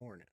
hornet.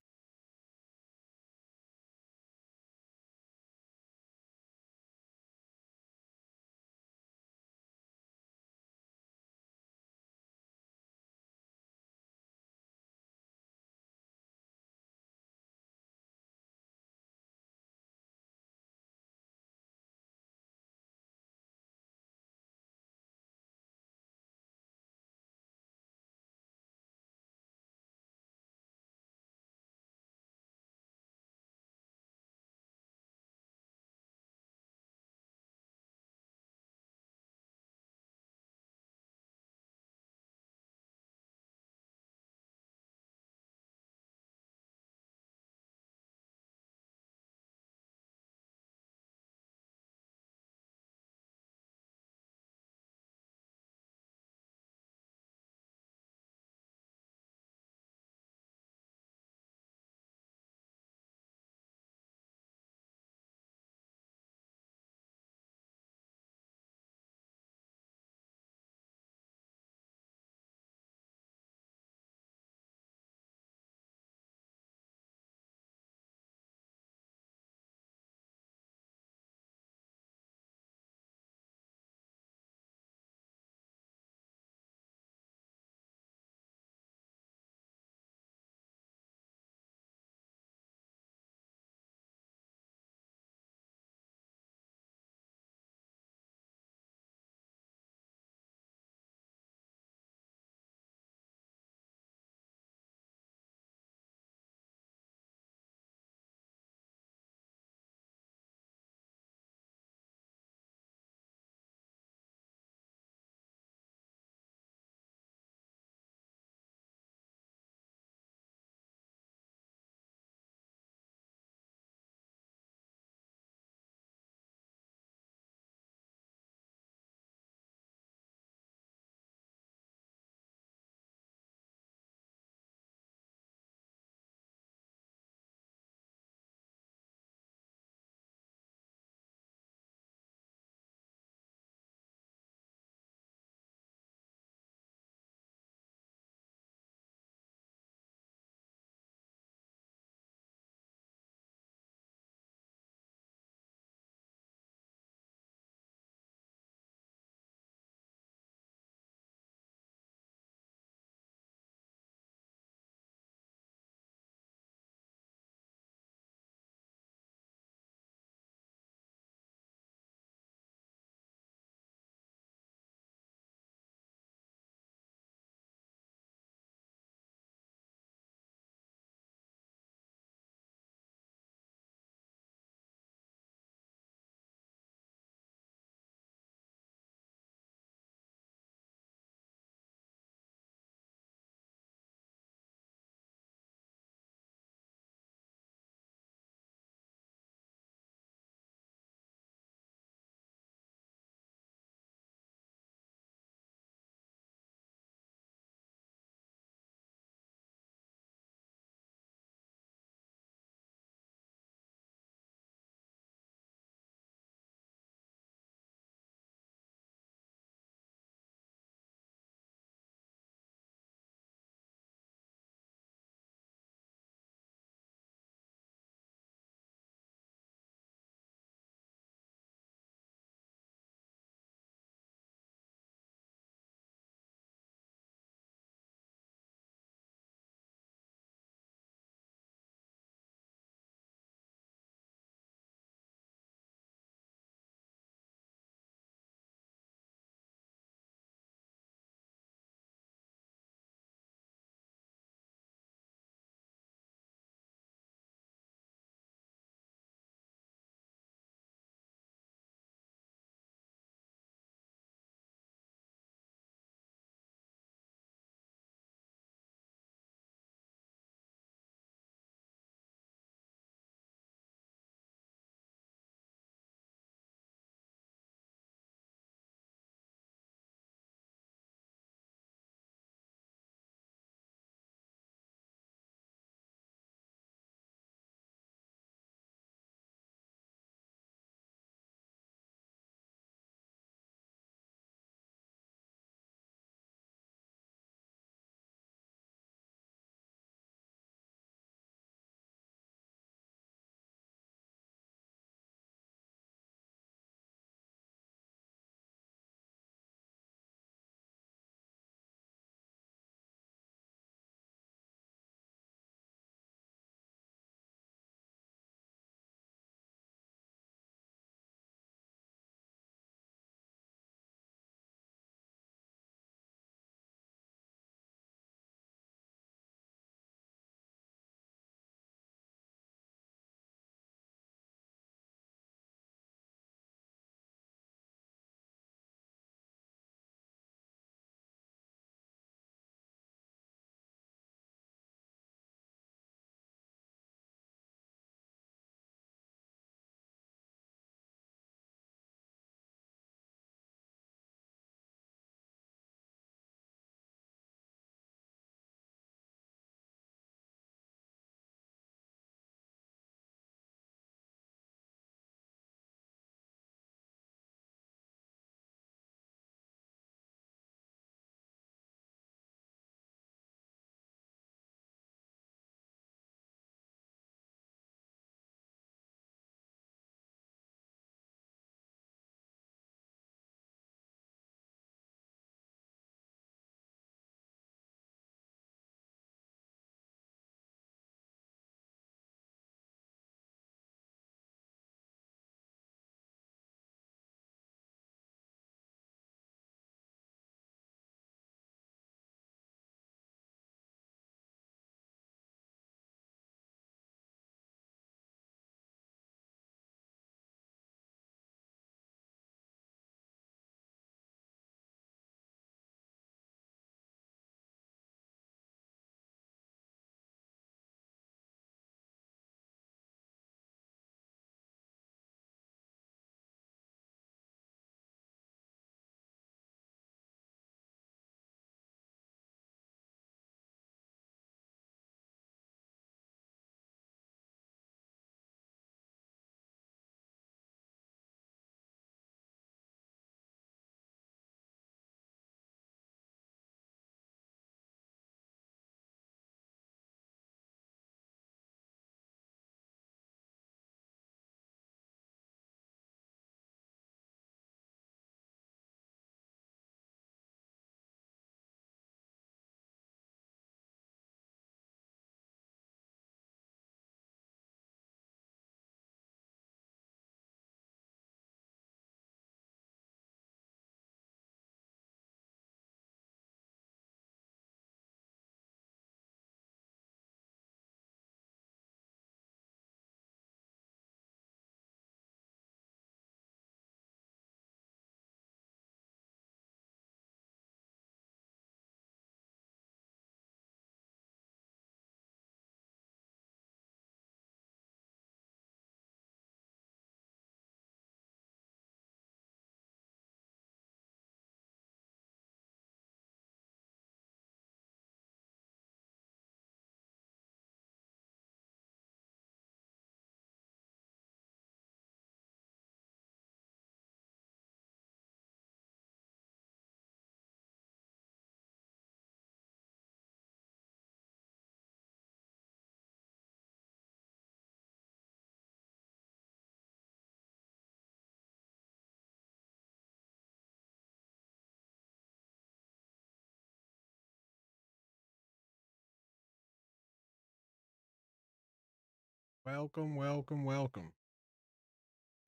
Welcome, welcome, welcome.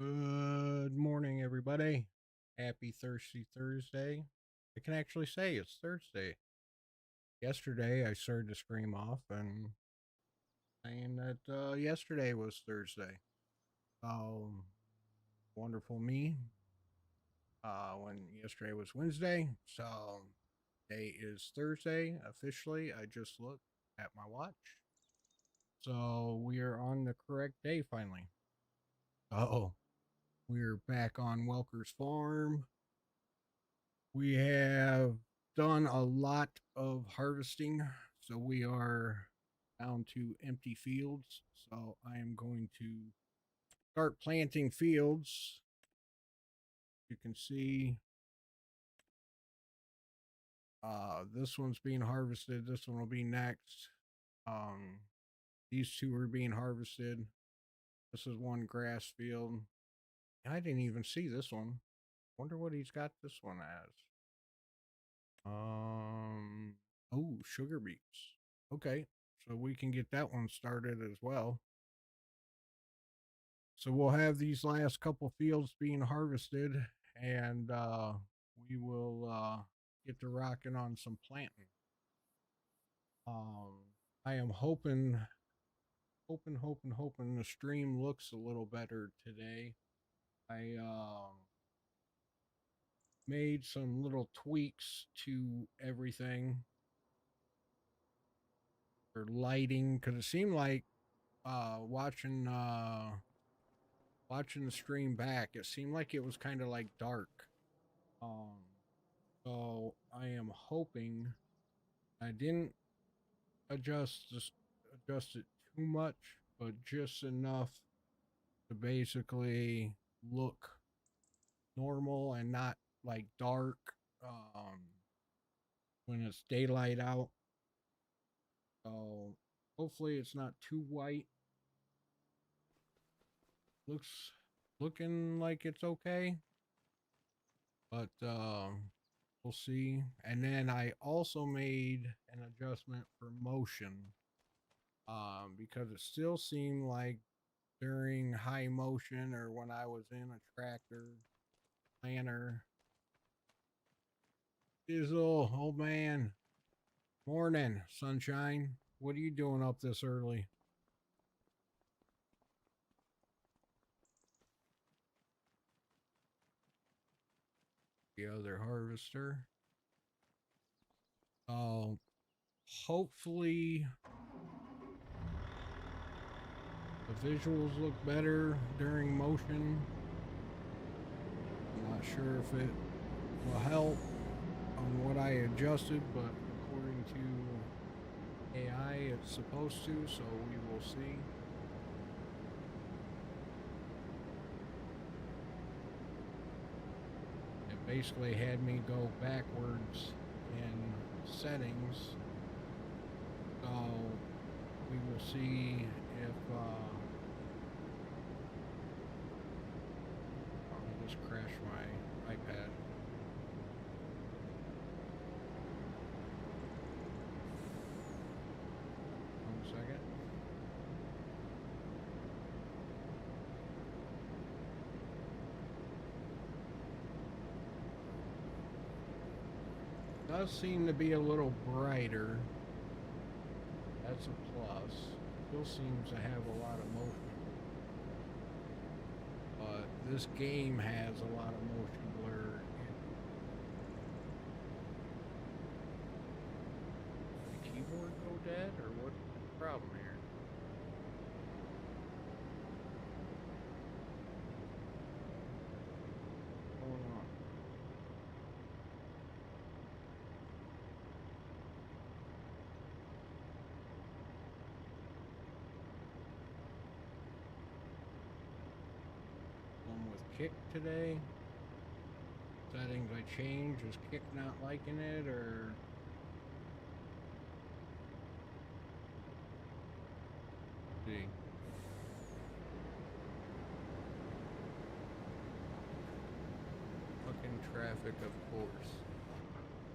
Good morning, everybody. Happy Thirsty Thursday. I can actually say it's Thursday. Yesterday, I started to scream off and saying that yesterday was Thursday. Um, Wonderful me. When yesterday was Wednesday, so today is Thursday officially. I just looked at my watch, so we are on the correct day finally. Oh, we're back on Welker's farm. We have done a lot of harvesting, so we are down to empty fields. So I am going to start planting fields. You can see this one's being harvested. This one will be next. Um, these two are being harvested. This is one grass field. I didn't even see this one. Wonder what he's got this one as. Um, oh, sugar beets. Okay, so we can get that one started as well. So we'll have these last couple fields being harvested, and we will get to rocking on some planting. Um, I am hoping the stream looks a little better today. I made some little tweaks to everything for lighting because it seemed like watching the stream back, it seemed like it was kind of like dark. Um, so I am hoping I didn't adjust this, adjust it too much, but just enough to basically look normal and not like dark um, when it's daylight out. So hopefully it's not too white. Looks looking like it's okay, but we'll see. And then I also made an adjustment for motion because it still seemed like during high motion or when I was in a tractor planter. Dizzle, old man. Morning, sunshine. What are you doing up this early? The other harvester. Oh, hopefully the visuals look better during motion. I'm not sure if it will help on what I adjusted, but according to AI, it's supposed to, so we will see. It basically had me go backwards in settings, so we will see if I just crashed my iPad. One second. Does seem to be a little brighter. That's a plus. Still seems to have a lot of motion. But this game has a lot of motion blur. Did the keyboard go dead or what's the problem here? What's going on? One with Kick today. Settings I changed. Is Kick not liking it or? Let's see. Fucking traffic, of course.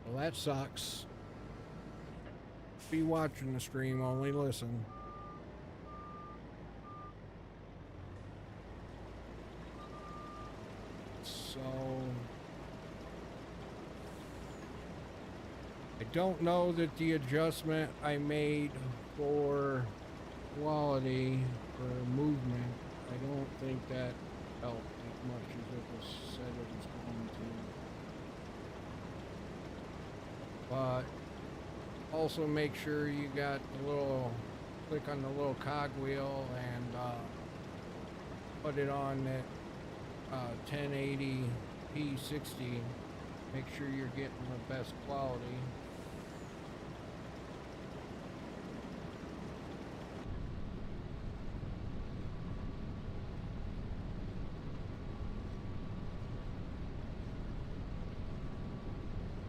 Well, that sucks. Be watching the stream, only listen. don't know that the adjustment I made for quality for movement, I don't think that helped as much as it was said it was going to. But also make sure you got the little, click on the little cogwheel and put it on that 1080p 60. Make sure you're getting the best quality.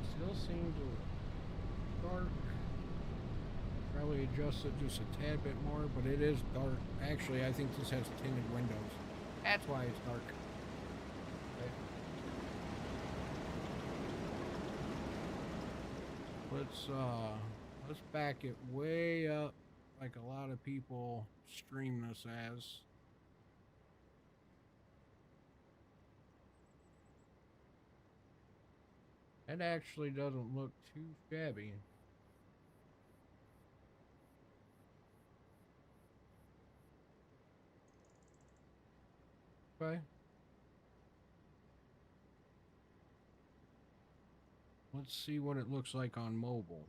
Still seems dark. Probably adjust it just a tad bit more, but it is dark. Actually, I think this has tinted windows. That's why it's dark. Okay. Let's back it way up like a lot of people stream this as. It actually doesn't look too shabby. Okay. Let's see what it looks like on mobile.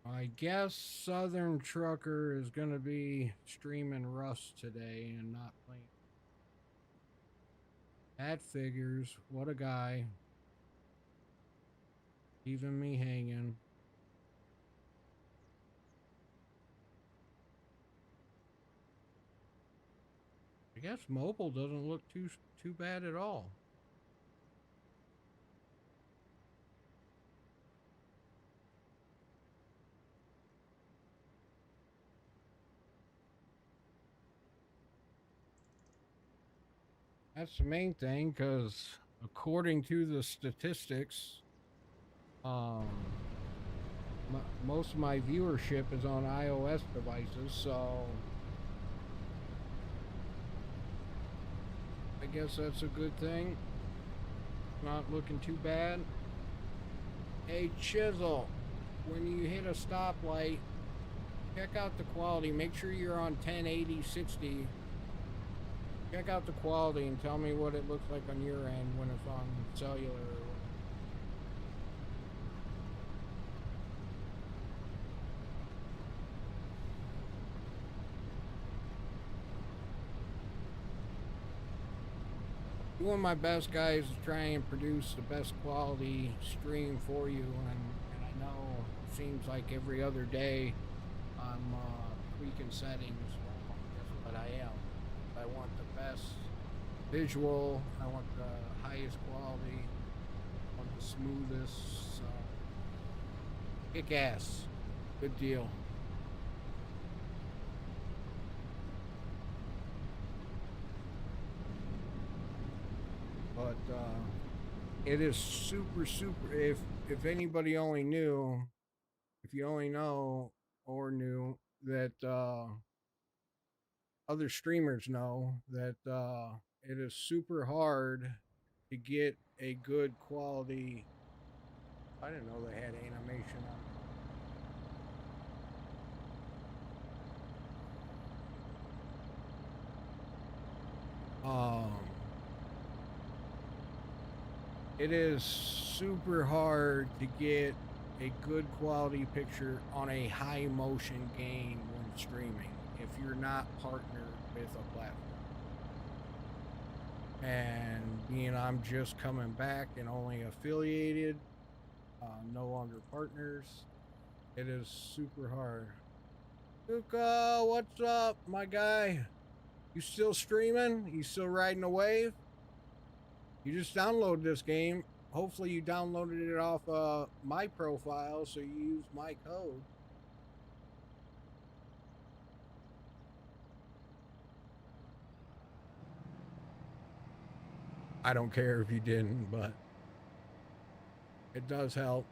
I guess Southern Trucker is going to be streaming Rust today and not playing. That figures. What a guy. Leaving me hanging. I guess mobile doesn't look too bad at all. That's the main thing, because according to the statistics, most of my viewership is on iOS devices, so I guess that's a good thing. Not looking too bad. Hey Chisel, when you hit a stoplight, check out the quality. Make sure you're on 1080 60. Check out the quality and tell me what it looks like on your end when it's on cellular. Doing my best, guys, to try and produce the best quality stream for you, and I know it seems like every other day I'm tweaking settings. Well, that's what I am. I want the best visual, I want the highest quality, I want the smoothest, kick ass. Good deal. But it is super if anybody only knew, if you only know or knew that other streamers know that it is super hard to get a good quality. I didn't know they had animation on. It is super hard to get a good quality picture on a high motion game when streaming if you're not partnered with a platform. And being I'm just coming back and only affiliated, no longer partners. It is super hard. Tuka, what's up, my guy? You still streaming? You still riding a wave? You just downloaded this game. Hopefully you downloaded it off my profile, so you use my code. I don't care if you didn't, but it does help.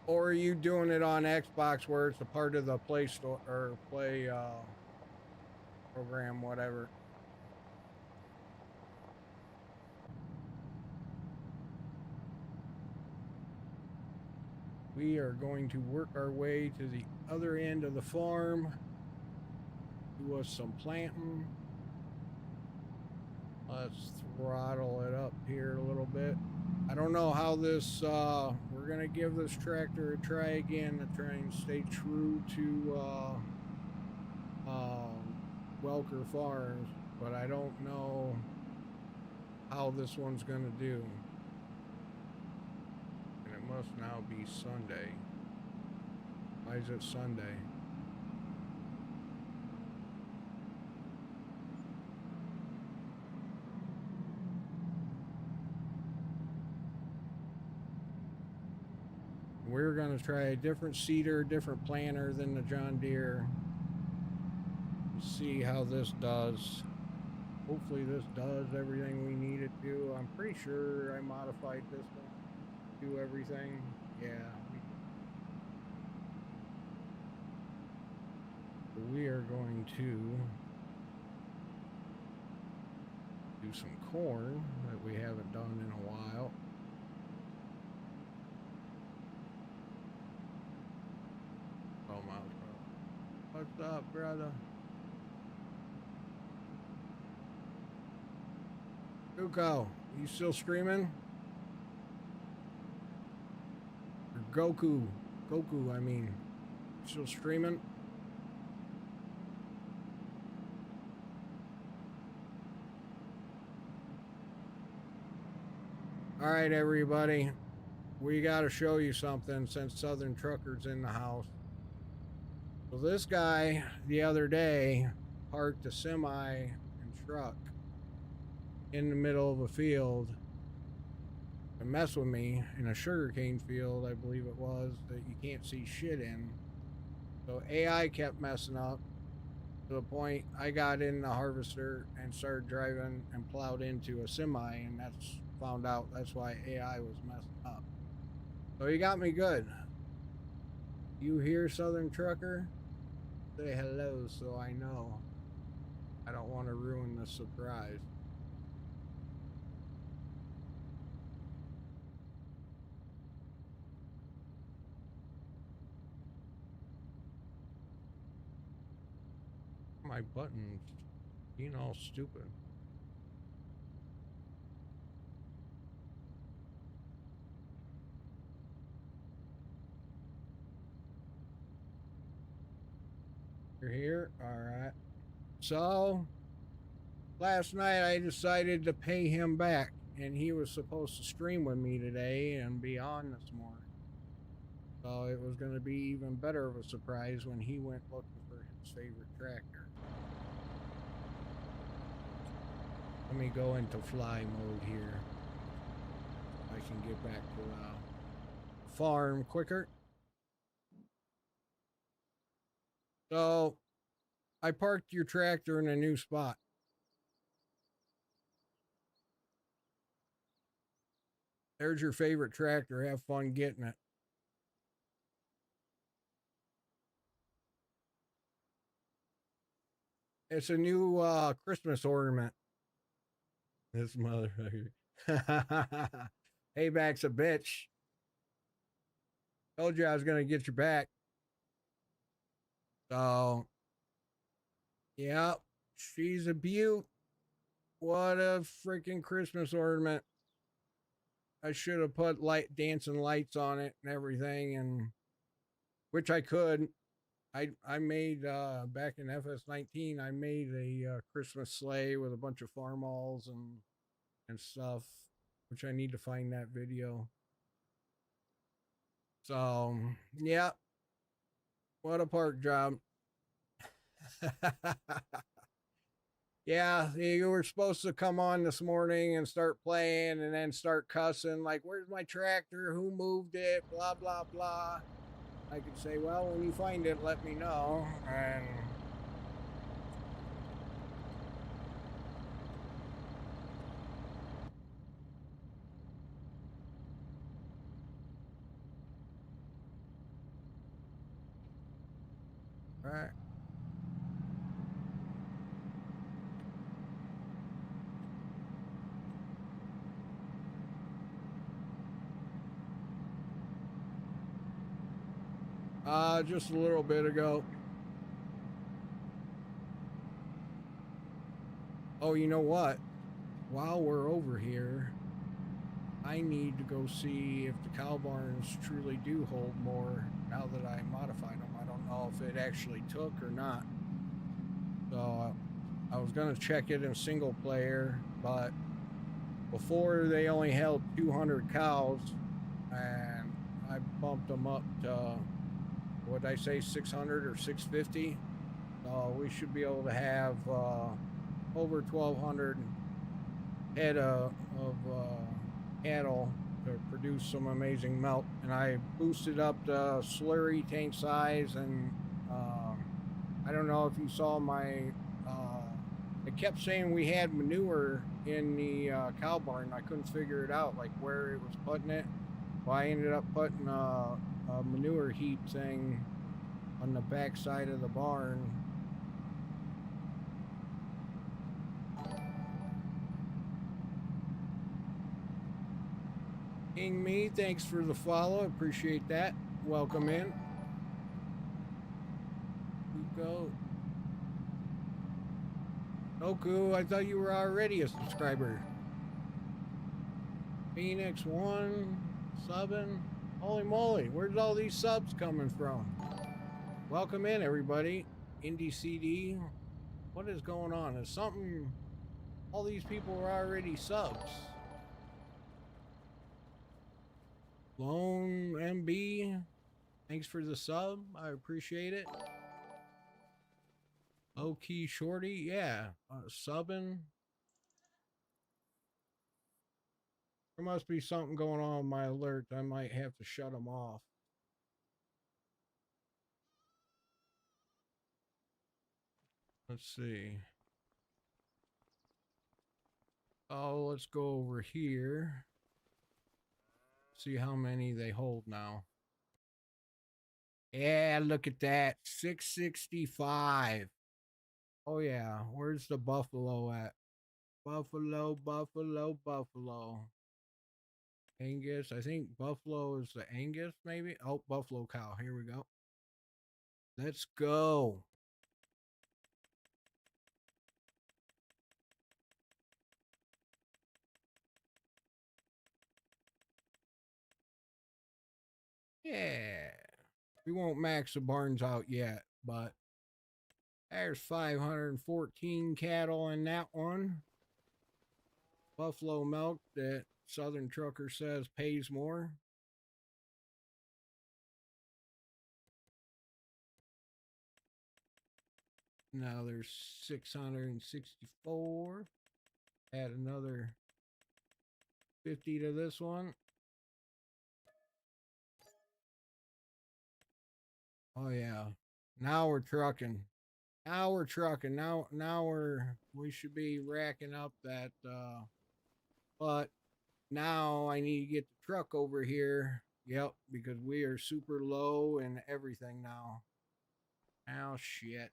Or are you doing it on Xbox where it's a part of the Play Store or Play program, whatever? We are going to work our way to the other end of the farm. Do us some planting. Let's throttle it up here a little bit. I don't know how this, we're going to give this tractor a try again to try and stay true to Welker Farms, but I don't know how this one's going to do. And it must now be Sunday. Why is it Sunday? We're going to try a different seeder, different planter than the John Deere. See how this does. Hopefully this does everything we need it to. I'm pretty sure I modified this one to do everything. Yeah. We are going to do some corn that we haven't done in a while. Oh my God. What's up, brother? Tuko, you still streaming? Or Goku, I mean. Still streaming? All right, everybody. We got to show you something since Southern Trucker's in the house. So this guy, the other day, parked a semi and truck in the middle of a field to mess with me in a sugarcane field, I believe it was, that you can't see shit in. So AI kept messing up to the point I got in the harvester and started driving and plowed into a semi, and that's found out that's why AI was messing up. So he got me good. You hear, Southern Trucker? Say hello so I know. I don't want to ruin the surprise. My button's being all stupid. You're here? All right. So, last night I decided to pay him back, and he was supposed to stream with me today and be on this morning. So, it was going to be even better of a surprise when he went looking for his favorite tractor. Let me go into fly mode here. I can get back to the farm quicker. So, I parked your tractor in a new spot. There's your favorite tractor. Have fun getting it. It's a new Christmas ornament. This motherfucker. Payback's a bitch. Told you I was going to get you back. So, yeah, she's a beaut. What a freaking Christmas ornament. I should have put dancing lights on it and everything, and which I could. I made back in FS19. I made a Christmas sleigh with a bunch of farmalls and stuff, which I need to find that video. So yeah, what a park job. Yeah, you were supposed to come on this morning and start playing and then start cussing, like, where's my tractor? Who moved it? Blah, blah, blah. I could say, well, when you find it, let me know. And all right. Just a little bit ago. Oh, you know what? While we're over here, I need to go see if the cow barns truly do hold more now that I modified them. I don't know if it actually took or not. So I was going to check it in single player, but before they only held 200 cows, and I bumped them up to, what did I say, 600 or 650. So we should be able to have over 1,200 head of cattle to produce some amazing milk. And I boosted up the slurry tank size, and I don't know if you saw my it kept saying we had manure in the cow barn. I couldn't figure it out, like where it was putting it. Well, I ended up putting a manure heap thing on the back side of the barn. King Me, thanks for the follow. Appreciate that. Welcome in. Go. Goku, I thought you were already a subscriber. Phoenix 1, subbing. Holy moly, where's all these subs coming from? Welcome in, everybody. Indie CD. What is going on? Is something... All these people are already subs. Lone MB, thanks for the sub. I appreciate it. Low Key Shorty, yeah, subbing. There must be something going on with my alerts. I might have to shut them off. Let's see. Oh, let's go over here. See how many they hold now. Yeah, look at that. 665. Oh, yeah. Where's the buffalo at? Buffalo, buffalo, buffalo. Angus. I think buffalo is the Angus, maybe. Oh, buffalo cow. Here we go. Let's go. Yeah. We won't max the barns out yet, but there's 514 cattle in that one. Buffalo milk that Southern Trucker says pays more. Now there's 664. Add another 50 to this one. Oh yeah. Now we're trucking. Now we're trucking. Now we should be racking up that but now I need to get the truck over here. Yep, because we are super low and everything now. Oh shit.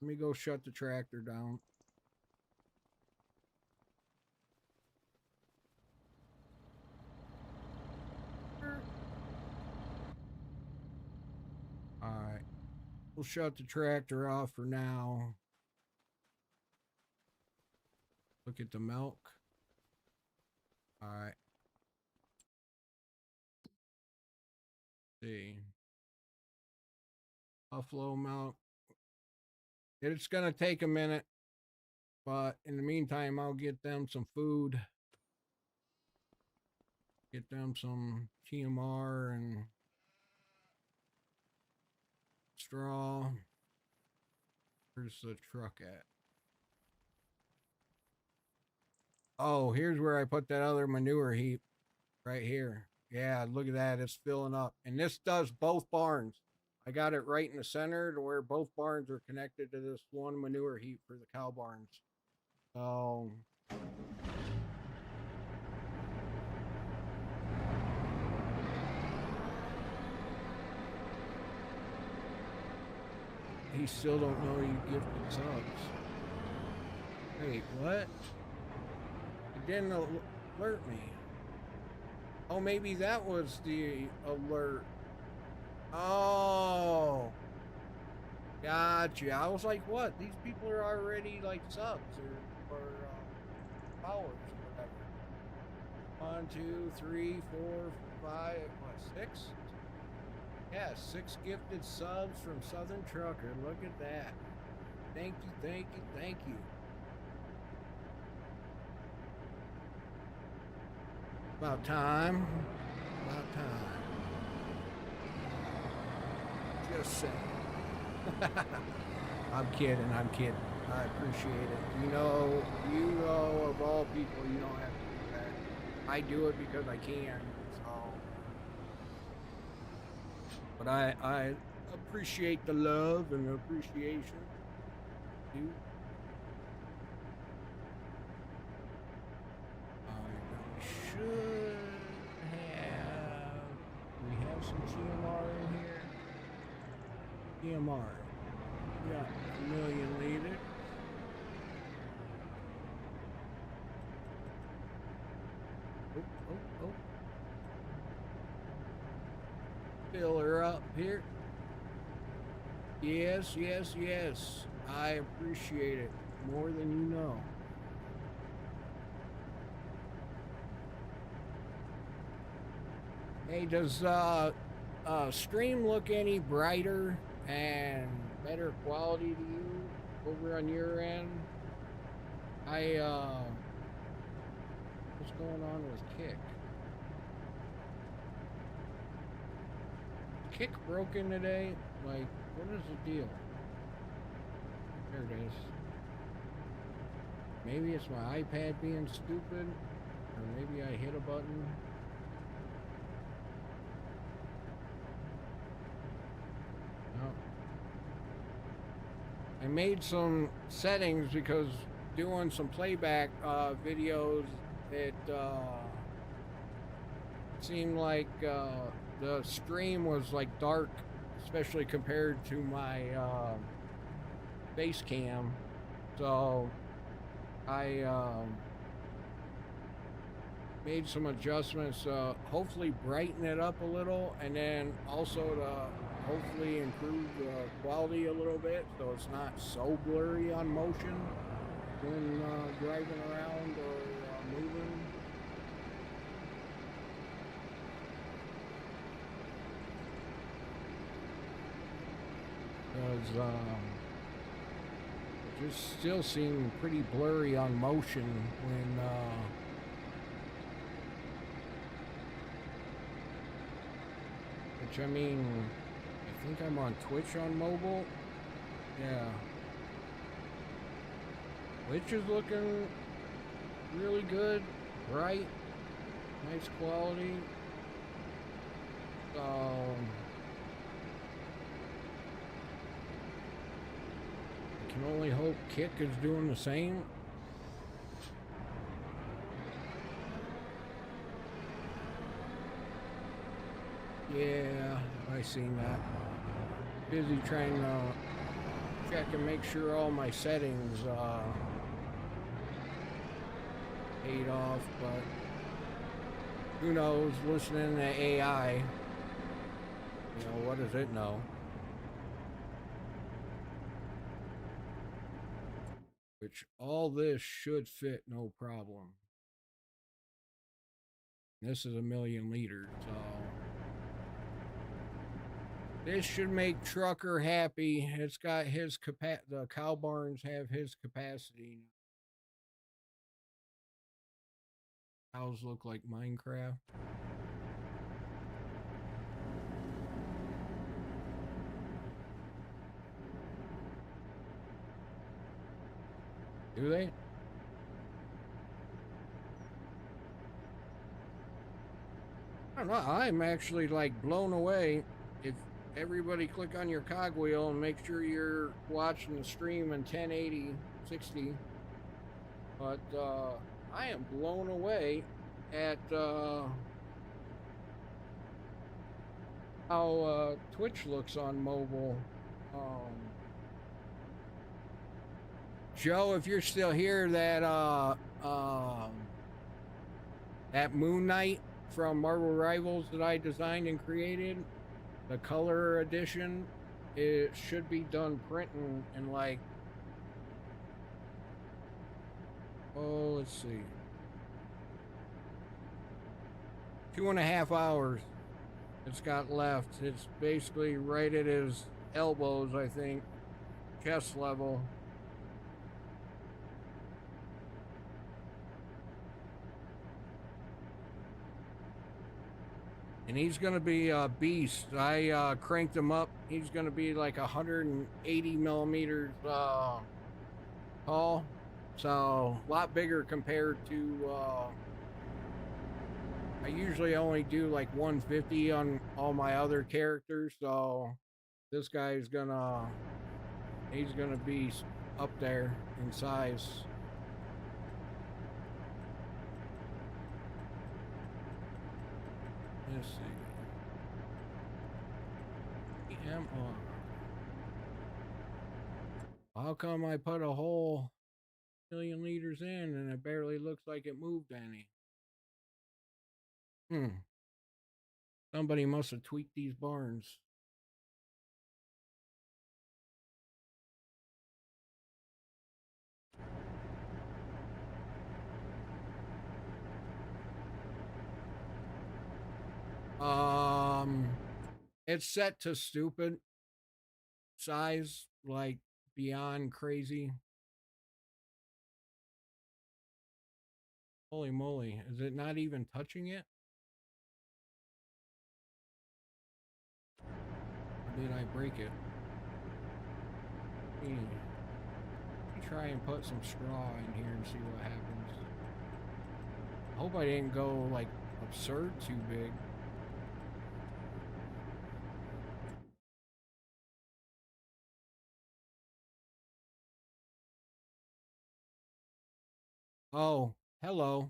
Let me go shut the tractor down. Alright. We'll shut the tractor off for now. Look at the milk. Alright. See. Buffalo milk. It's gonna take a minute, but in the meantime, I'll get them some food. Get them some TMR and straw. Where's the truck at? Oh, here's where I put that other manure heap. Right here. Yeah, look at that. It's filling up. And this does both barns. I got it right in the center to where both barns are connected to this one manure heap for the cow barns. So he still don't know you gifted subs. Wait, what? It didn't alert me. Oh, maybe that was the alert. Oh. Gotcha. I was like, what? These people are already like subs or followers or whatever. 1, 2, 3, 4, 5, what, 6? Yeah, 6 gifted subs from Southern Trucker. Look at that. Thank you, thank you, thank you. About time. About time. Just saying. I'm kidding, I'm kidding. I appreciate it. You know, of all people, you don't have to do that. I do it because I can, so. But I appreciate the love and the appreciation. Dude. Should have. We have some TMR in here. TMR. We got 1 million liters. Oh. Fill her up here. Yes. I appreciate it more than you know. Hey, does stream look any brighter and better quality to you over on your end? What's going on with Kick? Kick broken today? Like, what is the deal? There it is. Maybe it's my iPad being stupid, or maybe I hit a button. No. I made some settings because doing some playback videos, it seemed like the stream was like dark, especially compared to my face cam. So I made some adjustments to hopefully brighten it up a little, and then also to hopefully improve the quality a little bit so it's not so blurry on motion when driving around or moving. Because it just still seemed pretty blurry on motion when which I mean, I think I'm on Twitch on mobile. Yeah. Twitch is looking really good, bright, nice quality. I can only hope Kick is doing the same. Yeah, I seen that. Busy trying to check and make sure all my settings paid off, but who knows, listening to AI, you know, what does it know? Which all this should fit no problem. This is 1 million liters, so This should make Trucker happy. It's got his the cow barns have his capacity. Cows look like Minecraft. Do they? I don't know. I'm actually like blown away. If everybody click on your cogwheel and make sure you're watching the stream in 1080, 60. But I am blown away at how Twitch looks on mobile. Joe, if you're still here, that Moon Knight from Marvel Rivals that I designed and created, the color edition, it should be done printing in like, oh, let's see, 2.5 hours it's got left. It's basically right at his elbows, I think, chest level. And he's going to be a beast. I cranked him up. He's going to be like 180 millimeters tall. So a lot bigger compared to, I usually only do like 150 on all my other characters. So this guy's he's going to be up there in size. Let's see. EMR. How come I put a whole 1,000,000 liters in and it barely looks like it moved any? Somebody must have tweaked these barns. It's set to stupid size, like beyond crazy. Holy moly, is it not even touching it? Or did I break it? Let me try and put some straw in here and see what happens. I hope I didn't go like absurd too big. Oh, hello.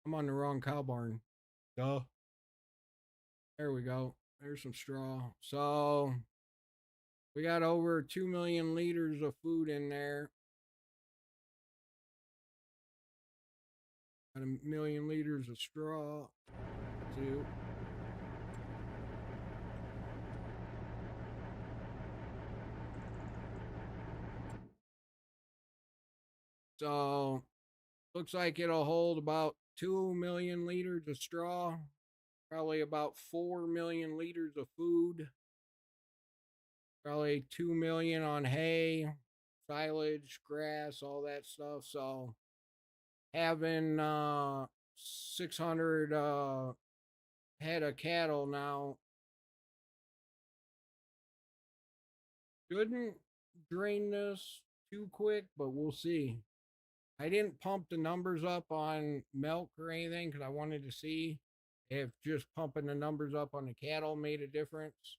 I'm on the wrong cow barn. Duh. There we go. There's some straw. So we got over 2 million liters of food in there. Got 1,000,000 liters of straw. Too. So looks like it'll hold about 2 million liters of straw, probably about 4 million liters of food, probably 2 million on hay, silage, grass, all that stuff. So having 600 head of cattle now shouldn't drain this too quick, but we'll see. I didn't pump the numbers up on milk or anything because I wanted to see if just pumping the numbers up on the cattle made a difference.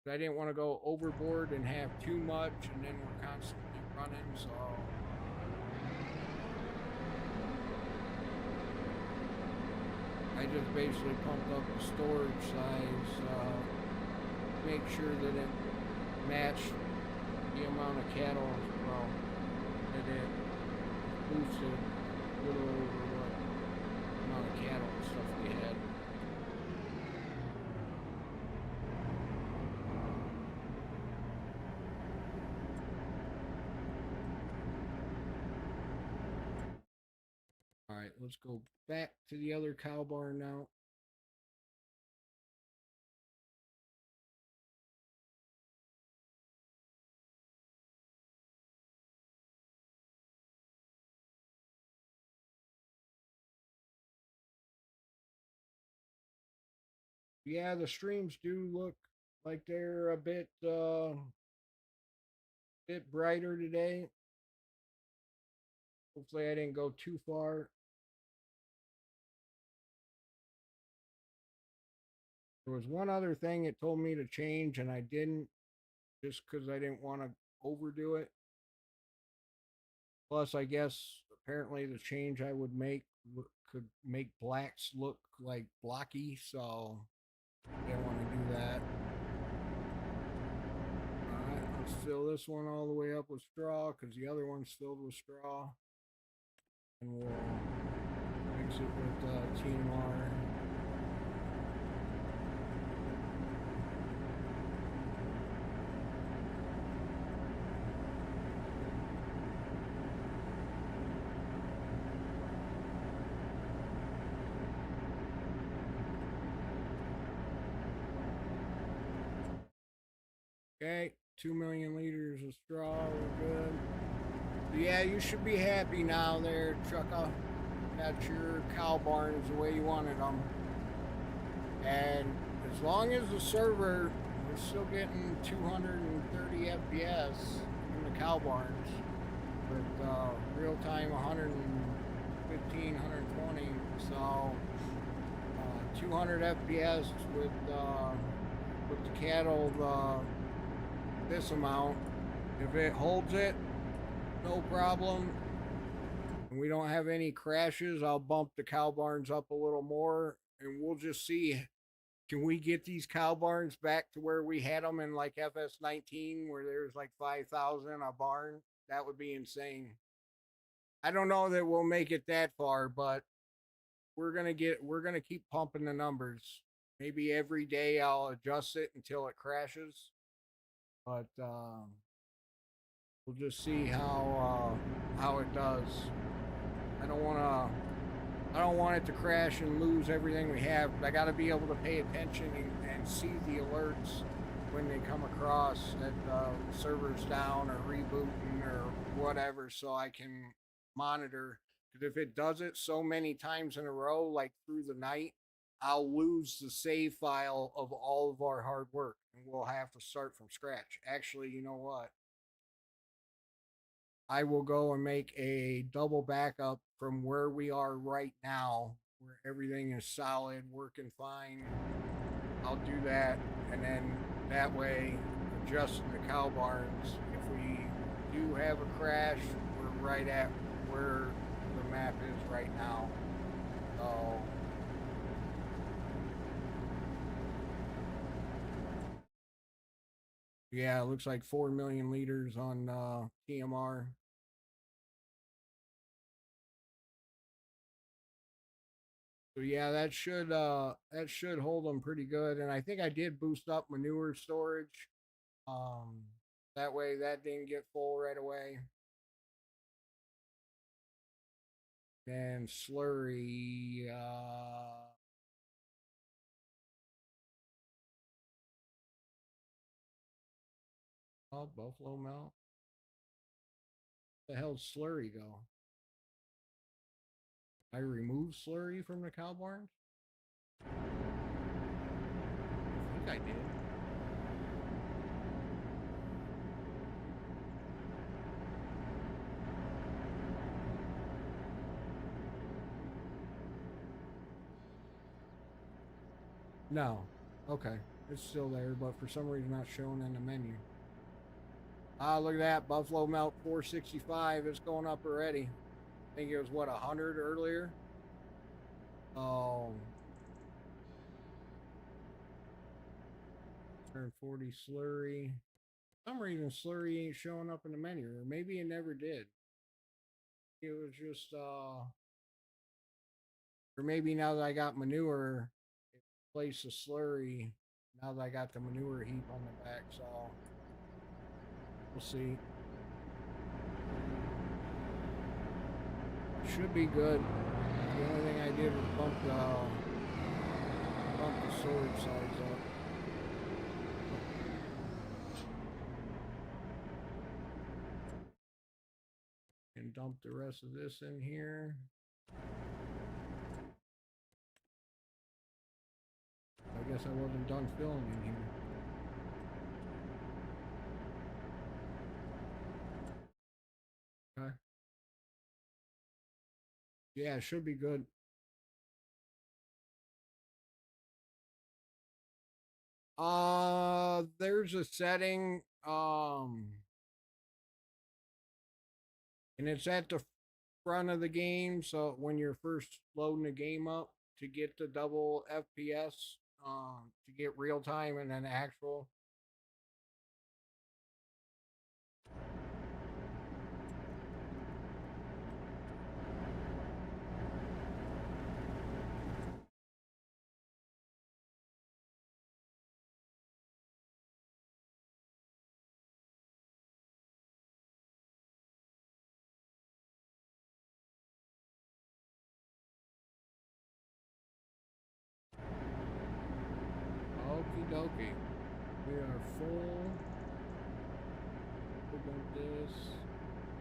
I didn't want to go overboard and have too much and then we're constantly running, so I just basically pumped up the storage size, make sure that it matched the amount of cattle, well, that it boosted a little over what amount of cattle and stuff we had. All right, let's go back to the other cow barn now. Yeah, the streams do look like they're a bit brighter today. Hopefully I didn't go too far. There was one other thing it told me to change and I didn't, just because I didn't want to overdo it. Plus, I guess apparently the change I would make could make blacks look like blocky, so I didn't want to do that. Alright, let's fill this one all the way up with straw because the other one's filled with straw. And we'll mix it with TMR. Okay, 2 million liters of straw, we're good. So yeah, you should be happy now there, Trucka. Got your cow barns the way you wanted them. And as long as the server, we're still getting 230 FPS in the cow barns with real time 115, 120. So 200 FPS with the cattle this amount. If it holds it, no problem. And we don't have any crashes, I'll bump the cow barns up a little more and we'll just see, can we get these cow barns back to where we had them in like FS19 where there's like 5,000 a barn? That would be insane. I don't know that we'll make it that far, but we're going to keep pumping the numbers. Maybe every day I'll adjust it until it crashes. But we'll just see how it does. I don't want it to crash and lose everything we have, but I got to be able to pay attention and see the alerts when they come across that the server's down or rebooting or whatever, so I can monitor. Because if it does it so many times in a row, like through the night, I'll lose the save file of all of our hard work and we'll have to start from scratch. Actually, you know what? I will go and make a double backup from where we are right now, where everything is solid, working fine. I'll do that, and then that way, adjusting the cow barns, if we do have a crash, we're right at where the map is right now. So yeah, it looks like 4 million liters on TMR. So yeah, that should hold them pretty good. And I think I did boost up manure storage. That way that didn't get full right away. And slurry, oh, buffalo milk. Where the hell's slurry go? I removed slurry from the cow barns? I think I did. No. Okay. It's still there, but for some reason not shown in the menu. Ah, look at that. Buffalo milk 465. It's going up already. I think it was what, 100 earlier? Oh. 140 slurry. For some reason slurry ain't showing up in the menu, or maybe it never did. It was just or maybe now that I got manure, it replaced the slurry now that I got the manure heap on the back, so we'll see. Should be good. The only thing I did was bump the storage size up. And dump the rest of this in here. I guess Guess I wasn't done filming here. Okay. Yeah, it should be good. There's a setting, and it's at the front of the game. So when you're first loading the game up to get the double FPS, to get real time and then actual. Okie dokie. We are full. We'll do this.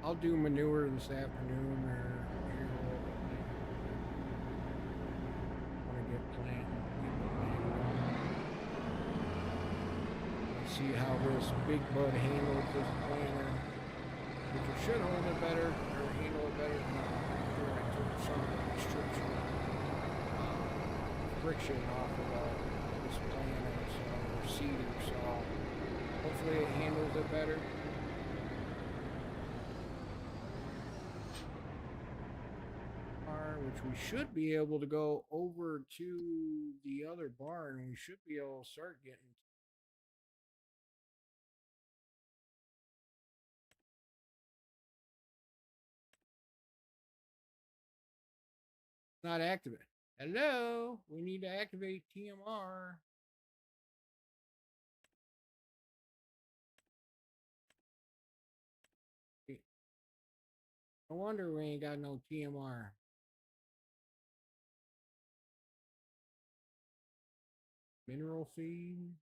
I'll do manure this afternoon or here a little bit later. I want to get planting. Let's see how this big bud handles this planter. Which it should hold it better or handle it better than before I took some of the restriction friction off of this planter or seeder, so hopefully it handles it better. Which we should be able to go over to the other barn. We should be able to start getting. Not activate. Hello, we need to activate TMR. No wonder we ain't got no TMR. Mineral feed.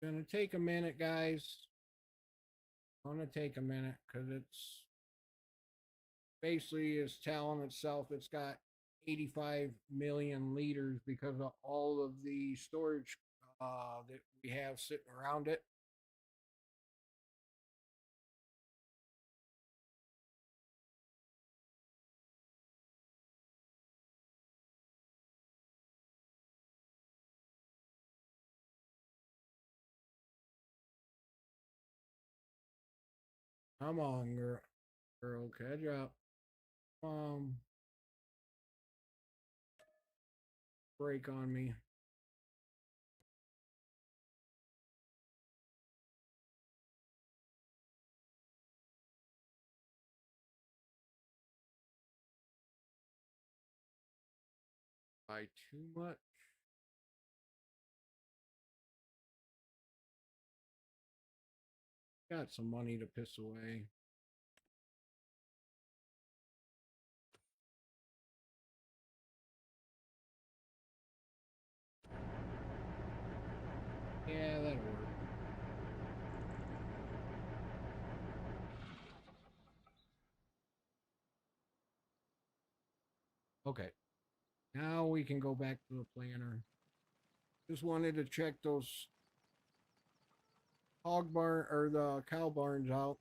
Gonna take a minute, guys. Gonna take a minute because it's basically is telling itself it's got 85 million liters because of all of the storage that we have sitting around it. Come on, girl, catch up. Break on me. By too much. Got some money to piss away. Yeah, that'll work. Okay. Now we can go back to the planner. Just wanted to check those hog barn or the cow barns out,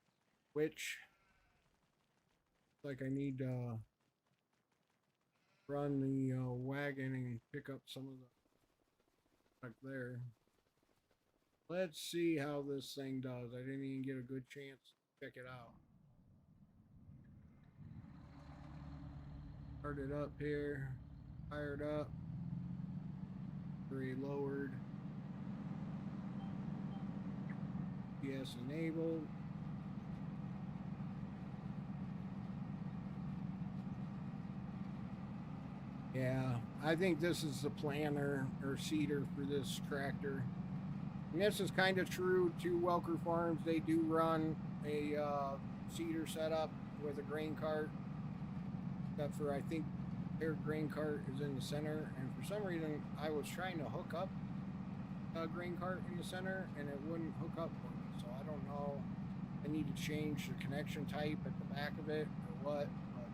which like I need to run the wagon and pick up some of the back there. Let's see how this thing does. I didn't even get a good chance to check it out. Start it up here. Fired up. Very lowered. GPS enabled. Yeah, I think this is the planter or seeder for this tractor. And this is kind of true to Welker Farms. They do run a seeder setup with a grain cart. Except for I think their grain cart is in the center. And for some reason, I was trying to hook up grain cart in the center, and it wouldn't hook up for me. So I don't know. I need to change the connection type at the back of it or what, but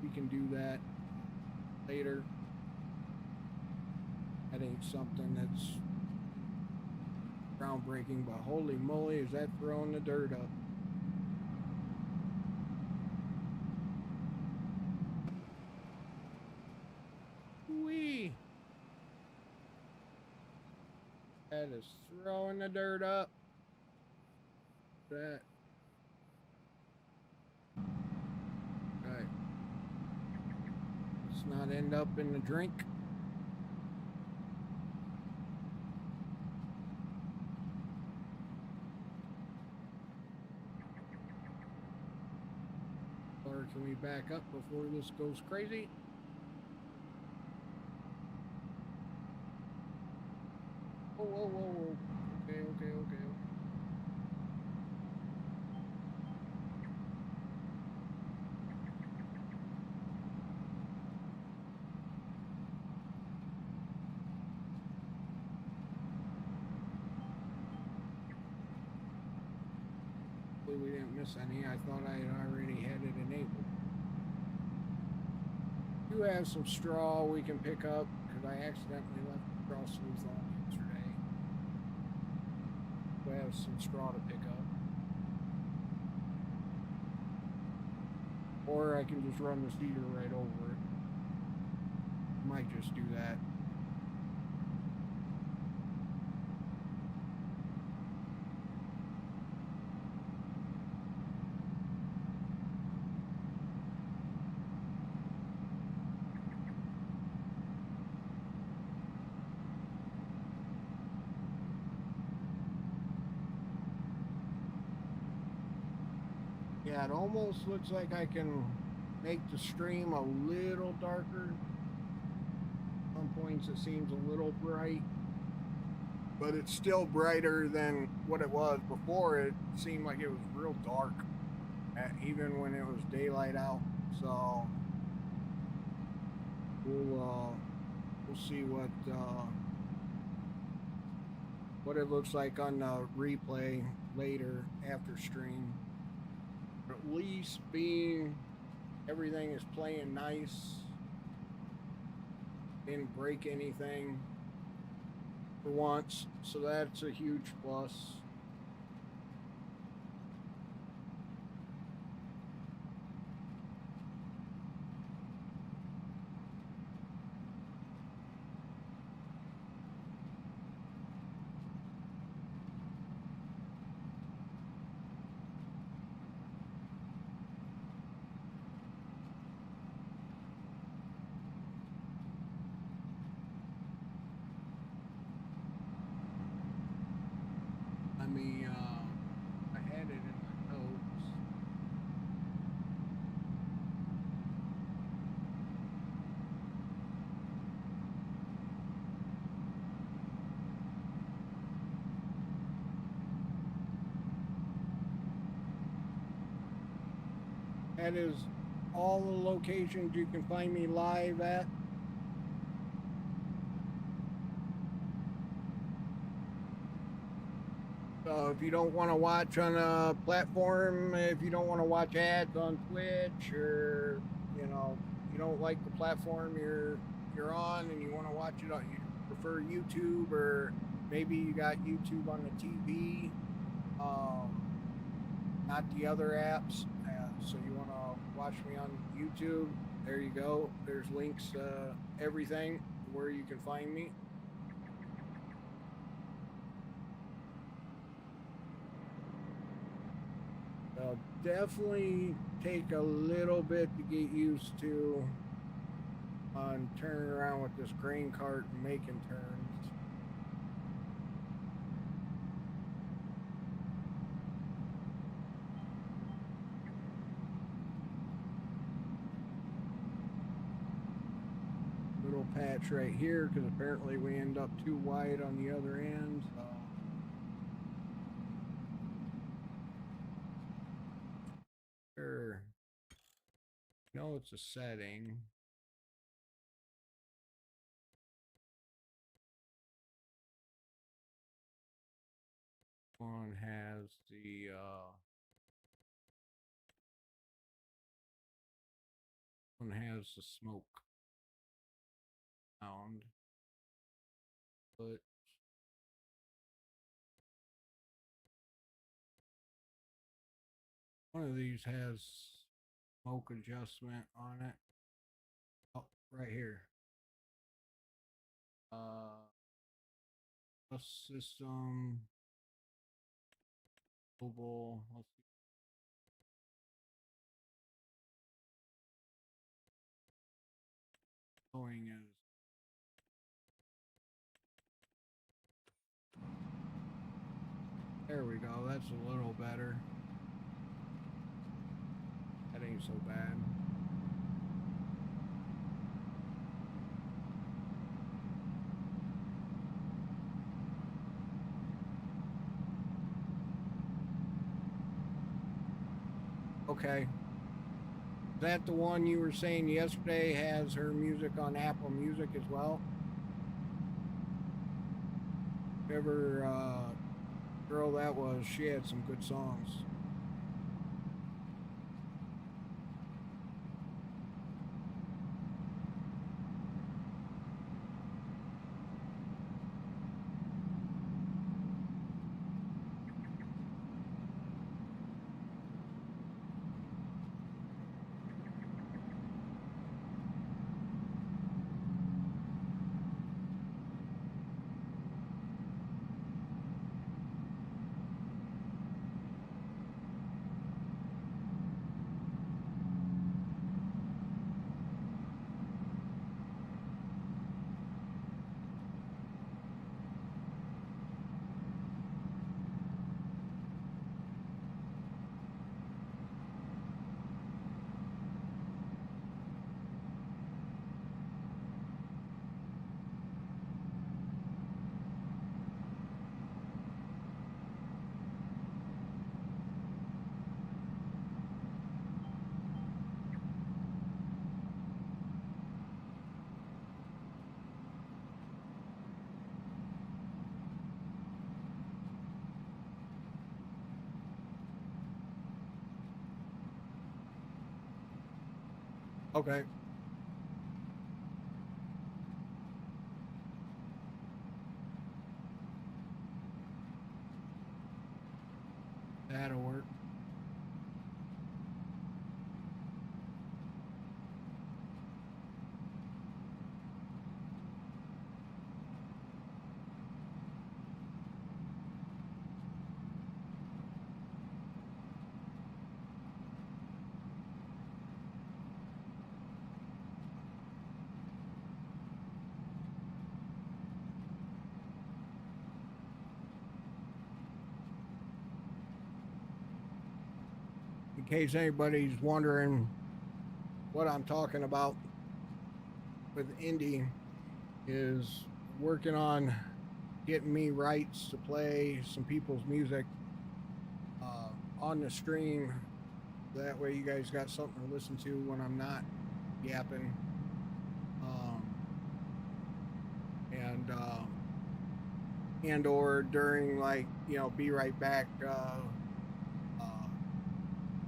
we can do that later. That ain't something that's groundbreaking, but holy moly, is that throwing the dirt up. Wee! That is throwing the dirt up. That. Right. Let's not end up in the drink. Or can we back up before this goes crazy? Whoa, whoa, whoa, whoa. Okay. Hopefully we didn't miss any. I thought I had already had it enabled. Do have some straw we can pick up because I accidentally left the straw sleeves on yesterday. We have some straw to pick up. Or I can just run the cedar right over it. Might just do that. Yeah, it almost looks like I can make the stream a little darker. Some points it seems a little bright, but it's still brighter than what it was before. It seemed like it was real dark, even when it was daylight out. So we'll see what it looks like on the replay later after stream. But at least being everything is playing nice, didn't break anything for once, so that's a huge plus. I had it in my notes. That is all the locations you can find me live at. So if you don't want to watch on a platform, if you don't want to watch ads on Twitch, or you don't like the platform you're on and you want to watch it on, you prefer YouTube, or maybe you got YouTube on the TV, not the other apps. So you want to watch me on YouTube? There you go. There's links to everything where you can find me. Definitely take a little bit to get used to on turning around with this grain cart and making turns. Little patch right here because apparently we end up too wide on the other end. So. Sure. No, it's a setting. One has the one has the smoke sound, but one of these has smoke adjustment on it. Oh, right here. Bus system, mobile. Let's see. Going is there we go. That's a little better. That ain't so bad. Okay. Is that the one you were saying yesterday has her music on Apple Music as well? Whoever girl that was, she had some good songs. Okay. That'll work. In case anybody's wondering what I'm talking about with indie, is working on getting me rights to play some people's music on the stream. That way, you guys got something to listen to when I'm not yapping. And or during, like, be right back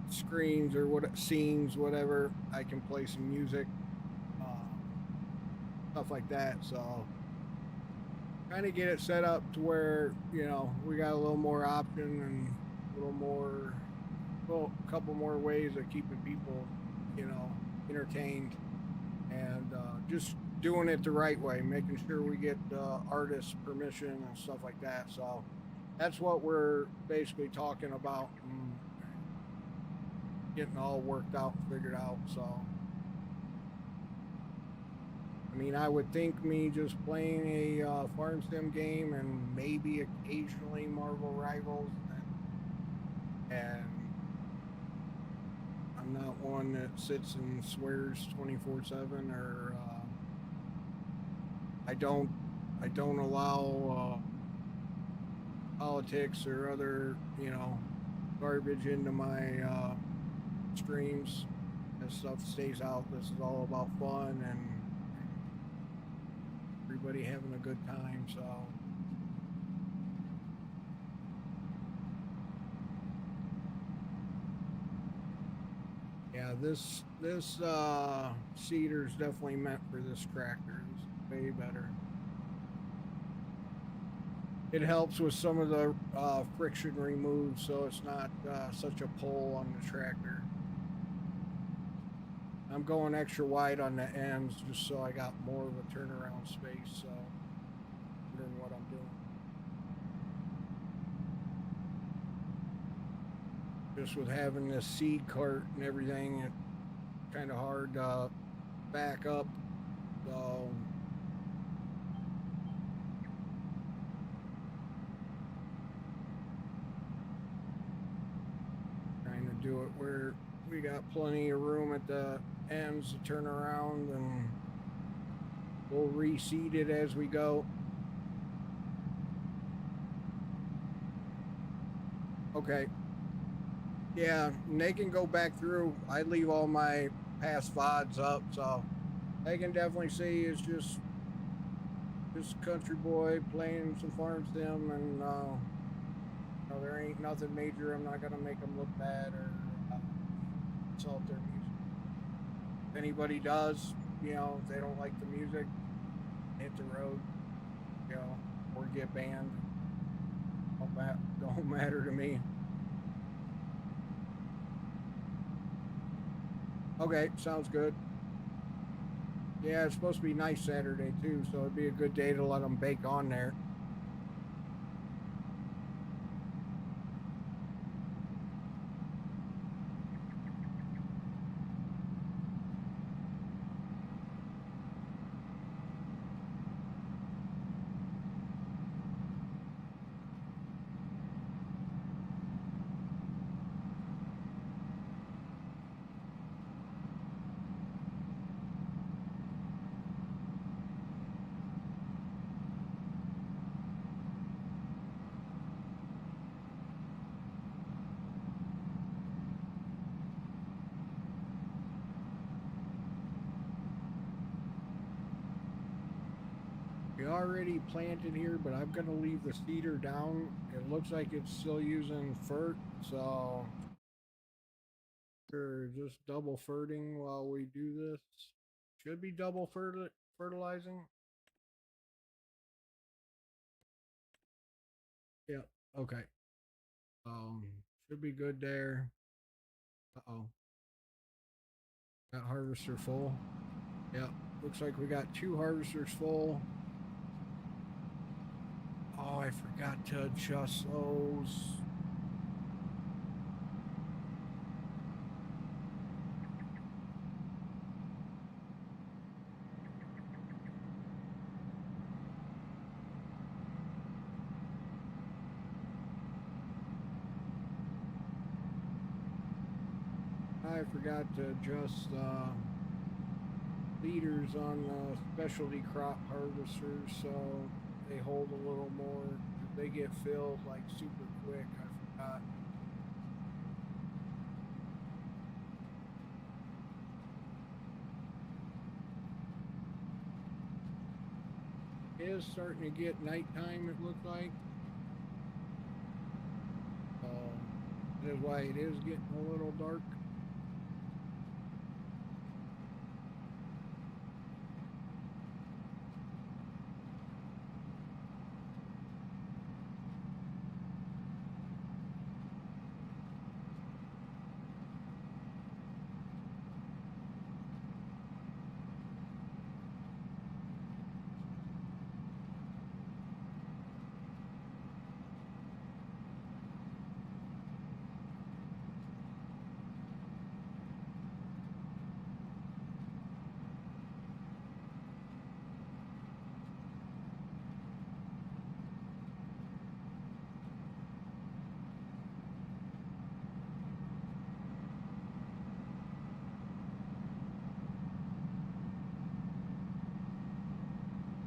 screens or what scenes, whatever, I can play some music, stuff like that. So kind of get it set up to where we got a little more option and a little more, well, a couple more ways of keeping people entertained, and just doing it the right way, making sure we get artists permission and stuff like that. So that's what we're basically talking about, and getting all worked out and figured out. So I mean, I would think me just playing a farm sim game and maybe occasionally Marvel Rivals, and I'm not one that sits and swears 24/7, or I don't allow politics or other garbage into my streams. This stuff stays out. This is all about fun and everybody having a good time. So Yeah, this seeder's definitely meant for this tractor. This is way better. It helps with some of the friction removed, so it's not such a pull on the tractor. I'm going extra wide on the ends just so I got more of a turnaround space. So, wondering what I'm doing. Just with having this seed cart and everything, it's kind of hard to back up. So, trying to do it where we got plenty of room at the ends to turn around, and we'll reseed it as we go. Okay. Yeah, and they can go back through. I leave all my past VODs up, so they can definitely see it's just country boy playing some farm sim, and there ain't nothing major. I'm not gonna make them look bad or insult their music. If anybody does, if they don't like the music, hit the road, or get banned. Don't matter to me. Okay, sounds good. Yeah, it's supposed to be nice Saturday too, so it'd be a good day to let them bake on there. We already planted here, but I'm gonna leave the cedar down. It looks like it's still using fert, so we're just double ferting while we do this. Should be double fertilizing. Yeah. Okay. Should be good there. Uh-oh. Got harvester full. Yep. Looks like we got 2 harvesters full. Oh, I forgot to adjust those. I forgot to adjust leaders on the specialty crop harvesters so they hold a little more. They get filled like super quick. I forgot. It is starting to get nighttime, it looks like. That is why it is getting a little dark.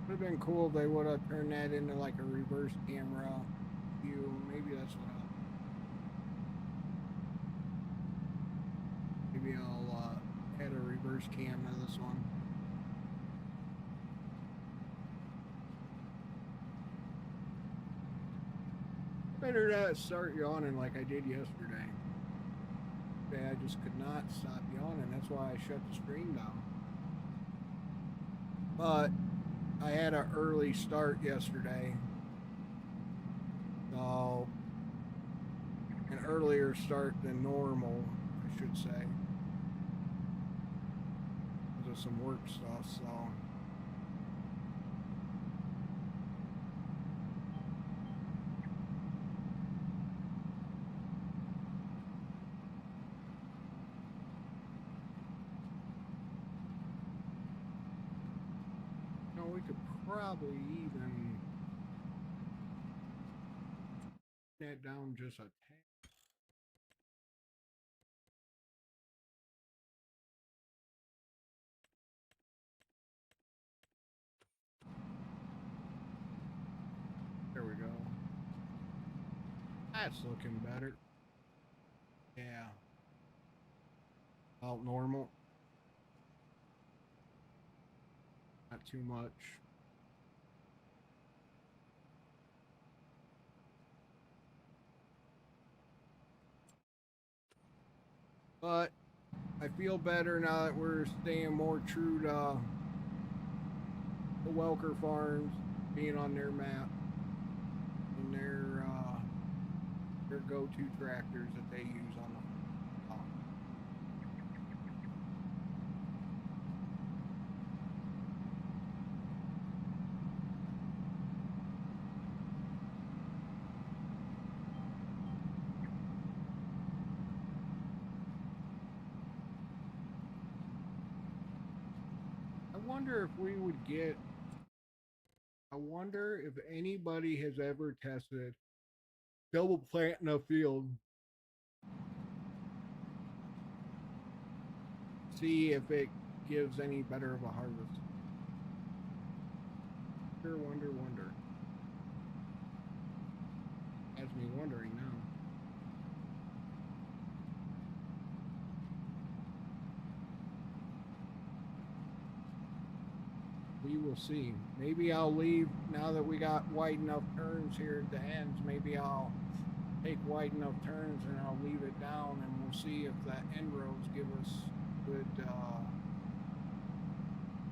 Would have been cool if they would have turned that into like a reverse camera view. Maybe that's what I'll add a reverse cam to this one. Better not start yawning like I did yesterday. Okay, I just could not stop yawning. That's why I shut the stream down. But I had an early start yesterday. So, an earlier start than normal, I should say. Because of some work stuff, so. We could probably even that down just a tad. There we go. That's looking better. Yeah. About normal. Not too much. But I feel better now that we're staying more true to the Welker farms being on their map and their go-to tractors that they use on the I wonder if we would get. I wonder if anybody has ever tested double planting a field. See if it gives any better of a harvest. Wonder. Has me wondering now. We will see. Maybe I'll leave now that we got wide enough turns here at the ends. Maybe I'll take wide enough turns and I'll leave it down and we'll see if the end roads give us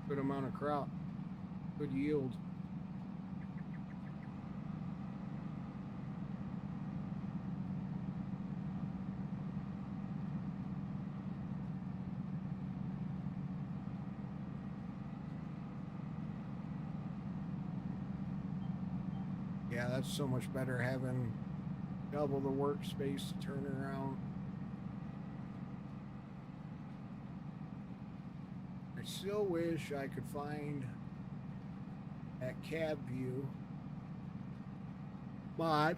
good amount of crop, good yield. Yeah, that's so much better having double the workspace to turn around. I still wish I could find that cab view mod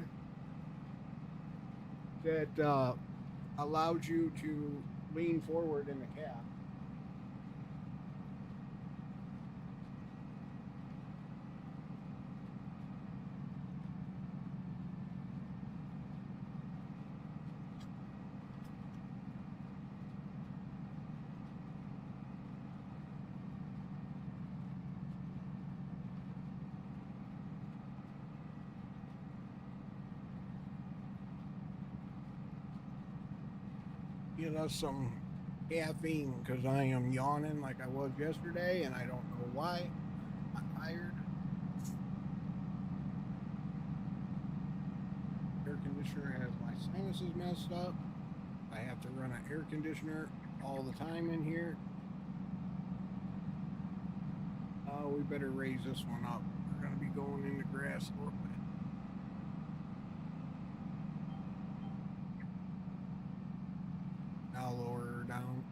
that allowed you to lean forward in the cab. Get us some caffeine because I am yawning like I was yesterday and I don't know why. I'm tired. Air conditioner has my sinuses messed up. I have to run an air conditioner all the time in here. Oh, we better raise this one up. We're going to be going in the grass a little bit. I'll lower her down.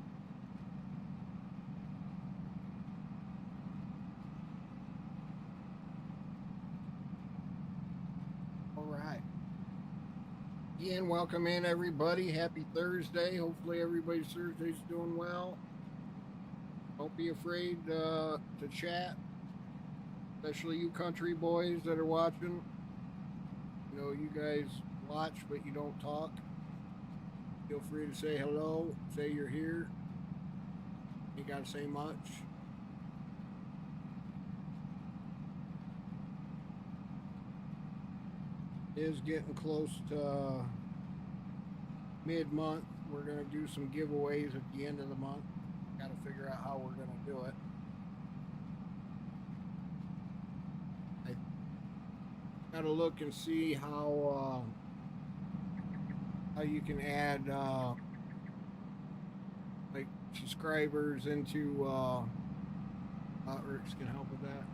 All right. Again, welcome in everybody. Happy Thursday. Hopefully everybody's Thursday's doing well. Don't be afraid to chat, especially you country boys that are watching. You know, you guys watch, but you don't talk. Feel free to say hello, say you're here. You gotta say much. It is getting close to mid-month. We're gonna do some giveaways at the end of the month. got to figure out how we're going to do it. I got to look and see how you can add like subscribers into Outworks can help with that.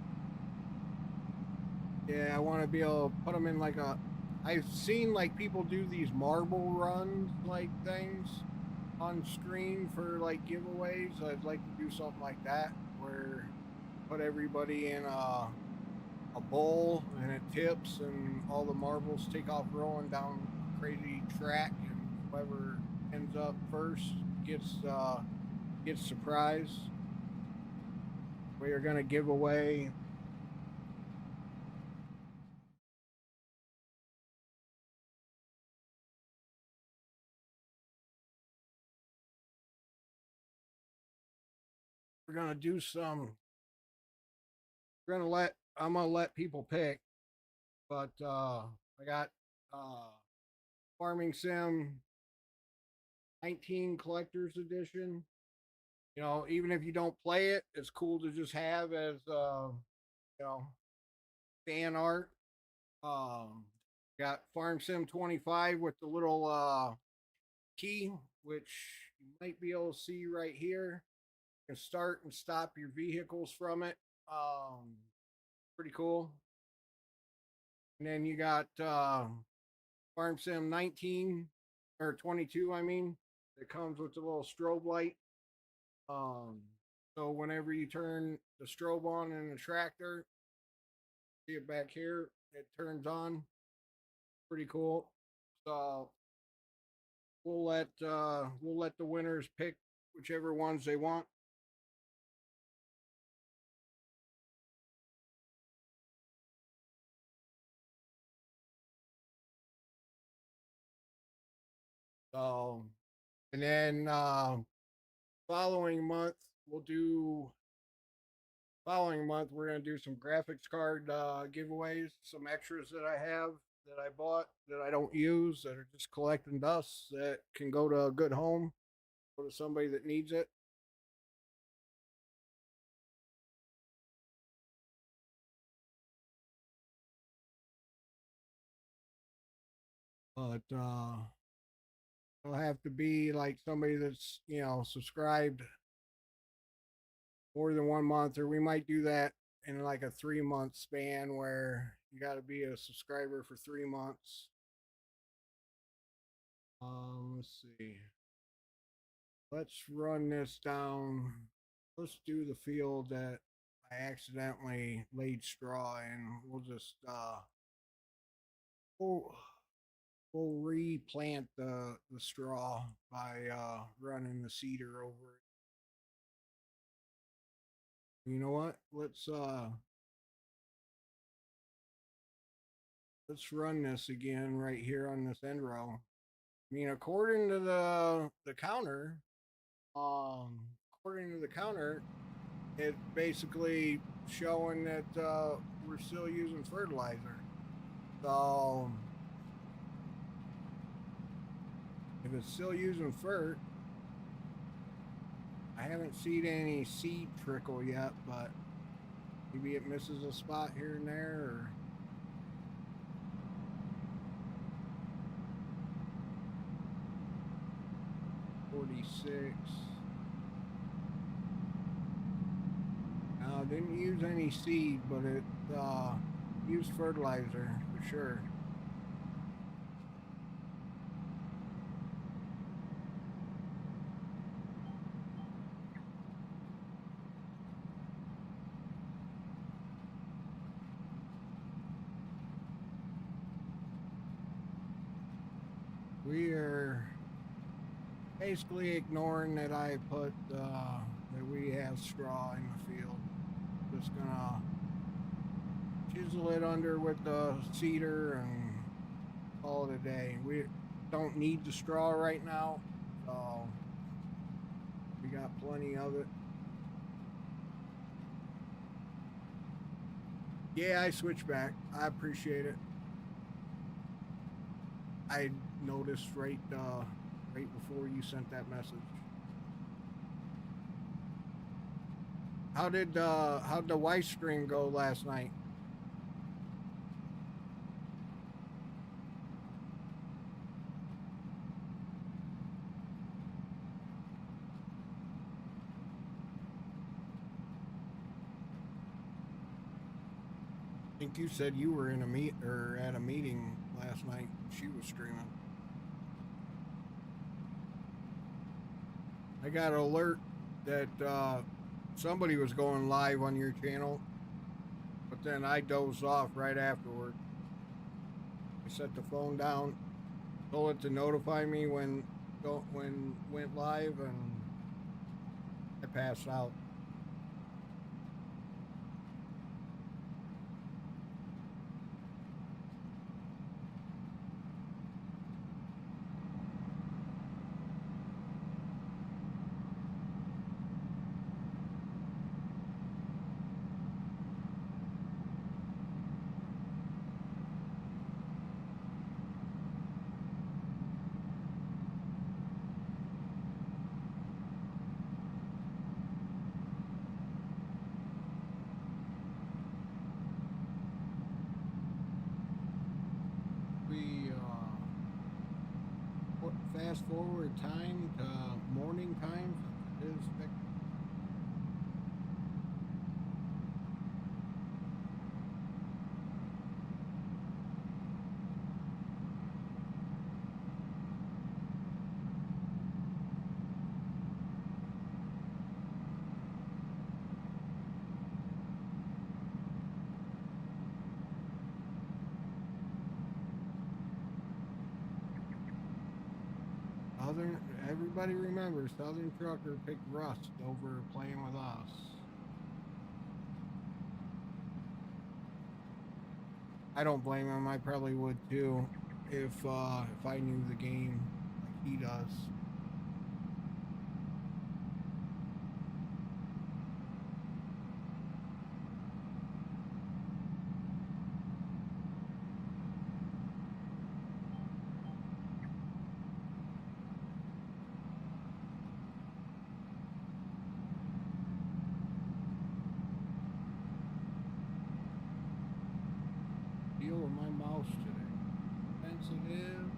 Yeah, I want to be able to put them in like a. I've seen like people do these marble runs like things on screen for like giveaways. I'd like to do something like that where put everybody in a bowl and it tips and all the marbles take off rolling down a crazy track and whoever ends up first gets surprised. We are gonna give away we're gonna do some I'm gonna let people pick, but I got Farming Sim 19 Collector's Edition. You know, even if you don't play it, it's cool to just have as you know, fan art. Um, got Farm Sim 25 with the little key, which you might be able to see right here. You can start and stop your vehicles from it. Pretty cool. And then you got Farm Sim 19 or 22, I mean, it comes with a little strobe light. Um, so whenever you turn the strobe on in the tractor, see it back here, it turns on. Pretty cool. So we'll let the winners pick whichever ones they want. So and then following month we'll do following month we're going to do some graphics card giveaways, some extras that I have that I bought that I don't use that are just collecting dust that can go to a good home, go to somebody that needs it. But it'll have to be like somebody that's, you know, subscribed more than 1 month, or we might do that in like a 3 month span where you got to be a subscriber for 3 months. Let's see. Let's run this down. Let's do the field that I accidentally laid straw in. We'll just we'll, we'll replant the straw by running the seeder over it. You know what? Let's run this again right here on this end row. I mean, according to the counter, um, according to the counter, it's basically showing that we're still using fertilizer. So if it's still using fert, I haven't seen any seed trickle yet, but maybe it misses a spot here and there. Or 46. Didn't use any seed, but it used fertilizer for sure. We are basically ignoring that I put that we have straw in the field. Just gonna chisel it under with the seeder and call it a day. We don't need the straw right now, so we got plenty of it. Yeah, I switched back. I appreciate it. I noticed right before you sent that message. how'd the wife stream go last night? I think you said you were in a meet or at a meeting last night. She was streaming. I got an alert that somebody was going live on your channel, but then I dozed off right afterward. I set the phone down, told it to notify me when went live, and I passed out. We fast forward time to morning time. It is Southern. Everybody remembers Southern Trucker picked Rust over playing with us. I don't blame him. I probably would too if I knew the game like he does. Deal with my mouse today. Sensitive.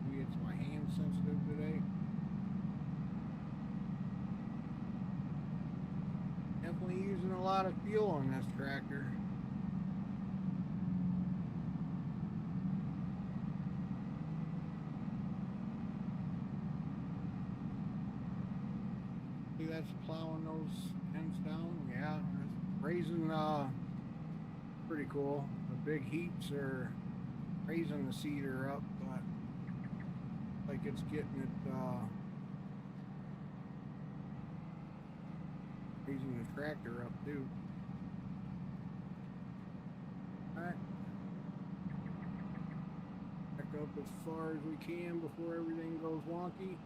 Maybe it's my hand sensitive today. Definitely using a lot of fuel on this tractor. See, that's plowing those ends down. Yeah, raising pretty cool. The big heaps are raising the cedar up, but like it's getting it raising the tractor up too. Alright. Back up as far as we can before everything goes wonky.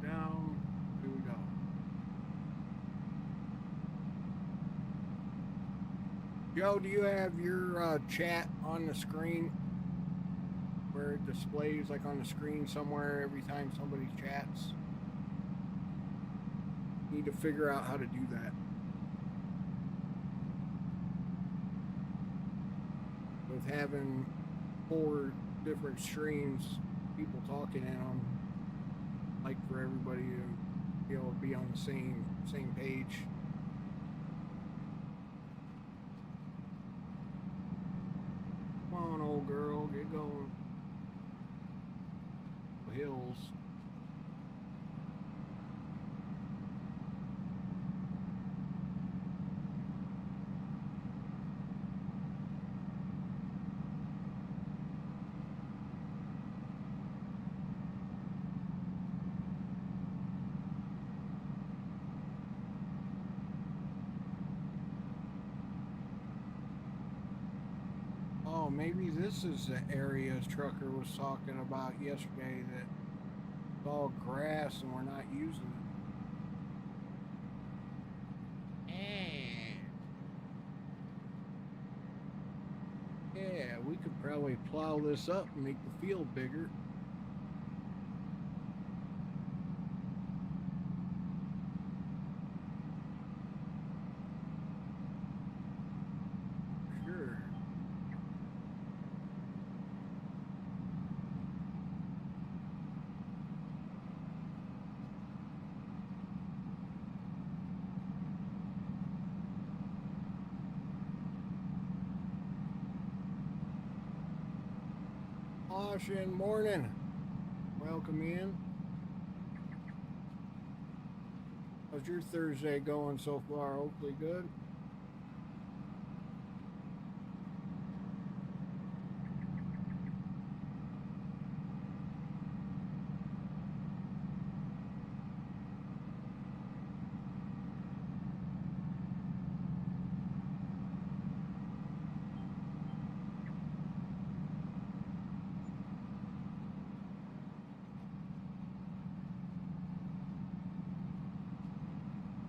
Down. Here we go. Joe, do you have your chat on the screen where it displays like on the screen somewhere every time somebody chats? Need to figure out how to do that. With having 4 different streams, people talking in them, like for everybody to be able to be on the same page. Come on, old girl, get going. Hills. Oh, maybe this is the area Trucker was talking about yesterday that it's all grass and we're not using it. Yeah, we could probably plow this up and make the field bigger. Sure. Washington morning. Welcome in. How's your Thursday going so far? Hopefully good.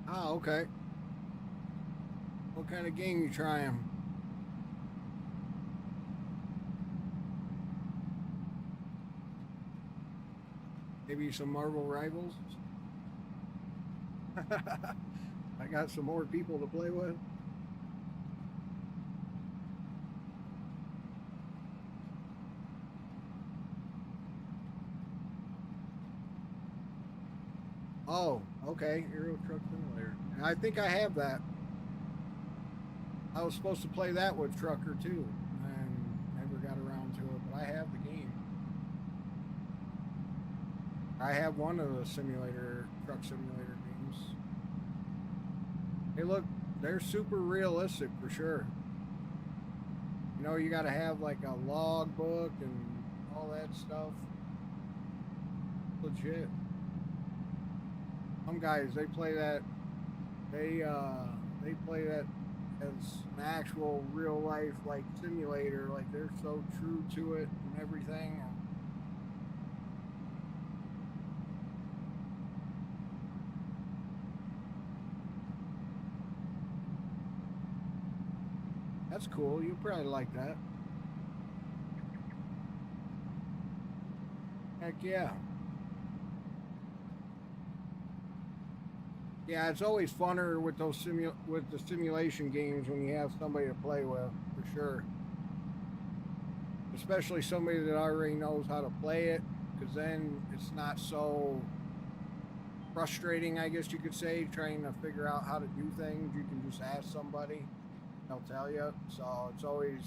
Ah, okay. What kind of game you trying? Maybe some Marvel Rivals? I got some more people to play with. Oh, okay. Euro Truck Simulator. I think I have that. I was supposed to play that with Trucker too, and never got around to it, but I have the game. I have one of the truck simulator games. Hey, look, they're super realistic for sure. You know, you got to have like a log book and all that stuff. Legit. Some guys they play that as an actual real life like simulator. Like they're so true to it and everything. That's cool. You probably like that. Heck yeah. Yeah, it's always funner with with the simulation games when you have somebody to play with, for sure. Especially somebody that already knows how to play it, because then it's not so frustrating, I guess you could say, trying to figure out how to do things. You can just ask somebody, they'll tell you. So it's always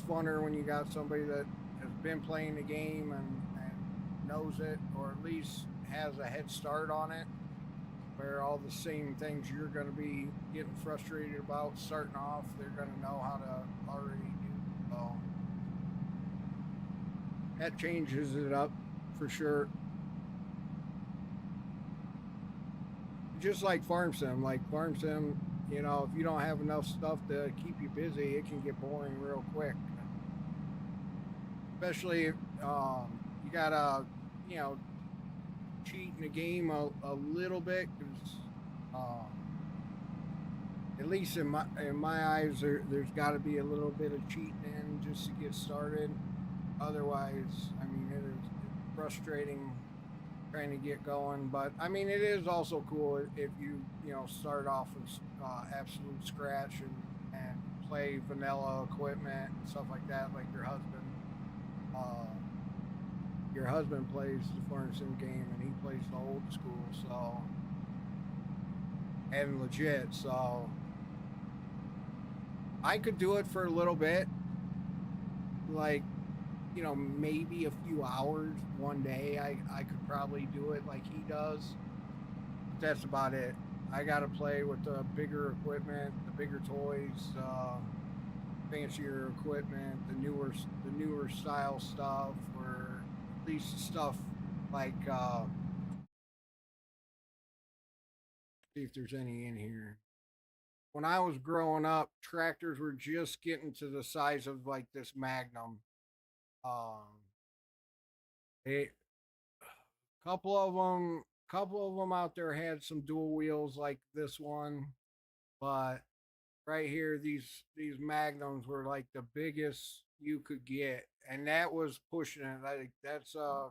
funner when you got somebody that has been playing the game and knows it, or at least has a head start on it, where all the same things you're going to be getting frustrated about starting off, they're going to know how to already do. So that changes it up for sure. Just like farm sim, you know, if you don't have enough stuff to keep you busy, it can get boring real quick. Especially if you gotta, you know, cheat in the game a little bit, because at least in my eyes, there's got to be a little bit of cheating in just to get started. Otherwise, I mean, it is frustrating trying to get going. But I mean, it is also cool if you know start off with absolute scratch and play vanilla equipment and stuff like that, like your husband. Uh, your husband plays the farm sim game and he plays the old school, so and legit. So I could do it for a little bit, like you know, maybe a few hours one day. I could probably do it like he does. But that's about it. I got to play with the bigger equipment, the bigger toys, fancier equipment, the newer style stuff, or at least stuff like see if there's any in here. when I was growing up, tractors were just getting to the size of like this Magnum. Um, a couple of them out there had some dual wheels like this one, but right here, these Magnums were like the biggest you could get, and that was pushing it. Like that's a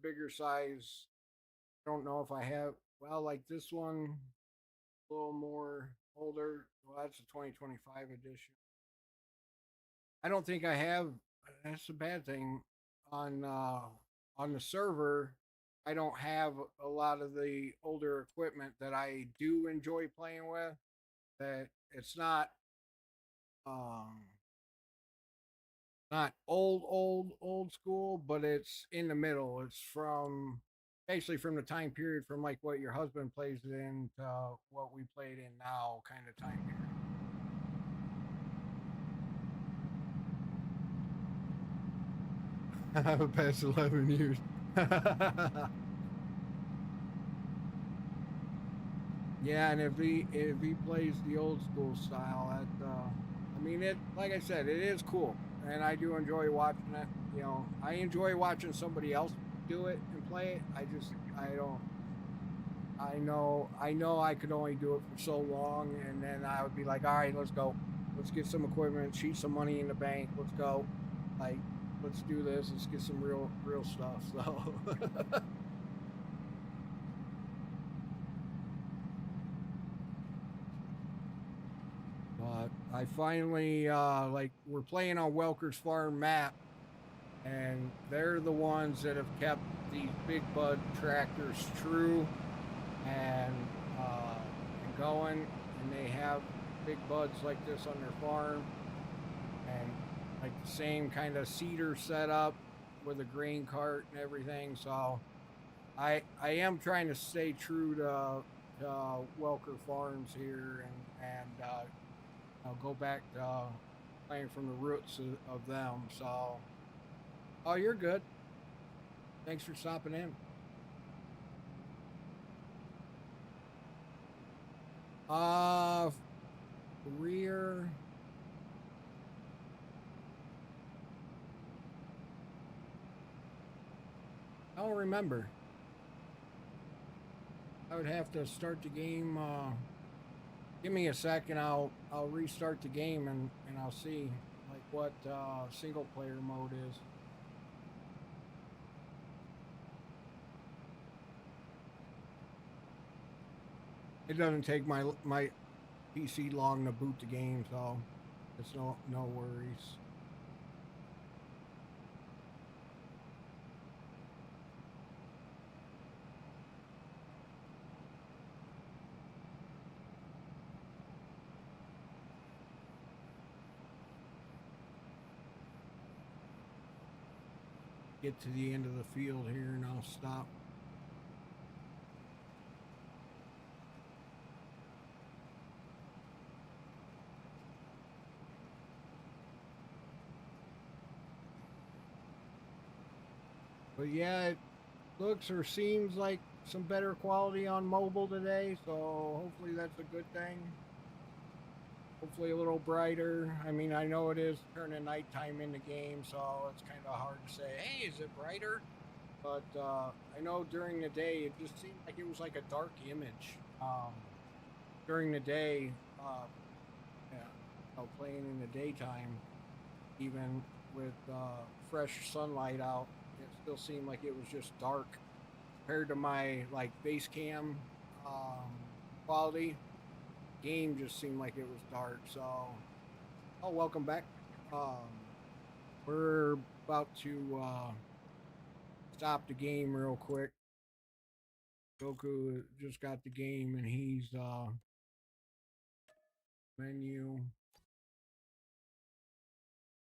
bigger size. I don't know if I have. Well, like this one, a little more older. Well, that's a 2025 edition. I don't think I have. That's a bad thing on the server. I don't have a lot of the older equipment that I do enjoy playing with. That it's um not old school, but it's in the middle. It's from basically from the time period from like what your husband plays in to what we played in now, kind of time period. Past 11 years. Yeah, and if he plays the old school style, I mean it. Like I said, it is cool, and I do enjoy watching it. You know, I enjoy watching somebody else do it and play it. I don't. I know I could only do it for so long, and then I would be like, all right, let's go, let's get some equipment, cheat some money in the bank, let's go, like, let's do this, let's get some real stuff. So. But I finally like we're playing on Welker's farm map, and they're the ones that have kept these big bud tractors true and and going, and they have big buds like this on their farm, and like the same kind of cedar setup with a grain cart and everything. So I am trying to stay true to Welker Farms here, and I'll go back to playing from the roots of them. So, oh, you're good. Thanks for stopping in. Uh, Career. I don't remember. I would have to start the game. Give me a second. I'll restart the game and I'll see like what single player mode is. It doesn't take my PC long to boot the game, so it's no worries. Get to the end of the field here and I'll stop. But yeah, it looks or seems like some better quality on mobile today, so hopefully that's a good thing. Hopefully a little brighter. I mean, I know it is turning nighttime in the game, so it's kind of hard to say, hey, is it brighter? But I know during the day, it just seemed like it was like a dark image. During the day, yeah, playing in the daytime, even with fresh sunlight out, it still seemed like it was just dark compared to my like base cam um, quality. Game just seemed like it was dark. So, oh, welcome back. Um, we're about to stop the game real quick. Goku just got the game, and he's menu.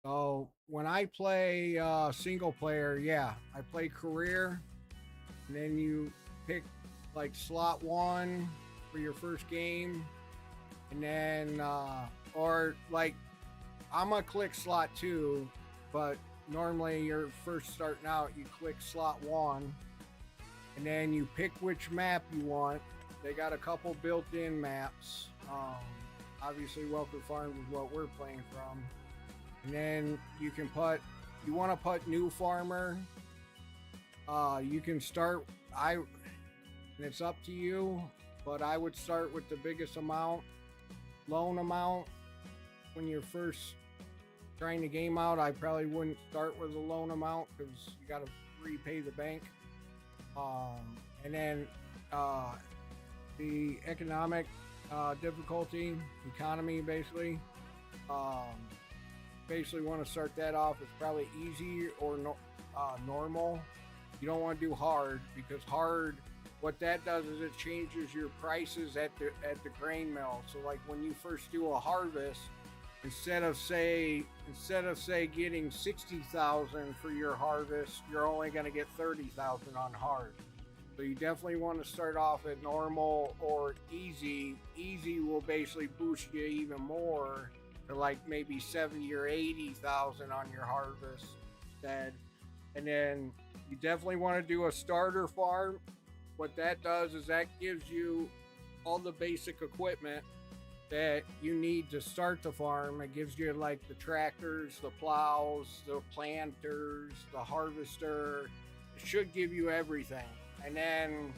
So when I play single player, yeah, I play career, and then you pick like slot one for your first game, and then or like I'm gonna click slot two, but normally you're first starting out, you click slot one, and then you pick which map you want. They got a couple built-in maps. Obviously, Welker Farms is what we're playing from. And then you can you want to put new farmer. You can start, and it's up to you, but I would start with the biggest loan amount. When you're first trying the game out, I probably wouldn't start with a loan amount because you got to repay the bank. And then the economic economy basically. Basically want to start that off as probably easy or normal. You don't want to do hard, because hard, what that does is it changes your prices at the grain mill. So like when you first do a harvest, instead of say getting 60,000 for your harvest, you're only going to get 30,000 on hard. So you definitely want to start off at normal or easy. Easy will basically boost you even more to like maybe 70 or 80,000 on your harvest instead. And then you definitely want to do a starter farm. What that does is that gives you all the basic equipment that you need to start the farm. It gives you like the tractors, the plows, the planters, the harvester. It should give you everything. And then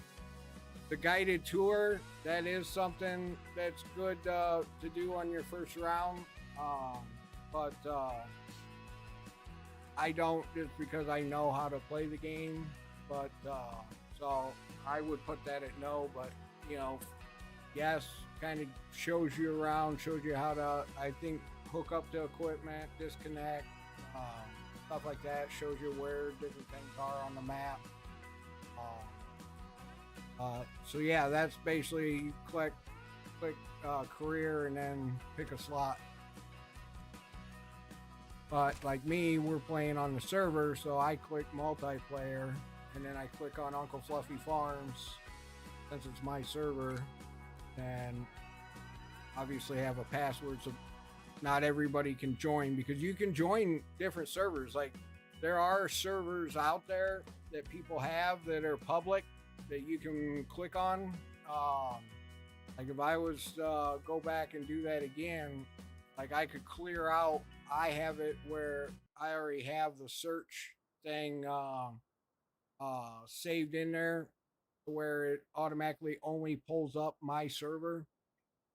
the guided tour, that is something that's good to do on your first round. But I don't, just because I know how to play the game. But so I would put that at no. But yes, kind of shows you around, shows you how to, I think, hook up the equipment, disconnect, stuff like that. Shows you where different things are on the map. So yeah, that's basically you click career and then pick a slot. But like me, we're playing on the server, so I click multiplayer and then I click on Uncle Fluffy Farms since it's my server, and obviously have a password so not everybody can join, because you can join different servers. Like there are servers out there that people have that are public that you can click on. Like if I was go back and do that again, like I could clear out. I have it where I already have the search thing saved in there, where it automatically only pulls up my server.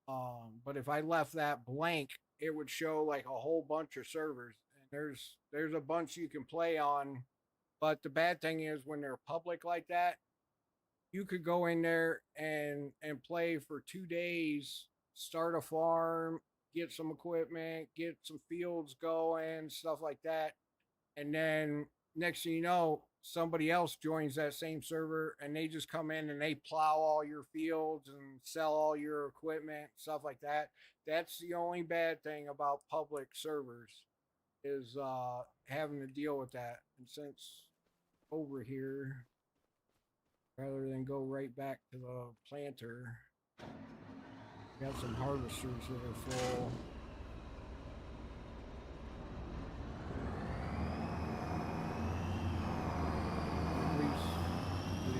But if I left that blank, it would show like a whole bunch of servers. And there's a bunch you can play on. But the bad thing is when they're public like that, you could go in there and play for 2 days, start a farm, get some equipment, get some fields going, stuff like that. And then next thing you know, somebody else joins that same server and they just come in and they plow all your fields and sell all your equipment, stuff like that. That's the only bad thing about public servers, is having to deal with that. And since over here, rather than go right back to the planter, got some harvesters that are full. At least we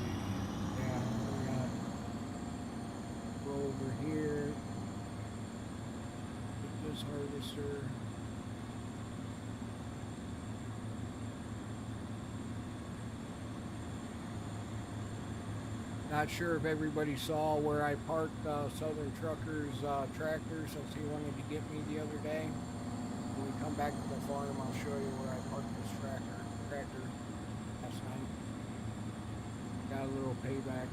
got go over here. Get this harvester. Not sure if everybody saw where I parked Southern Trucker's tractor, since he wanted to get me the other day. When we come back to the farm, I'll show you where I parked this tractor last night. Got a little payback.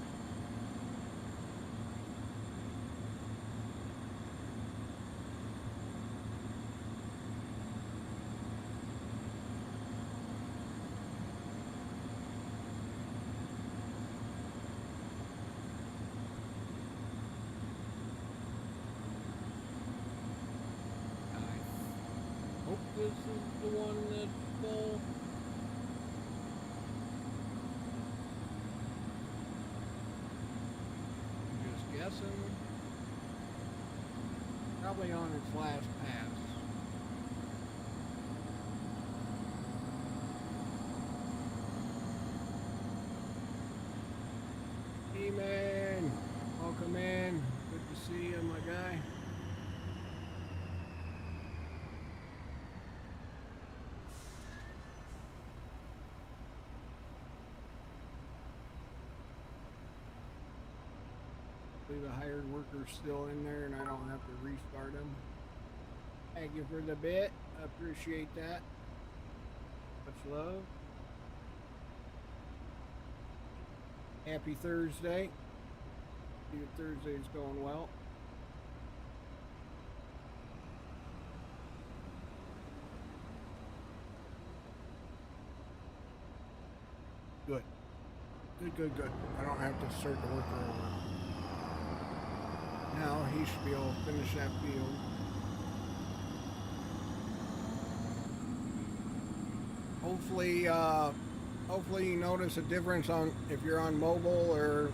This is the one that's full. I'm just guessing. Probably on its last pass. Hey man, welcome in. Good to see you, my guy. The hired worker's still in there and I don't have to restart him. Thank you for the bit. I appreciate that. Much love. Happy Thursday. Your Thursday's going well. Good. Good. I don't have to start the worker over. Now he should be able to finish that field. Hopefully you notice a difference on if you're on mobile or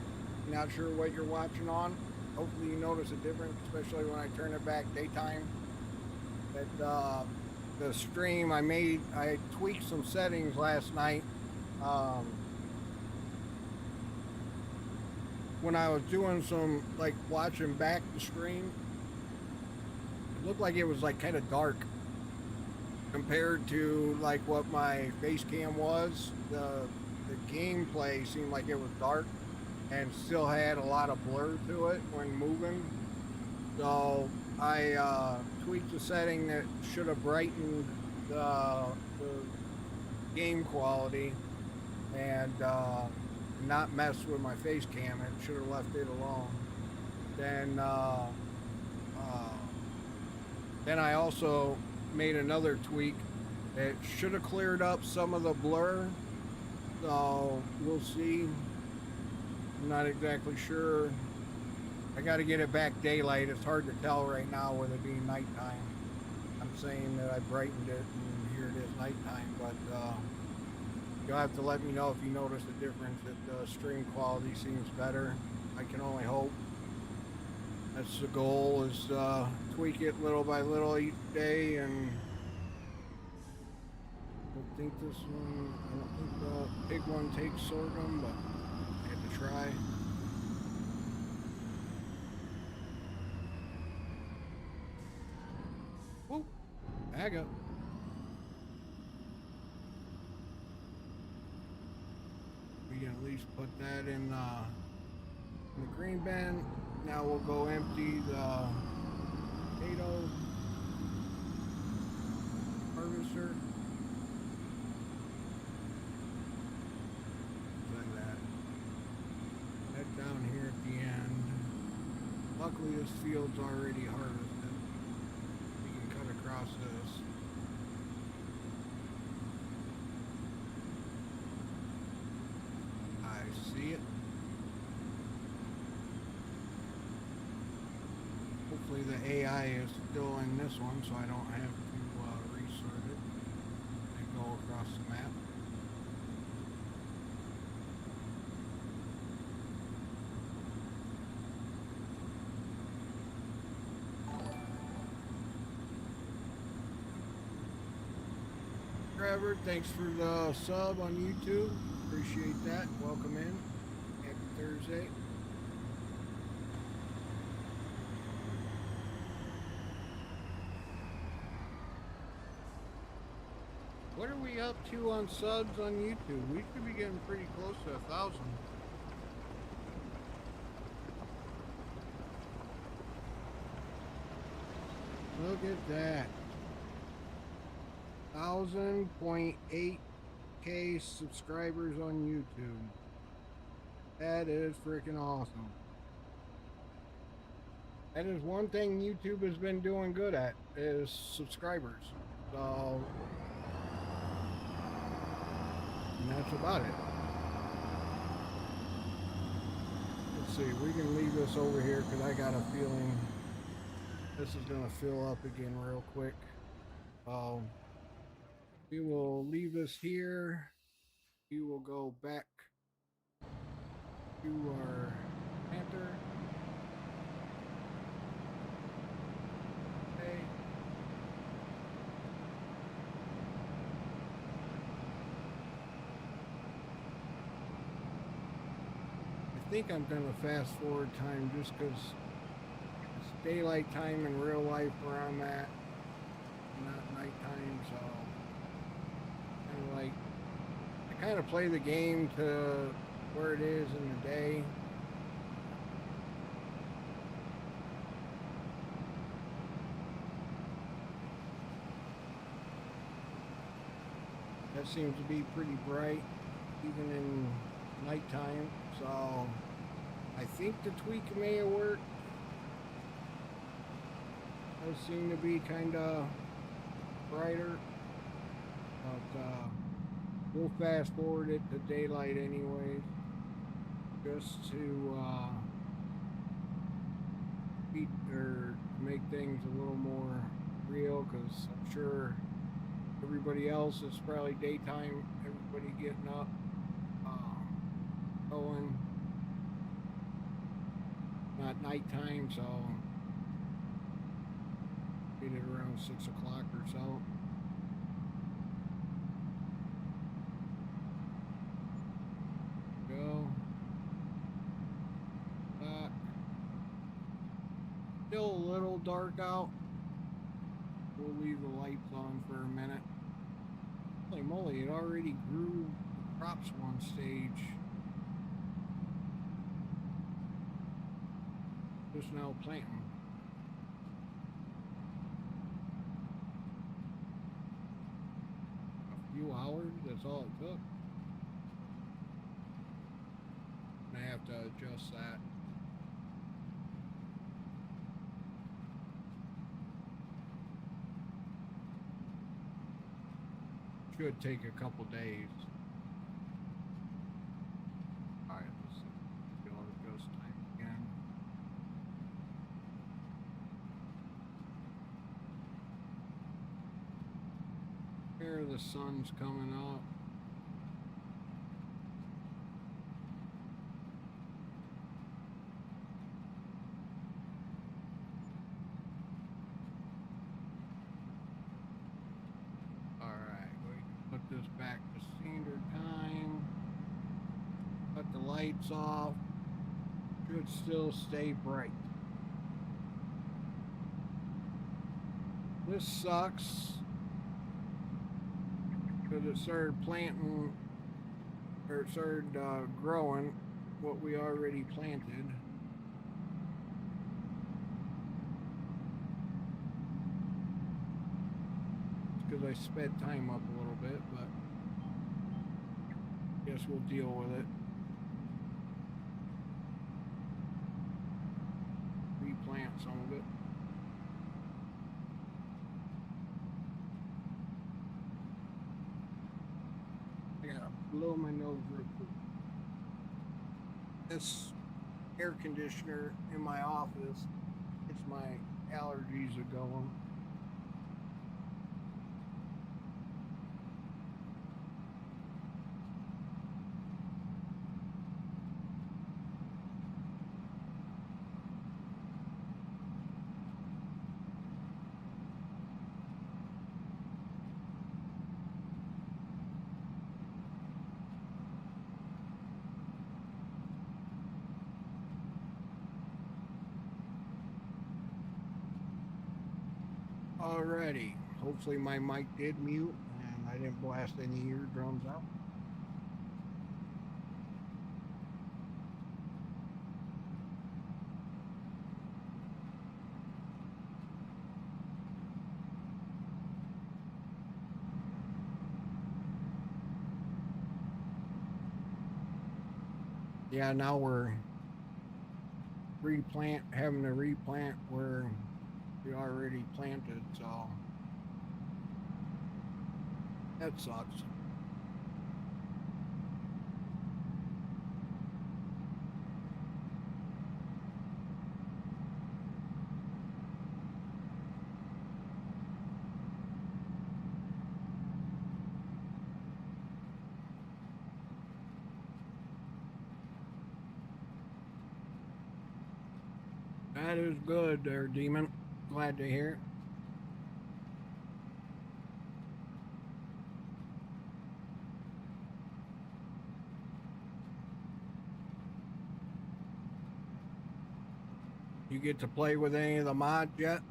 not sure what you're watching on. Hopefully you notice a difference, especially when I turn it back daytime. That the stream I tweaked some settings last night. When I was doing some, like, watching back the stream, it looked like it was, like, kind of dark compared to, like, what my face cam was. The gameplay seemed like it was dark and still had a lot of blur to it when moving. So I tweaked the setting that should have brightened the game quality and not mess with my face cam. It should have left it alone. Then I also made another tweak that should have cleared up some of the blur. So we'll see. I'm not exactly sure. I got to get it back daylight. It's hard to tell right now with it being nighttime. I'm saying that I brightened it and here it is nighttime, but you'll have to let me know if you notice a difference, that the stream quality seems better. I can only hope. That's the goal, is tweak it little by little each day. And I don't think the big one takes sorghum, but I had to try. Whoa, bag up. We can at least put that in the green bin. Now we'll go empty the potato harvester. Like that. Head down here at the end. Luckily this field's already harvested. We can cut across this. See it. Hopefully the AI is still in this one, so I don't have to restart it and go across the map. Trevor, thanks for the sub on YouTube. Appreciate that. Welcome in. Happy Thursday. What are we up to on subs on YouTube? We should be getting pretty close to 1,000. Look at that. 1,000.8K subscribers on YouTube. That is freaking awesome. That is one thing YouTube has been doing good at, is subscribers. So, and that's about it. Let's see, we can leave this over here because I got a feeling this is going to fill up again real quick. We will leave this here. We will go back to our panther. Okay. I think I'm going to fast forward time just because it's daylight time in real life where I'm at, not nighttime, so kind of like, I kind of play the game to where it is in the day. That seems to be pretty bright, even in nighttime. So I think the tweak may have worked. Does seem to be kind of brighter, but we'll fast forward it to daylight anyways, just to make things a little more real, because I'm sure everybody else is probably daytime, everybody getting up, going, not nighttime, so get it around 6 o'clock or so. Go back. Still a little dark out. We'll leave the lights on for a minute. Holy moly, it already grew the crops one stage. Just now planting. A few hours, that's all it took. I have to adjust that. Should take a couple days. Alright, let's go to ghost time again. Here the sun's coming up. This back to standard time. Cut the lights off. Should still stay bright. This sucks because it started planting, or it started growing what we already planted. Because I sped time up a little bit, but I guess we'll deal with it. Replant some of it. I gotta blow my nose real quick. This air conditioner in my office, it's my allergies are going. Alrighty, hopefully my mic did mute and I didn't blast any eardrums out. Yeah, now we're having to replant where we already planted, so that sucks. That is good there, Demon. Glad to hear it. You get to play with any of the mods yet?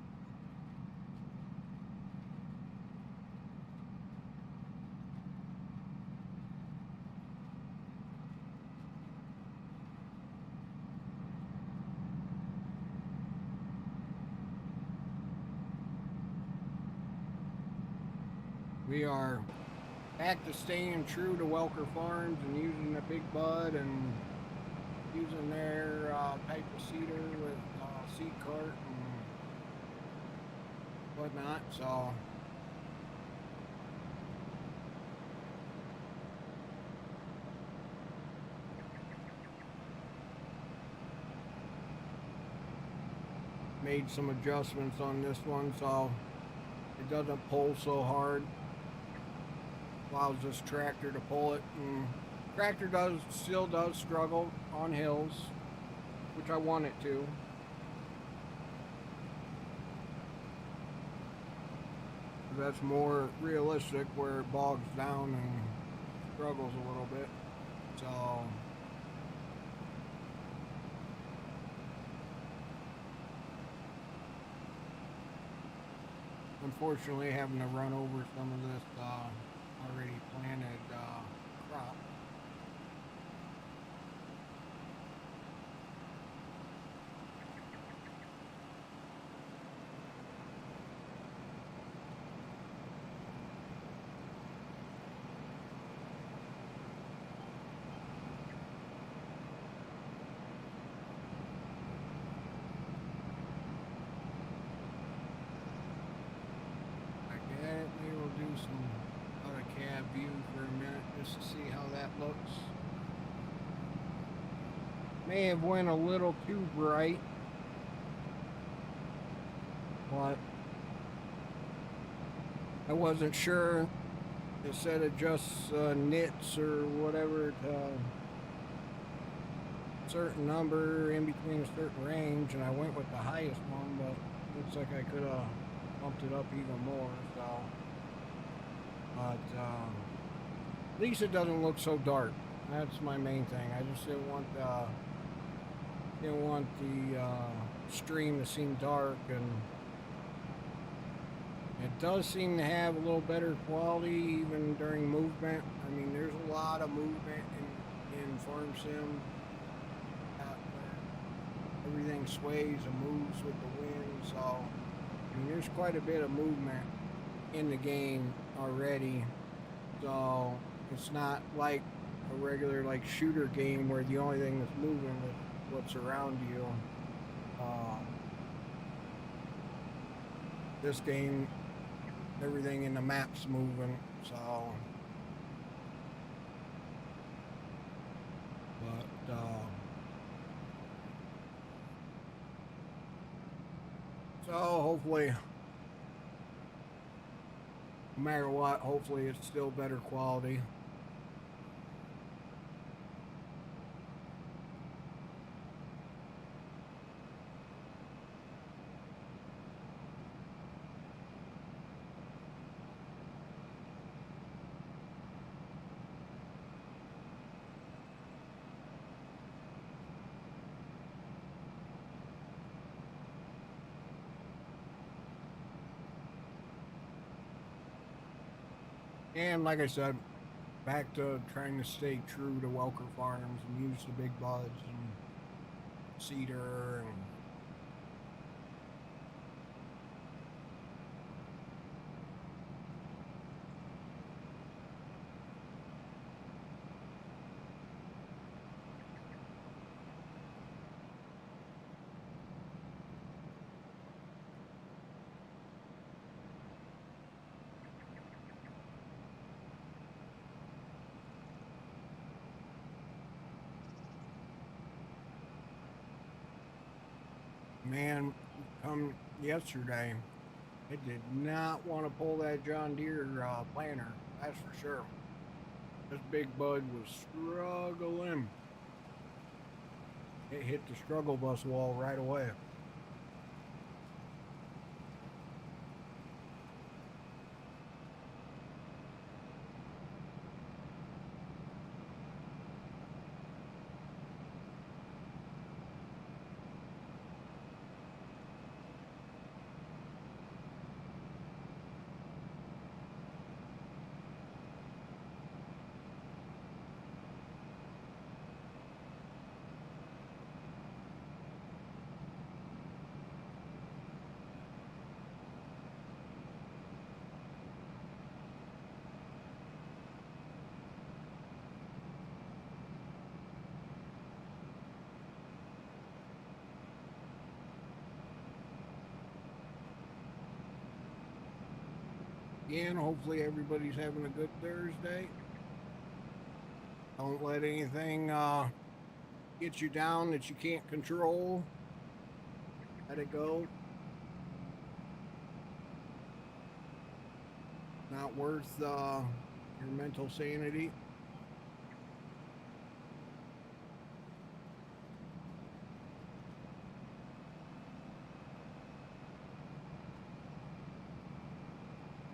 We are back to staying true to Welker Farms and using the big bud and using their type of seeder with seed cart and whatnot. So made some adjustments on this one so it doesn't pull so hard. Allows this tractor to pull it, and tractor still does struggle on hills, which I want it to. That's more realistic, where it bogs down and struggles a little bit. So unfortunately, having to run over some of this already planted crop. Maybe we'll do some out of cab view for a minute just to see how that looks. May have went a little too bright, but I wasn't sure. It said adjust nits or whatever to a certain number in between a certain range, and I went with the highest one, but looks like I could have bumped it up even more. So, but at least it doesn't look so dark. That's my main thing. I just didn't want the stream to seem dark, and it does seem to have a little better quality even during movement. I mean, there's a lot of movement in Farm Sim. Everything sways and moves with the wind, so I mean, there's quite a bit of movement in the game already. So it's not like a regular shooter game where the only thing that's moving is what's around you. This game, everything in the map's moving, so but so hopefully, no matter what, hopefully it's still better quality. And like I said, back to trying to stay true to Welker Farms and use the big buds and cedar and man, come yesterday, it did not want to pull that John Deere planter. That's for sure. This big bud was struggling. It hit the struggle bus wall right away. Again, hopefully everybody's having a good Thursday. Don't let anything get you down that you can't control. Let it go. Not worth your mental sanity.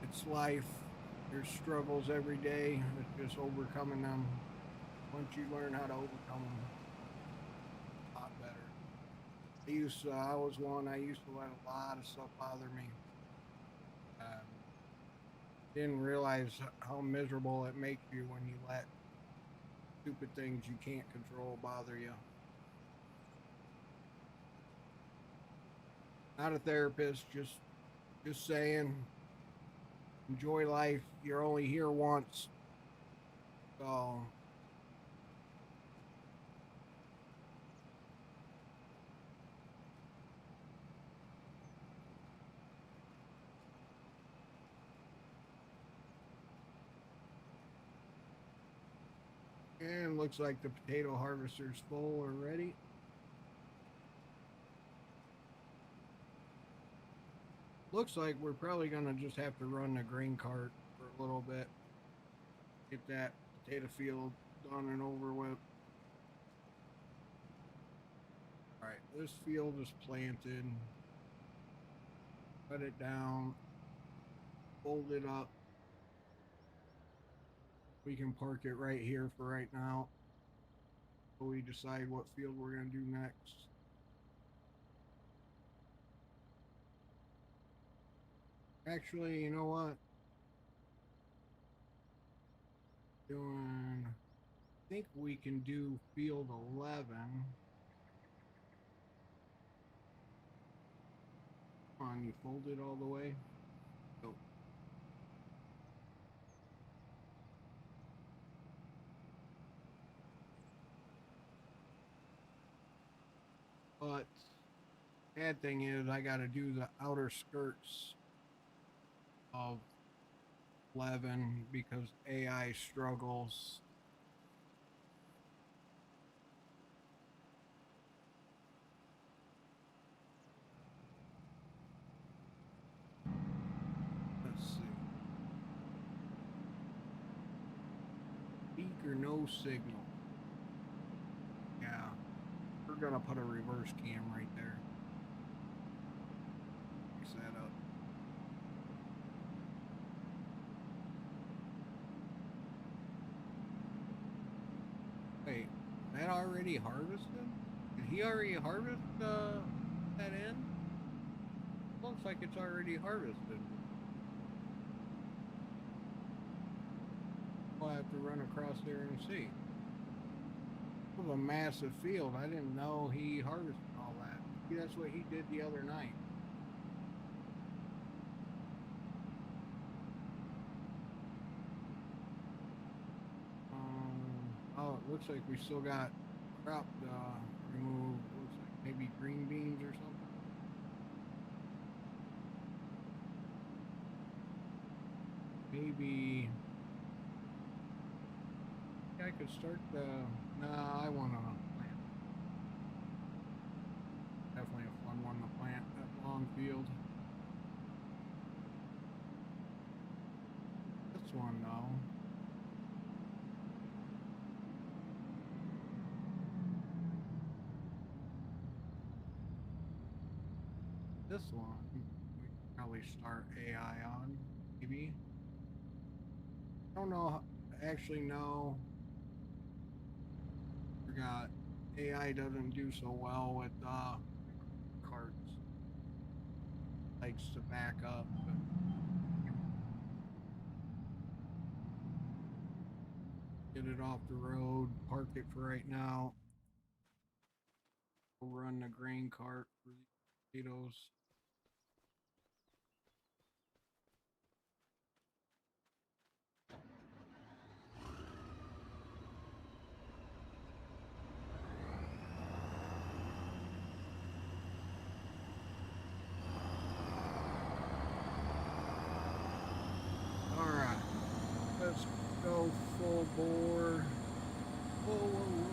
It's life. There's struggles every day. It's just overcoming them. Once you learn how to overcome them, a lot better. I was one, I used to let a lot of stuff bother me. Didn't realize how miserable it makes you when you let stupid things you can't control bother you. Not a therapist, just saying, enjoy life. You're only here once. So and looks like the potato harvester's full already. Looks like we're probably gonna just have to run the grain cart for a little bit. Get that potato field done and over with. Alright, this field is planted. Cut it down. Fold it up. We can park it right here for right now. So we decide what field we're gonna do next. Actually, you know what? I think we can do field 11. Come on, you fold it all the way. So, but bad thing is I got to do the outer skirts of 11 because AI struggles. Let's see. Peak or no signal. Yeah. We're going to put a reverse cam right there. Fix that up. Wait, that already harvested? Did he already harvest that end? Looks like it's already harvested. I'll have to run across there and see. It was a massive field. I didn't know he harvested all that. See, that's what he did the other night. Oh, it looks like we still got crop removed. Looks like maybe green beans or something. Maybe I could start the. Nah, I want to plant. Definitely a fun one to plant. That long field. This one though. This one we can probably start AI on, maybe. I don't know. Actually, no. Forgot. AI doesn't do so well with carts. Likes to back up. Get it off the road. Park it for right now. We'll run the grain cart for the potatoes. Go full bore. Whoa, whoa, whoa.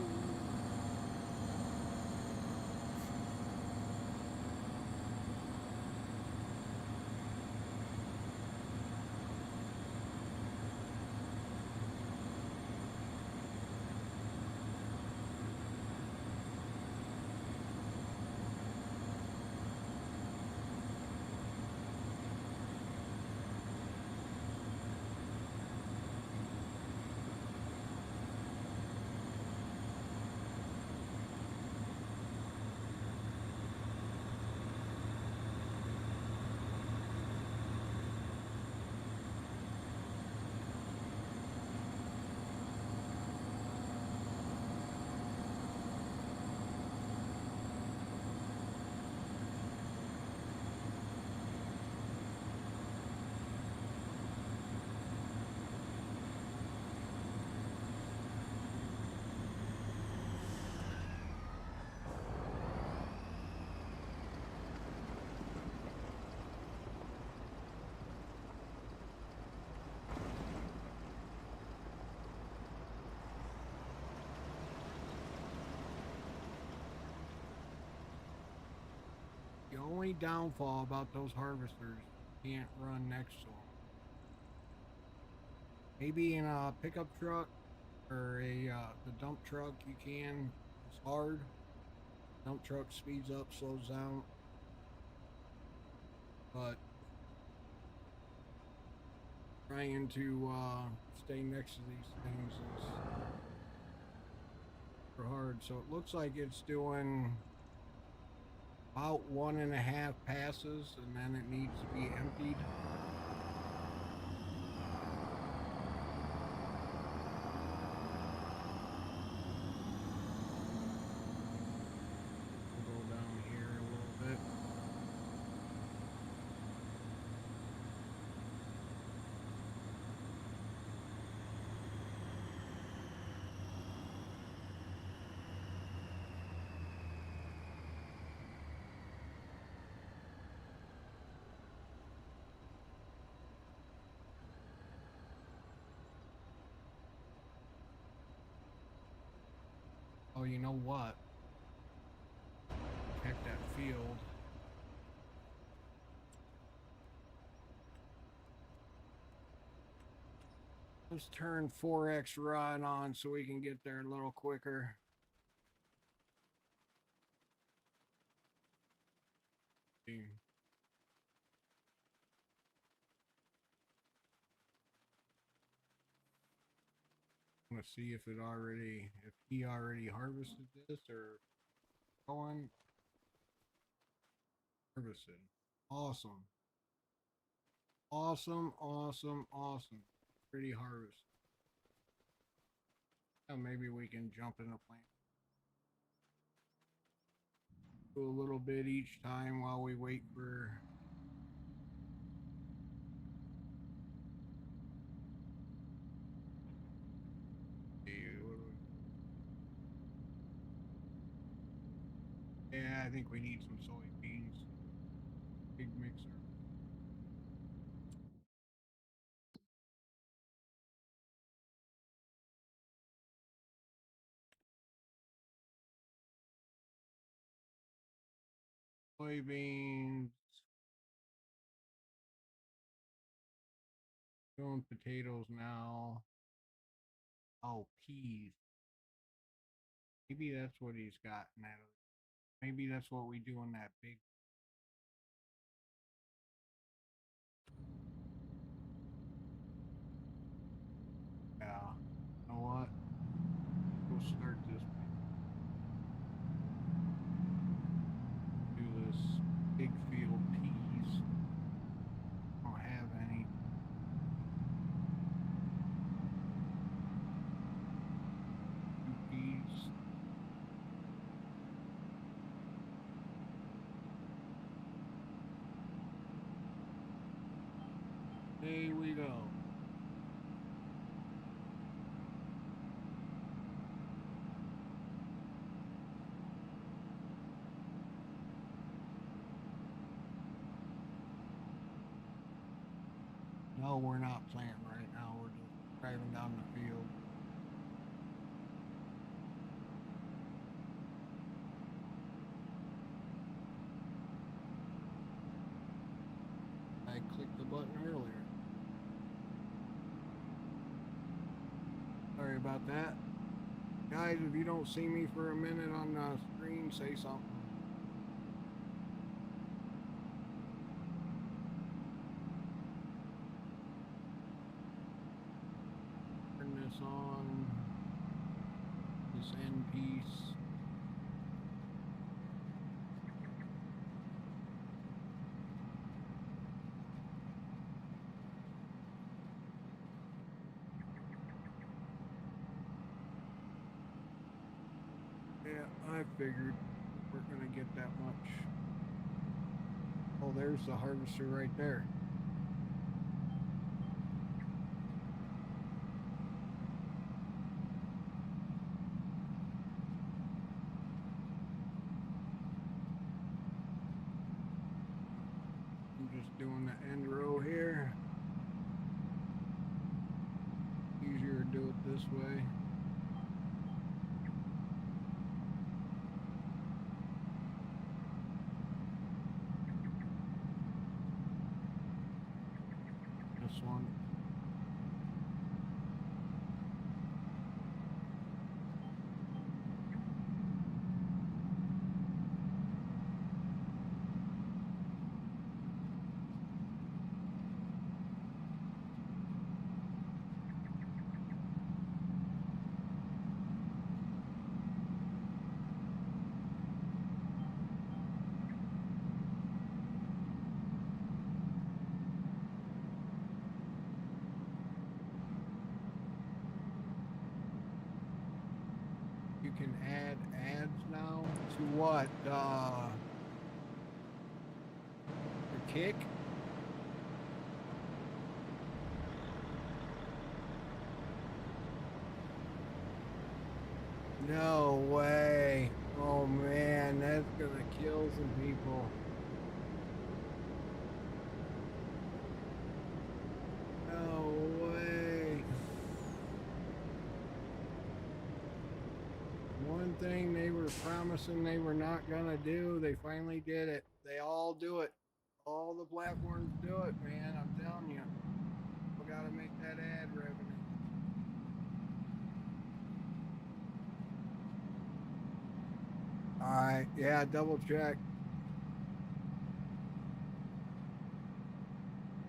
The only downfall about those harvesters, you can't run next to them. Maybe in a pickup truck or the dump truck you can. It's hard. Dump truck speeds up, slows down, but trying to stay next to these things is super hard. So it looks like it's doing about 1.5 passes, and then it needs to be emptied. We'll go down here a little bit. Oh, you know what? Check that field. Let's turn 4X run on so we can get there a little quicker. I'm gonna see if he already harvested this or going harvested. Awesome. Awesome, awesome, awesome. Pretty harvest. Now maybe we can jump in a plant. Do a little bit each time while we wait for yeah, I think we need some soybeans. Big mixer. Soybeans. Doing potatoes now. Oh, peas. Maybe that's what he's got in that. Maybe that's what we do in that big. Yeah. You know what? We'll start this. Do this big field peas. Don't have any. Peas. There we go. No, we're not planting right now. We're just driving down the field. I clicked the button earlier. Sorry about that. Guys, if you don't see me for a minute on the screen, say something. Turn this on. This end piece. Yeah, I figured we're gonna get that much. Oh, there's the harvester right there. I'm just doing the end row here. Easier to do it this way. This one. You can add ads now to what? The kick? No way. Oh man, that's gonna kill some people. No way. One thing they were promising they were not gonna do, they finally did it. They all do it. All the platforms do it, man. I'm telling you. We gotta make that ad revenue. Alright, yeah, double check.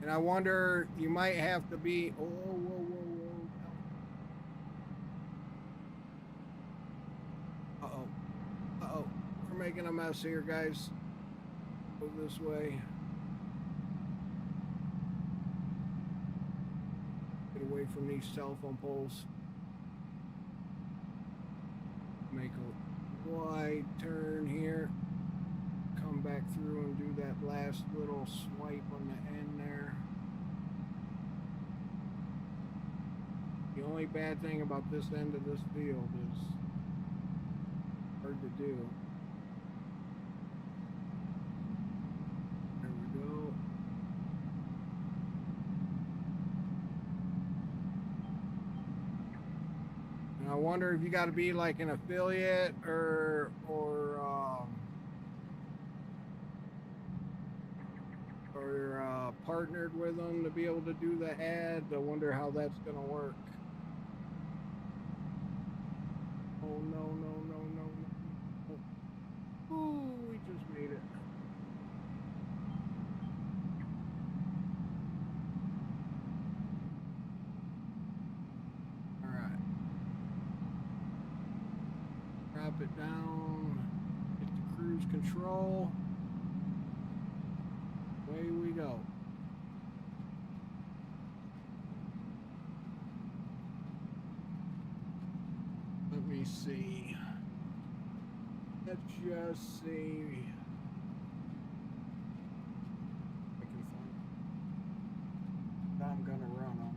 And I wonder, you might have to be, oh, whoa, whoa, whoa. Uh-oh. Uh-oh. We're making a mess here, guys. Go this way. Get away from these telephone poles. Make a wide turn here. Come back through and do that last little swipe on the end there. The only bad thing about this end of this field is hard to do. There we go. And I wonder if you got to be like an affiliate or partnered with them to be able to do the ad. I wonder how that's gonna work. Oh no, no, no, no, no. Ooh, we just made it. All right. Drop it down. Get the cruise control. Away we go. Let me see. Let's just see. I can find. I'm gonna run them.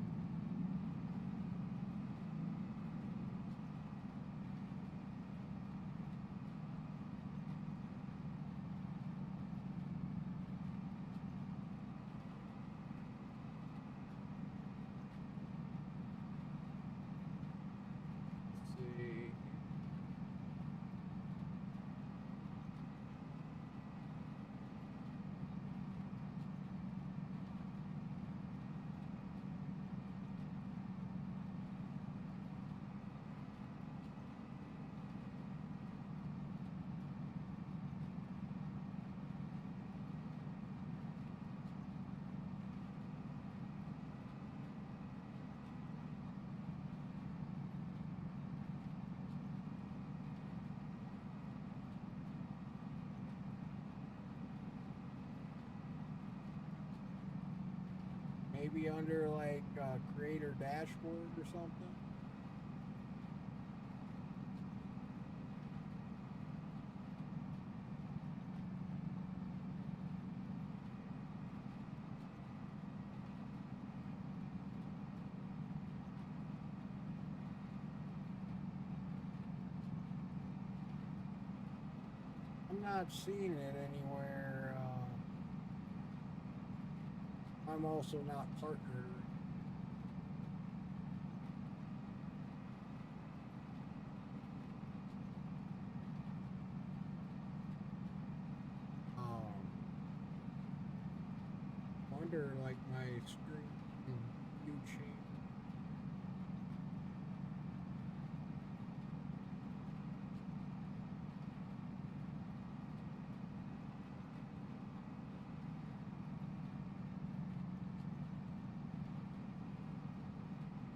Maybe under like creator dashboard or something. I'm not seeing it anywhere. I'm also not partnered. Wonder like my screen view change.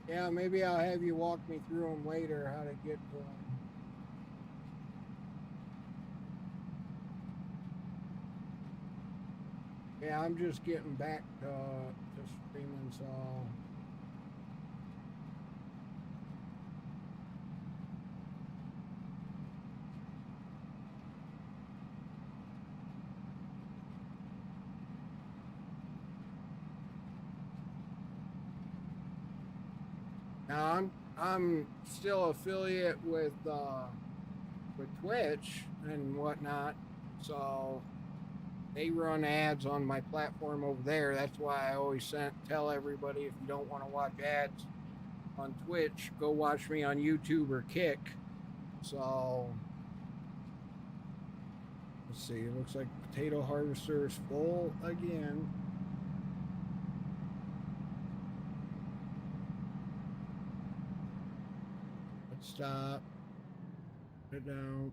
Yeah, maybe I'll have you walk me through them later, how to get to them. Yeah, I'm just getting back to streaming, so now I'm still affiliate with Twitch and whatnot, so they run ads on my platform over there. That's why I always tell everybody, if you don't want to watch ads on Twitch, go watch me on YouTube or Kick. So let's see. It looks like potato harvester is full again. Let's stop. Put it down.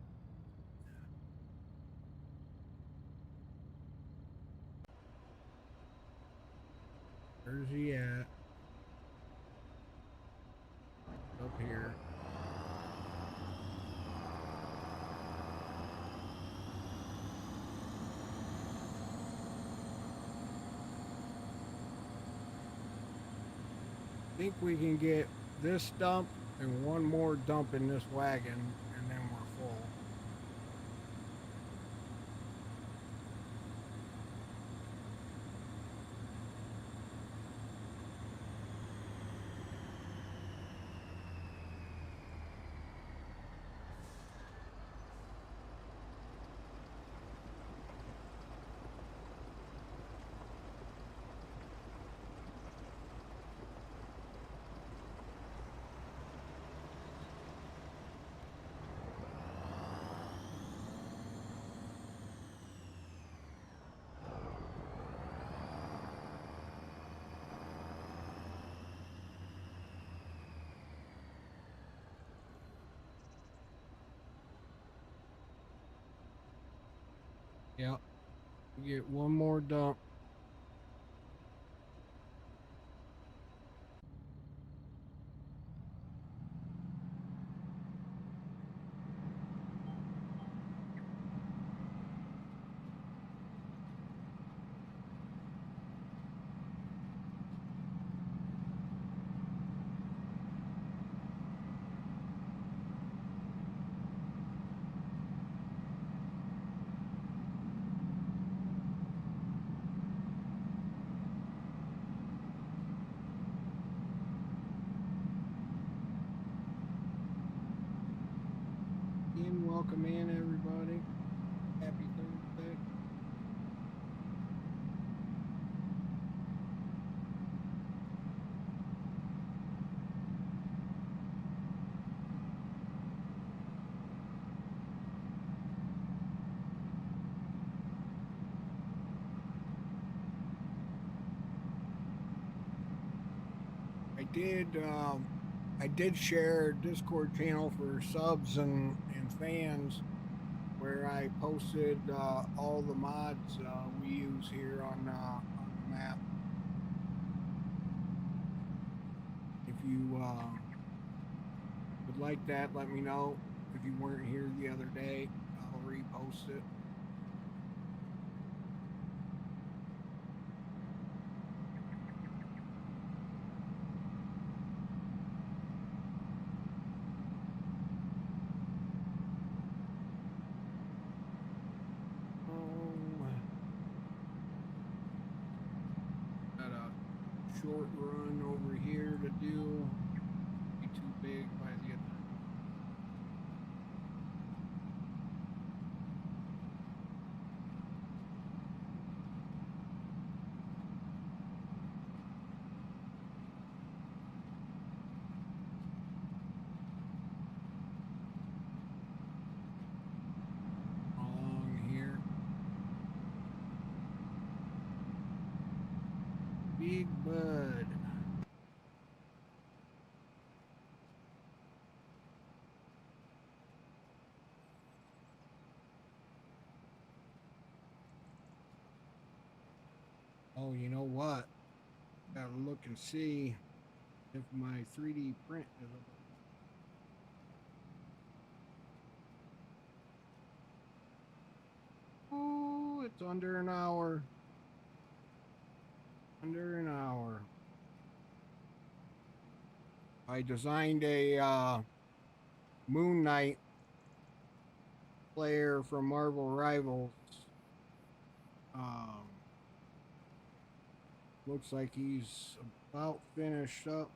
Where's he at? Up here. I think we can get this dump and one more dump in this wagon, and then we're full. Yep. Get one more dump. And welcome in, everybody. Happy Thursday. I did share a Discord channel for subs and fans where I posted all the mods we use here on the map. If you would like that, let me know. If you weren't here the other day, I'll repost it. short run over here to do. Be too big by the time. Along here. Big bud. Oh, you know what? Gotta look and see if my 3D print is about. Oh, it's under an hour. Under an hour. I designed a Moon Knight player from Marvel Rivals. Um, looks like he's about finished up.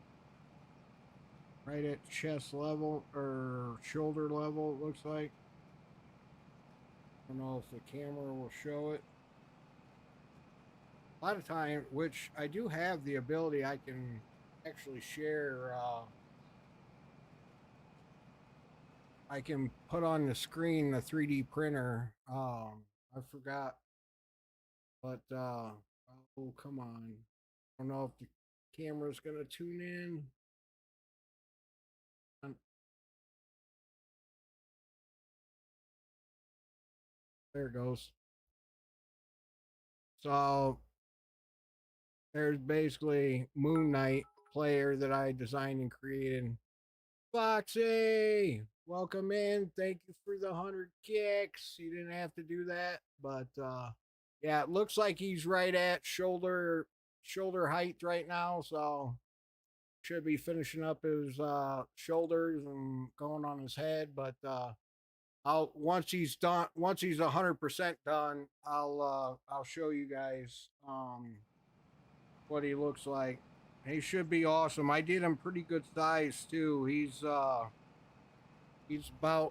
Right at chest level or shoulder level, it looks like. I don't know if the camera will show it. A lot of time, which I do have the ability, I can actually share. I can put on the screen the 3D printer. I forgot, but oh come on! I don't know if the camera's gonna tune in. There it goes. So there's basically Moon Knight player that I designed and created. Foxy, welcome in. Thank you for the 100 kicks. You didn't have to do that, but yeah, it looks like he's right at shoulder height right now. So should be finishing up his shoulders and going on his head. But I'll once he's done, once he's 100% done, I'll show you guys what he looks like. He should be awesome. I did him pretty good size too. He's about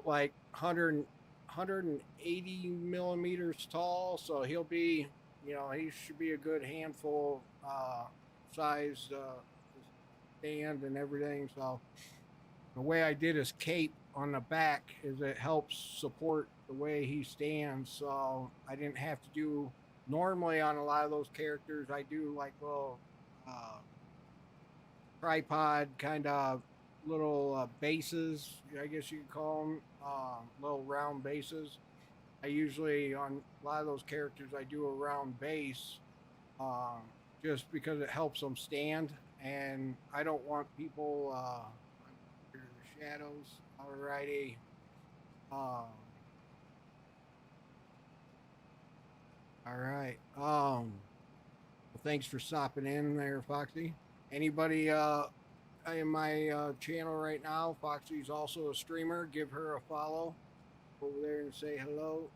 like 180 millimeters tall, so he'll be, he should be a good handful size stand and everything. So the way I did his cape on the back is it helps support the way he stands. So I didn't have to do normally on a lot of those characters. I do like little tripod kind of little bases, I guess you could call them, little round bases. I usually on a lot of those characters I do a round base, just because it helps them stand, and I don't want people shadows. Alrighty. All right. Well, thanks for stopping in there, Foxy. Anybody in my channel right now? Foxy's also a streamer. Give her a follow over there and say hello.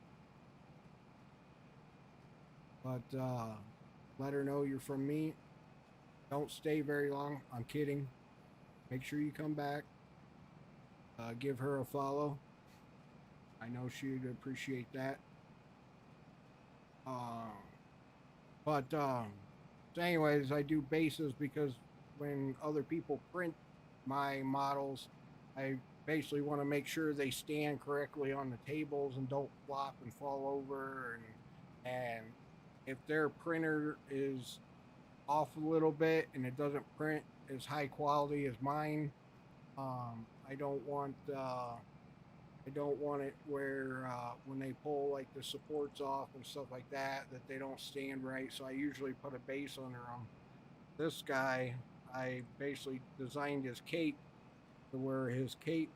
But let her know you're from me. Don't stay very long. I'm kidding. Make sure you come back. Give her a follow. I know she'd appreciate that. But so anyways, I do bases because when other people print my models, I basically want to make sure they stand correctly on the tables and don't flop and fall over. And if their printer is off a little bit and it doesn't print as high quality as mine, I don't want it where when they pull like the supports off and stuff like that they don't stand right. So I usually put a base under them. This guy, I basically designed his cape to where his cape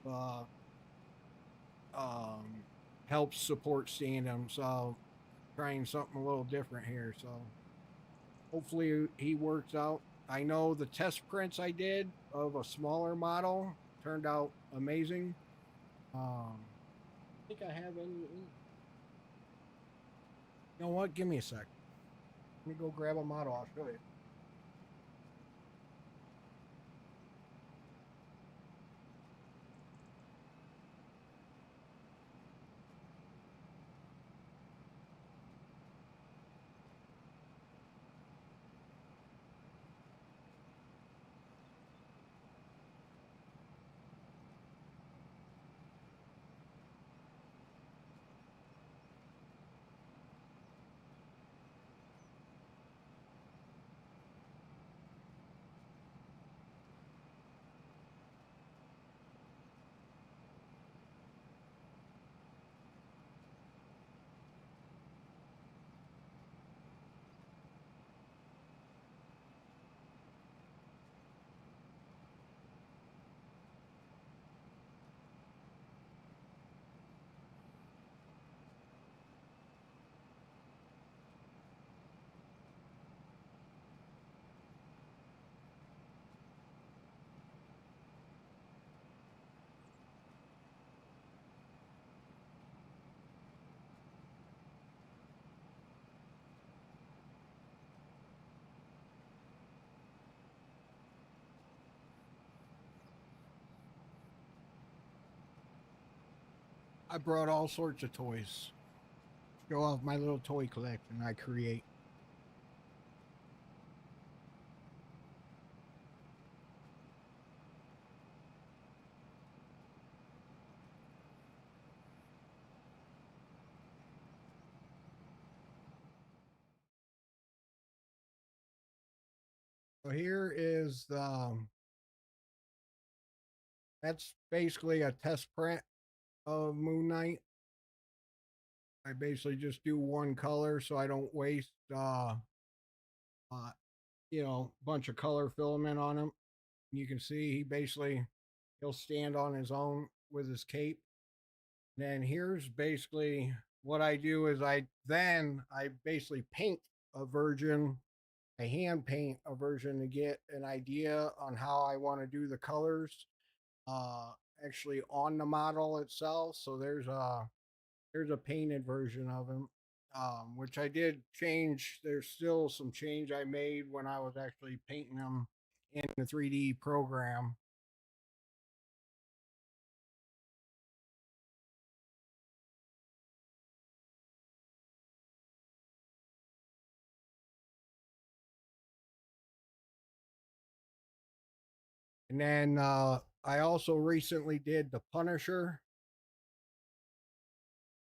helps support standing. So trying something a little different here. So hopefully he works out. I know the test prints I did of a smaller model turned out amazing. I think I have any. You know what? Give me a sec. Let me go grab a model. I'll show you. I brought all sorts of toys. Show off my little toy collection I create. So here is the that's basically a test print of Moon Knight. I basically just do one color so I don't waste uh bunch of color filament on him. You can see he'll stand on his own with his cape. Then here's basically what I do is I basically paint a version, I hand paint a version to get an idea on how I want to do the colors uh actually on the model itself. So there's a painted version of him. Which I did change. There's still some change I made when I was actually painting them in the 3D program. And then I also recently did the Punisher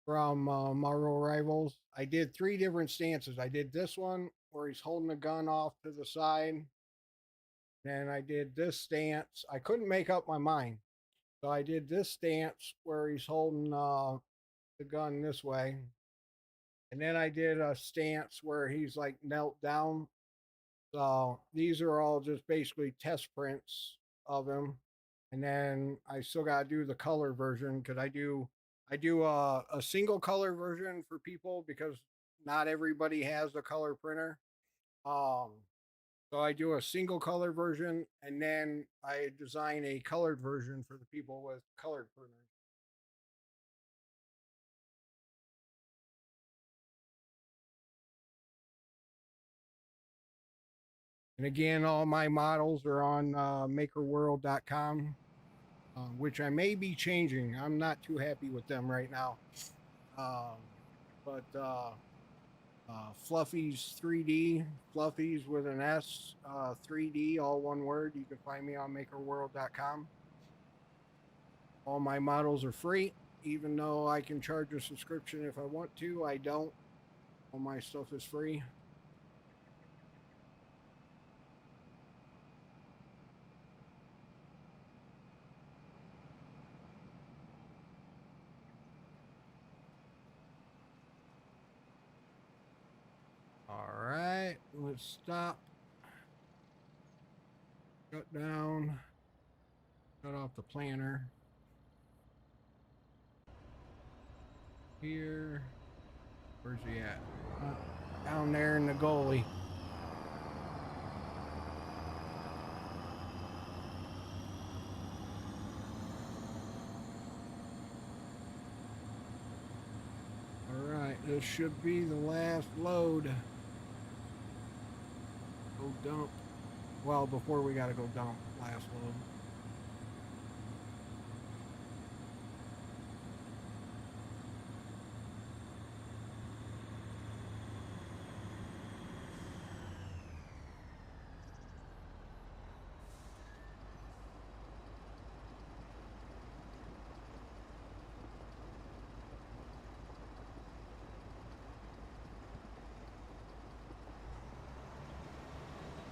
from Marvel Rivals. I did three different stances. I did this one where he's holding the gun off to the side. Then I did this stance. I couldn't make up my mind. So I did this stance where he's holding the gun this way. And then I did a stance where he's like knelt down. So these are all just basically test prints of him. And then I still got to do the color version because I do a single color version for people because not everybody has a color printer. Um, so I do a single color version and then I design a colored version for the people with colored printers. And again, all my models are on makerworld.com, which I may be changing. I'm not too happy with them right now. Um, but Fluffy's 3D, Fluffy's with an S, 3D, all one word. You can find me on makerworld.com. All my models are free, even though I can charge a subscription if I want to. I don't. All my stuff is free. All right, let's stop. Shut down. Shut off the planner. Here. Where's he at? Down there in the goalie. All right, this should be the last load. Go dump. Well, before we gotta go dump, last load.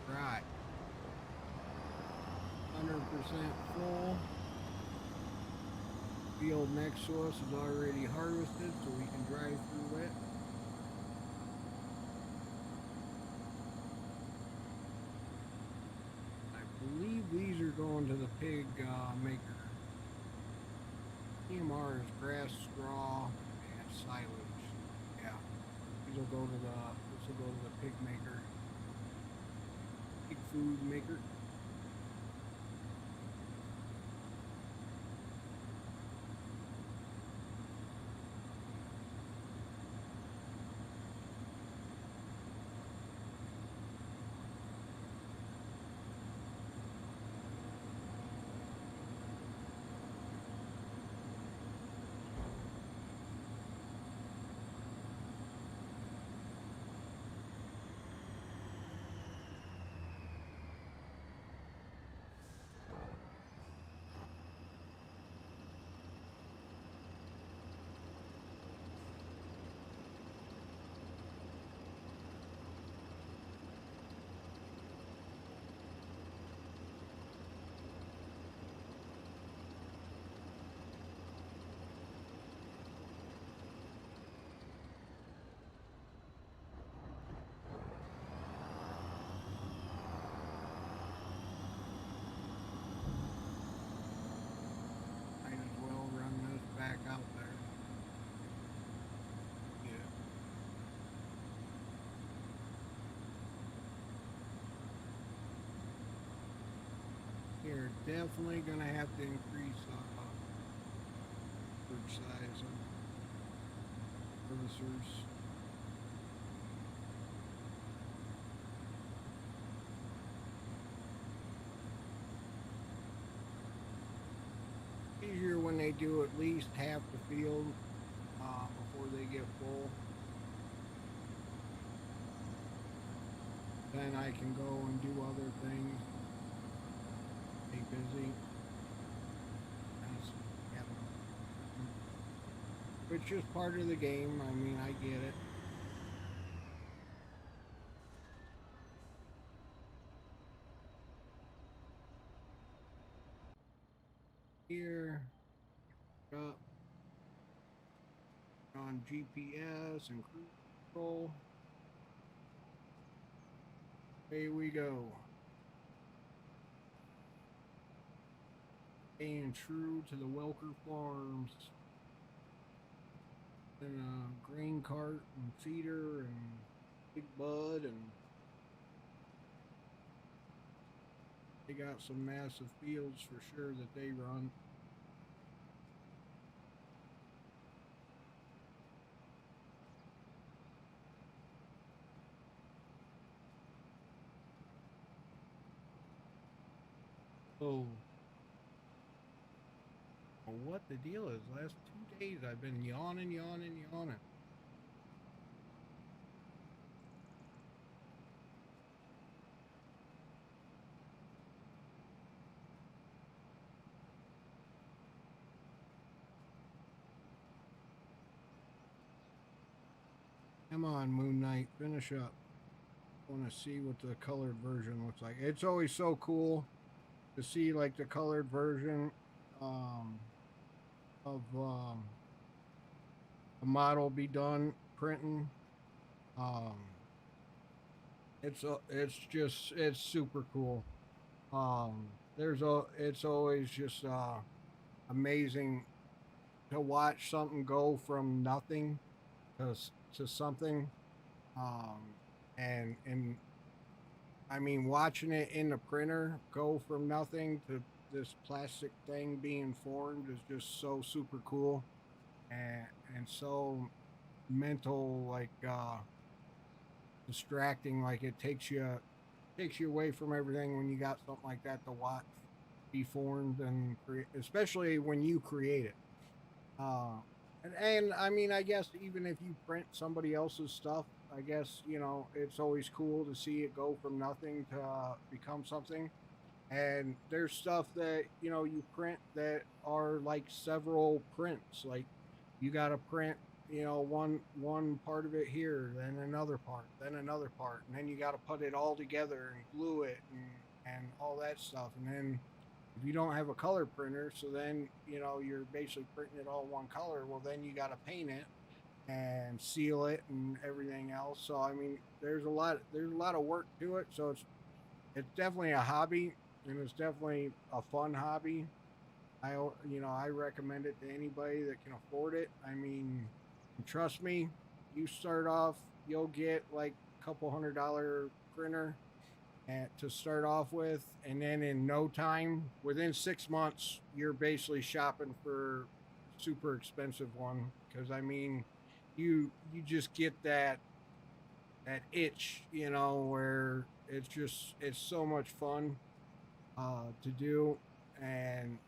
Right. 100% full. Field next to us is already harvested, so we can drive through it. I believe these are going to the pig maker. EMR is grass, straw, and silage. Yeah, these will go to the pig maker, pig food maker. definitely gonna have to increase church size of servicers. Easier when they do at least half the field before they get full. Then I can go and do other things, stay busy. Yeah, which is part of the game. I mean, I get it. Here, up on GPS and cruise control. Here we go. Staying true to the Welker Farms. And a grain cart and feeder and Big Bud, and they got some massive fields for sure that they run. Oh, what the deal is? Last 2 days I've been yawning, yawning, yawning. Come on, Moon Knight, finish up. I want to see what the colored version looks like. It's always so cool to see like the colored version um, of a model be done printing. Um, it's super cool. It's always just amazing to watch something go from nothing to to something. Um, and I mean, watching it in the printer go from nothing to this plastic thing being formed is just so super cool, and and so mental, like distracting. Like it takes you away from everything when you got something like that to watch be formed and create, especially when you create it. Uh, and I mean, I guess even if you print somebody else's stuff, I guess it's always cool to see it go from nothing to become something. And there's stuff that you print that are like several prints. Like you got to print one part of it here, then another part, then another part, and then you got to put it all together and glue it and all that stuff. And then if you don't have a color printer, so then you're basically printing it all one color. Well, then you got to paint it and seal it and everything else. So I mean, there's a lot of work to it. So it's definitely a hobby, and it's definitely a fun hobby. I recommend it to anybody that can afford it. I mean, trust me, you start off, you'll get like a couple $100 printer to start off with, and then in no time, within 6 months, you're basically shopping for a super expensive one. Because I mean, you just get that itch, where it's so much fun to do. And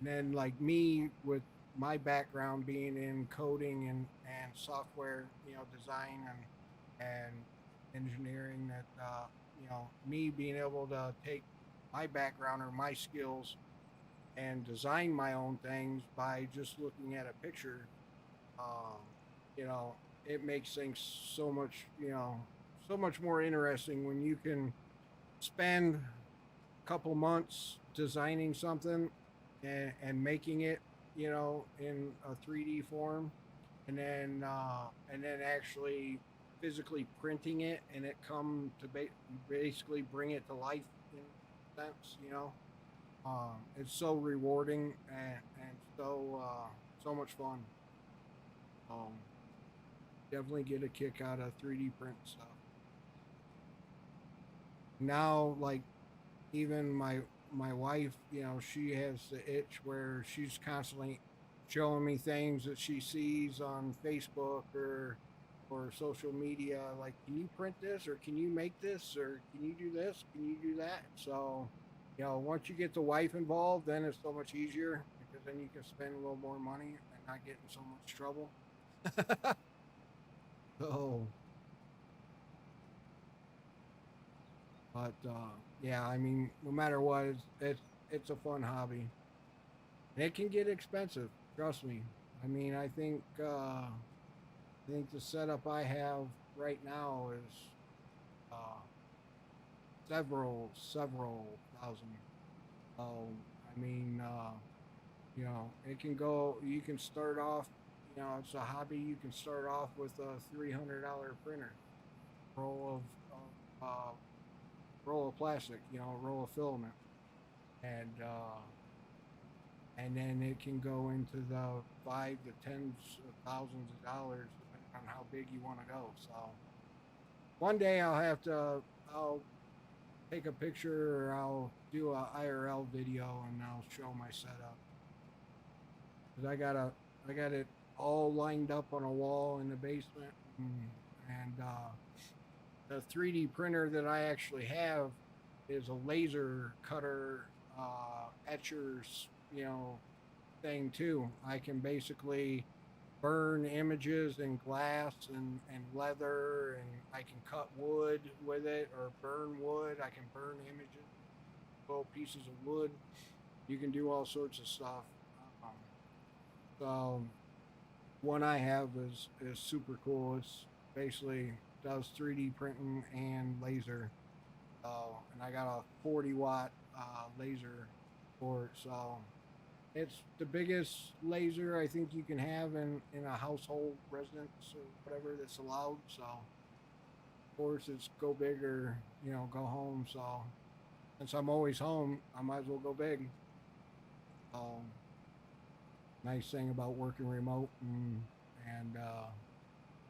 then like me, with my background being in coding and software, design and engineering, that me being able to take my background or my skills and design my own things by just looking at a picture, um, you know, it makes things so much more interesting when you can spend a couple months designing something and making it, in a 3D form, and then actually physically printing it, and it come to basically bring it to life in a sense. It's so rewarding and so much fun. Um, Definitely get a kick out of 3D print stuff. Now, like even my wife, she has the itch where she's constantly showing me things that she sees on Facebook or social media. Like, can you print this, or can you make this, or can you do this? Can you do that? So, once you get the wife involved, then it's so much easier because then you can spend a little more money and not get in so much trouble. So, but yeah, I mean, no matter what, it's a fun hobby. And it can get expensive. Trust me. I mean, I think the setup I have right now is uh, several thousand. I mean, it can go. You can start off. It's a hobby. You can start off with a $300 printer, roll roll of plastic, roll of filament, and then it can go into the five to tens of thousands of dollars depending on how big you want to go. So one day I'll take a picture or I'll do a IRL video and I'll show my setup. Cause I got it all lined up on a wall in the basement, and the 3D printer that I actually have is a laser cutter etchers, thing too. I can basically burn images in glass and leather, and I can cut wood with it or burn wood. I can burn images, little pieces of wood. You can do all sorts of stuff. Um, so one I have is super cool. It's basically does 3D printing and laser. And I got a 40-watt laser for it. So it's the biggest laser I think you can have in a household residence or whatever that's allowed. So of course it's go big or go home. So since I'm always home, I might as well go big. Nice thing about working remote and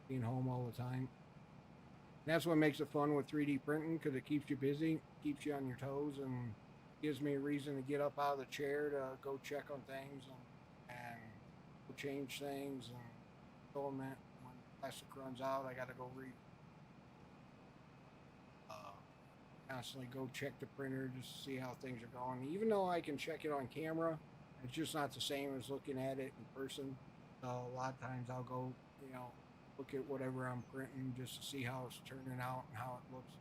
being home all the time. And that's what makes it fun with 3D printing because it keeps you busy, keeps you on your toes, and gives me a reason to get up out of the chair to go check on things and go change things and filament. When plastic runs out, I got to go uh, constantly go check the printer just to see how things are going. Even though I can check it on camera, it's just not the same as looking at it in person. So a lot of times I'll go, look at whatever I'm printing just to see how it's turning out and how it looks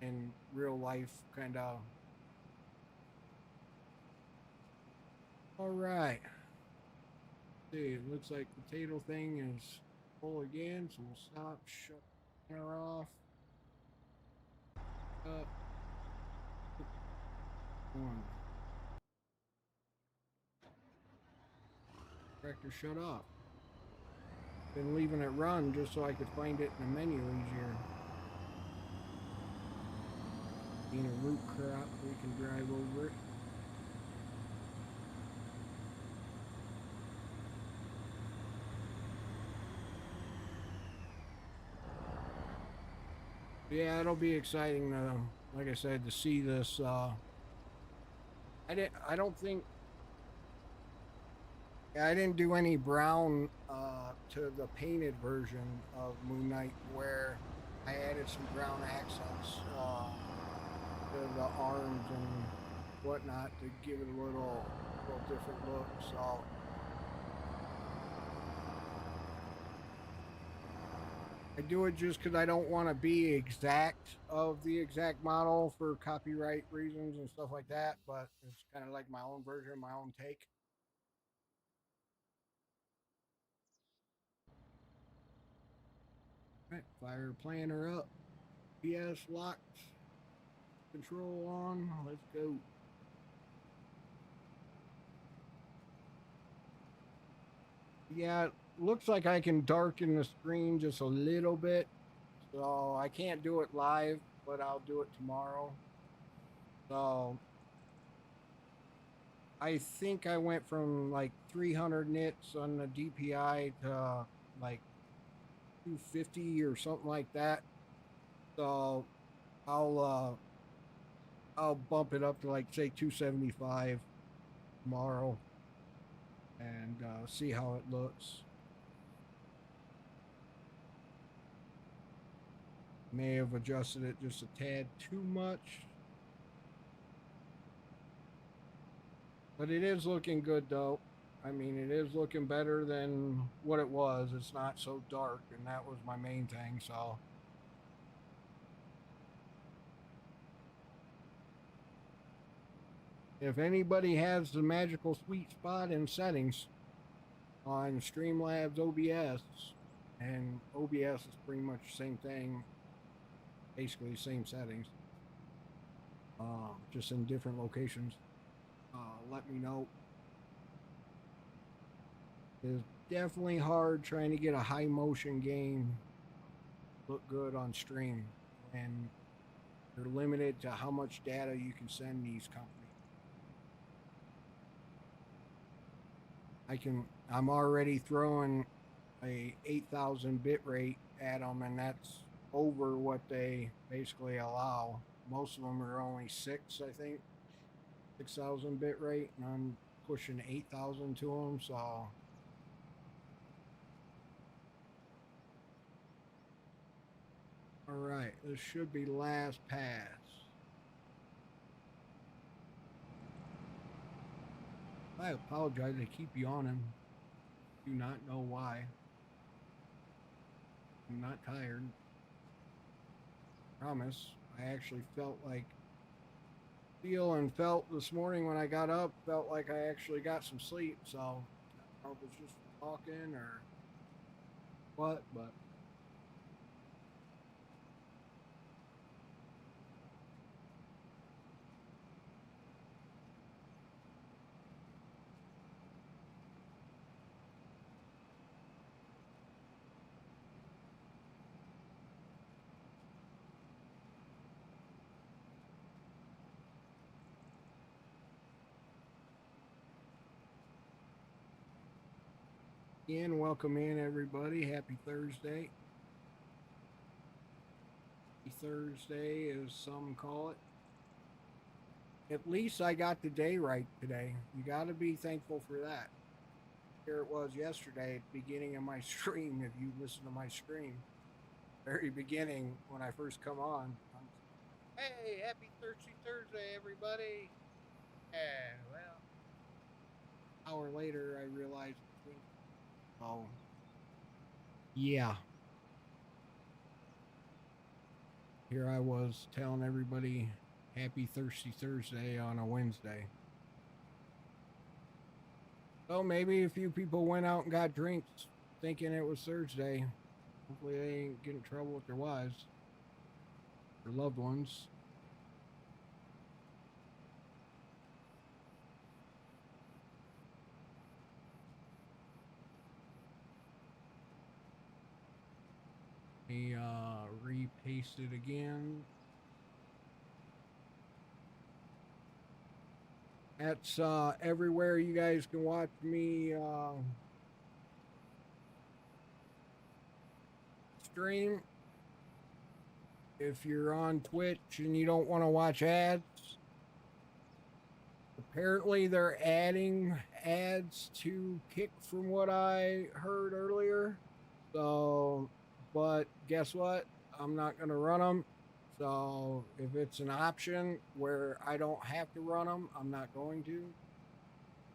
in real life, kind of. All right. See, it looks like the potato thing is full again, so we'll stop, shut the camera off. Up. One. Tractor shut off. Been leaving it run just so I could find it in the menu easier. Being a root crop, we can drive over it. Yeah, it'll be exciting to, like I said, to see this. I don't think I didn't do any brown to the painted version of Moon Knight, where I added some brown accents to the arms and whatnot to give it a little different look. So I do it just because I don't want to be exact of the exact model for copyright reasons and stuff like that. But it's kind of like my own version, my own take. All right, fire planner up, PS locked, control on. Let's go. Yeah, it looks like I can darken the screen just a little bit. So I can't do it live, but I'll do it tomorrow. So I think I went from like 300 nits on the DPI to like 250 or something like that. So I'll I'll bump it up to like say 275 tomorrow and see how it looks. May have adjusted it just a tad too much, but it is looking good though. I mean, it is looking better than what it was. It's not so dark, and that was my main thing. So, if anybody has the magical sweet spot in settings on Streamlabs OBS, and OBS is pretty much the same thing, basically the same settings, just in different locations, let me know. It's definitely hard trying to get a high motion game look good on stream when you're limited to how much data you can send these companies. I'm already throwing a 8,000 bit rate at them, and that's over what they basically allow. Most of them are only 6,000 bit rate, and I'm pushing 8,000 to them. So, all right, this should be last pass. I apologize. I keep yawning. Do not know why. I'm not tired. Promise. I actually felt this morning when I got up, felt like I actually got some sleep. So I don't know if it's just talking or what, but again, welcome in everybody. Happy Thursday. Happy Thursday, as some call it. At least I got the day right today. You got to be thankful for that. Here it was yesterday at the beginning of my stream. If you listen to my stream, very beginning when I first come on, hey, happy Thursday, everybody. Yeah, well, an hour later, I realized, oh, yeah. Here I was telling everybody happy Thirsty Thursday on a Wednesday. So maybe a few people went out and got drinks thinking it was Thursday. Hopefully they ain't get in trouble with their wives or loved ones. Let me repaste it again. That's everywhere you guys can watch me stream. If you're on Twitch and you don't want to watch ads, apparently they're adding ads to Kick from what I heard earlier. So, but guess what? I'm not going to run them. So if it's an option where I don't have to run them, I'm not going to.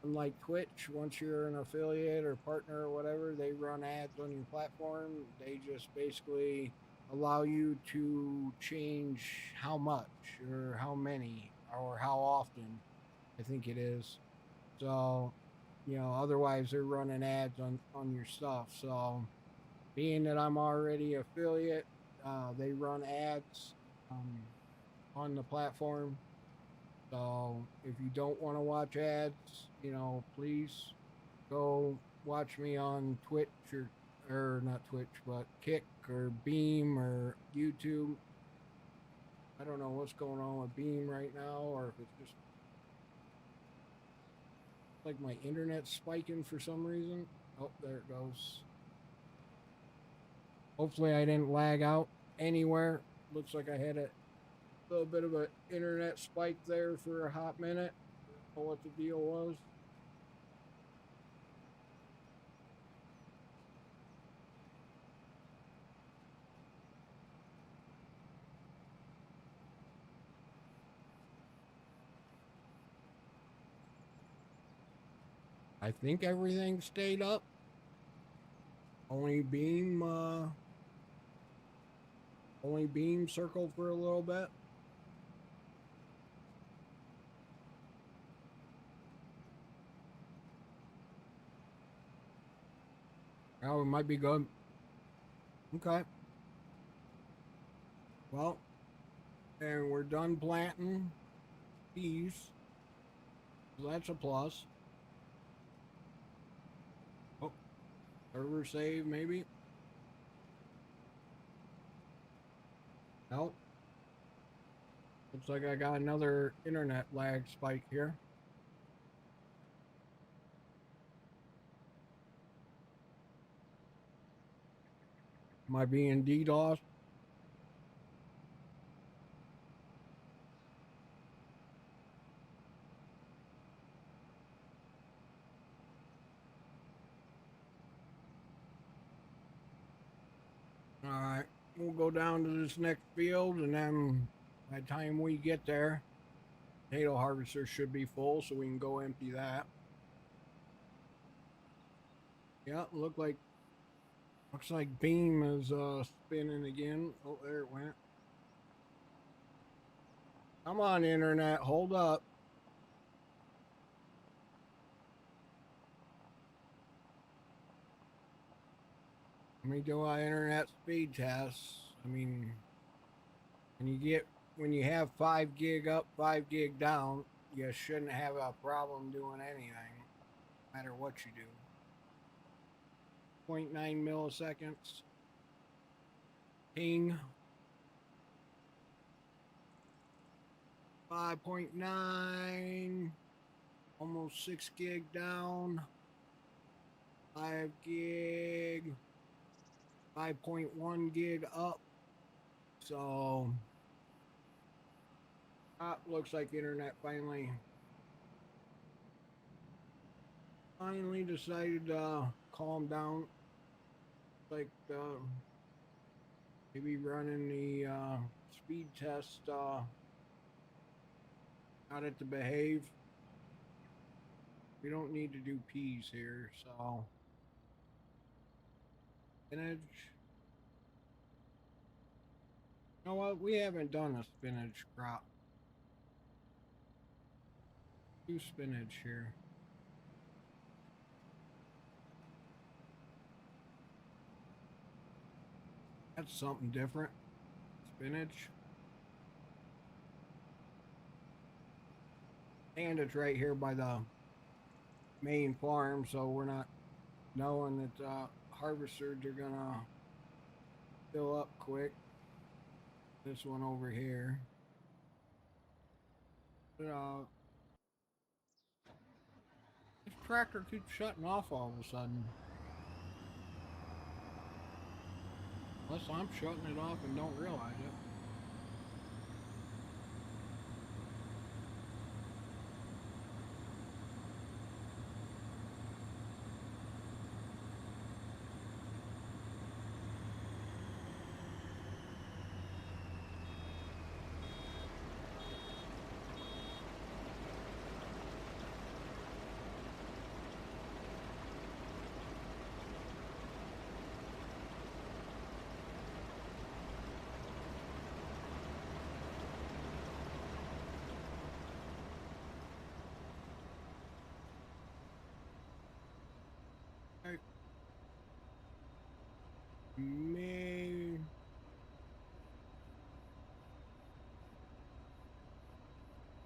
Unlike Twitch, once you're an affiliate or partner or whatever, they run ads on your platform. They just basically allow you to change how much or how many or how often, I think it is. So, otherwise they're running ads on your stuff. So, being that I'm already affiliate, they run ads on the platform. So if you don't want to watch ads, please go watch me on Twitch or not Twitch, but Kick or Beam or YouTube. I don't know what's going on with Beam right now, or if it's just like my internet's spiking for some reason. Oh, there it goes. Hopefully I didn't lag out anywhere. Looks like I had it A little bit of an internet spike there for a hot minute. I don't know what the deal was. I think everything stayed up. Only beam circled for a little bit. Oh, it might be good. Okay. Well, and we're done planting peas. So that's a plus. Oh, server save maybe. Nope. Looks like I got another internet lag spike here. Am I being DDoS? All right, we'll go down to this next field, and then by the time we get there, potato harvester should be full, so we can go empty that. Yeah, looks like beam is spinning again. Oh, there it went. Come on, internet, hold up. Let me do our internet speed tests. I mean, when you have 5 gig up, 5 gig down, you shouldn't have a problem doing anything, no matter what you do. 0.9 milliseconds. Ping. 5.9. Almost 6 gig down. 5 gig. 5.1 gig up. So looks like internet finally decided to calm down. Like maybe running the speed test got it to behave. We don't need to do peas here, so spinach. You know what? We haven't done a spinach crop. Do spinach here. That's something different. Spinach. And it's right here by the main farm, so we're not knowing that harvesters are gonna fill up quick. This one over here. But, this tractor keeps shutting off all of a sudden. Unless I'm shutting it off and don't realize it.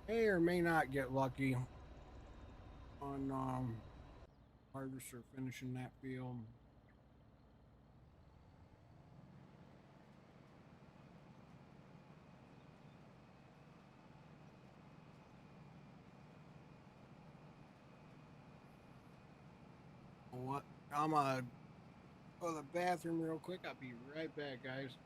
May or may not get lucky on harvester finishing that field. What? I'm gonna go to the bathroom real quick. I'll be right back, guys.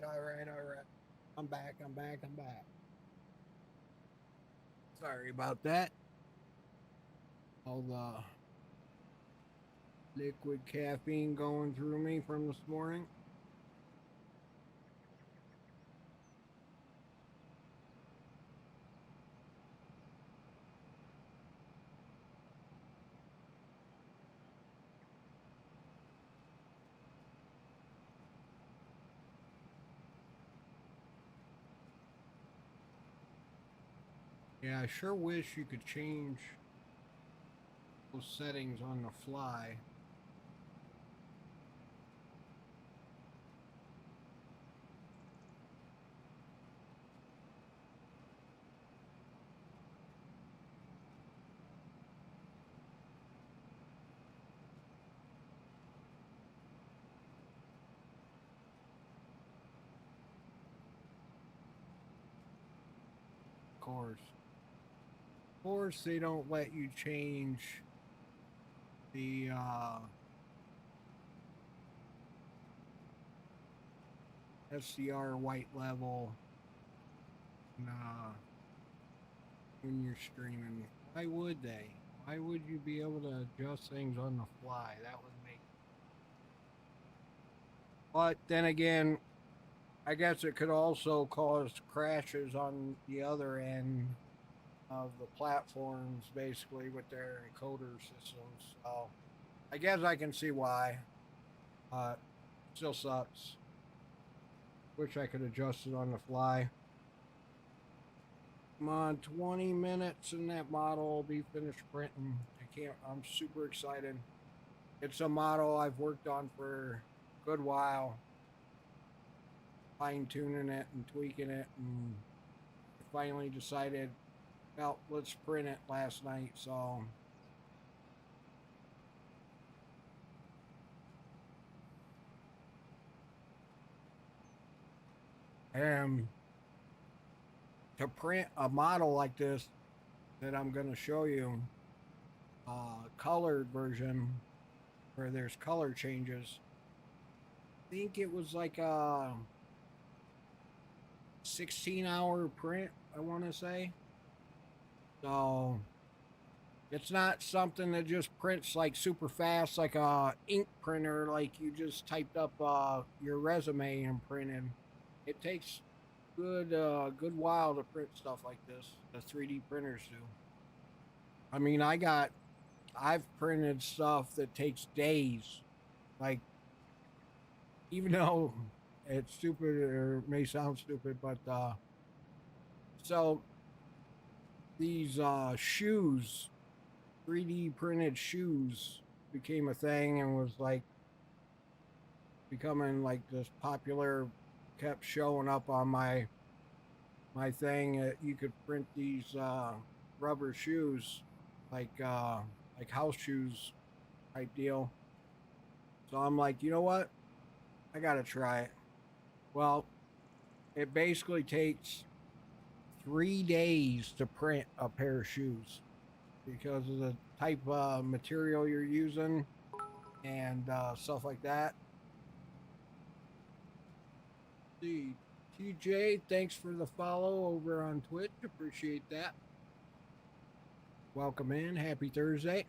All right. I'm back. I'm back. Sorry about that. All the liquid caffeine going through me from this morning. Yeah, I sure wish you could change those settings on the fly. Of course, they don't let you change the SCR white level when you're streaming. Why would they? Why would you be able to adjust things on the fly? That would make. But then again, I guess it could also cause crashes on the other end of the platforms, basically with their encoder systems. So I guess I can see why. Still sucks. Wish I could adjust it on the fly. Come on, 20 minutes and that model will be finished printing. I'm super excited. It's a model I've worked on for a good while, fine tuning it and tweaking it, and finally decided, well, let's print it last night. So to print a model like this that I'm going to show you, colored version where there's color changes. I think it was like a 16-hour print, I want to say. So it's not something that just prints like super fast, like a ink printer, like you just typed up your resume and printed. It takes good while to print stuff like this. The 3D printers do. I mean, I've printed stuff that takes days. Like, even though it's stupid or may sound stupid, but so these shoes, 3D printed shoes, became a thing and was like becoming like this popular. Kept showing up on my thing. You could print these rubber shoes, like house shoes type deal. So I'm like, you know what? I gotta try it. Well, it basically takes 3 days to print a pair of shoes because of the type of material you're using and stuff like that. See, TJ, thanks for the follow over on Twitch. Appreciate that. Welcome in. Happy Thursday.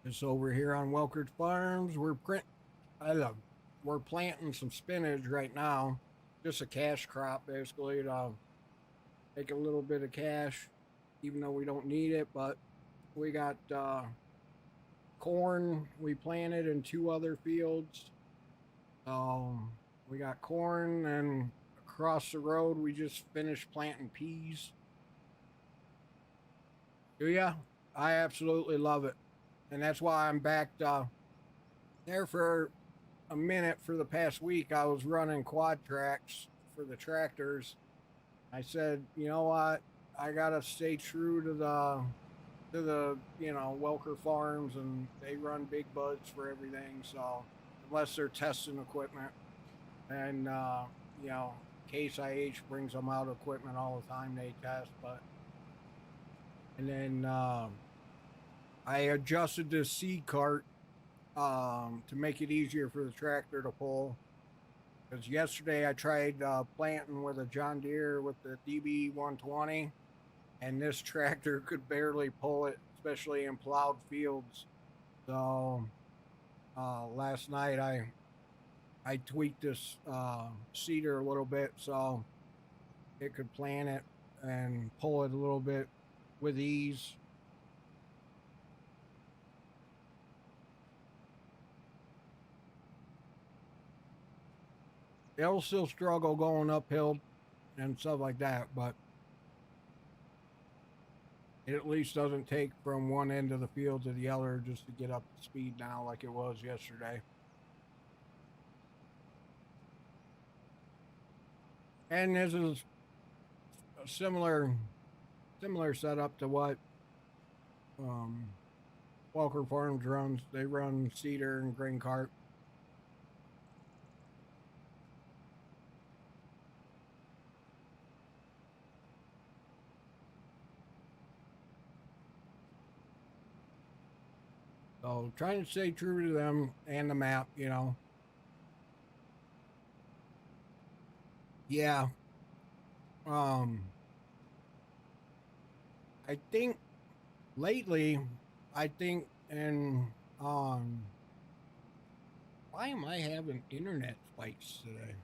Just over here on Welker Farms, we're planting some spinach right now. Just a cash crop, basically, to make a little bit of cash, even though we don't need it. But we got corn we planted in two other fields. We got corn, and across the road we just finished planting peas. Do ya? I absolutely love it, and that's why I'm back there for a minute. For the past week, I was running quad tracks for the tractors. I said, you know what? I gotta stay true to the Welker Farms, and they run big buds for everything. So unless they're testing equipment, and you know, Case IH brings them out equipment all the time they test, but and then I adjusted the seed cart to make it easier for the tractor to pull. Because yesterday I tried planting with a John Deere with the DB 120, and this tractor could barely pull it, especially in plowed fields. So last night I tweaked this seeder a little bit so it could plant it and pull it a little bit with ease. It'll still struggle going uphill and stuff like that, but it at least doesn't take from one end of the field to the other just to get up to speed now like it was yesterday. And this is a similar setup to what Welker Farms runs. They run cedar and grain cart. So trying to stay true to them and the map, you know. Yeah. I think lately, I think, and why am I having internet spikes today?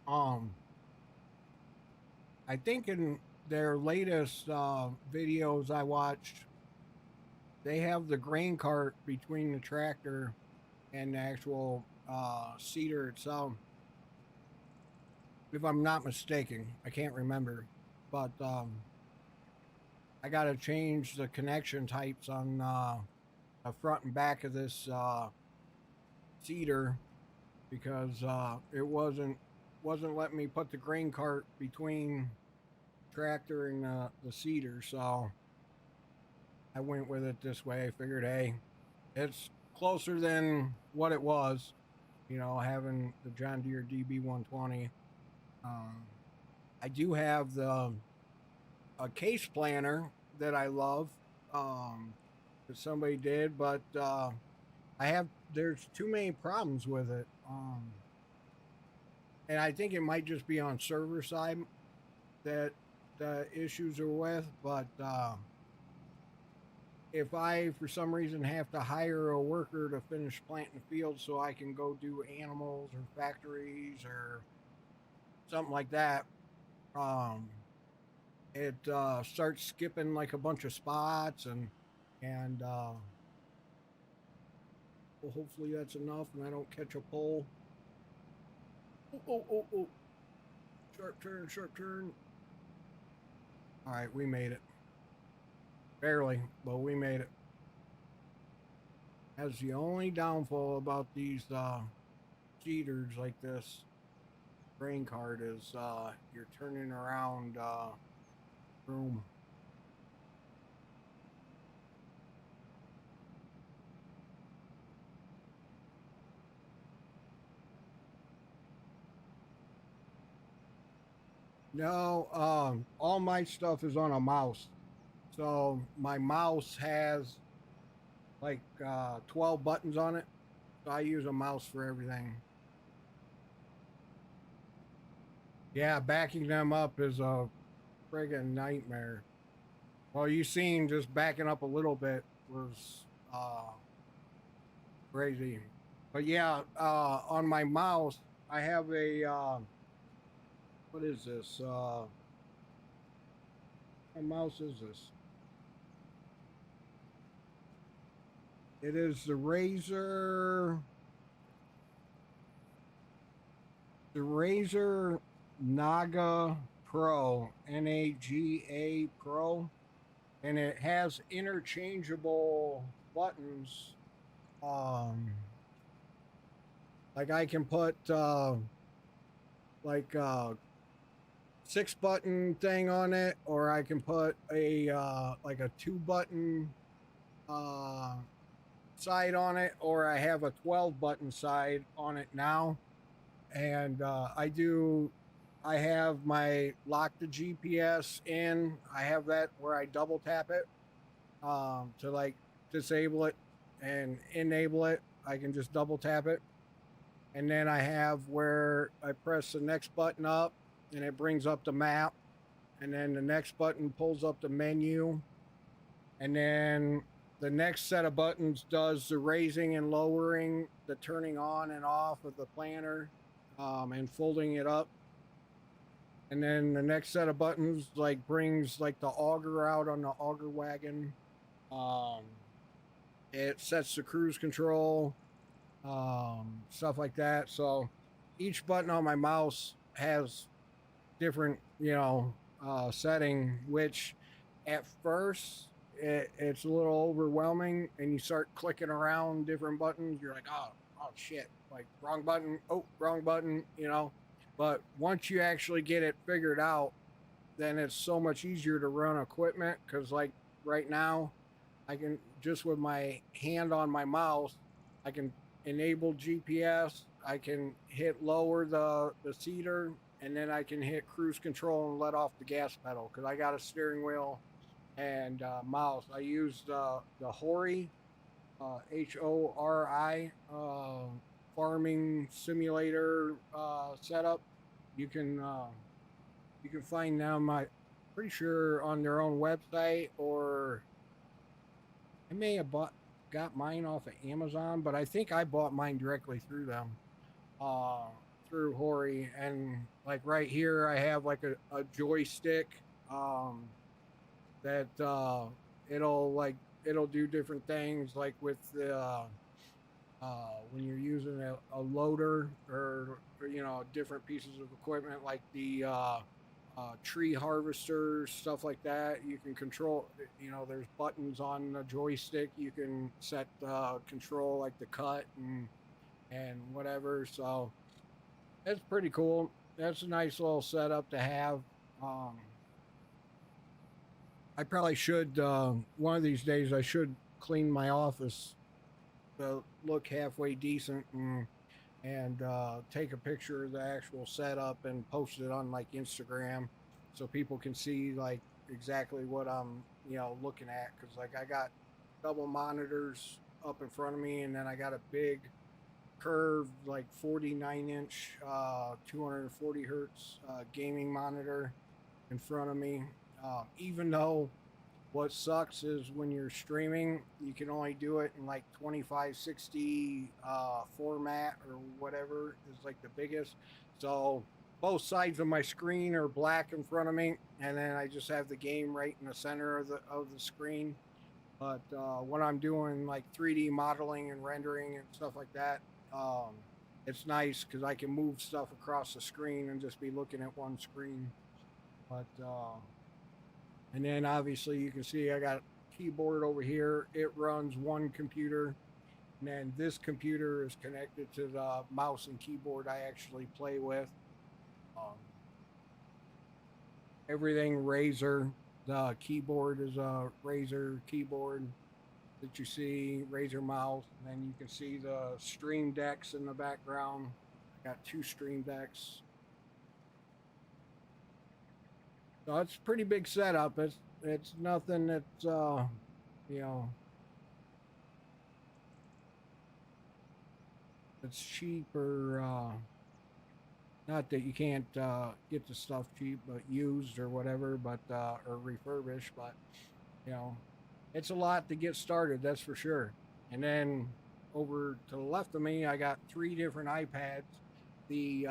Um, I think in their latest videos I watched, they have the grain cart between the tractor and the actual seeder itself. If I'm not mistaken, I can't remember, but I got to change the connection types on the front and back of this seeder because it wasn't letting me put the grain cart between tractor and the seeder. So I went with it this way. I figured, hey, it's closer than what it was, you know, having the John Deere DB 120. I do have a case planner that I love that somebody did, but there's too many problems with it. And I think it might just be on server side that the issues are with, but if I for some reason have to hire a worker to finish planting the field so I can go do animals or factories or something like that, it starts skipping like a bunch of spots and well, hopefully that's enough and I don't catch a pole. Oh, sharp turn. All right, we made it. Barely, but we made it. That's the only downfall about these cheaters like this grain cart is you're turning around room. No, all my stuff is on a mouse. So my mouse has like 12 buttons on it. So I use a mouse for everything. Yeah, backing them up is a friggin' nightmare. Well, you seen just backing up a little bit was crazy. But yeah, on my mouse, I have a what is this? What mouse is this? It is the Razer Naga Pro, Naga Pro, and it has interchangeable buttons. Um, like I can put like 6-button thing on it, or I can put a like a 2-button uh, side on it, or I have a 12-button side on it now. And I have my lock the GPS in. I have that where I double tap it to like disable it and enable it. I can just double tap it. And then I have where I press the next button up and it brings up the map. And then the next button pulls up the menu. And then the next set of buttons does the raising and lowering, the turning on and off of the planner, and folding it up. And then the next set of buttons like brings like the auger out on the auger wagon. It sets the cruise control, stuff like that. So each button on my mouse has different, setting, which at first it's a little overwhelming, and you start clicking around different buttons. You're like, oh shit, like wrong button, oh wrong button, But once you actually get it figured out, then it's so much easier to run equipment. Because like right now, I can just with my hand on my mouse, I can enable GPS. I can hit lower the seater, and then I can hit cruise control and let off the gas pedal because I got a steering wheel and mouse. I use the Hori, HORI, farming simulator setup. You can find them. I pretty sure on their own website, or I may have got mine off of Amazon, but I think I bought mine directly through them, through Hori. And like right here, I have like a joystick that it'll do different things, like with the when you're using a loader or different pieces of equipment like the tree harvesters, stuff like that. You can control, there's buttons on the joystick. You can set control like the cut and whatever. So that's pretty cool. That's a nice little setup to have. I probably should, one of these days, I should clean my office to look halfway decent and take a picture of the actual setup and post it on like Instagram so people can see like exactly what I'm, looking at. Cause like I got double monitors up in front of me, and then I got a big curved like 49-inch, 240 hertz gaming monitor in front of me. Even though what sucks is when you're streaming, you can only do it in like 2560 format or whatever is like the biggest. So both sides of my screen are black in front of me, and then I just have the game right in the center of the screen. But when I'm doing like 3D modeling and rendering and stuff like that, it's nice because I can move stuff across the screen and just be looking at one screen. But and then obviously you can see I got a keyboard over here. It runs one computer. And then this computer is connected to the mouse and keyboard I actually play with. Everything Razer. The keyboard is a Razer keyboard that you see, Razer mouse. And then you can see the Stream Decks in the background. I got 2 Stream Decks. So it's a pretty big setup. It's nothing that's it's cheap, or not that you can't get the stuff cheap, but used or whatever, but or refurbished. But it's a lot to get started, that's for sure. And then over to the left of me, I got 3 different iPads. The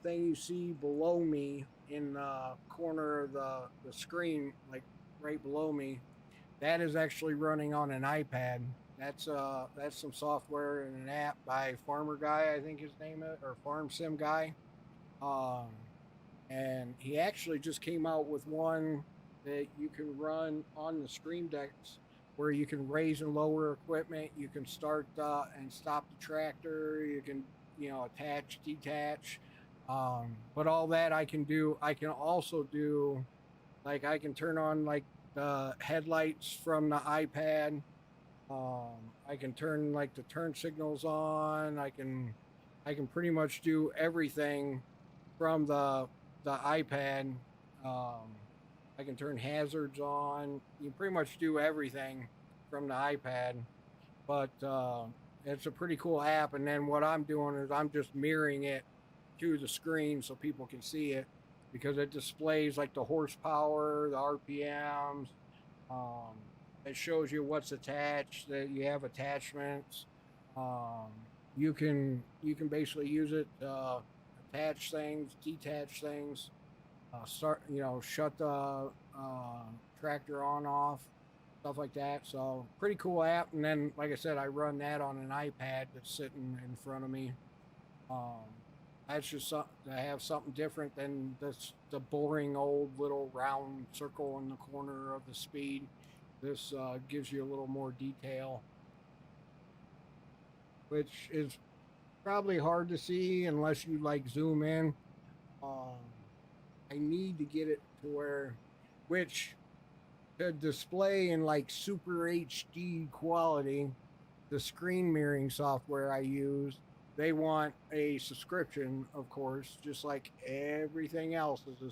thing you see below me in the corner of the screen, like right below me, that is actually running on an iPad. That's some software and an app by Farmer Guy, I think his name is, or Farm Sim Guy. Um, and he actually just came out with one that you can run on the Stream Decks, where you can raise and lower equipment. You can start and stop the tractor. You can attach, detach. But all that I can do, I can also do, like I can turn on like the headlights from the iPad. I can turn like the turn signals on. I can pretty much do everything from the iPad. Um, I can turn hazards on. You pretty much do everything from the iPad. But it's a pretty cool app. And then what I'm doing is I'm just mirroring it to the screen so people can see it because it displays like the horsepower, the RPMs. Um, it shows you what's attached. That you have attachments. You can basically use it to attach things, detach things, start shut the tractor on off, stuff like that. So pretty cool app. And then like I said, I run that on an iPad that's sitting in front of me. um that's just something to have something different than the boring old little round circle in the corner of the speed. This gives you a little more detail, which is probably hard to see unless you like zoom in. um I need to get it to where, which to display in like super HD quality, the screen mirroring software I use, they want a subscription, of course, just like everything else is a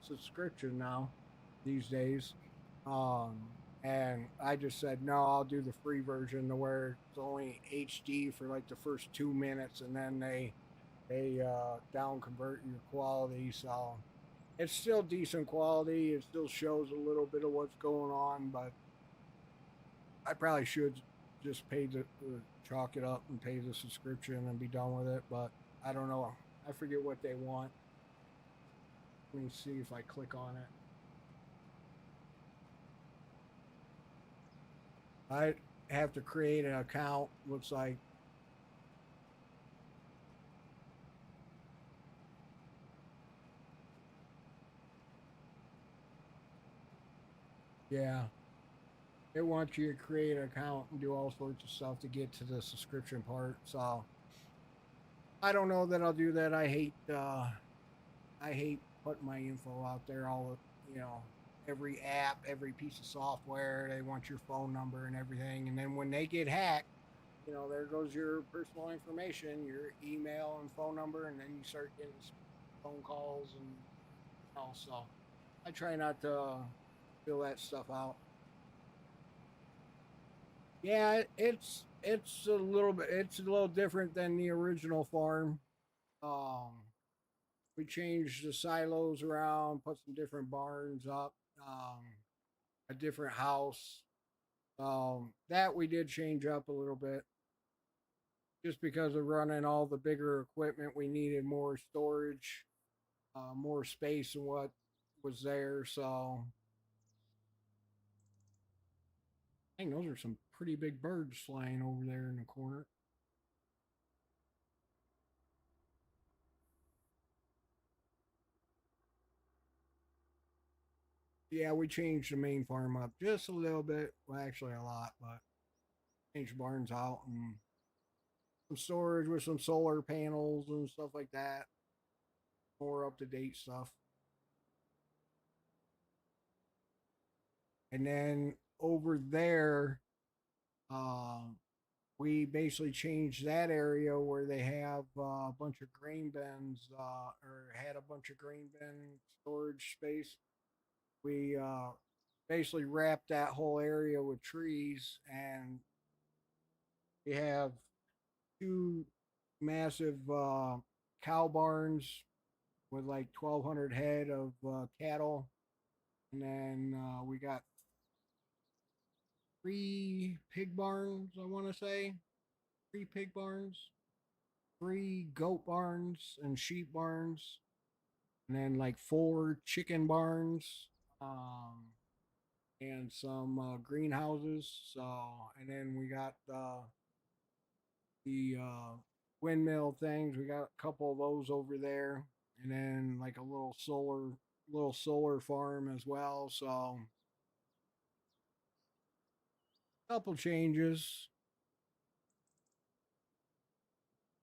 subscription now these days. And I just said, no, I'll do the free version to where it's only HD for like the first 2 minutes, and then they down convert your quality. So it's still decent quality. It still shows a little bit of what's going on, but I probably should just pay the chalk it up and pay the subscription and be done with it. But I don't know. I forget what they want. Let me see if I click on it. I have to create an account. Looks like, yeah, it wants you to create an account and do all sorts of stuff to get to the subscription part. So I don't know that I'll do that. I hate putting my info out there. Every app, every piece of software, they want your phone number and everything. And then when they get hacked, there goes your personal information, your email and phone number, and then you start getting phone calls and so I try not to fill that stuff out. Yeah, it's a little different than the original farm. Um, we changed the silos around, put some different barns up, um, a different house. That we did change up a little bit just because of running all the bigger equipment. We needed more storage, more space than what was there. So, I think those are some pretty big birds flying over there in the corner. Yeah, we changed the main farm up just a little bit. Well, actually, a lot, but changed barns out and some storage with some solar panels and stuff like that. More up to date stuff. And then over there, um, we basically changed that area where they have a bunch of grain bins, or had a bunch of grain bin storage space. We basically wrapped that whole area with trees, and we have two massive cow barns with like 1,200 head of cattle. And then we got three pig barns, I want to say. Three pig barns, three goat barns and sheep barns, and then like four chicken barns, um, and some greenhouses. So, and then we got the windmill things. We got a couple of those over there, and then like a little solar farm as well. So, a couple changes.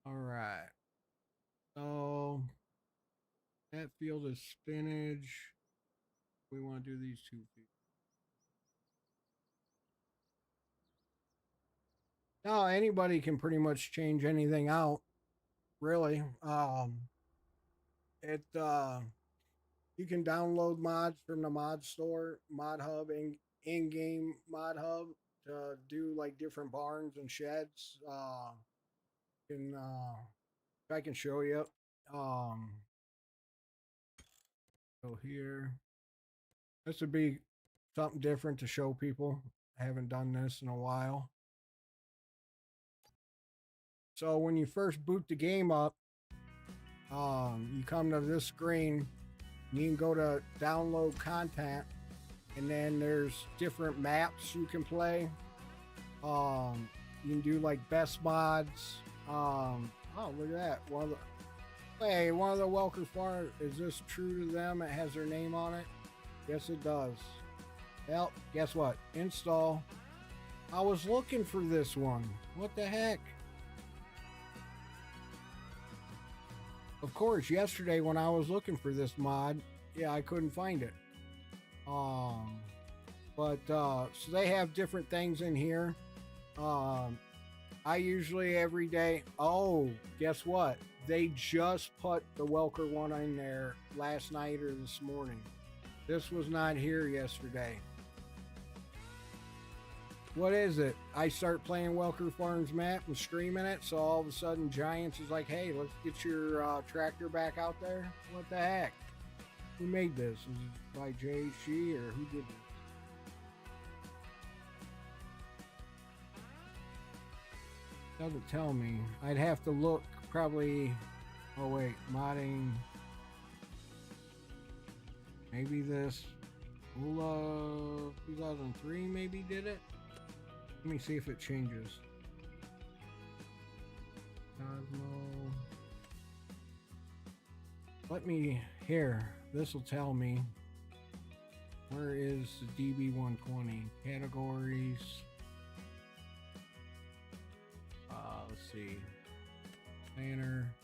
All right. So that field is spinach. We want to do these 2 feet. No, anybody can pretty much change anything out, really. It You can download mods from the mod store, mod hub, and in-game mod hub to do like different barns and sheds. Can I can show you. Um, so here, this would be something different to show people. I haven't done this in a while. So when you first boot the game up, you come to this screen. You can go to download content, and then there's different maps you can play. You can do like best mods. Oh, look at that! One of the Welker farms. Is this true to them? It has their name on it. Yes, it does. Well, guess what? Install. I was looking for this one. What the heck? Of course, yesterday when I was looking for this mod, yeah, I couldn't find it. So they have different things in here. I usually every day. Oh, guess what? They just put the Welker one in there last night or this morning. This was not here yesterday. What is it? I start playing Welker Farms map and streaming it, so all of a sudden Giants is like, hey, let's get your tractor back out there. What the heck? Who made this? Is it by JHG or who did this? Doesn't tell me. I'd have to look probably. Oh wait, modding. Maybe this 2003 maybe did it. Let me see if it changes. Cosmo. Let me here. This will tell me. Where is the DB120 categories? Let's see. Banner.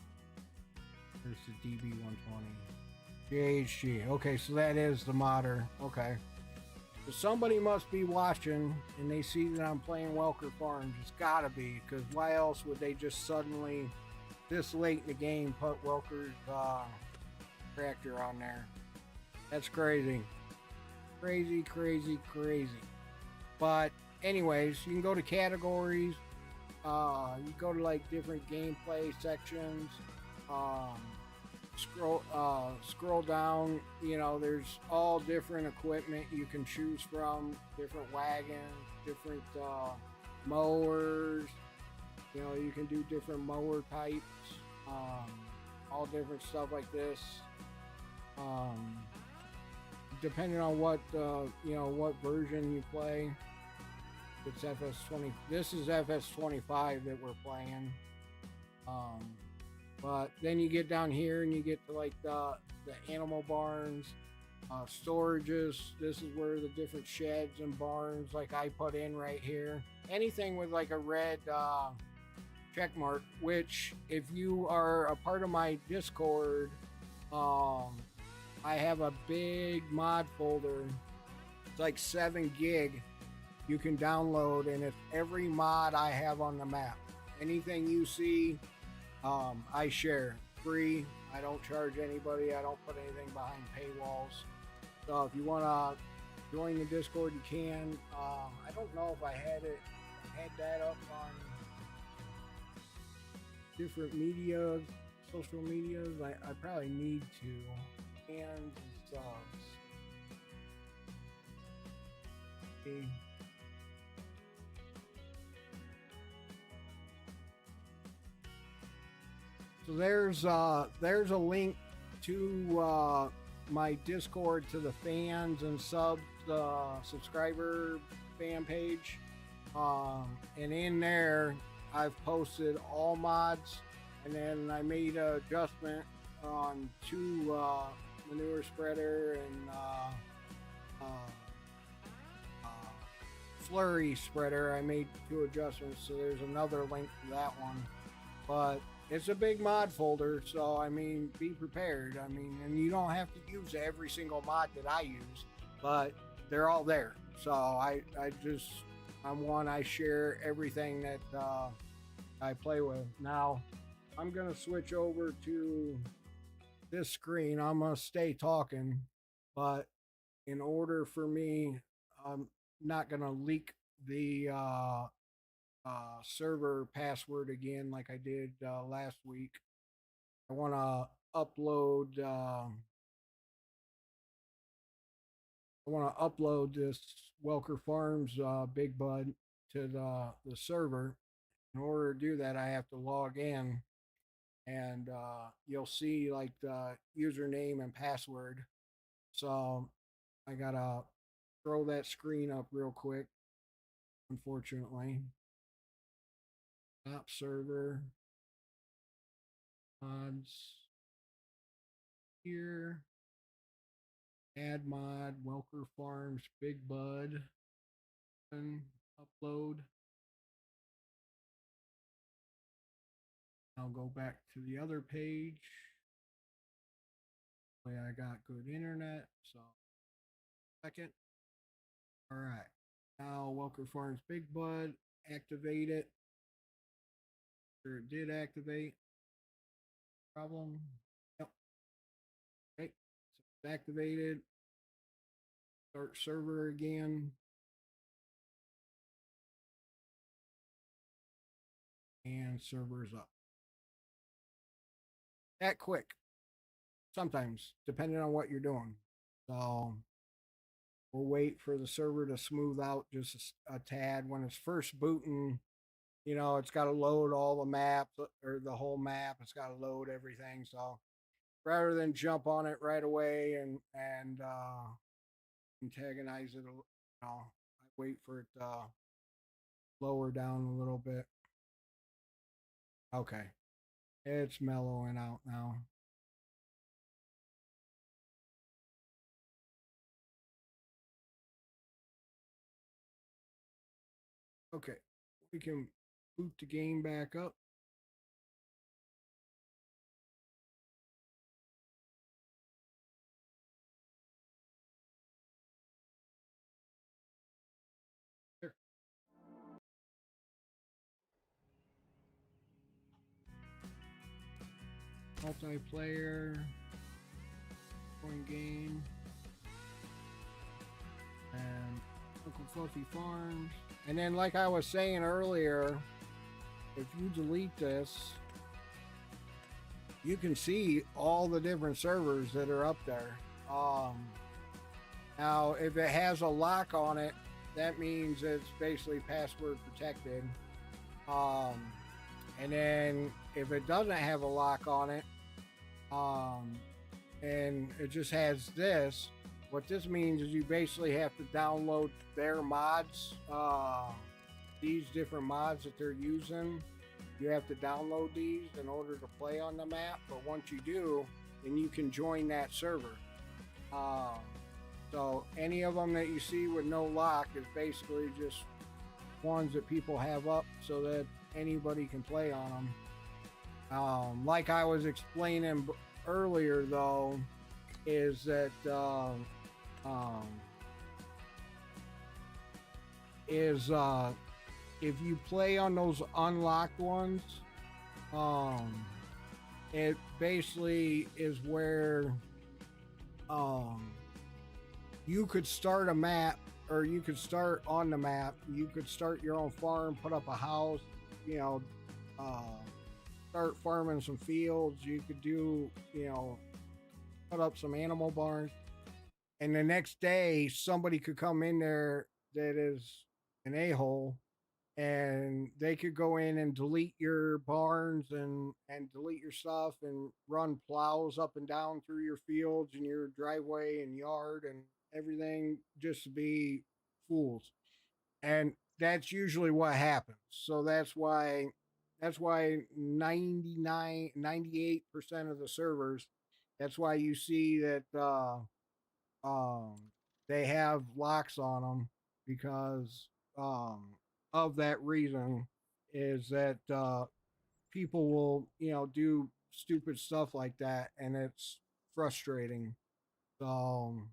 There's the DB120. JHG. Okay, so that is the modder. Okay. So somebody must be watching and they see that I'm playing Welker Farms. It's gotta be, because why else would they just suddenly, this late in the game, put Welker's tractor on there? That's crazy. Crazy, crazy, crazy. But anyways, you can go to categories. You go to like different gameplay sections. Scroll down, you know, there's all different equipment you can choose from, different wagons, different mowers, you know, you can do different mower types, all different stuff like this, depending on what you know, what version you play. It's FS20. This is FS25 that we're playing. But then you get down here and you get to like the animal barns, storages. This is where the different sheds and barns, like I put in right here. Anything with like a red check mark, which if you are a part of my Discord, I have a big mod folder. It's like 7 gig you can download, and it's every mod I have on the map. Anything you see, I share free. I don't charge anybody. I don't put anything behind paywalls. So if you want to join the Discord, you can. I don't know if I had that up on different media, social medias. I probably need to. And subs. Okay. So there's a link to my Discord, to the fans and subs, subscriber fan page, and in there I've posted all mods, and then I made an adjustment on 2 manure spreader and slurry spreader. I made 2 adjustments, so there's another link to that one. But it's a big mod folder, so I mean, be prepared. I mean, and you don't have to use every single mod that I use, but they're all there. So I'm one, I share everything that I play with. Now, I'm gonna switch over to this screen. I'm gonna stay talking, but in order for me, I'm not gonna leak the server password again like I did last week. I want to upload. I want to upload this Welker Farms Big Bud to the server. In order to do that, I have to log in, and you'll see like the username and password. So I gotta throw that screen up real quick. Unfortunately, top server mods here. Add mod, Welker Farms, Big Bud, and upload. I'll go back to the other page. Way I got good internet, so second. All right. Now Welker Farms Big Bud, activate it. Sure it did activate. Problem. Yep. Okay. So it's activated. Start server again. And server's up. That quick. Sometimes, depending on what you're doing. So we'll wait for the server to smooth out just a tad. When it's first booting, it's got to load all the maps or the whole map. It's got to load everything. So rather than jump on it right away and antagonize it, I wait for it to lower down a little bit. Okay, it's mellowing out now. Okay, we can boot the game back up. There. Multiplayer, point game, and Uncle Fluffy Farms. And then, like I was saying earlier, if you delete this, you can see all the different servers that are up there. Now, if it has a lock on it, that means it's basically password protected. Um, and then if it doesn't have a lock on it, um, and it just has this, what this means is you basically have to download their mods, these different mods that they're using. You have to download these in order to play on the map. But once you do, then you can join that server. Um, so any of them that you see with no lock is basically just ones that people have up so that anybody can play on them. Like I was explaining earlier, though, is that if you play on those unlocked ones, it basically is where you could start a map, or you could start on the map. You could start your own farm, put up a house, uh, start farming some fields. You could do, put up some animal barns. And the next day, somebody could come in there that is an a-hole, and they could go in and delete your barns and delete your stuff and run plows up and down through your fields and your driveway and yard and everything, just to be fools. And that's usually what happens. So that's why 98% of the servers, that's why you see that um, they have locks on them, because um, of that reason, is that people will, do stupid stuff like that, and it's frustrating. So,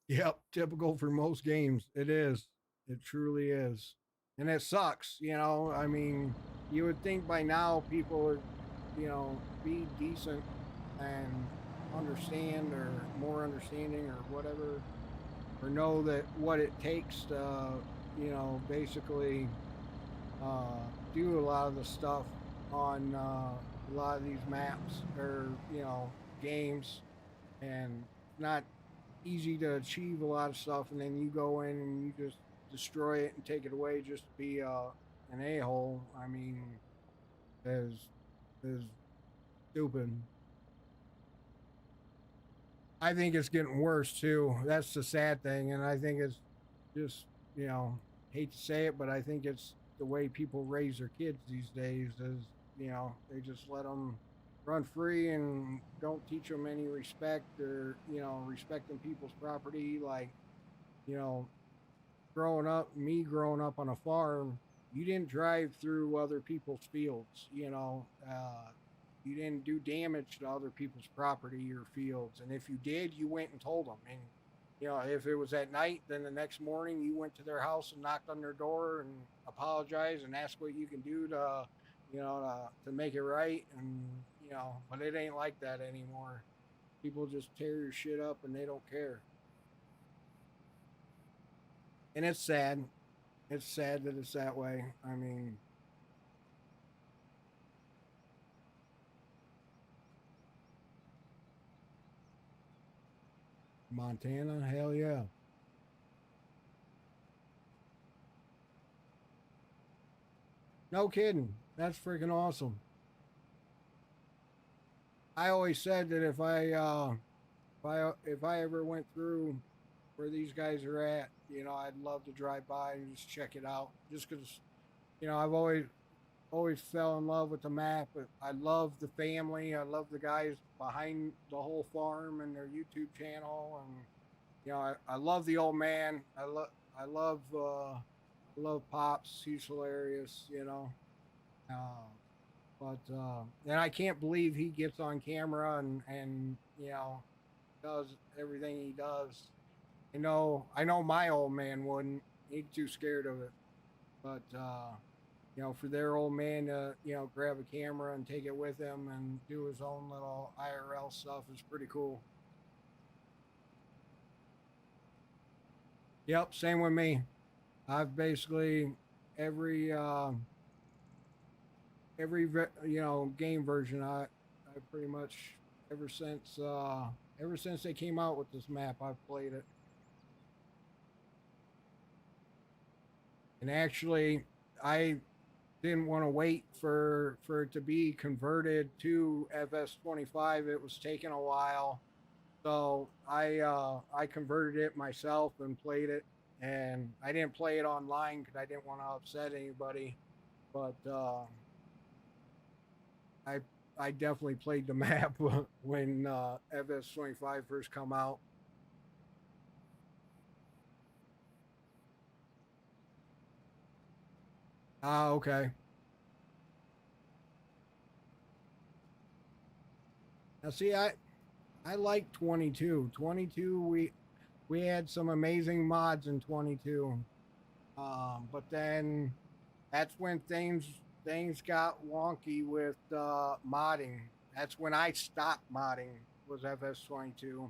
yep, typical for most games. It is. It truly is. And it sucks, I mean, you would think by now people would, be decent and understand, or more understanding, or whatever, or know that what it takes to, basically do a lot of the stuff on a lot of these maps, or, games. And it's not easy to achieve a lot of stuff, and then you go in and you just destroy it and take it away just to be an a-hole. I mean, is stupid. I think it's getting worse too. That's the sad thing, and I think it's just, you know, hate to say it, but I think it's the way people raise their kids these days. Is, they just let them run free and don't teach them any respect, or, respecting people's property. Like, you know, growing up on a farm, you didn't drive through other people's fields. You didn't do damage to other people's property or fields. And if you did, you went and told them. And, if it was at night, then the next morning you went to their house and knocked on their door and apologized and asked what you can do to, to make it right. And, but it ain't like that anymore. People just tear your shit up and they don't care. And it's sad. It's sad that it's that way. I mean, Montana, hell yeah. No kidding. That's freaking awesome. I always said that if I ever went through where these guys are at, I'd love to drive by and just check it out. Just because, I've always fell in love with the map. I love the family. I love the guys behind the whole farm and their YouTube channel. And, I love the old man. I love Pops. He's hilarious. Uh, and I can't believe he gets on camera and does everything he does. I know my old man wouldn't. He's too scared of it. But for their old man to, grab a camera and take it with him and do his own little IRL stuff is pretty cool. Yep, same with me. I've basically every every game version, I pretty much, ever since they came out with this map, I've played it. And actually, I didn't want to wait for it to be converted to FS25. It was taking a while, so I converted it myself and played it. And I didn't play it online because I didn't want to upset anybody. But I I definitely played the map when FS25 first come out. Ah, okay. Now see, I like 22. 22, we had some amazing mods in 22. But then that's when things got wonky with modding. That's when I stopped modding, was FS22.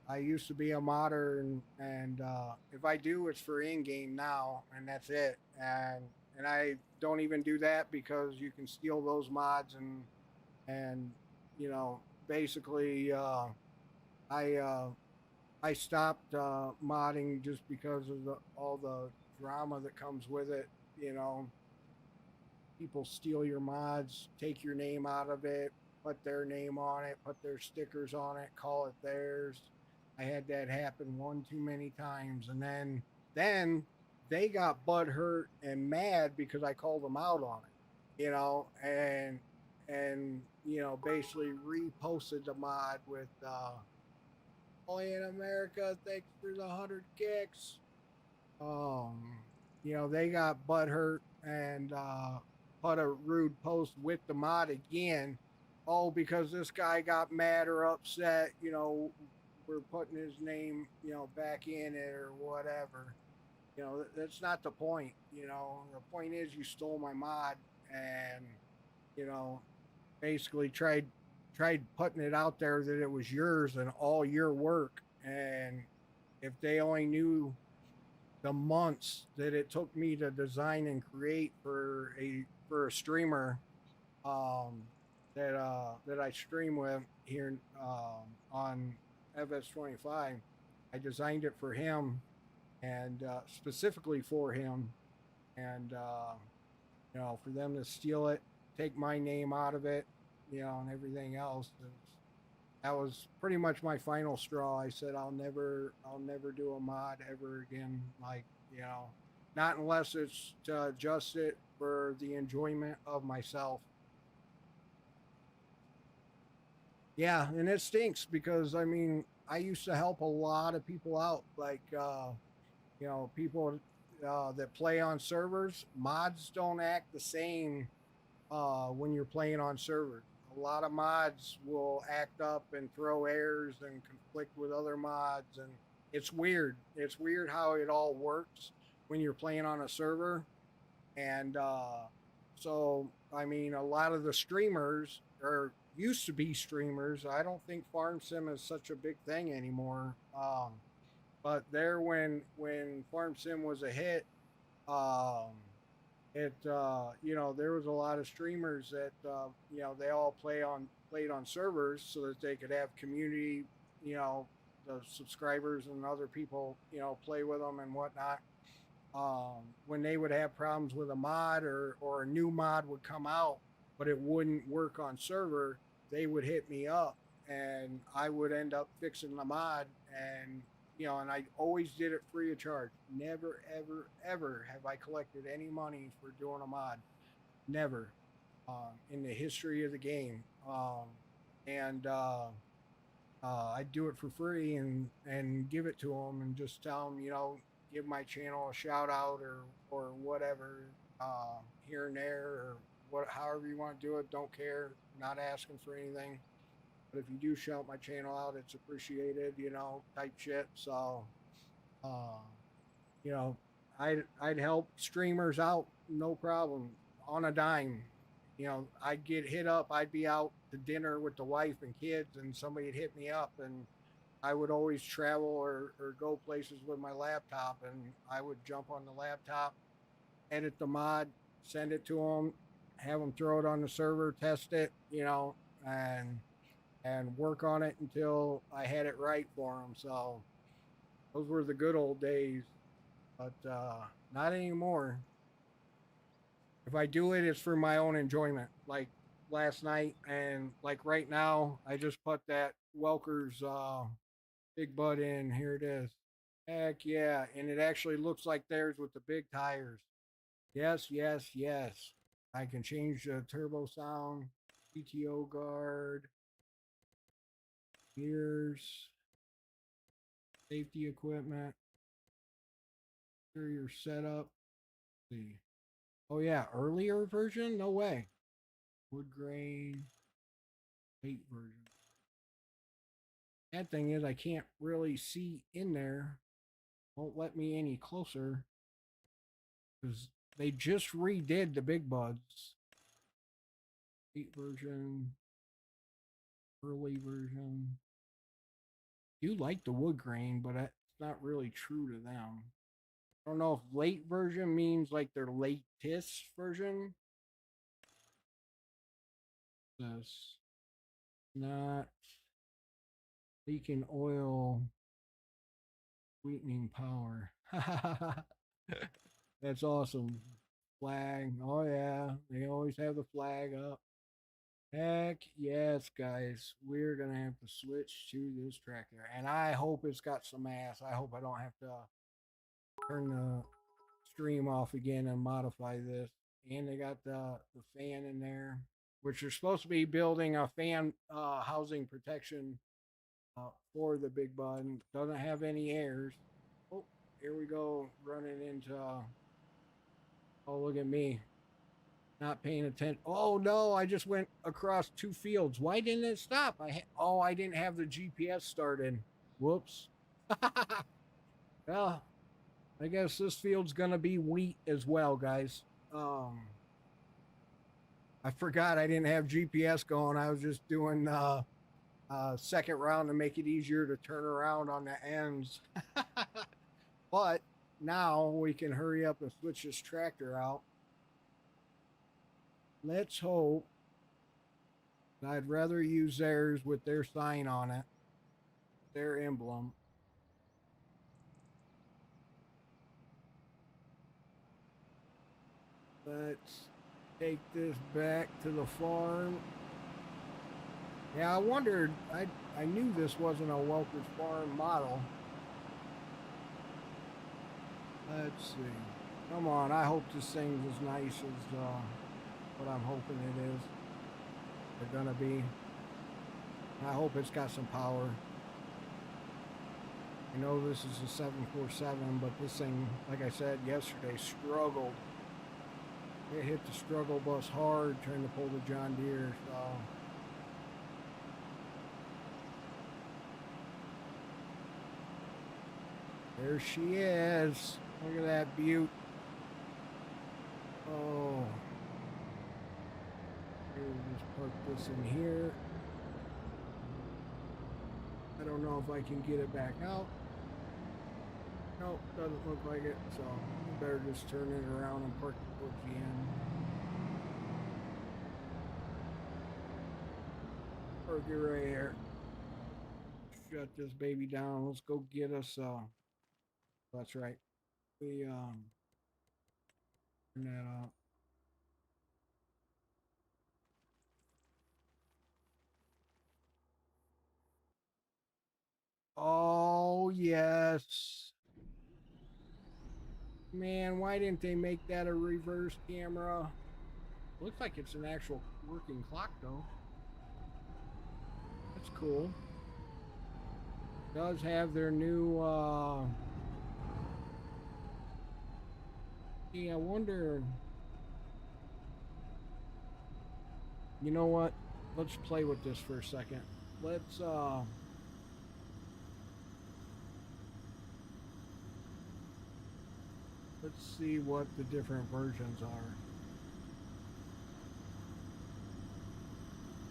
I used to be a modder, and if I do, it's for in game now, and that's it. And I don't even do that because you can steal those mods, and basically, I I stopped modding just because of all the drama that comes with it. You know, People steal your mods, take your name out of it, put their name on it, put their stickers on it, call it theirs. I had that happen one too many times, and then they got butt hurt and mad because I called them out on it. And basically reposted the mod with "Only in America, thanks for the 100 kicks." Um, they got butthurt and put a rude post with the mod again. Oh, because this guy got mad or upset, we're putting his name, back in it or whatever. That's not the point. The point is you stole my mod and, you know, basically tried putting it out there that it was yours and all your work. And if they only knew the months that it took me to design and create for a streamer um, that I stream with here on FS25. I designed it for him and specifically for him, and for them to steal it, take my name out of it, and everything else. That was pretty much my final straw. I said I'll never do a mod ever again. Like, not unless it's to adjust it for the enjoyment of myself. Yeah, and it stinks because I mean I used to help a lot of people out, like people that play on servers. Mods don't act the same when you're playing on servers. A lot of mods will act up and throw errors and conflict with other mods, and it's weird. It's weird how it all works when you're playing on a server. And so, I mean, a lot of the streamers or used to be streamers. I don't think farm sim is such a big thing anymore. But there, when farm sim was a hit, um, it there was a lot of streamers that they all played on servers so that they could have community, you know the subscribers and other people play with them and whatnot. When they would have problems with a mod, or a new mod would come out but it wouldn't work on server, they would hit me up and I would end up fixing the mod. And I always did it free of charge. Never, ever, ever have I collected any money for doing a mod. Never, in the history of the game. And I do it for free and give it to them and just tell them, give my channel a shout out or whatever, here and there, or however you want to do it. Don't care. Not asking for anything. But if you do shout my channel out, it's appreciated. Type shit. So, uh, you know, I'd help streamers out, no problem, on a dime. I'd get hit up. I'd be out to dinner with the wife and kids, and somebody'd hit me up, and I would always travel or go places with my laptop, and I would jump on the laptop, edit the mod, send it to them, have them throw it on the server, test it, and work on it until I had it right for them. So those were the good old days, but not anymore. If I do it, it's for my own enjoyment. Like last night and like right now, I just put that Welker's big butt in. Here it is. Heck yeah. And it actually looks like theirs with the big tires. Yes, yes, yes. I can change the turbo sound, PTO guard, gears, safety equipment, interior setup. Let's see. Oh yeah, earlier version? No way. Wood grain, late version. Bad thing is I can't really see in there. Won't let me any closer because they just redid the big buds. Late version, early version. Do like the wood grain, but it's not really true to them. I don't know if late version means like their latest version. This not leaking oil, sweetening power. That's awesome. Flag. Oh yeah, they always have the flag up. Heck yes, guys. We're gonna have to switch to this tractor, and I hope it's got some ass. I hope I don't have to turn the stream off again and modify this. And they got the fan in there, which are supposed to be building a fan housing protection for the big button. Doesn't have any airs. Oh, here we go, running into Oh, look at me. Not paying attention. Oh no, I just went across 2 fields. Why didn't it stop? I didn't have the GPS started. Whoops. Well, I guess this field's gonna be wheat as well, guys. I forgot I didn't have GPS going. I was just doing second round to make it easier to turn around on the ends. But now we can hurry up and switch this tractor out. Let's hope. I'd rather use theirs with their sign on it, their emblem. Let's take this back to the farm. Yeah, I wondered. I knew this wasn't a Welker's Farm model. Let's see. Come on, I hope this thing's as nice as what I'm hoping it is. They're gonna be. I hope it's got some power. I know this is a 747, but this thing, like I said yesterday, struggled. It hit the struggle bus hard trying to pull the John Deere, so. There she is. Look at that beaut. Oh. Here, just park this in here. I don't know if I can get it back out. Nope, doesn't look like it, so I better just turn it around and park it towards the end. Park it right here. Shut this baby down. Let's go get us, that's right. We, turn that off. Oh, yes. Man, why didn't they make that a reverse camera? Looks like it's an actual working clock, though. That's cool. Does have their new, I wonder. You know what? Let's play with this for a second. Let's see what the different versions are.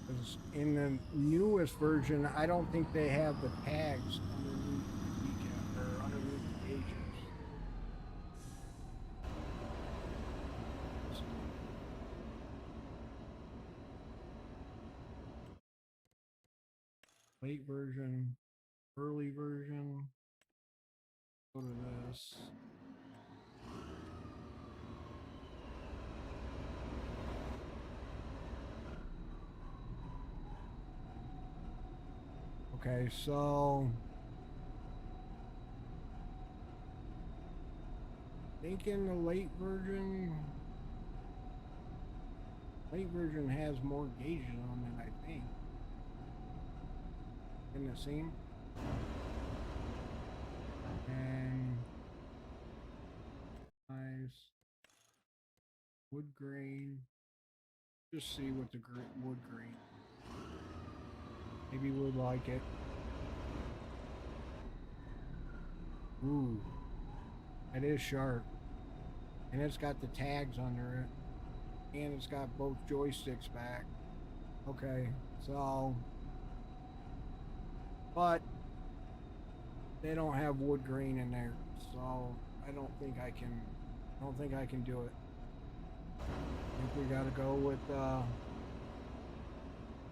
Because in the newest version, I don't think they have the tags underneath the decaf or underneath the gauges. Late version, early version. Go to this. Okay, so thinking the late version has more gauges on it, I think. In the scene. And nice wood grain. Just see what the wood grain. Maybe we'll like it. Ooh, it is sharp, and it's got the tags under it, and it's got both joysticks back. Okay, so, but they don't have wood grain in there, so I don't think I can do it. I think we gotta go with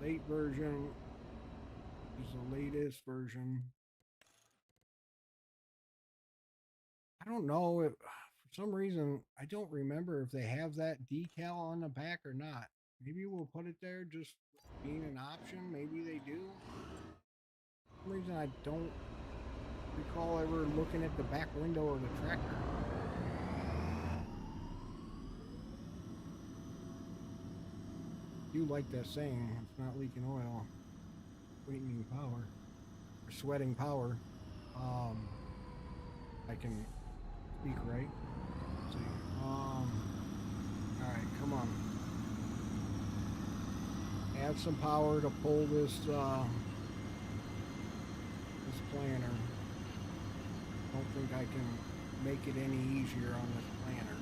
late version. Is the latest version. I don't know if for some reason I don't remember if they have that decal on the back or not. Maybe we'll put it there just being an option. Maybe they do. For some reason I don't recall ever looking at the back window of the tractor. I do like that saying, it's not leaking oil, sweetening power, or sweating power. I can speak right. Let's see. Alright, come on. Add some power to pull this this planter. Don't think I can make it any easier on this planter.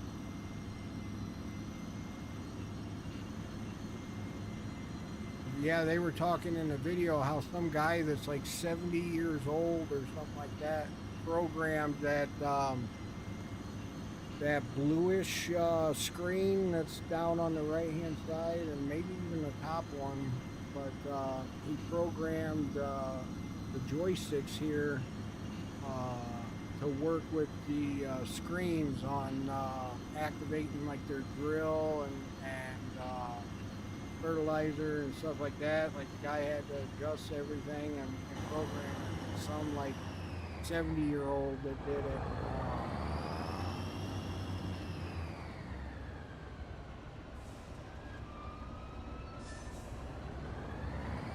Yeah, they were talking in the video how some guy that's like 70 years old or something like that programmed that that bluish screen that's down on the right hand side and maybe even the top one, but he programmed the joysticks here to work with the screens on activating like their drill and fertilizer and stuff like that. Like the guy had to adjust everything and program it. Some like 70-year-old that did it.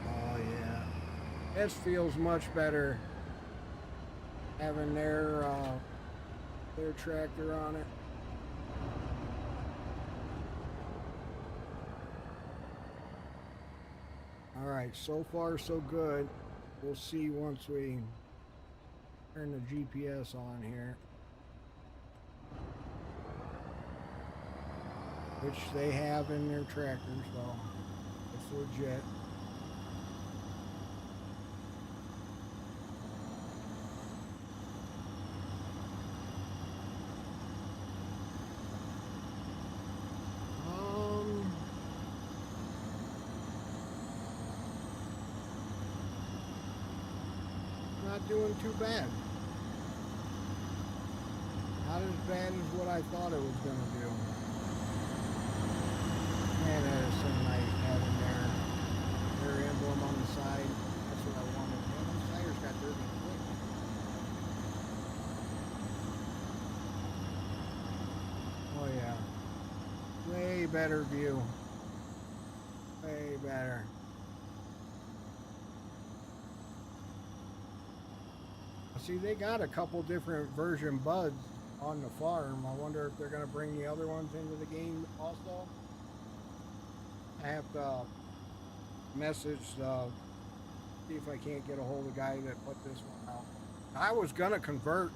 Oh yeah, this feels much better having their tractor on it. All right, so far so good. We'll see once we turn the GPS on here, which they have in their tractor, so it's legit. Not doing too bad. Not as bad as what I thought it was going to do. Man, that is so nice having their emblem on the side. That's what I wanted. Man, those tires got dirty quick. Oh yeah. Way better view. Way better. See, they got a couple different version buds on the farm. I wonder if they're going to bring the other ones into the game also. I have to message, see if I can't get a hold of the guy that put this one out. I was going to convert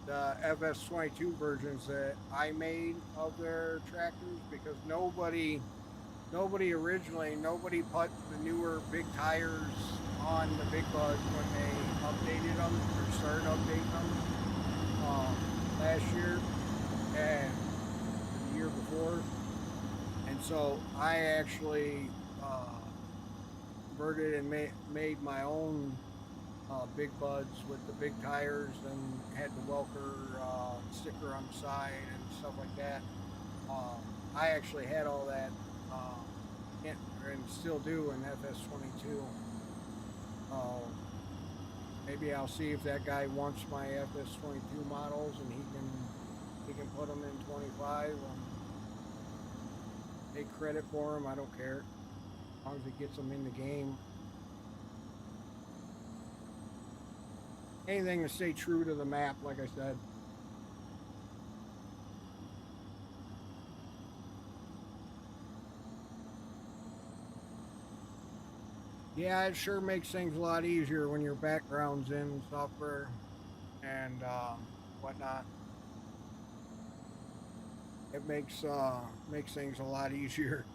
the FS22 versions that I made of their tractors because nobody originally put the newer big tires on the big buds when they updated them or started updating them last year and the year before, and so I actually converted and made my own big buds with the big tires and had the Welker sticker on the side and stuff like that. I actually had all that and still do in FS22. Maybe I'll see if that guy wants my FS22 models and he can put them in 25 and take credit for them. I don't care, as long as he gets them in the game. Anything to stay true to the map, like I said. Yeah, it sure makes things a lot easier when your background's in software and whatnot. It makes things a lot easier,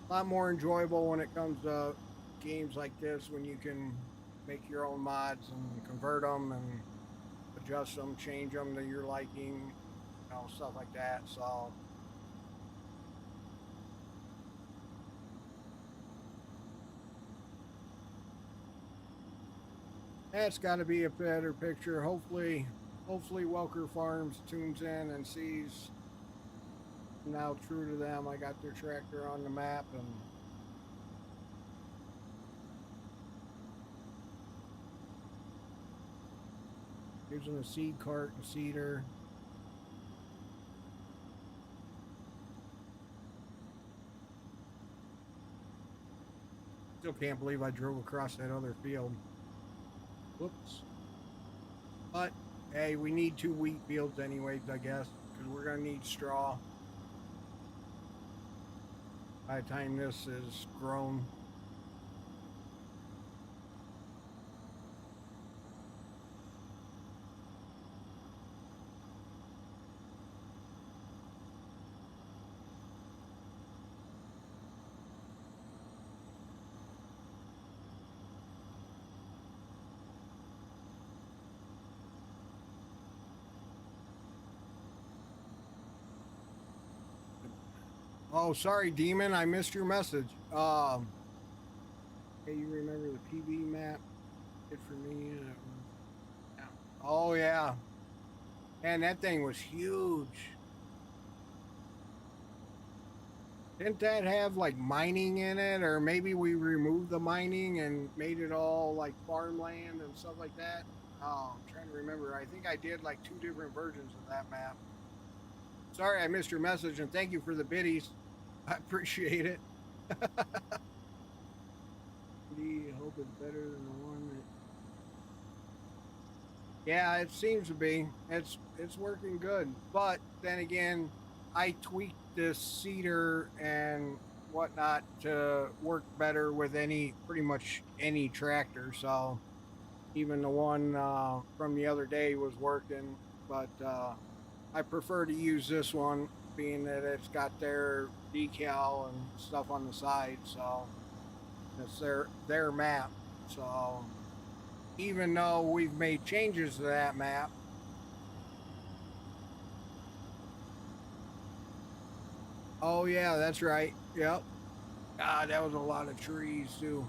a lot more enjoyable when it comes to games like this, when you can make your own mods and convert them and adjust them, change them to your liking, stuff like that. So that's got to be a better picture. Hopefully Welker Farms tunes in and sees now true to them. I got their tractor on the map and using a seed cart and seeder. Still can't believe I drove across that other field. Whoops. But hey, we need 2 wheat fields anyways, I guess, because we're gonna need straw. by the time this is grown. Oh, sorry, Demon. I missed your message. Hey, you remember the PB map? It for me. Yeah. Oh yeah, and that thing was huge. Didn't that have like mining in it, or maybe we removed the mining and made it all like farmland and stuff like that? Oh, I'm trying to remember. I think I did like two different versions of that map. Sorry, I missed your message, and thank you for the biddies. I appreciate it. I hope it's better than the one that. Yeah, it seems to be. It's working good, but then again, I tweaked this cedar and whatnot to work better with any pretty much any tractor. So even the one from the other day was working, but I prefer to use this one, being that it's got their decal and stuff on the side. So it's their map. So even though we've made changes to that map. Oh yeah, that's right. Yep. God, that was a lot of trees too.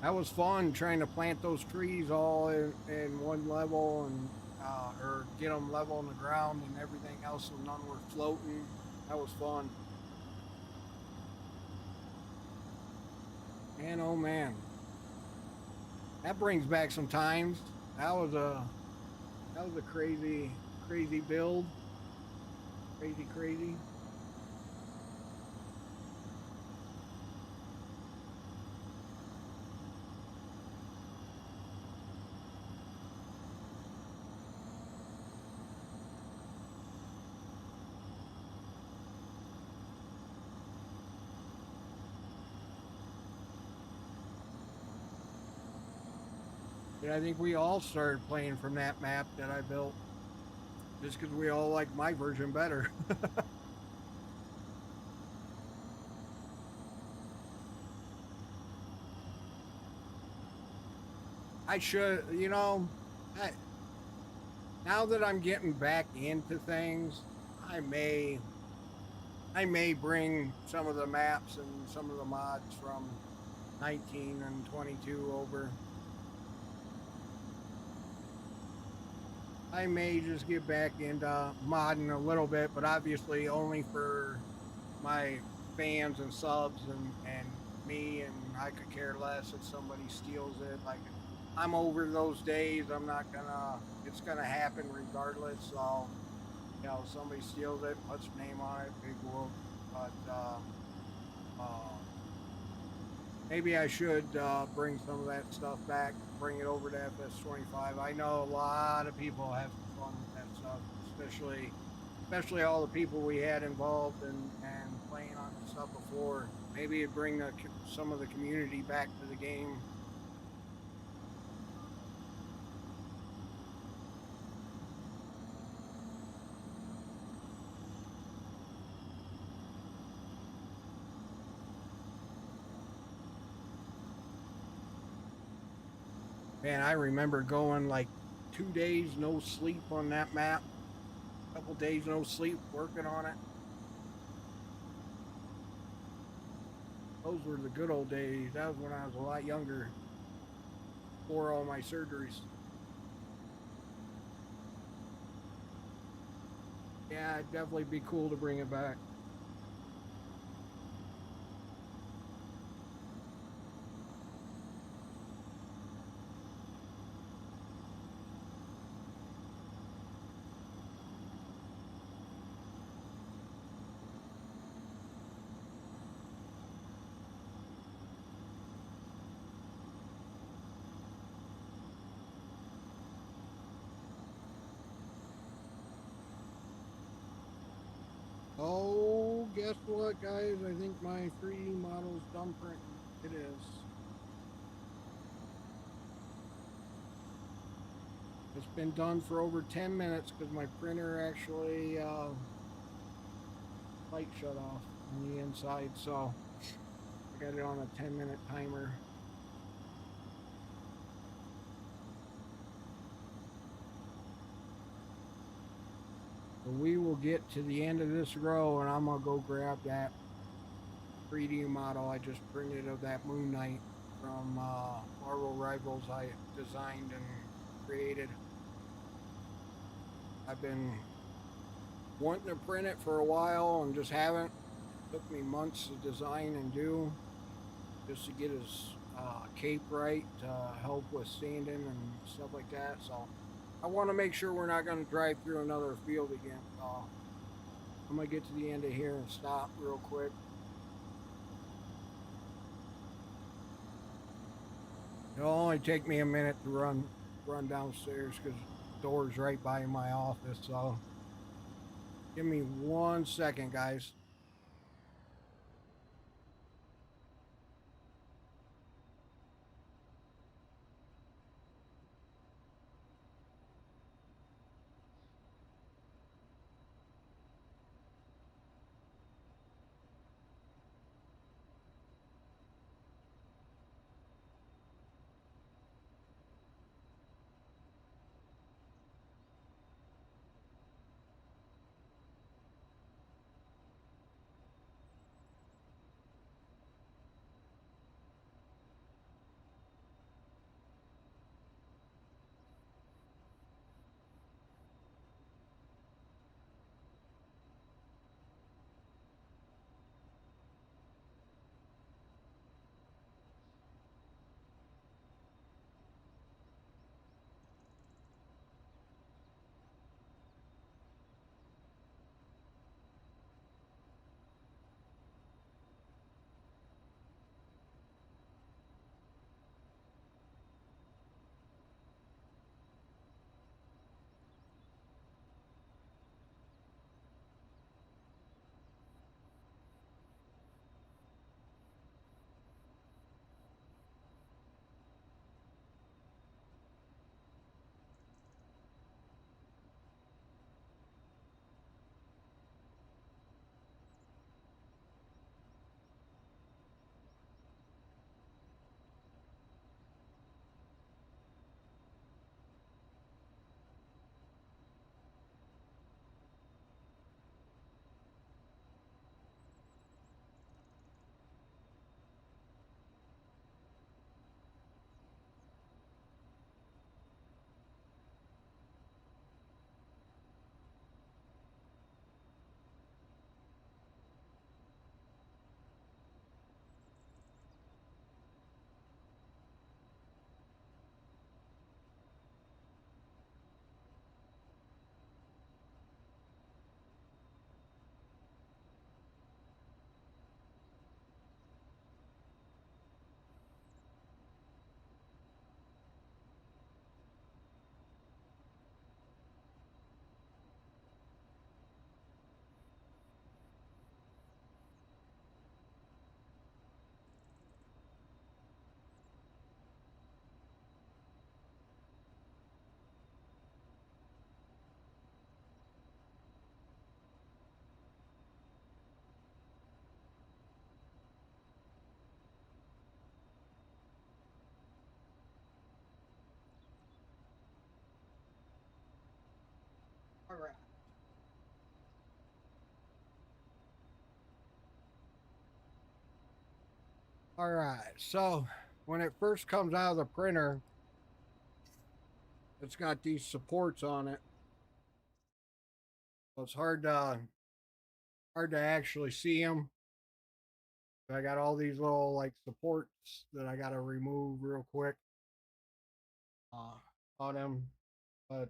That was fun trying to plant those trees all in one level and or get them level on the ground and everything else, so none were floating. That was fun. Man, oh man, that brings back some times. That was a crazy build, crazy. And I think we all started playing from that map that I built, just because we all like my version better. I should, I, now that I'm getting back into things, I may I may bring some of the maps and some of the mods from 19 and 22 over. I may just get back into modding a little bit, but obviously only for my fans and subs and me, and I could care less if somebody steals it. Like, I'm over those days. I'm not gonna. It's gonna happen regardless. So, somebody steals it, puts their name on it, big whoop. But uh, maybe I should bring some of that stuff back, bring it over to FS25. I know a lot of people have fun with that stuff, especially all the people we had involved and playing on the stuff before. Maybe it'd bring some of the community back to the game. Man, I remember going like 2 days no sleep on that map, a couple days no sleep working on it. Those were the good old days. That was when I was a lot younger, before all my surgeries. Yeah, it'd definitely be cool to bring it back. Oh guess what, guys? I think my 3D model's done printing. It is. It's been done for over 10 minutes because my printer actually light shut off on the inside, so I got it on a 10-minute timer. So we will get to the end of this row and I'm gonna go grab that 3D model I just printed of that Moon Knight from Marvel Rivals I designed and created. I've been wanting to print it for a while and just haven't. It took me months to design and do just to get his cape right, to help with sanding and stuff like that. So I want to make sure we're not going to drive through another field again. I'm going to get to the end of here and stop real quick. It'll only take me a minute to run downstairs because the door's right by my office. So give me 1 second, guys. All right. All right. So when it first comes out of the printer, it's got these supports on it. So it's hard to actually see them. I got all these little like supports that I got to remove real quick uh, on them, but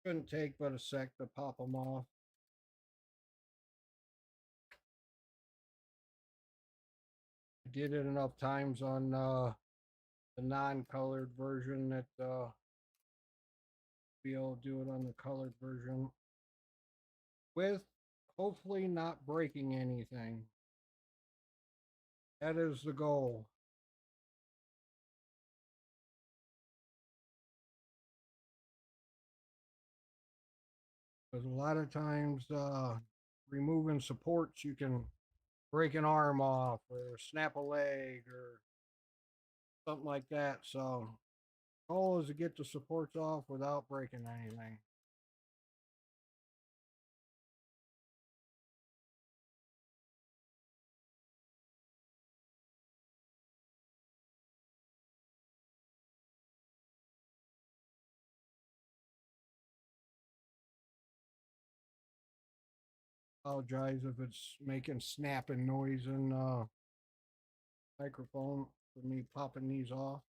shouldn't take but a sec to pop them off. I did it enough times on the non-colored version that be able to do it on the colored version with Hopefully not breaking anything. That is the goal. Because a lot of times, removing supports, you can break an arm off or snap a leg or something like that. So, goal is to get the supports off without breaking anything. Apologize if it's making snapping noise in microphone for me popping these off.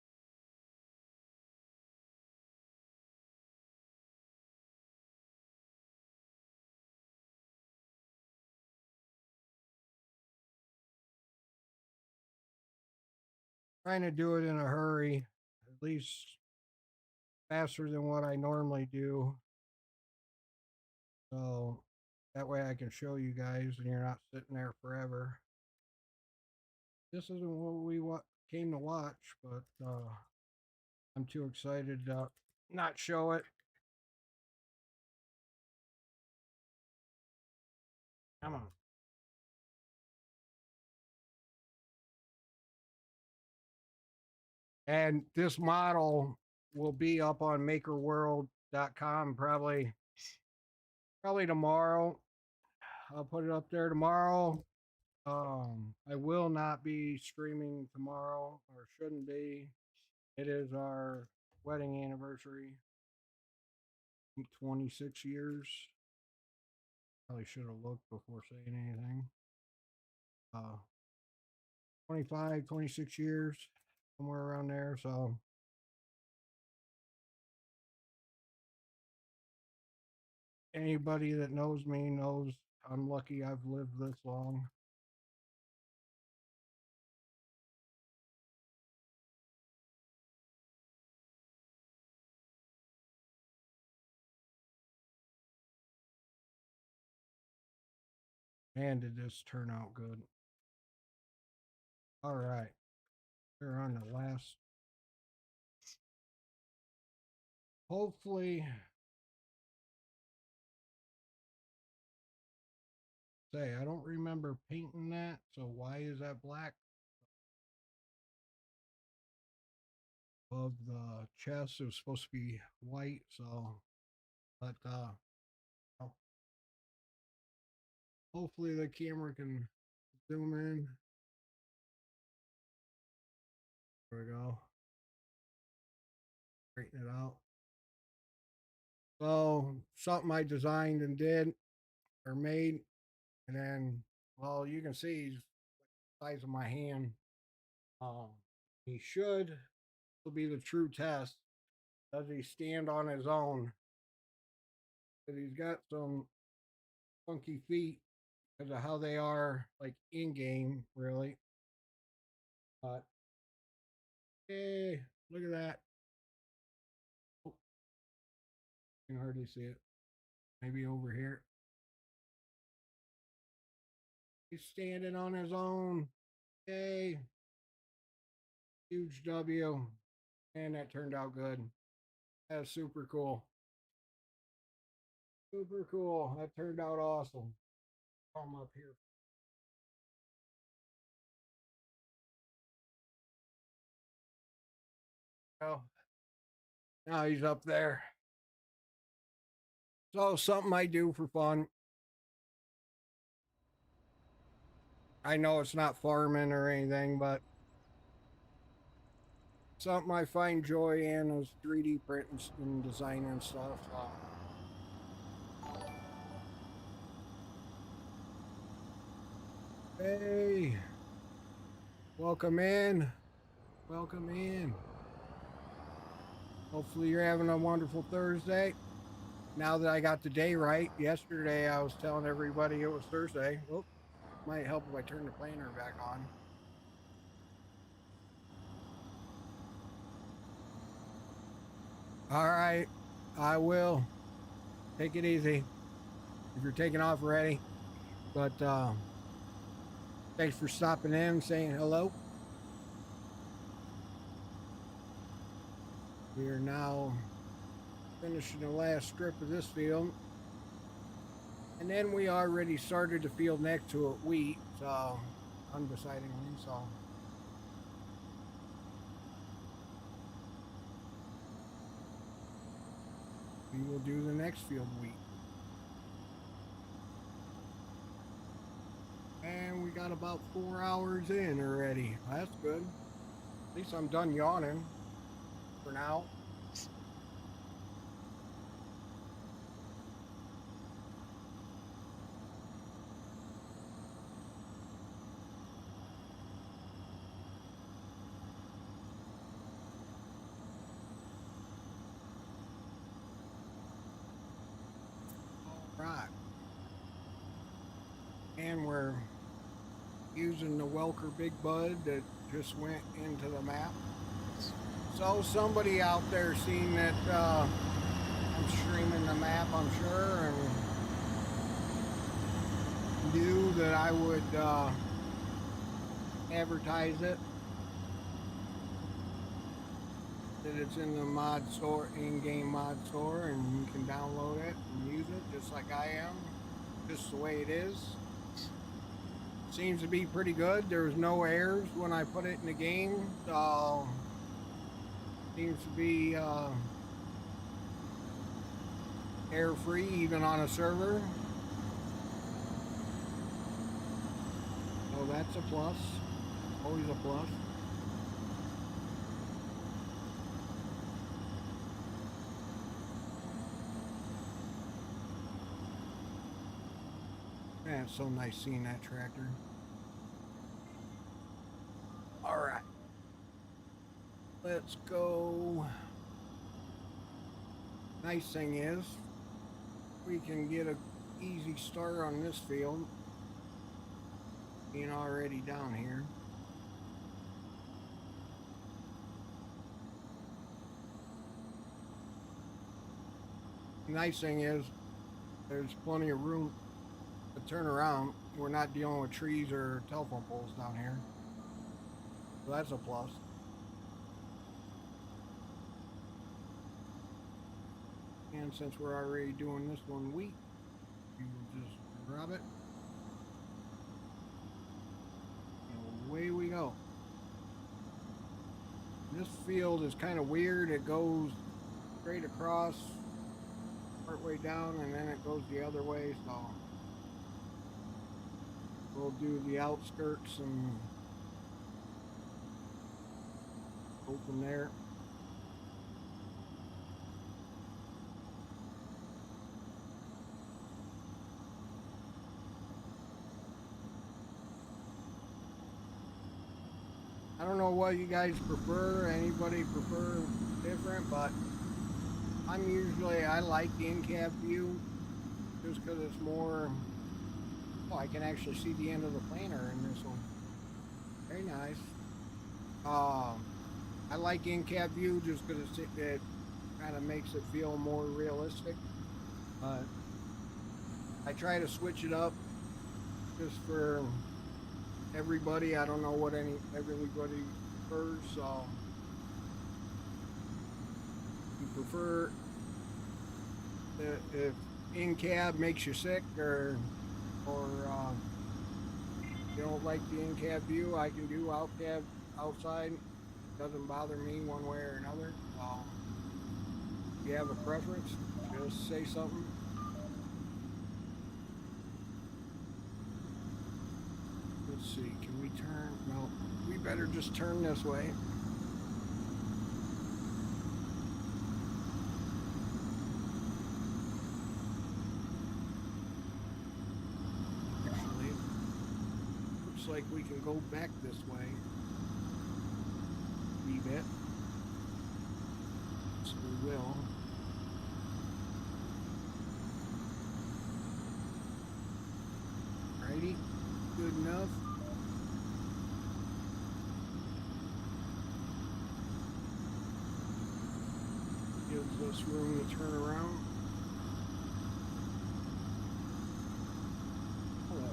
Trying to do it in a hurry, at least faster than what I normally do. So that way I can show you guys and you're not sitting there forever. This isn't what we came to watch, but I'm too excited to not show it. Come on. And this model will be up on makerworld.com probably tomorrow. I'll put it up there tomorrow. I will not be streaming tomorrow, or shouldn't be. It is our wedding anniversary. 26 years. Probably should have looked before saying anything. 25, 26 years, somewhere around there. So anybody that knows me knows I'm lucky I've lived this long. Man, did this turn out good. All right. We're on the last. Hopefully, say, I don't remember painting that. So why is that black? Above the chest, it was supposed to be white. So, but hopefully the camera can zoom in. There we go. Straighten it out. So something I designed and did or made, and then well, you can see the size of my hand. Um, he should will be the true test. Does he stand on his own? Because he's got some funky feet because of how they are, like in game, really. But hey, look at that! Oh, you can hardly see it. Maybe over here. He's standing on his own. Yay! Huge W. And that turned out good. That's super cool. Super cool. That turned out awesome. Come up here. Oh, now he's up there. So something I do for fun. I know it's not farming or anything, but something I find joy in is 3D printing and designing stuff. Hey, welcome in. Welcome in. Hopefully you're having a wonderful Thursday. Now that I got the day right, yesterday I was telling everybody it was Thursday. Oh, might help if I turn the planner back on. All right, I will. Take it easy. If you're taking off already. But thanks for stopping in and saying hello. We are now finishing the last strip of this field. And then we already started the field next to it, wheat, so undecidedly, so. We will do the next field wheat. And we got about 4 hours in already. That's good. At least I'm done yawning for now. All right. And we're using the Welker Big Bud that just went into the map. So somebody out there seen that I'm streaming the map, I'm sure, and knew that I would advertise it. That it's in the mod store, in-game mod store, and you can download it and use it just like I am, just the way it is. Seems to be pretty good. There's no errors when I put it in the game, so seems to be error-free even on a server. So that's a plus, always a plus. Man, it's so nice seeing that tractor. All right, let's go. Nice thing is, we can get an easy start on this field, being already down here. Nice thing is, there's plenty of room to turn around. We're not dealing with trees or telephone poles down here, so that's a plus. And since we're already doing this one wheat, we will just grab it and away we go. This field is kind of weird. It goes straight across, part way down, and then it goes the other way, so we'll do the outskirts and go from there. I don't know what you guys prefer. Anybody prefer different, but I like the in-cab view just because it's more. Oh, I can actually see the end of the planter in this one. Very nice. I like in-cab view just because it kind of makes it feel more realistic. I try to switch it up just for everybody. I don't know what everybody prefers, so you prefer if in-cab makes you sick or you don't like the in-cab view, I can do out-cab outside. Doesn't bother me one way or another. If you have a preference, just say something. Let's see, can we turn? No, we better just turn this way. Actually, looks like we can go back this way. Wee bit. So we will. Alrighty, good enough. Gives us room to turn around. Hello.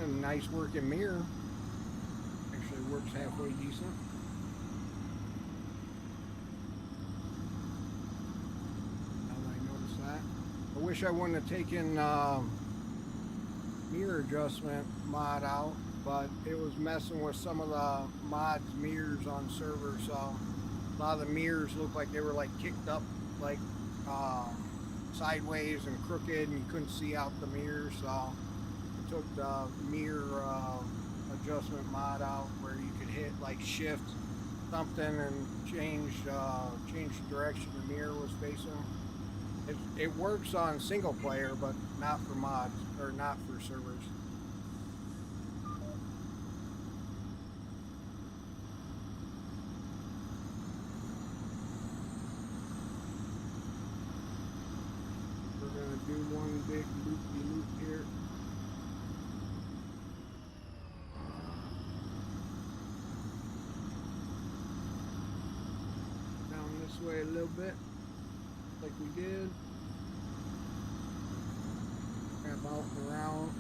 nice working mirror. Actually works halfway decent. Now that I noticed that. I wish I wouldn't have taken mirror adjustment mod out, but it was messing with some of the mods mirrors on server, so a lot of the mirrors looked like they were like kicked up like sideways and crooked, and you couldn't see out the mirror. So I took the mirror adjustment mod out where you could hit like shift something and change the direction the mirror was facing. It works on single player, but not for mods, or not for servers. We're gonna do one big loop here. Down this way a little bit, like we did. Wrap out and around.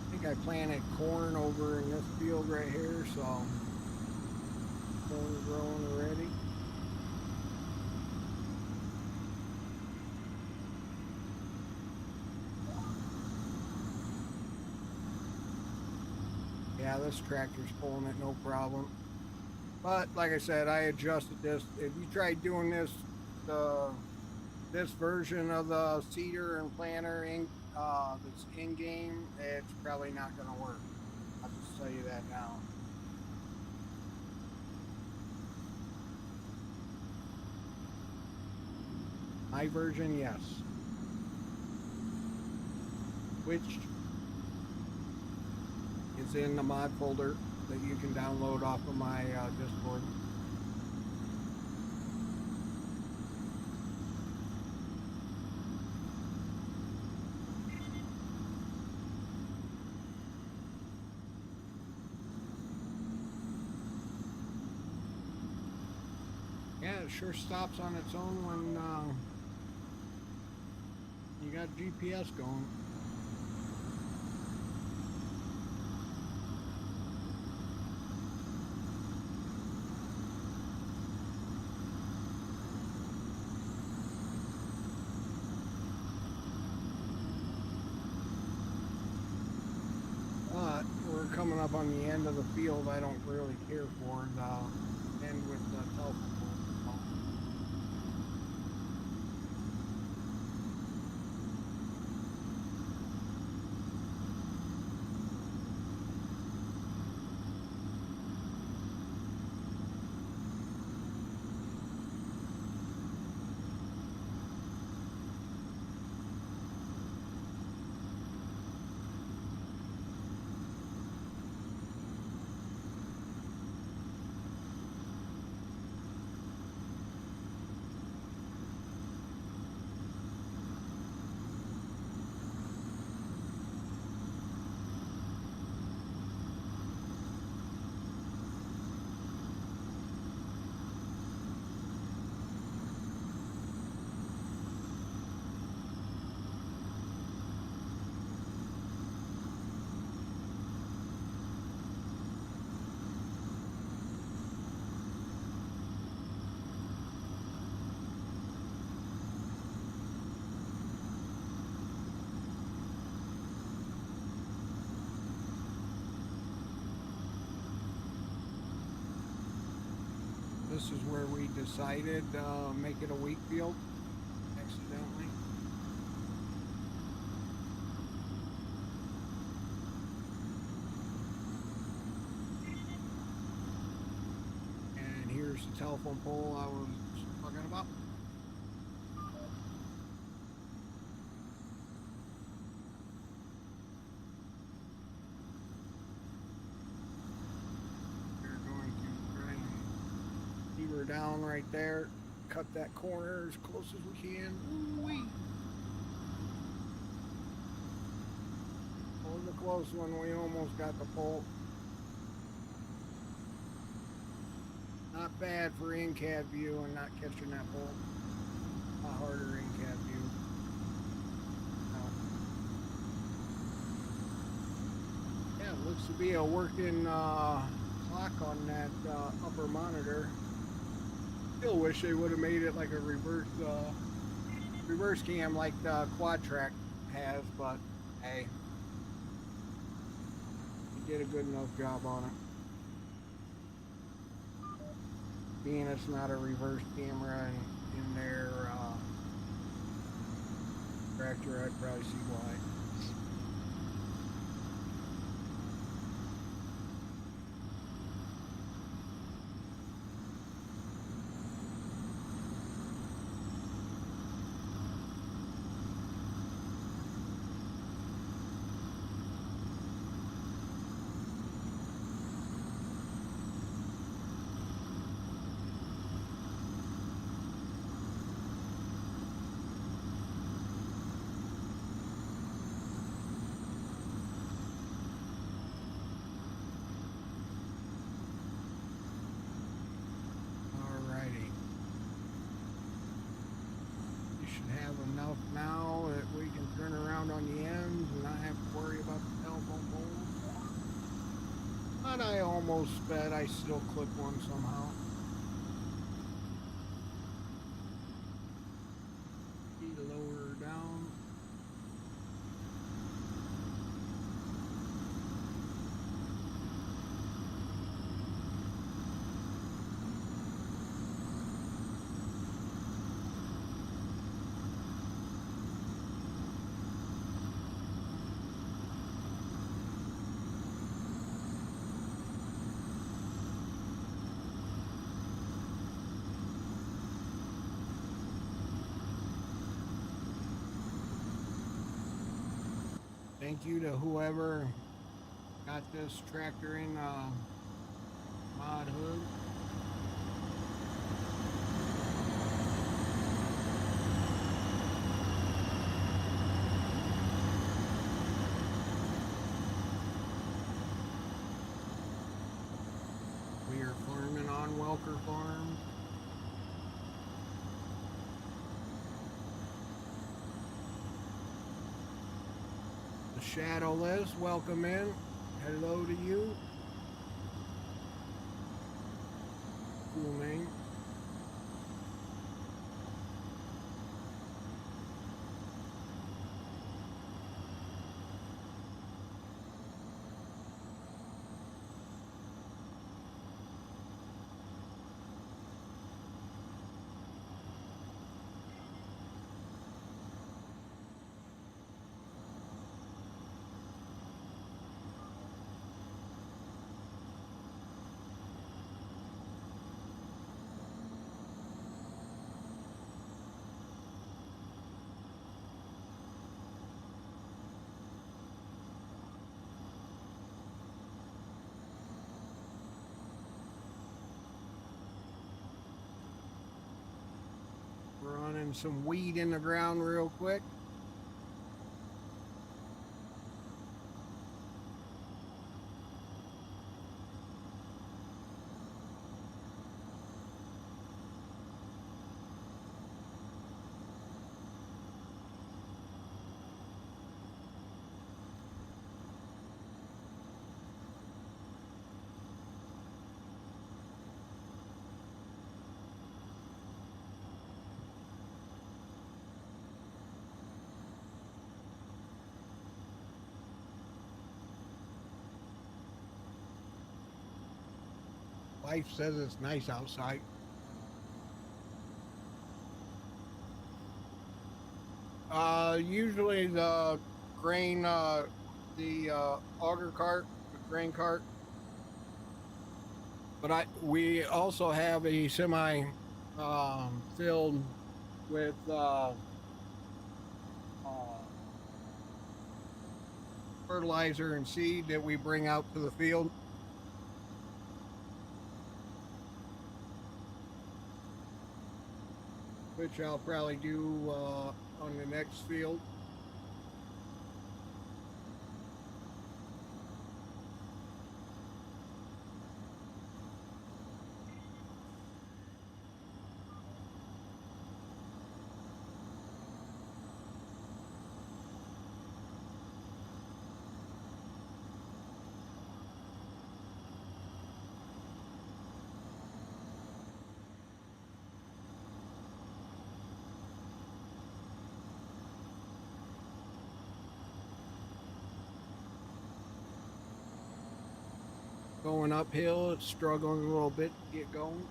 I think I planted corn over in this field right here, so corn is growing already. Yeah, this tractor's pulling it no problem. But like I said, I adjusted this. If you tried doing this, this version of the seeder and planter that's in game, it's probably not going to work. I'll just tell you that now. My version, yes. Which is in the mod folder that you can download off of my Discord. Yeah, it sure stops on its own when you got GPS going. Coming up on the end of the field, I don't really care for the end with the telephone pole. This is where we decided to make it a wheat field, accidentally. And here's the telephone pole I was talking about. Down right there, cut that corner as close as we can. Ooh-wee. Oh, the close one, we almost got the pole. Not bad for in-cab view and not catching that pole. A harder in-cab view. Looks to be a working clock on that upper monitor. Still wish they would have made it like a reverse cam like the quad track has, but hey, they did a good enough job on it. Being it's not a reverse camera in their tractor, I'd probably see why. Have enough now that we can turn around on the ends and not have to worry about the telephone poles. But I almost bet I still clip one somehow. Lower down. Thank you to whoever got this tractor in mod hood. We are farming on Welker Farm. The Shadowless, welcome in. Hello to you. Cool name. Running some weed in the ground real quick. Wife says it's nice outside. Usually the grain, the auger cart, the grain cart. But we also have a semi filled with fertilizer and seed that we bring out to the field. Which I'll probably do on the next field. Going uphill, it's struggling a little bit to get going.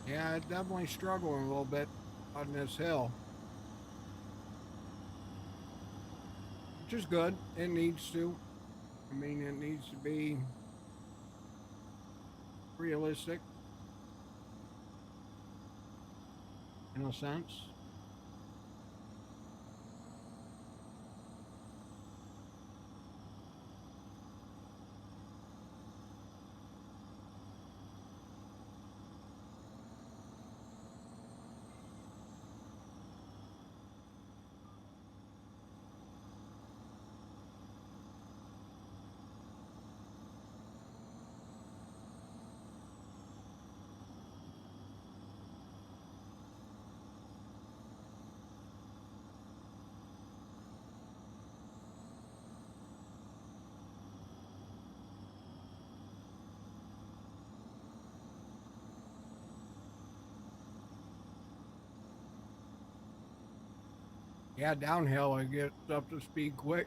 Yeah, it's definitely struggling a little bit on this hill, which is good. It needs to. I mean, it needs to be realistic in a sense. Yeah, downhill, it gets up to speed quick.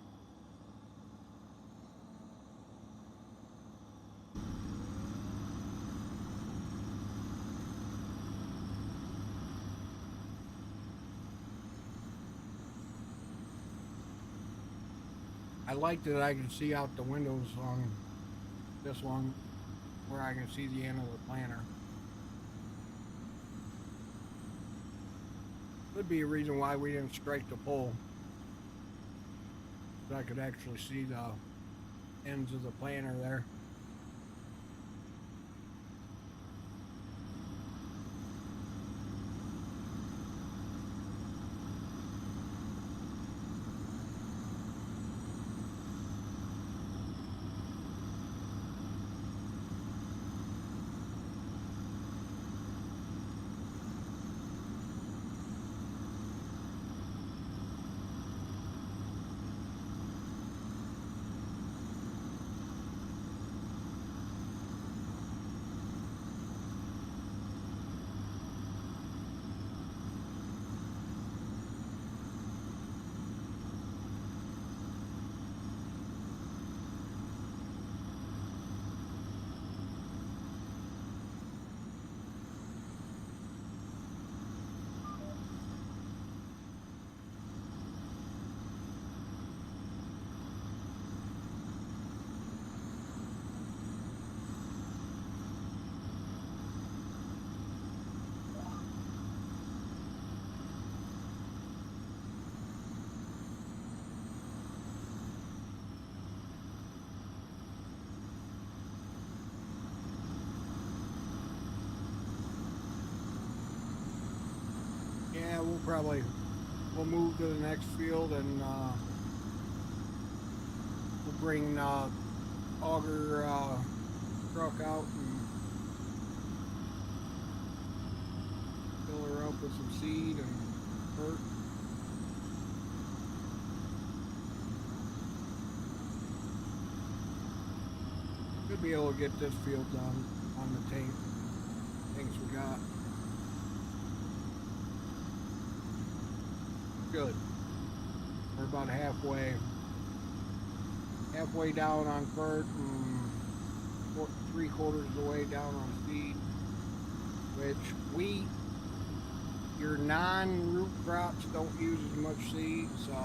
I like that I can see out the windows on this one where I can see the end of the planter. Could be a reason why we didn't strike the pole. So I could actually see the ends of the planter there. Yeah, we'll move to the next field and we'll bring auger truck out and fill her up with some seed and dirt. Should be able to get this field done on the tanks we got. Good. We're about halfway down on FERT and 3/4 of the way down on feed, which your non-root crops don't use as much seed, so,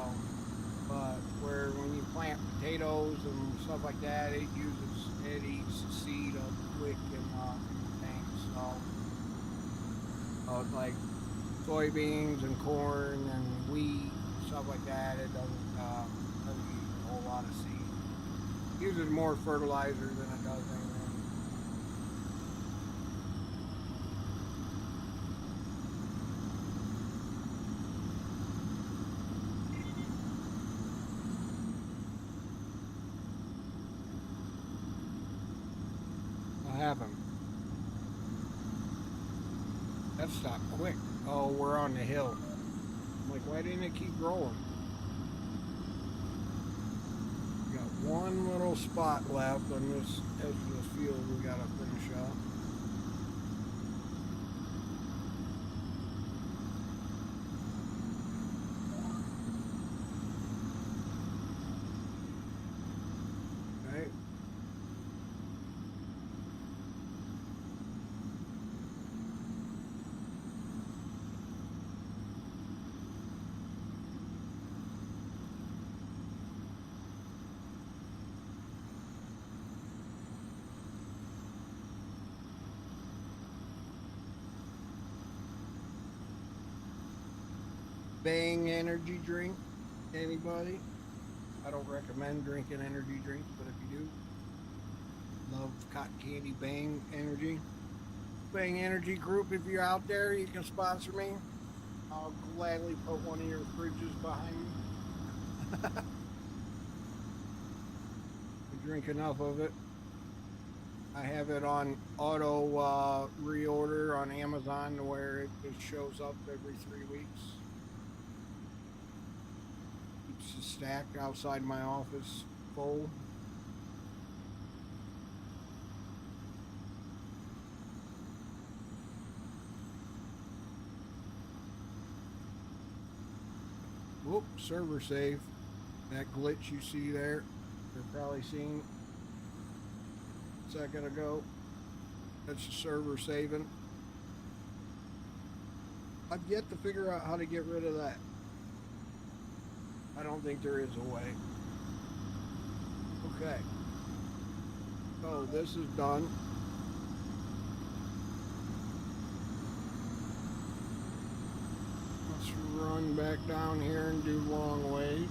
but where when you plant potatoes and stuff like that, it eats the seed up quick in the tanks, so, like soybeans and corn and wheat, stuff like that, it doesn't use a whole lot of seed. It uses more fertilizer than it does anything. happened? That stopped quick. Oh, we're on the hill. I'm like, why didn't it keep rolling? We got one little spot left on this edge of this field we gotta finish up. Okay. Bang energy drink. Anybody? I don't recommend drinking energy drinks, but if you do, love cotton candy Bang energy. Bang energy group, if you're out there, you can sponsor me. I'll gladly put one of your fridges behind me. I drink enough of it. I have it on auto reorder on Amazon where it just shows up every 3 weeks. Keeps the stack outside my office full. Whoop, server save. That glitch you see there, you're probably seeing a second ago. That's the server saving. I've yet to figure out how to get rid of that. I don't think there is a way. Okay. So this is done. Let's run back down here and do long ways.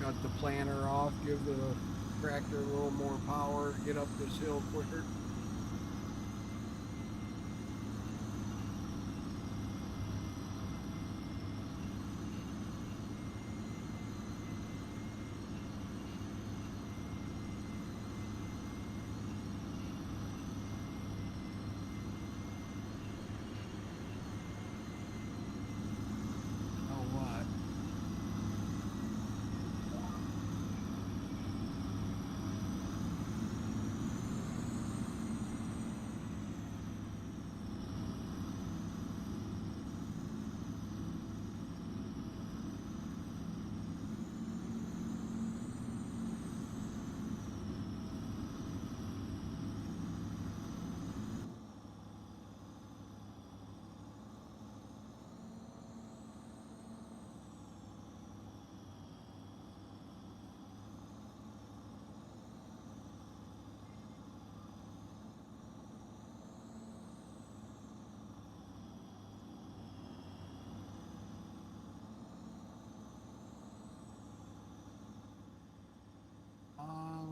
Got the planter off, give the tractor a little more power, get up this hill quicker.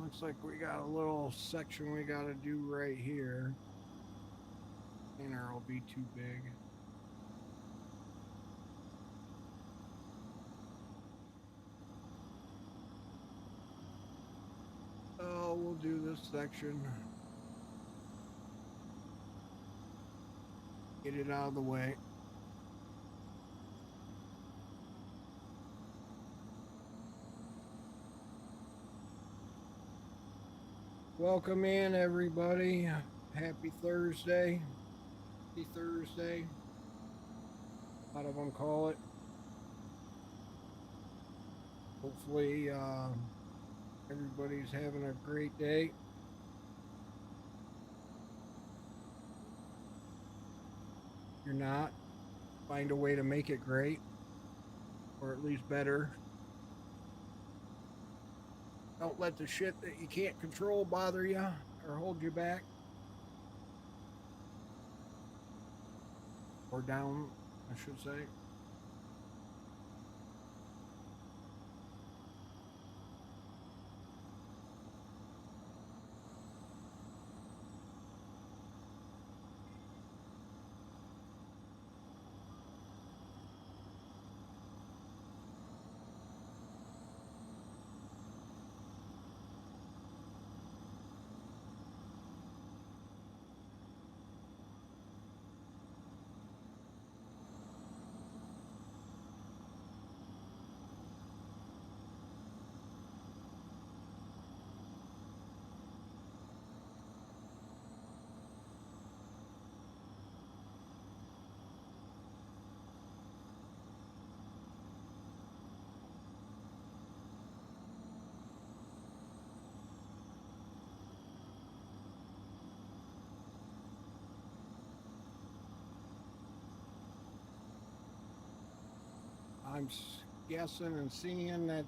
Looks like we got a little section we got to do right here. Planner will be too big. Oh, we'll do this section. Get it out of the way. Welcome in, everybody. Happy Thursday. Happy Thursday. A lot of them call it. Hopefully, everybody's having a great day. If you're not, find a way to make it great, or at least better. Don't let the shit that you can't control bother you or hold you back. Or down, I should say. I'm guessing and seeing that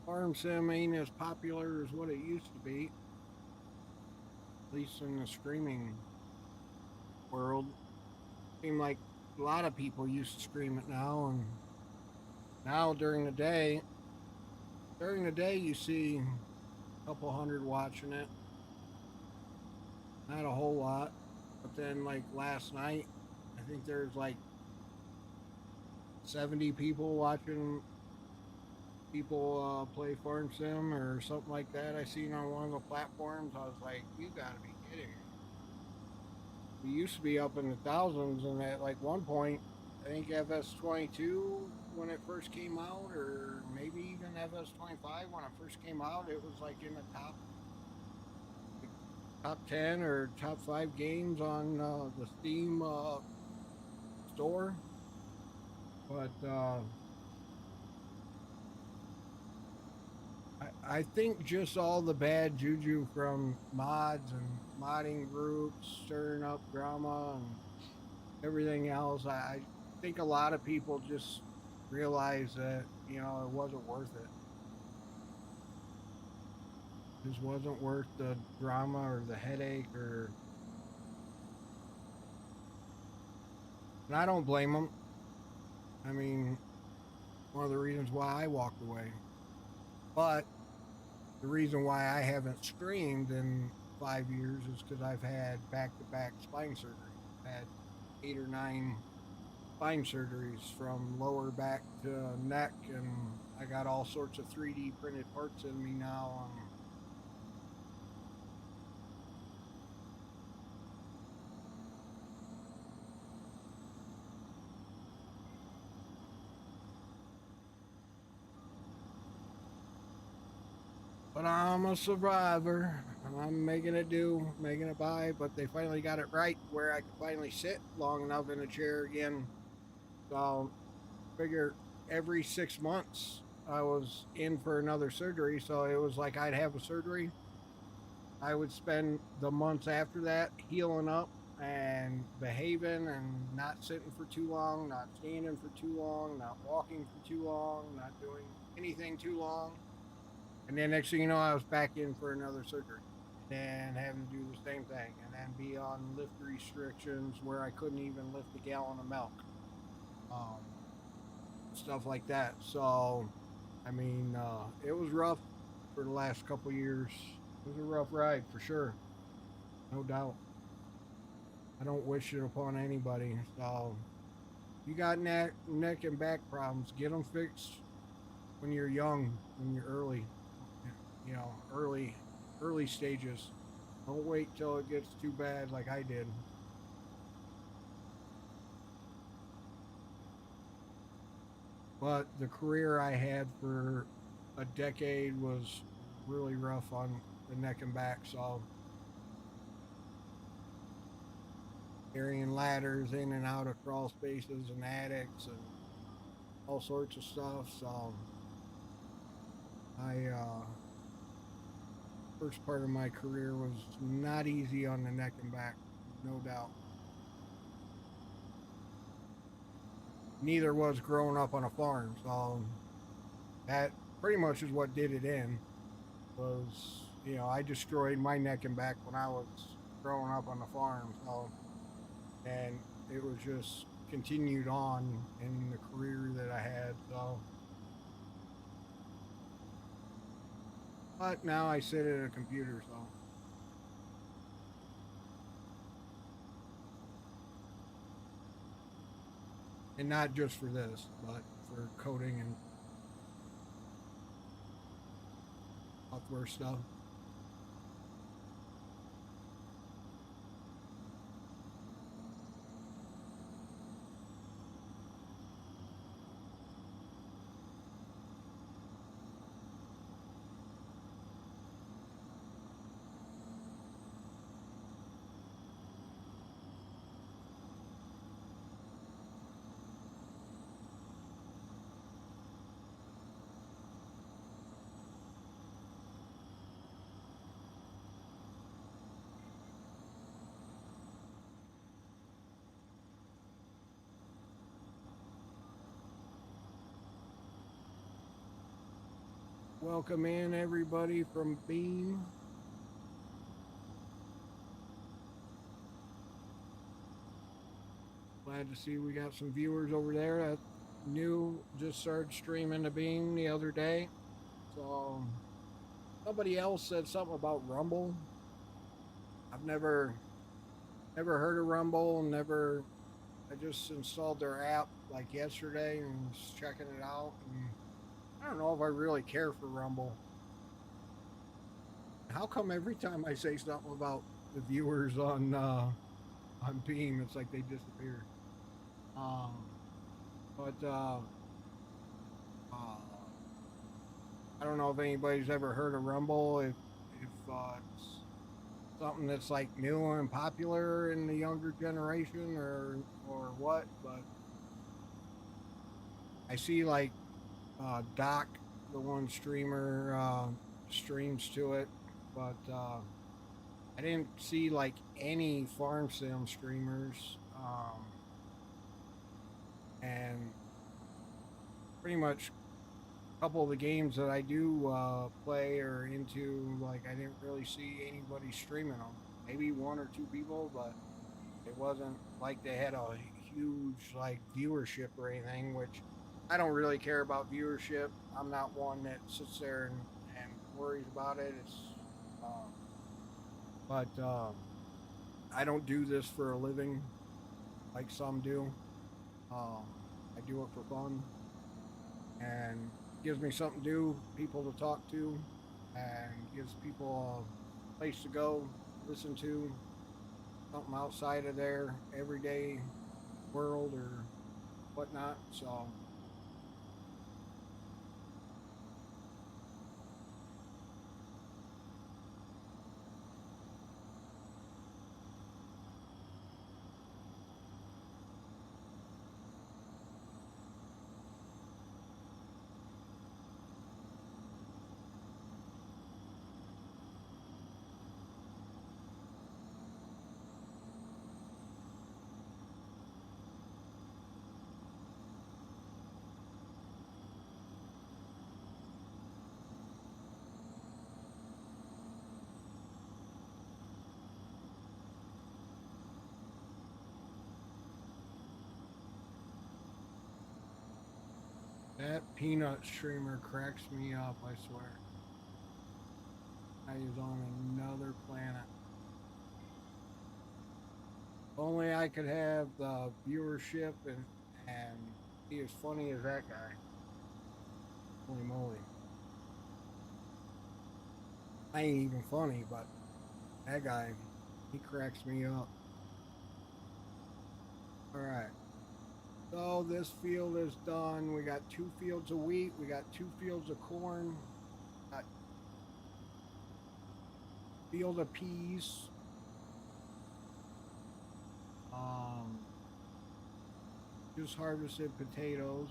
farm sim ain't as popular as what it used to be, at least in the streaming world. Seem like a lot of people used to stream it now, and now during the day you see a couple hundred watching it, not a whole lot. But then like last night, I think there's like 70 people watching people play farm sim or something like that. I seen on one of the platforms. I was like, you gotta be kidding me. We used to be up in the thousands, and at like one point, I think FS22 when it first came out, or maybe even FS25 when it first came out, it was like in the top 10 or top 5 games on the Steam store. But I think just all the bad juju from mods and modding groups stirring up drama and everything else. I think a lot of people just realized that, it wasn't worth it. Just wasn't worth the drama or the headache and I don't blame them. I mean, one of the reasons why I walked away. But the reason why I haven't streamed in 5 years is because I've had back-to-back spine surgery. I've had 8 or 9 spine surgeries from lower back to neck, and I got all sorts of 3D printed parts in me now. But I'm a survivor, and I'm making it do, making it by. But they finally got it right where I could finally sit long enough in a chair again. So figure every 6 months I was in for another surgery. So it was like I'd have a surgery. I would spend the months after that healing up and behaving and not sitting for too long, not standing for too long, not walking for too long, not doing anything too long. And then next thing you know, I was back in for another surgery. And then having to do the same thing and then be on lift restrictions where I couldn't even lift a gallon of milk. Um, Stuff like that. So, I mean, it was rough for the last couple years. It was a rough ride for sure, no doubt. I don't wish it upon anybody. So, you got neck and back problems, get them fixed when you're young, when you're early, early stages. Don't wait till it gets too bad like I did. But the career I had for a decade was really rough on the neck and back. So carrying ladders in and out of crawl spaces and attics and all sorts of stuff. So I first part of my career was not easy on the neck and back, no doubt. Neither was growing up on a farm. So that pretty much is what did it in. Was I destroyed my neck and back when I was growing up on the farm. So and it was just continued on in the career that I had. So but now I sit at a computer. So and not just for this, but for coding and software stuff. Welcome in everybody from Beam. Glad to see we got some viewers over there that new just started streaming to Beam the other day. So somebody else said something about Rumble. I've never heard of Rumble, never I just installed their app like yesterday and was checking it out, and I don't know if I really care for Rumble. How come every time I say something about the viewers on Beam, it's like they disappear? Um, but I don't know if anybody's ever heard of Rumble. If it's something that's like new and popular in the younger generation, or what, but I see like Doc, the one streamer, streams to it, but I didn't see like any farm sim streamers, and pretty much a couple of the games that I do play or into, like I didn't really see anybody streaming them. Maybe one or two people, but it wasn't like they had a huge like viewership or anything, which I don't really care about viewership. I'm not one that sits there and worries about it. Um, but I don't do this for a living like some do. I do it for fun and gives me something to do, people to talk to, and gives people a place to go, listen to something outside of their everyday world or whatnot. So that peanut streamer cracks me up, I swear. I is on another planet. Only I could have the viewership and be as funny as that guy. Holy moly. I ain't even funny, but that guy, he cracks me up. All right. So this field is done. We got 2 fields of wheat. We got 2 fields of corn. Got field of peas. Um, just harvested potatoes.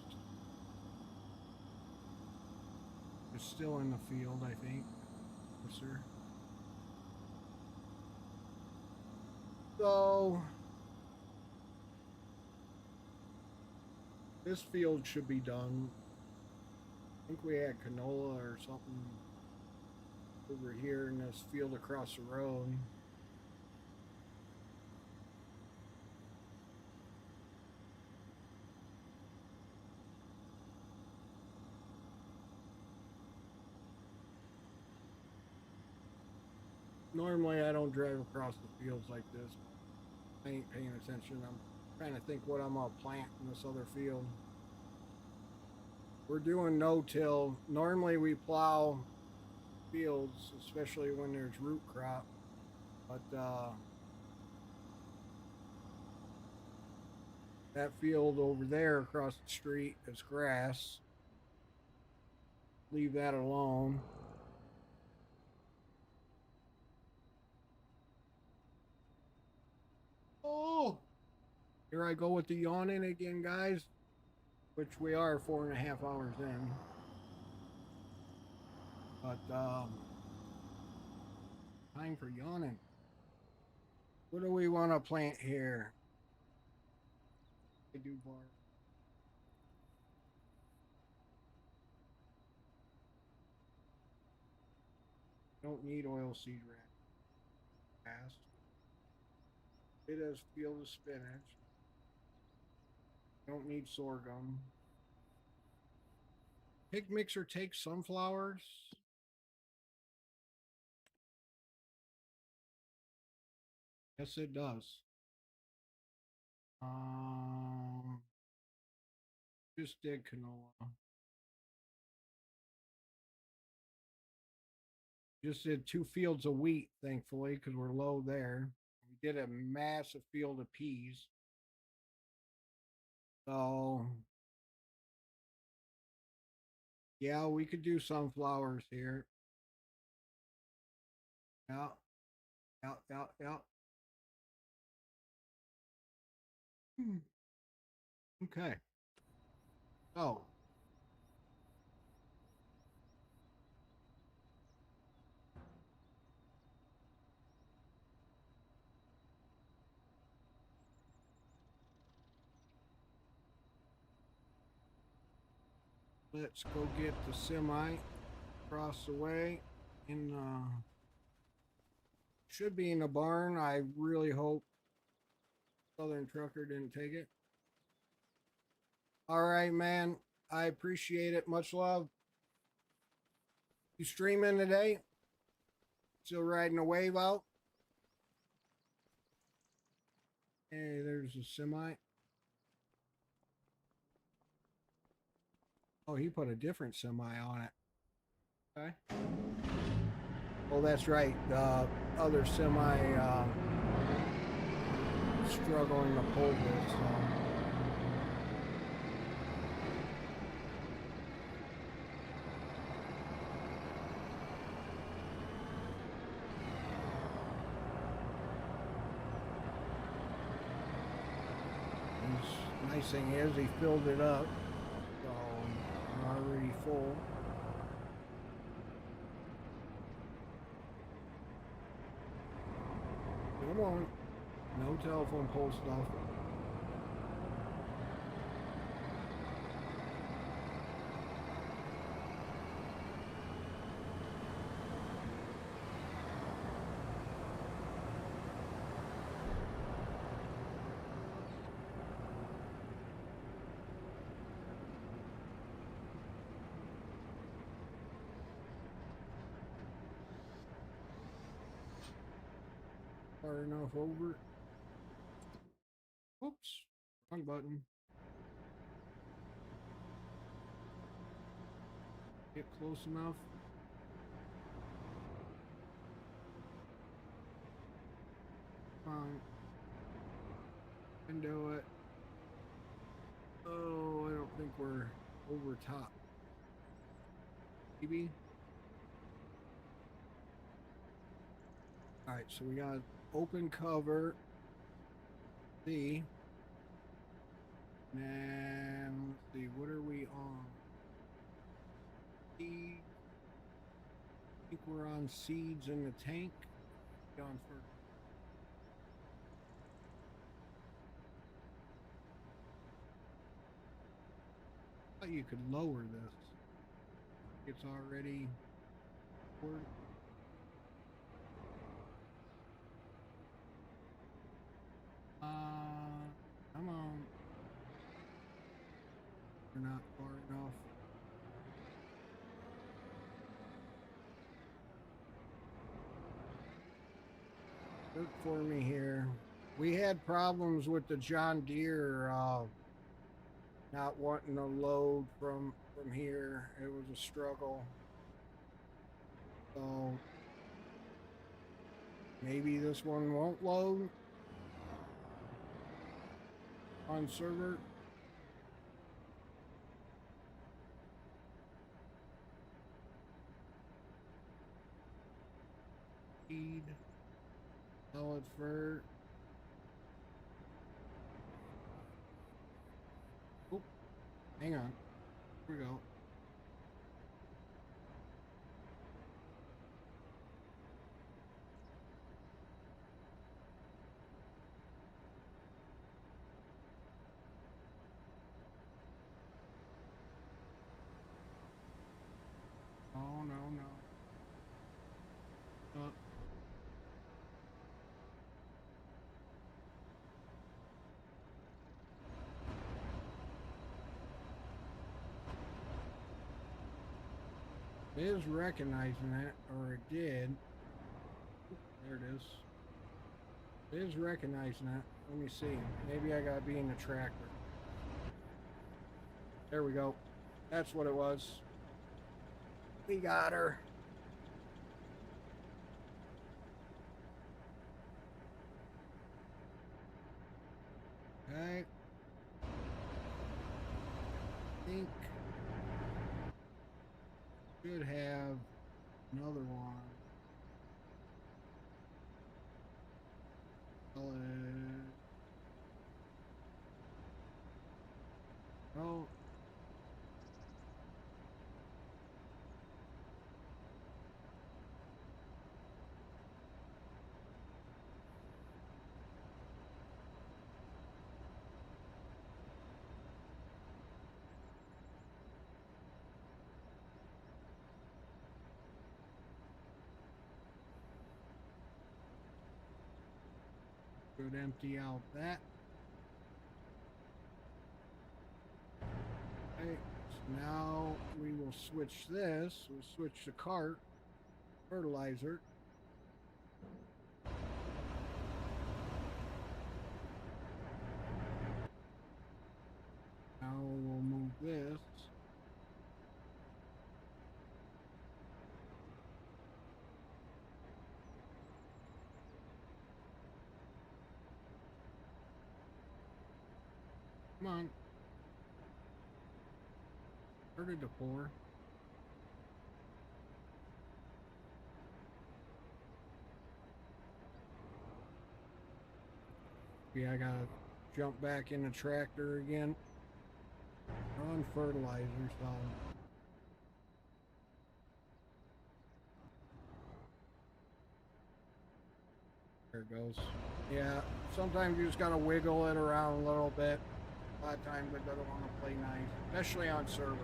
It's still in the field, I think. Yes, sir. So this field should be done. I think we had canola or something over here in this field across the road. Normally I don't drive across the fields like this, but I ain't paying attention. I'm trying to think what I'm gonna plant in this other field. We're doing no-till. Normally we plow fields, especially when there's root crop, but that field over there across the street is grass. Leave that alone. Oh, here I go with the yawning again, guys, which we are 4.5 hours in. But time for yawning. What do we want to plant here? I do bar. Don't need oil seed grass. It has field of spinach. Don't need sorghum. Pig mixer takes sunflowers. Yes, it does. Just did canola. Just did 2 fields of wheat, thankfully, because we're low there. We did a massive field of peas. So, yeah, we could do sunflowers here. Yeah, yeah, yeah, yeah. Okay. So, let's go get the semi across the way. In should be in the barn. I really hope Southern Trucker didn't take it. All right, man. I appreciate it. Much love. You streaming today? Still riding a wave out? Hey, there's a semi. Oh, he put a different semi on it. Okay. Oh, that's right. The other semi struggling to pull this. Nice thing is he filled it up, so I'm already full. Come on, no telephone pole stuff. Far enough over. Oops, wrong button. Get close enough. Come on. Can do it. Oh, I don't think we're over top. Maybe. All right, so we got open cover. C. And let's see, what are we on? Seeds. I think we're on seeds in the tank. On first. I thought you could lower this. It's already forward. Come on. We're not far enough. Work for me here. We had problems with the John Deere not wanting to load from here. It was a struggle. So maybe this one won't load on server. Feed. Solid fur. Oop. Hang on. Here we go. Oh, no, no. It is recognizing that, or it did. There it is. It is recognizing that. Let me see. Maybe I gotta be in the tractor. There we go. That's what it was. We got her. Okay. I think should have another one. Oh. Could empty out that. Okay, so now we will switch this. We'll switch the cart, fertilizer. Now we'll move this. Come on. Started to pour. Yeah, I gotta jump back in the tractor again. On fertilizer, so. There it goes. Yeah, sometimes you just gotta wiggle it around a little bit. A lot of times it doesn't want to play nice, especially on server.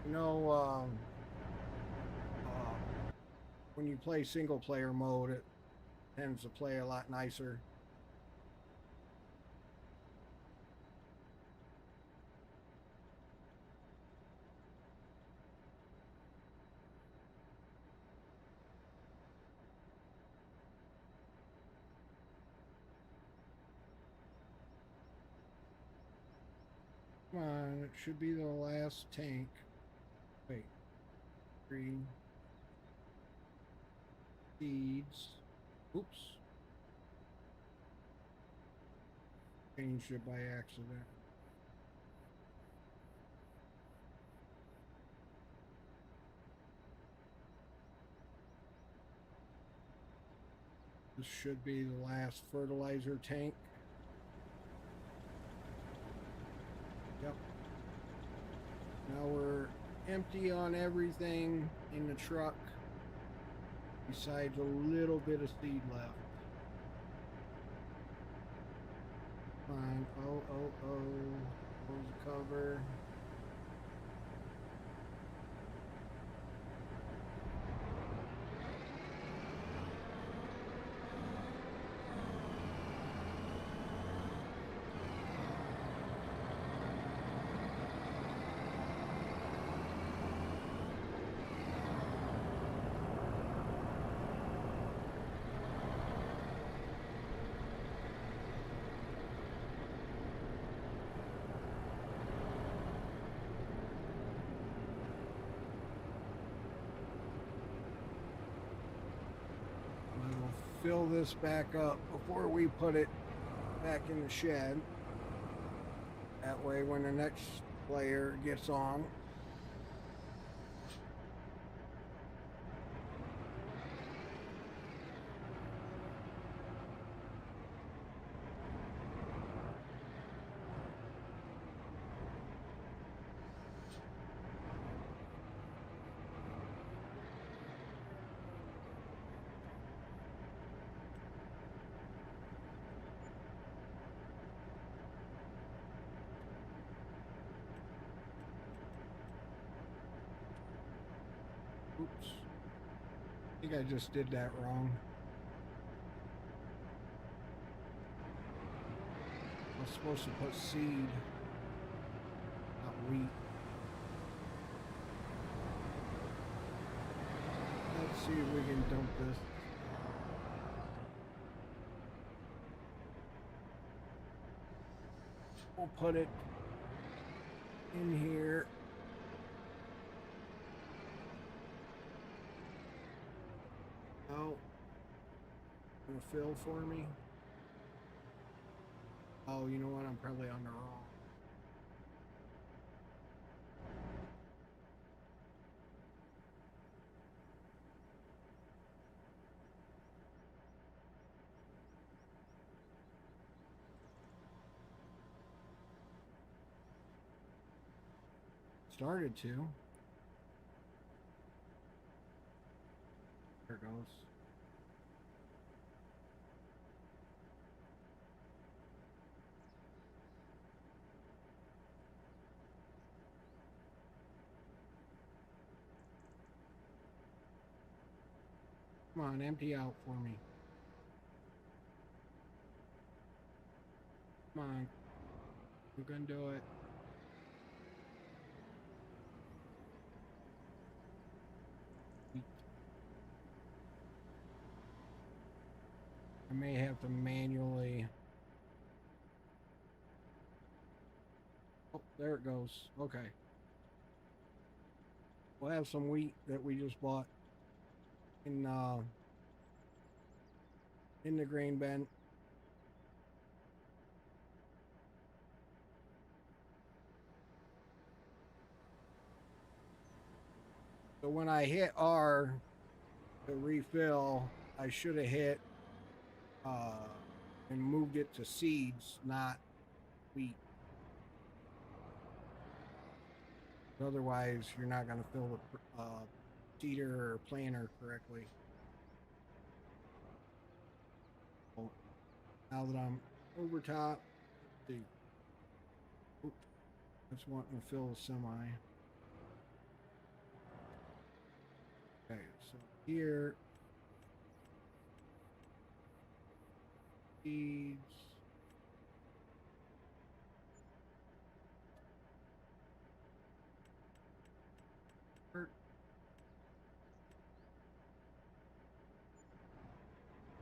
You know, when you play single player mode, it tends to play a lot nicer. Come on, it should be the last tank. Wait. 3 seeds. Oops. Changed it by accident. This should be the last fertilizer tank. Yep. Now we're empty on everything in the truck besides a little bit of seed left. Fine. Oh. Close the cover. Fill this back up before we put it back in the shed. That way when the next player gets on, oops. I think I just did that wrong. I was supposed to put seed, not wheat. see if we can dump this. We'll put it in here. Oh, gonna fill for me. Oh, you know what? I'm probably on the wrong. Started to. There it goes. Come on, empty out for me. Come on. You can do it. I may have to manually. Oh, there it goes. Okay. We'll have some wheat that we just bought in the grain bin. So when I hit R to refill, I should have hit and moved it to seeds, not wheat. Otherwise, you're not going to fill the seeder or planter correctly. So now that I'm over top, let's see. Oops, just wanting to fill the semi. Okay, so here, seeds.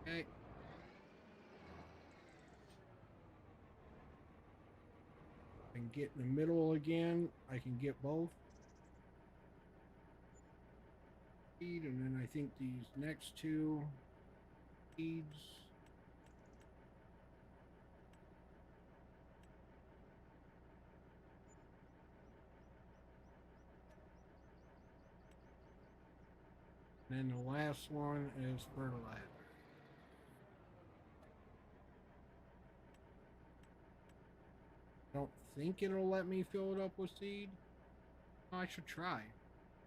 Okay. I can get in the middle again. I can get both. Seed, and then I think these next two seeds. And then the last one is fertilizer. I don't think it'll let me fill it up with seed. Oh, I should try.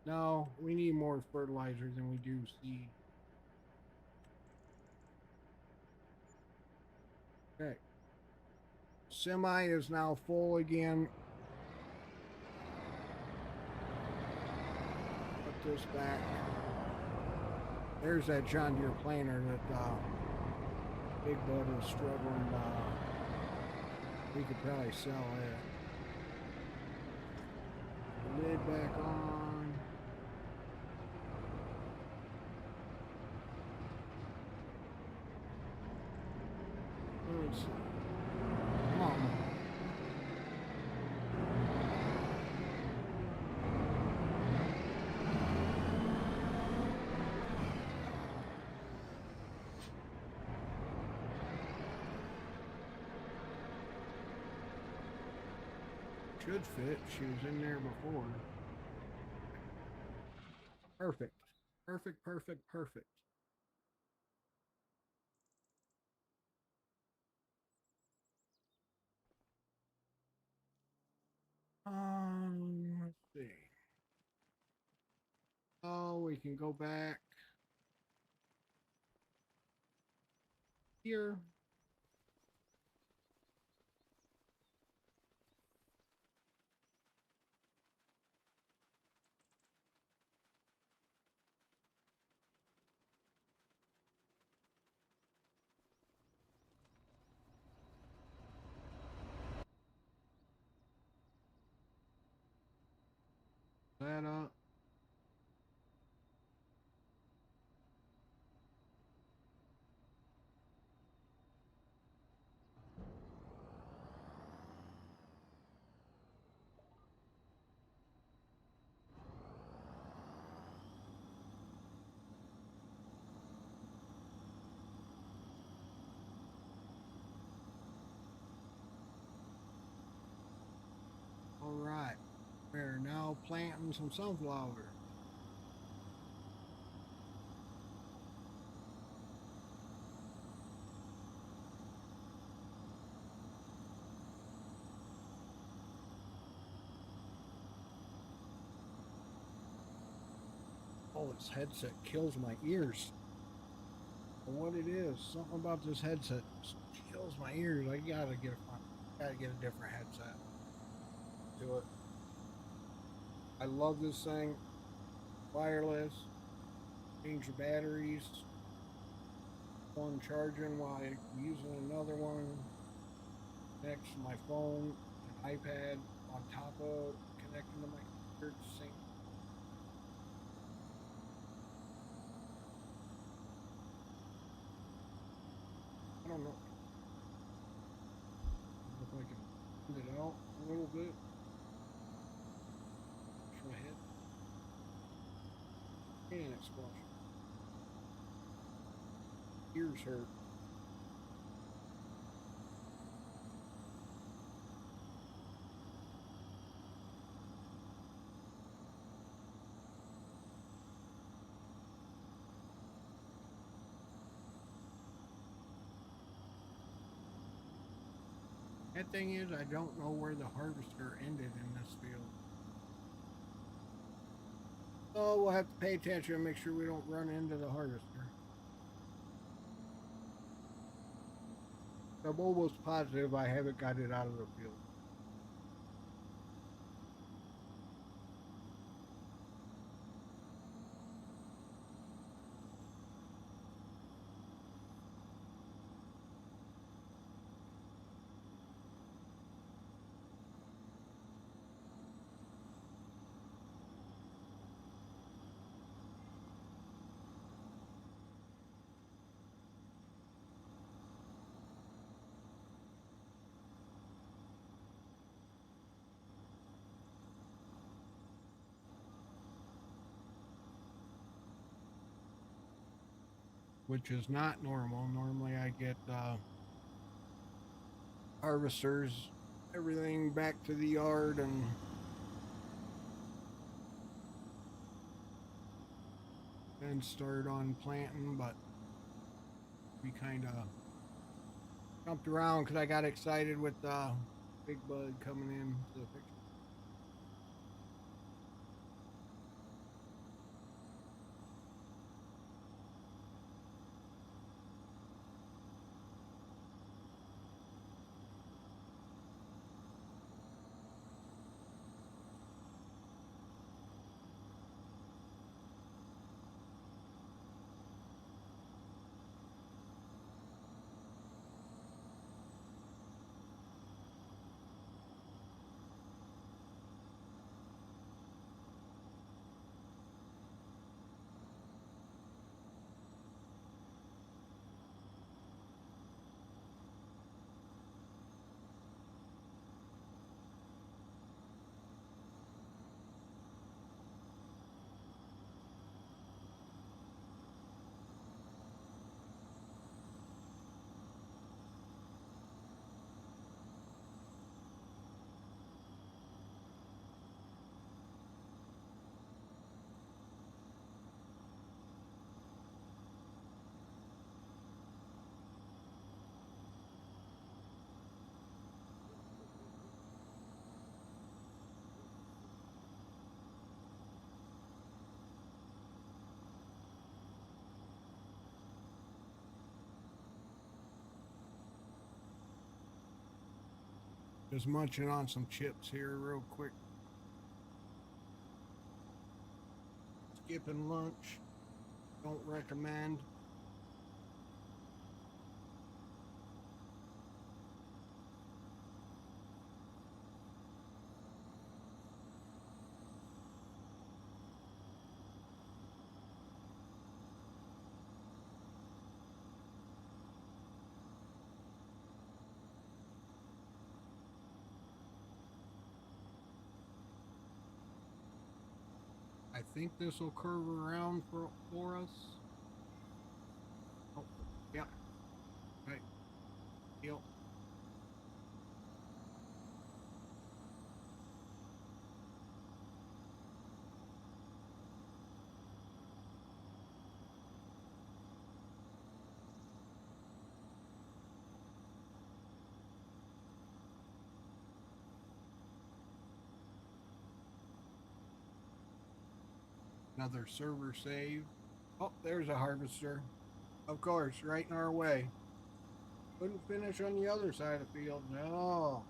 No, we need more fertilizer than we do seed. Okay. Semi is now full again. Put this back. There's that John Deere planter that Big Bud is struggling. We could probably sell it. The lid back on. Let's see. Come on. Should fit. She was in there before. Perfect. Perfect, perfect, perfect. Let's see. Oh, we can go back here. That up. We're now planting some sunflowers. Oh, this headset kills my ears. What it is, something about this headset kills my ears. I gotta get a different headset to it. I love this thing. Wireless. Change the batteries. One charging while I'm using another one. Next to my phone, an iPad on top of connecting to my computer. Same. I don't know if I can put it out a little bit. Push my head. And explosion. Ears hurt. That thing is, I don't know where the harvester ended in this field. So we'll have to pay attention and make sure we don't run into the harvester. I'm almost positive I haven't got it out of the field. Which is not normal. Normally I get harvesters, everything back to the yard and start on planting, but we kind of jumped around because I got excited with Big Bud coming in to the picture. Just munching on some chips here real quick. Skipping lunch. Don't recommend. I think this will curve around for us. Oh, yeah. Right. Yep. I another server save. Oh, there's a harvester. Of course, right in our way. Couldn't finish on the other side of the field. No.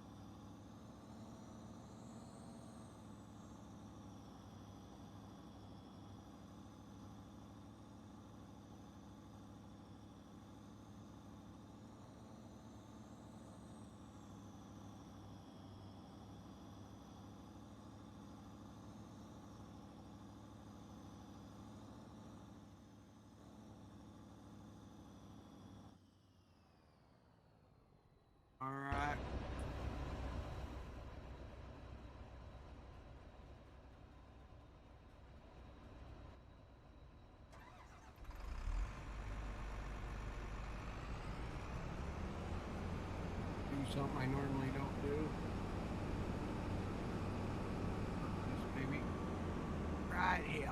All right. Do something I normally don't do. This baby right here.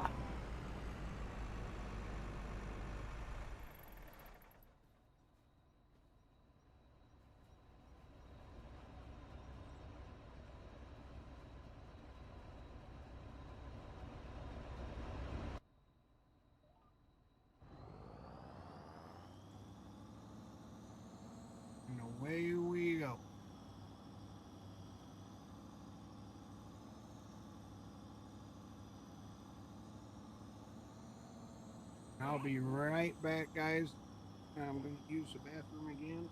And away we go. I'll be right back, guys. I'm going to use the bathroom again.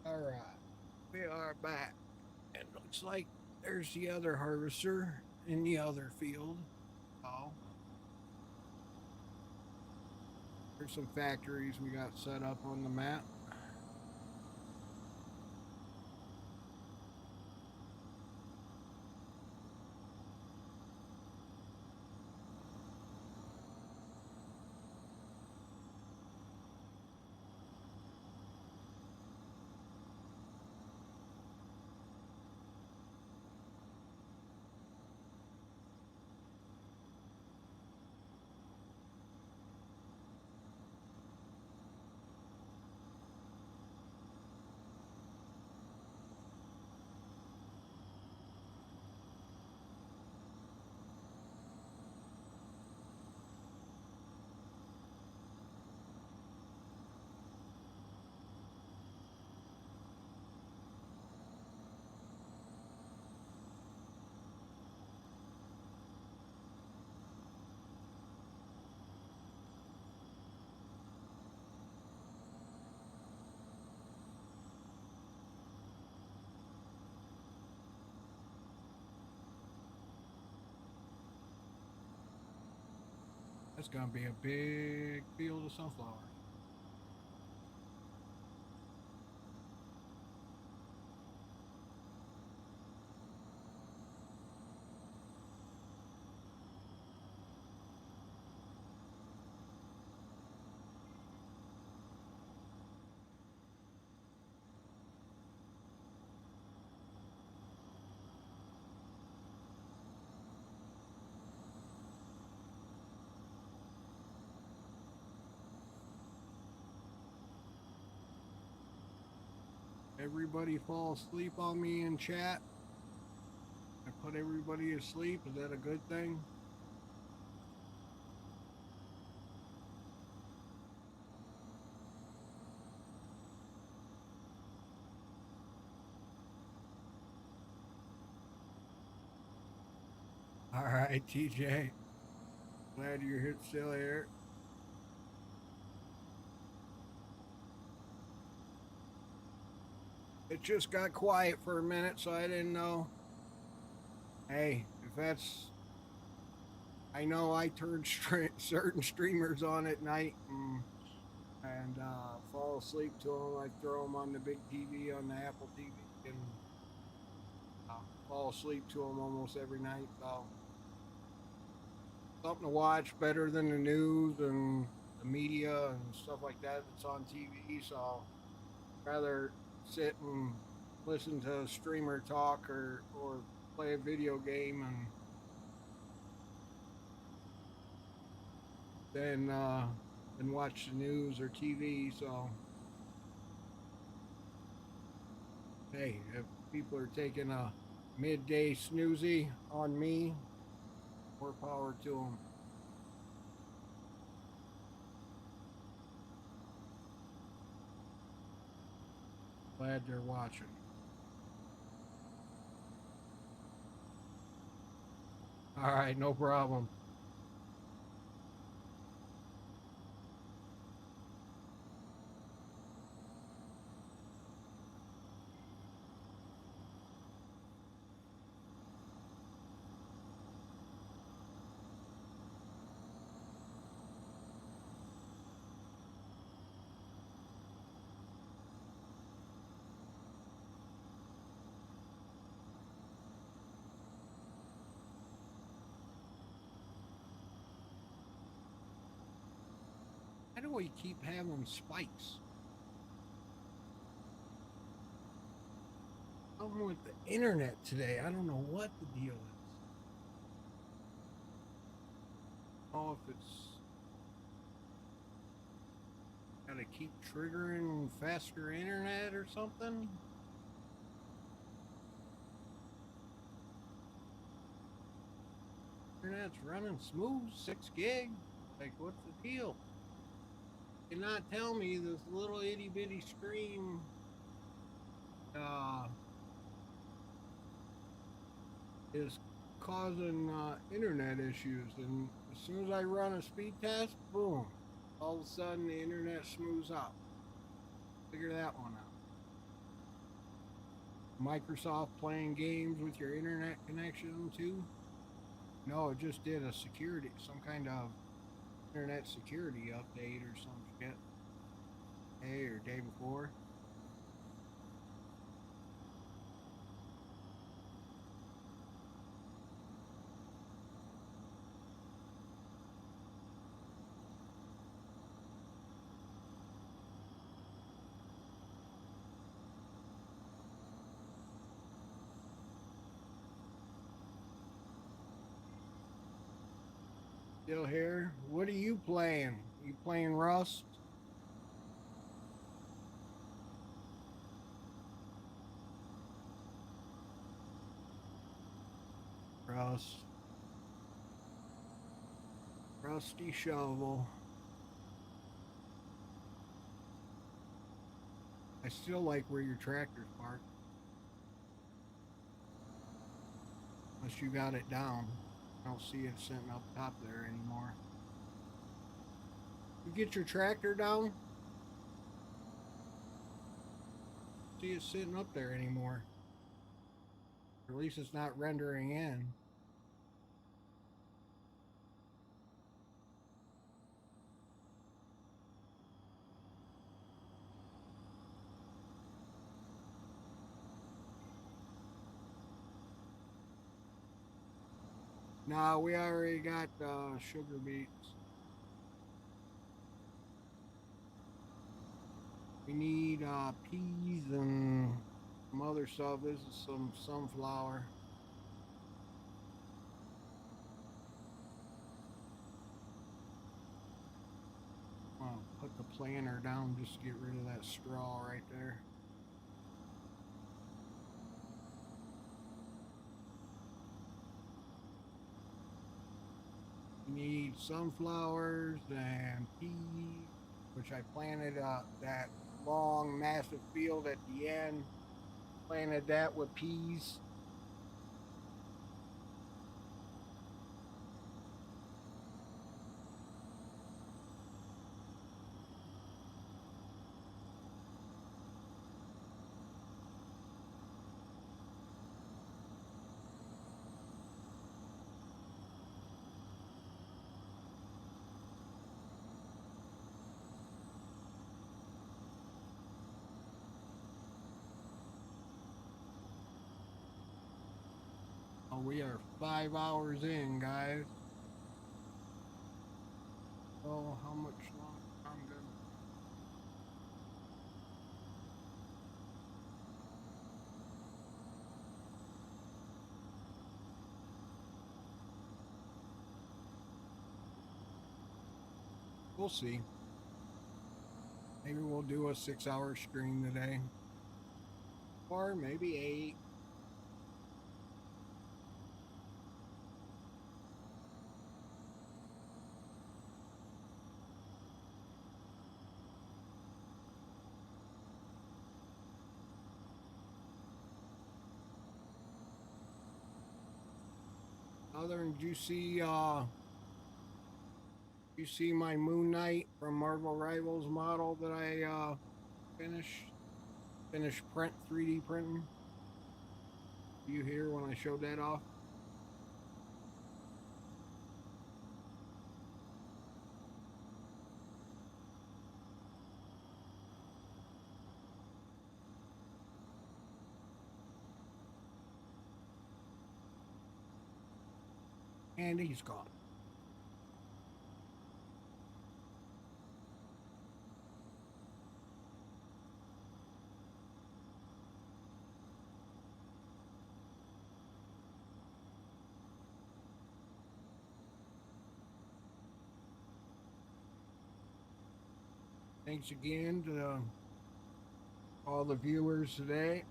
All right. We are back. It looks like there's the other harvester in the other field. Oh, there's some factories we got set up on the map. It's gonna be a big field of sunflowers. Everybody fall asleep on me in chat. I put everybody to sleep. Is that a good thing? All right, TJ. Glad you're still here. It just got quiet for a minute, so I didn't know. Hey, if that's... I know I turn certain streamers on at night and fall asleep to them. I throw them on the big TV, on the Apple TV, and fall asleep to them almost every night. So something to watch better than the news and the media and stuff like that that's on TV. So rather sit and listen to a streamer talk or play a video game and then watch the news or TV. So hey, if people are taking a midday snoozy on me, more power to them. Glad they're watching. All right, no problem. How do we keep having spikes? Something with the internet today. I don't know what the deal is. I don't know if it's gotta keep triggering faster internet or something. Internet's running smooth, 6 gig. Like, what's the deal? You cannot tell me this little itty bitty screen is causing internet issues, and as soon as I run a speed test, boom, all of a sudden the internet smooths out. Figure that one out. Microsoft playing games with your internet connection too? No, it just did a security, some kind of internet security update or some shit. Day or day before. Still here? What are you playing? You playing Rust? Rust. Rusty shovel. I still like where your tractor's parked. Unless you got it down. I don't see it sitting up top there anymore. You get your tractor down? See it sitting up there anymore. Or at least it's not rendering in. Nah, we already got sugar beets. We need peas and some other stuff. This is some sunflower. I'll put the planter down just to get rid of that straw right there. We need sunflowers and peas, which I planted that long, massive field at the end. Planted that with peas. Oh, we are 5 hours in, guys. Oh, how much longer? I'm good. We'll see. Maybe we'll do a 6 hour stream today. Or maybe 8. Other than you see my Moon Knight from Marvel Rivals model that I finished print 3D printing. You hear when I showed that off? And he's gone. Thanks again to all the viewers today.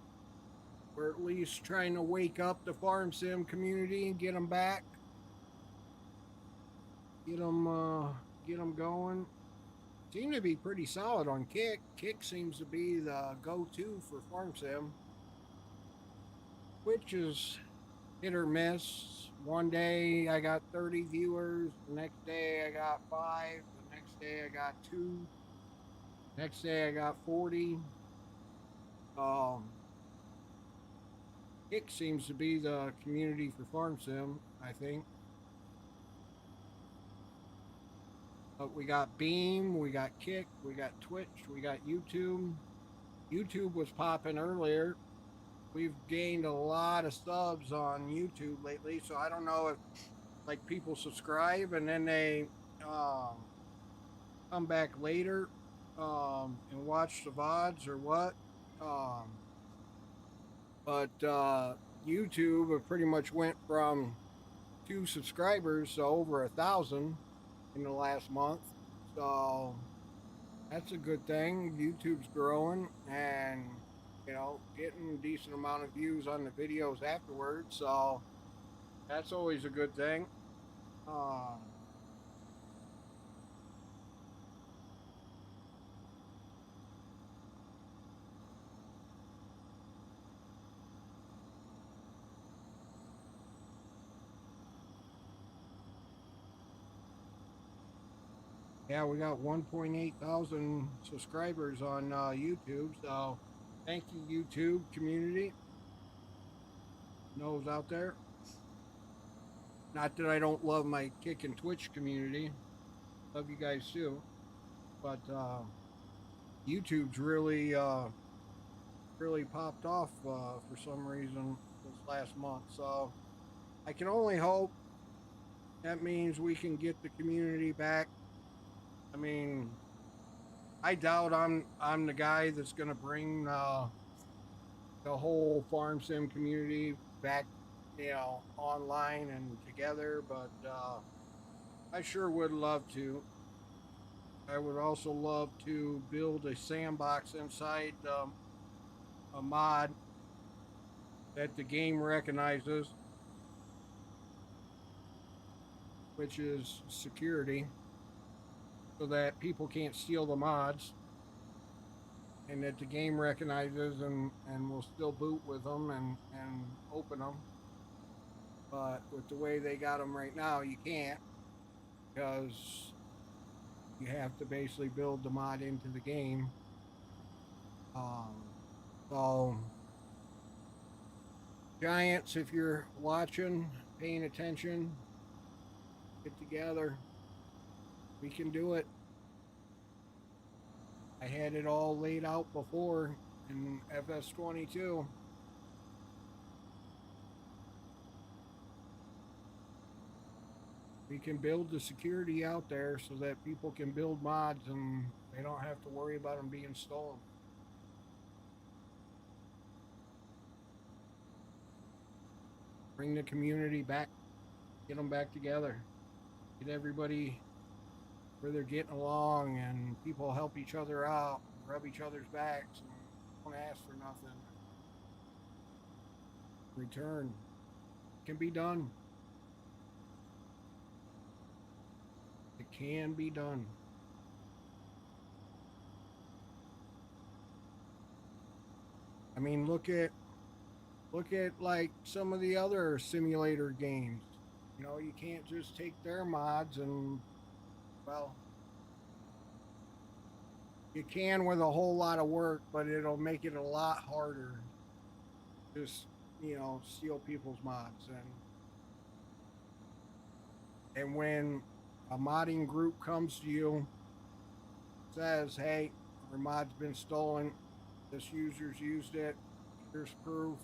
We're at least trying to wake up the farm sim community and get them back. Get them going. Seem to be pretty solid on Kick. Kick seems to be the go-to for farm sim, which is hit or miss. One day I got 30 viewers. The next day I got 5. The next day I got 2. Next day I got 40. Kick seems to be the community for farm sim, I think. But we got Beam, we got Kick, we got Twitch, we got YouTube. YouTube was popping earlier. We've gained a lot of subs on YouTube lately, so I don't know if like people subscribe and then they come back later and watch the VODs or what. But YouTube pretty much went from 2 subscribers to over 1,000 in the last month. So that's a good thing. YouTube's growing and getting a decent amount of views on the videos afterwards. So that's always a good thing. Yeah, we got 1.8 thousand subscribers on YouTube. So thank you, YouTube community. Those out there. Not that I don't love my Kick and Twitch community. Love you guys too. But YouTube's really popped off for some reason this last month. So I can only hope That means we can get the community back. I mean, I doubt I'm the guy that's going to bring the whole farm sim community back, online and together, but I sure would love to. I would also love to build a sandbox inside a mod that the game recognizes, which is security, so that people can't steal the mods, and that the game recognizes and will still boot with them and open them. But with the way they got them right now, you can't, because you have to basically build the mod into the game. Um, so Giants, if you're watching, paying attention, get together. We can do it. I had it all laid out before in FS22. We can build the security out there so that people can build mods and they don't have to worry about them being stolen. Bring the community back, get them back together, get everybody where they're getting along, and people help each other out, rub each other's backs, and don't ask for nothing in return. It can be done. It can be done. I mean, look at like some of the other simulator games. You can't just take their mods and, well, you can with a whole lot of work, but it'll make it a lot harder to just, steal people's mods. And when a modding group comes to you, says, "Hey, our mod's been stolen. This user's used it. Here's proof."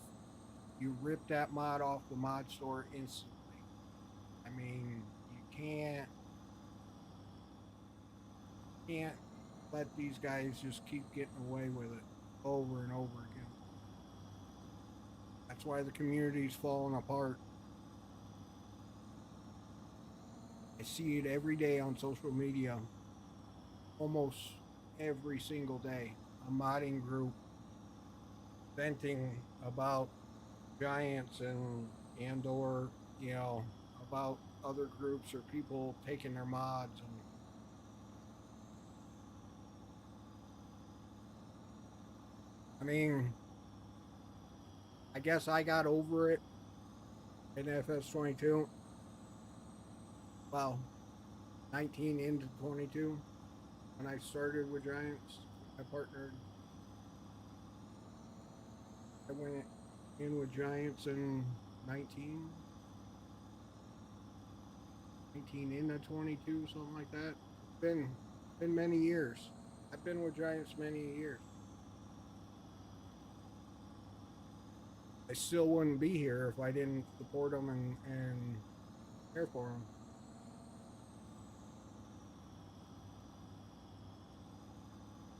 You rip that mod off the mod store instantly. I mean, you can't let these guys just keep getting away with it over and over again. That's why the community's falling apart. I see it every day on social media, almost every single day. A modding group venting about giants and or about other groups or people taking their mods. And I mean, I guess I got over it in FS22. Well, 19 into 22 when I started with Giants. I partnered. I went in with Giants in 19, 19 into 22, something like that. Been many years. I've been with Giants many years. I still wouldn't be here if I didn't support them and care for them.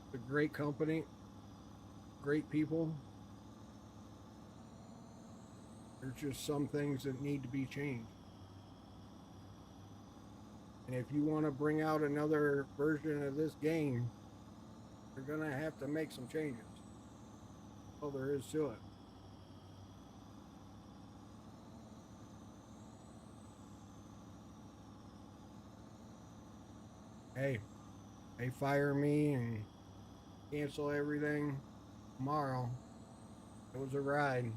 It's a great company, great people. There's just some things that need to be changed. And if you want to bring out another version of this game, you're going to have to make some changes. All there is to it. Hey, they fire me and cancel everything tomorrow. It was a ride.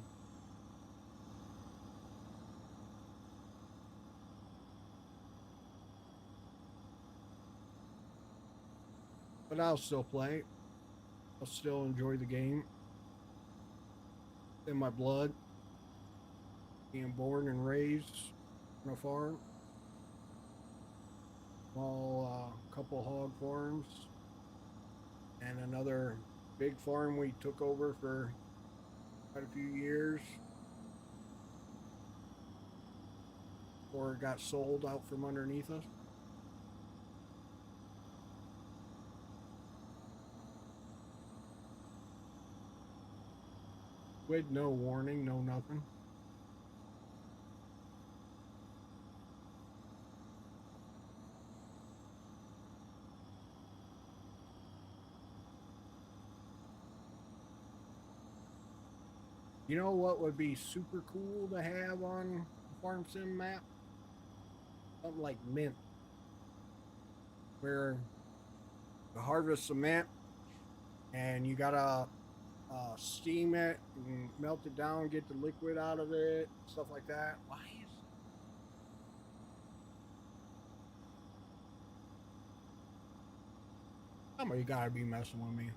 But I'll still play. I'll still enjoy the game. In my blood, being born and raised on a farm, small couple hog farms, and another big farm we took over for quite a few years. or got sold out from underneath us. With no warning, no nothing. You know what would be super cool to have on a farm sim map? Something like mint, where you harvest cement and you gotta steam it and melt it down, get the liquid out of it, stuff like that. Why is somebody gotta be messing with me?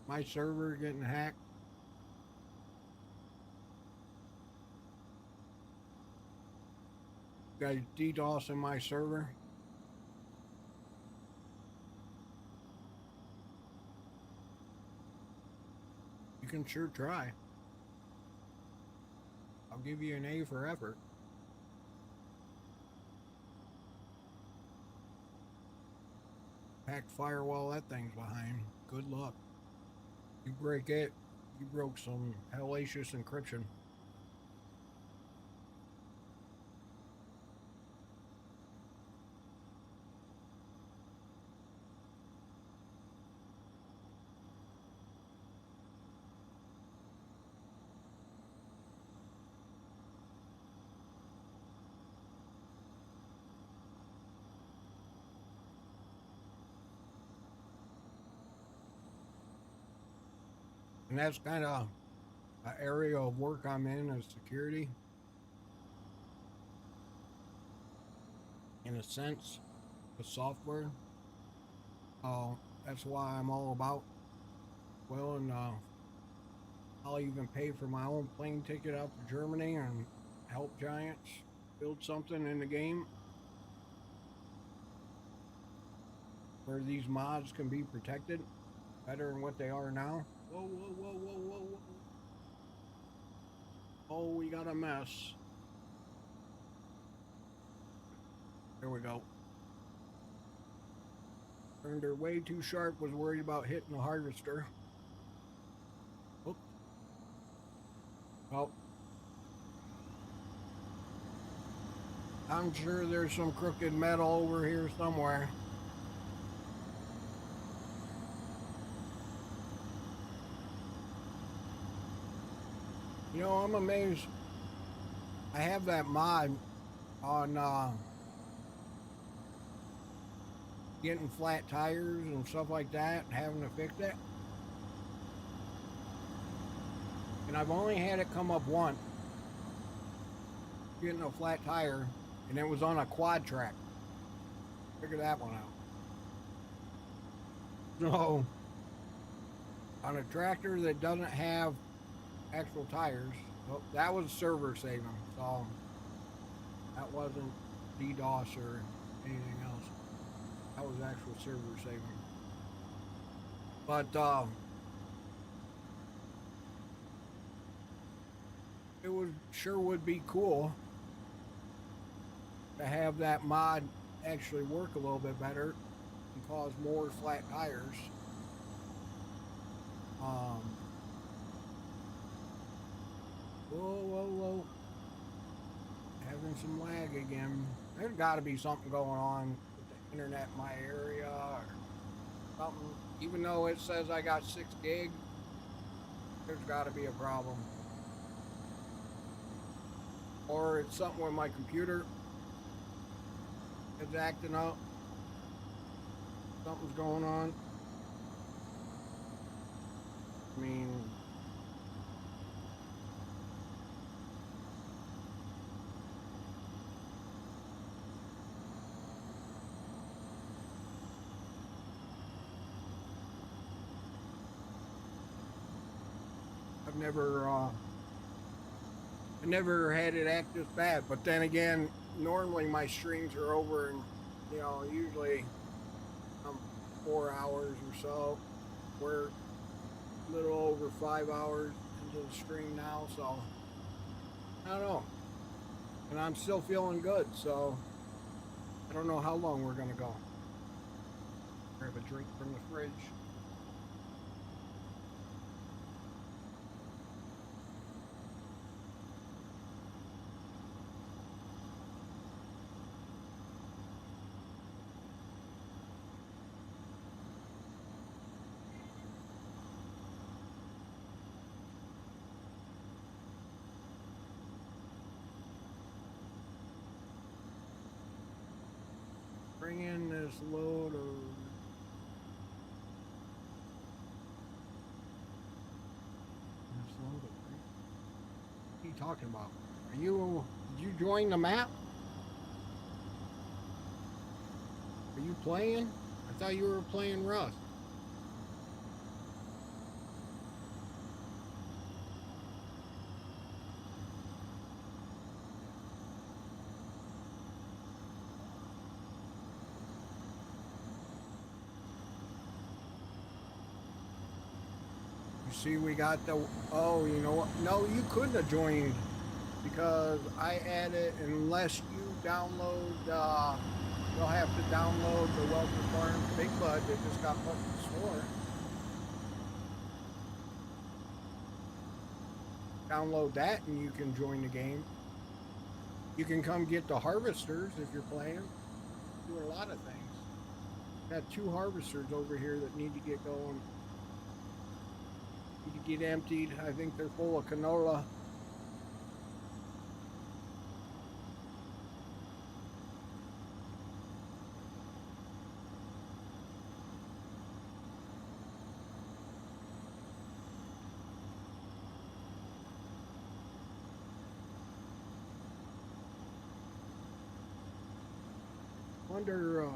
My server getting hacked. Guys DDoSing my server. You can sure try. I'll give you an A for effort. Hacked firewall that thing's behind. Good luck. You break it, you broke some hellacious encryption. And that's kind of an area of work I'm in is security. In a sense, the software. That's why I'm all about. Well, and I'll even pay for my own plane ticket out to Germany and help Giants build something in the game where these mods can be protected better than what they are now. Whoa, whoa, whoa, whoa, whoa, whoa. Oh, we got a mess. There we go. Turned her way too sharp, was worried about hitting the harvester. Oh. Well, I'm sure there's some crooked metal over here somewhere. You know, I'm amazed. I have that mod on getting flat tires and stuff like that, and having to fix it. And I've only had it come up once, getting a flat tire, and it was on a quad track. Figure that one out. So, on a tractor that doesn't have actual tires, well, that was server saving, so that wasn't DDoS or anything else. That was actual server saving. But it would sure would be cool to have that mod actually work a little bit better and cause more flat tires. Whoa, whoa, whoa. Having some lag again. There's got to be something going on with the internet in my area or something. Even though it says I got 6 gig, there's got to be a problem. Or it's something with my computer. It's acting up. Something's going on. I mean, never had it act this bad. But then again, normally my streams are over and, usually 4 hours or so. We're a little over 5 hours into the stream now, so I don't know. And I'm still feeling good, so I don't know how long we're gonna go. Grab a drink from the fridge. Bring in this load of what are you talking about? Did you join the map? Are you playing? I thought you were playing Rust. See, we got the, oh, you know what? No, you couldn't have joined because I added, unless you download, you'll have to download the Welker Farm Big Bud that just got put in the store. Download that and you can join the game. You can come get the harvesters if you're playing. Do a lot of things. Got 2 harvesters over here that need to get going. To get emptied. I think they're full of canola. Wonder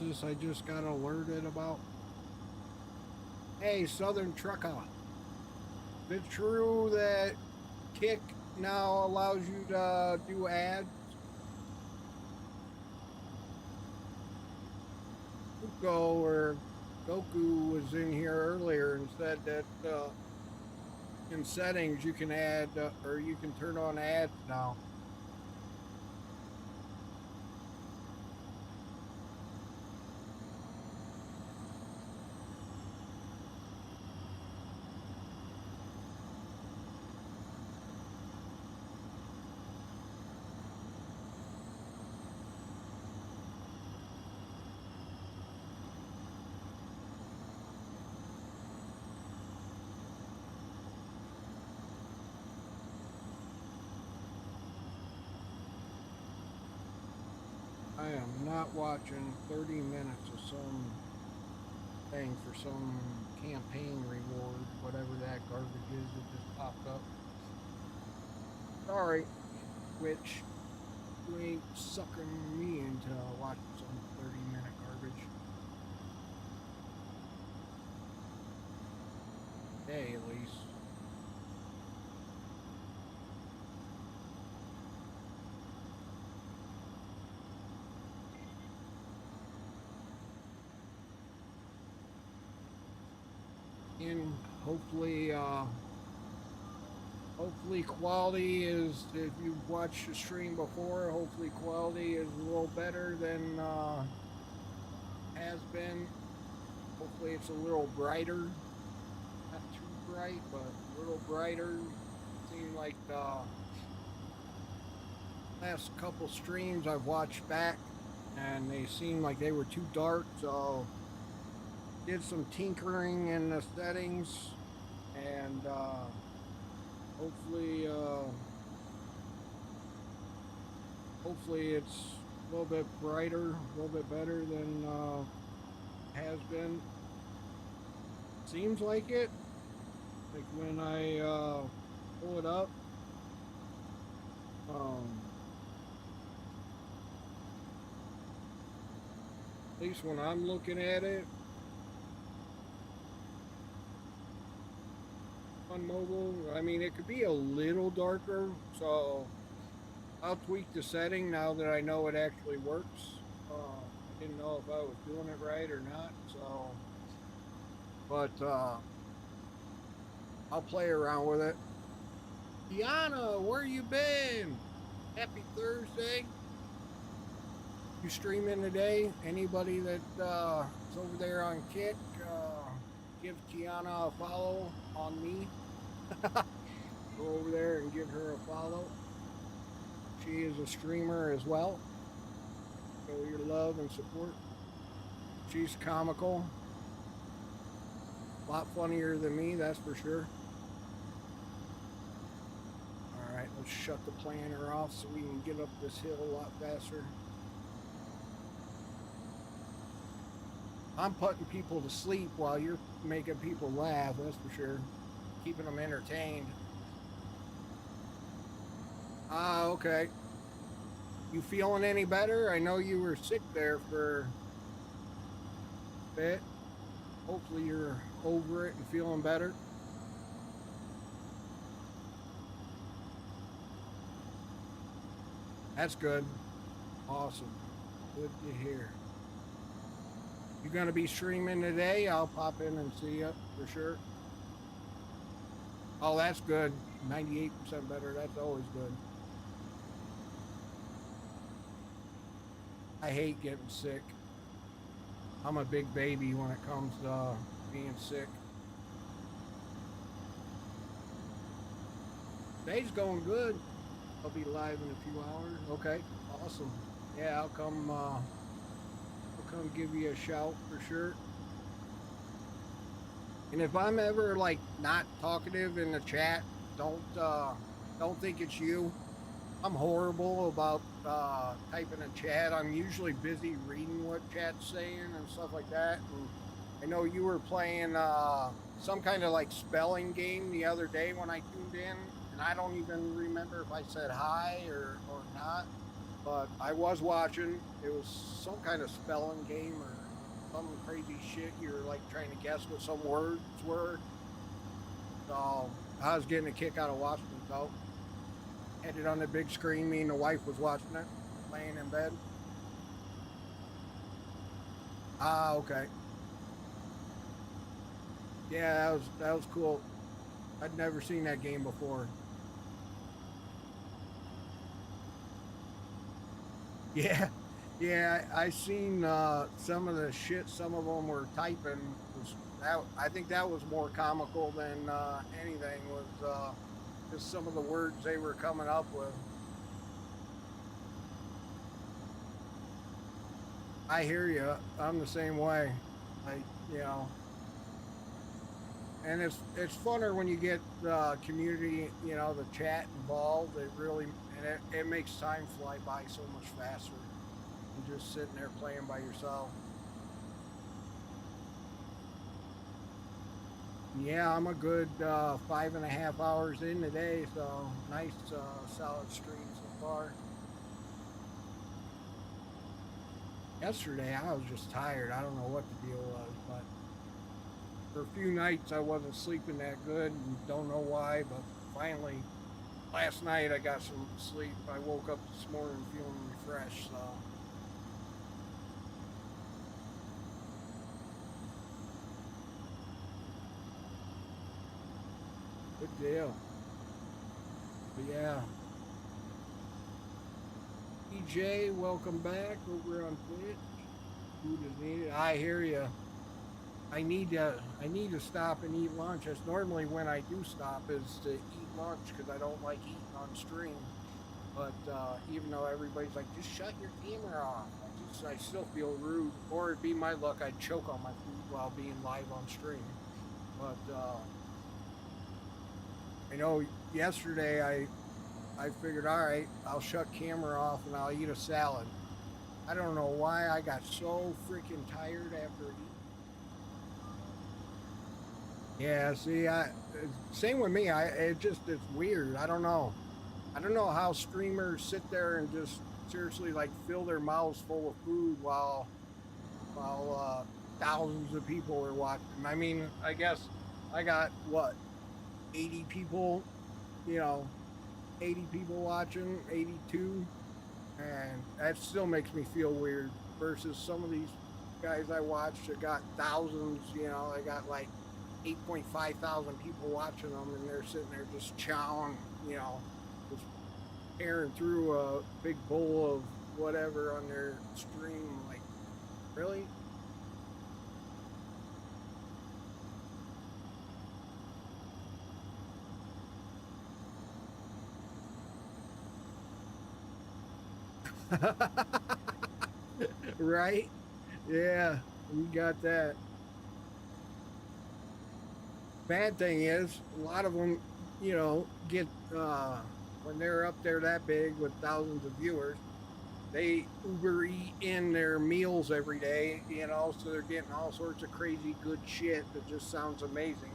what's this I just got alerted about? Hey, Southern Trucker. Is it true that Kick now allows you to do ads? Goku was in here earlier and said that in settings you can add or you can turn on ads now. I am not watching 30 minutes of some thing for some campaign reward, whatever that garbage is that just popped up. Sorry, Twitch, you ain't sucking me into watching some 30-minute garbage. Hey, at least. And hopefully quality is, if you've watched the stream before, hopefully quality is a little better than has been. Hopefully it's a little brighter, not too bright, but a little brighter. Seemed like the last couple streams I've watched back and they seemed like they were too dark, so did some tinkering in the settings and Hopefully it's a little bit brighter, a little bit better than has been. Seems like it. Like when I pull it up, um, at least when I'm looking at it on mobile, I mean, it could be a little darker. So I'll tweak the setting now that I know it actually works. I didn't know if I was doing it right or not. So, but I'll play around with it. Tiana, where you been? Happy Thursday. You streaming today? Anybody that is over there on Kick, give Tiana a follow on me. Go over there and give her a follow. She is a streamer as well. Show your love and support. She's comical. A lot funnier than me, that's for sure. All right, let's shut the planner off so we can get up this hill a lot faster. I'm putting people to sleep while you're making people laugh, that's for sure. Keeping them entertained. Ah, okay. You feeling any better? I know you were sick there for a bit. Hopefully you're over it and feeling better. That's good. Awesome. Good to hear. You gonna be streaming today? I'll pop in and see you for sure. Oh, that's good. 98% better. That's always good. I hate getting sick. I'm a big baby when it comes to being sick. Day's going good. I'll be live in a few hours. Okay, awesome. Yeah, I'll come give you a shout for sure. And if I'm ever like not talkative in the chat, don't think it's you. I'm horrible about typing in chat. I'm usually busy reading what chat's saying and stuff like that. And I know you were playing some kind of like spelling game the other day when I tuned in, and I don't even remember if I said hi or not. But I was watching. It was some kind of spelling game or some crazy shit. You were like trying to guess what some words were. So I was getting a kick out of watching it though. Had it on the big screen. Me and the wife was watching it, laying in bed. Ah, okay. Yeah, that was cool. I'd never seen that game before. Yeah, yeah. I seen some of the shit. Some of them were typing. Was that? I think that was more comical than anything. Was just some of the words they were coming up with. I hear you. I'm the same way. I, you know, and it's funner when you get community, the chat involved. It really and it makes time fly by so much faster than just sitting there playing by yourself. Yeah, I'm a good 5.5 hours in today, so nice solid stream so far. Yesterday I was just tired. I don't know what the deal was, but for a few nights I wasn't sleeping that good and don't know why, but finally last night I got some sleep. I woke up this morning feeling refreshed, so good deal. But yeah, EJ, welcome back over on Twitch. Food is needed. I hear you. I need to stop and eat lunch. That's normally when I do stop is to eat lunch because I don't like eating on stream. But even though everybody's like, just shut your camera off, I still feel rude. Or it'd be my luck, I'd choke on my food while being live on stream. But I know yesterday I figured, all right, I'll shut camera off and I'll eat a salad. I don't know why I got so freaking tired after eating. Yeah, see, same with me. It's weird. I don't know. I don't know how streamers sit there and just seriously like fill their mouths full of food while thousands of people are watching. I mean, I guess I got what 80 people, you know, 80 people watching, 82, and that still makes me feel weird. Versus some of these guys I watched that got thousands, they got like 8.5 thousand people watching them, and they're sitting there just chowing, just tearing through a big bowl of whatever on their stream. Like, really? Right? Yeah, you got that. Bad thing is, a lot of them, get when they're up there that big with thousands of viewers, they Uber eat in their meals every day, so they're getting all sorts of crazy good shit that just sounds amazing.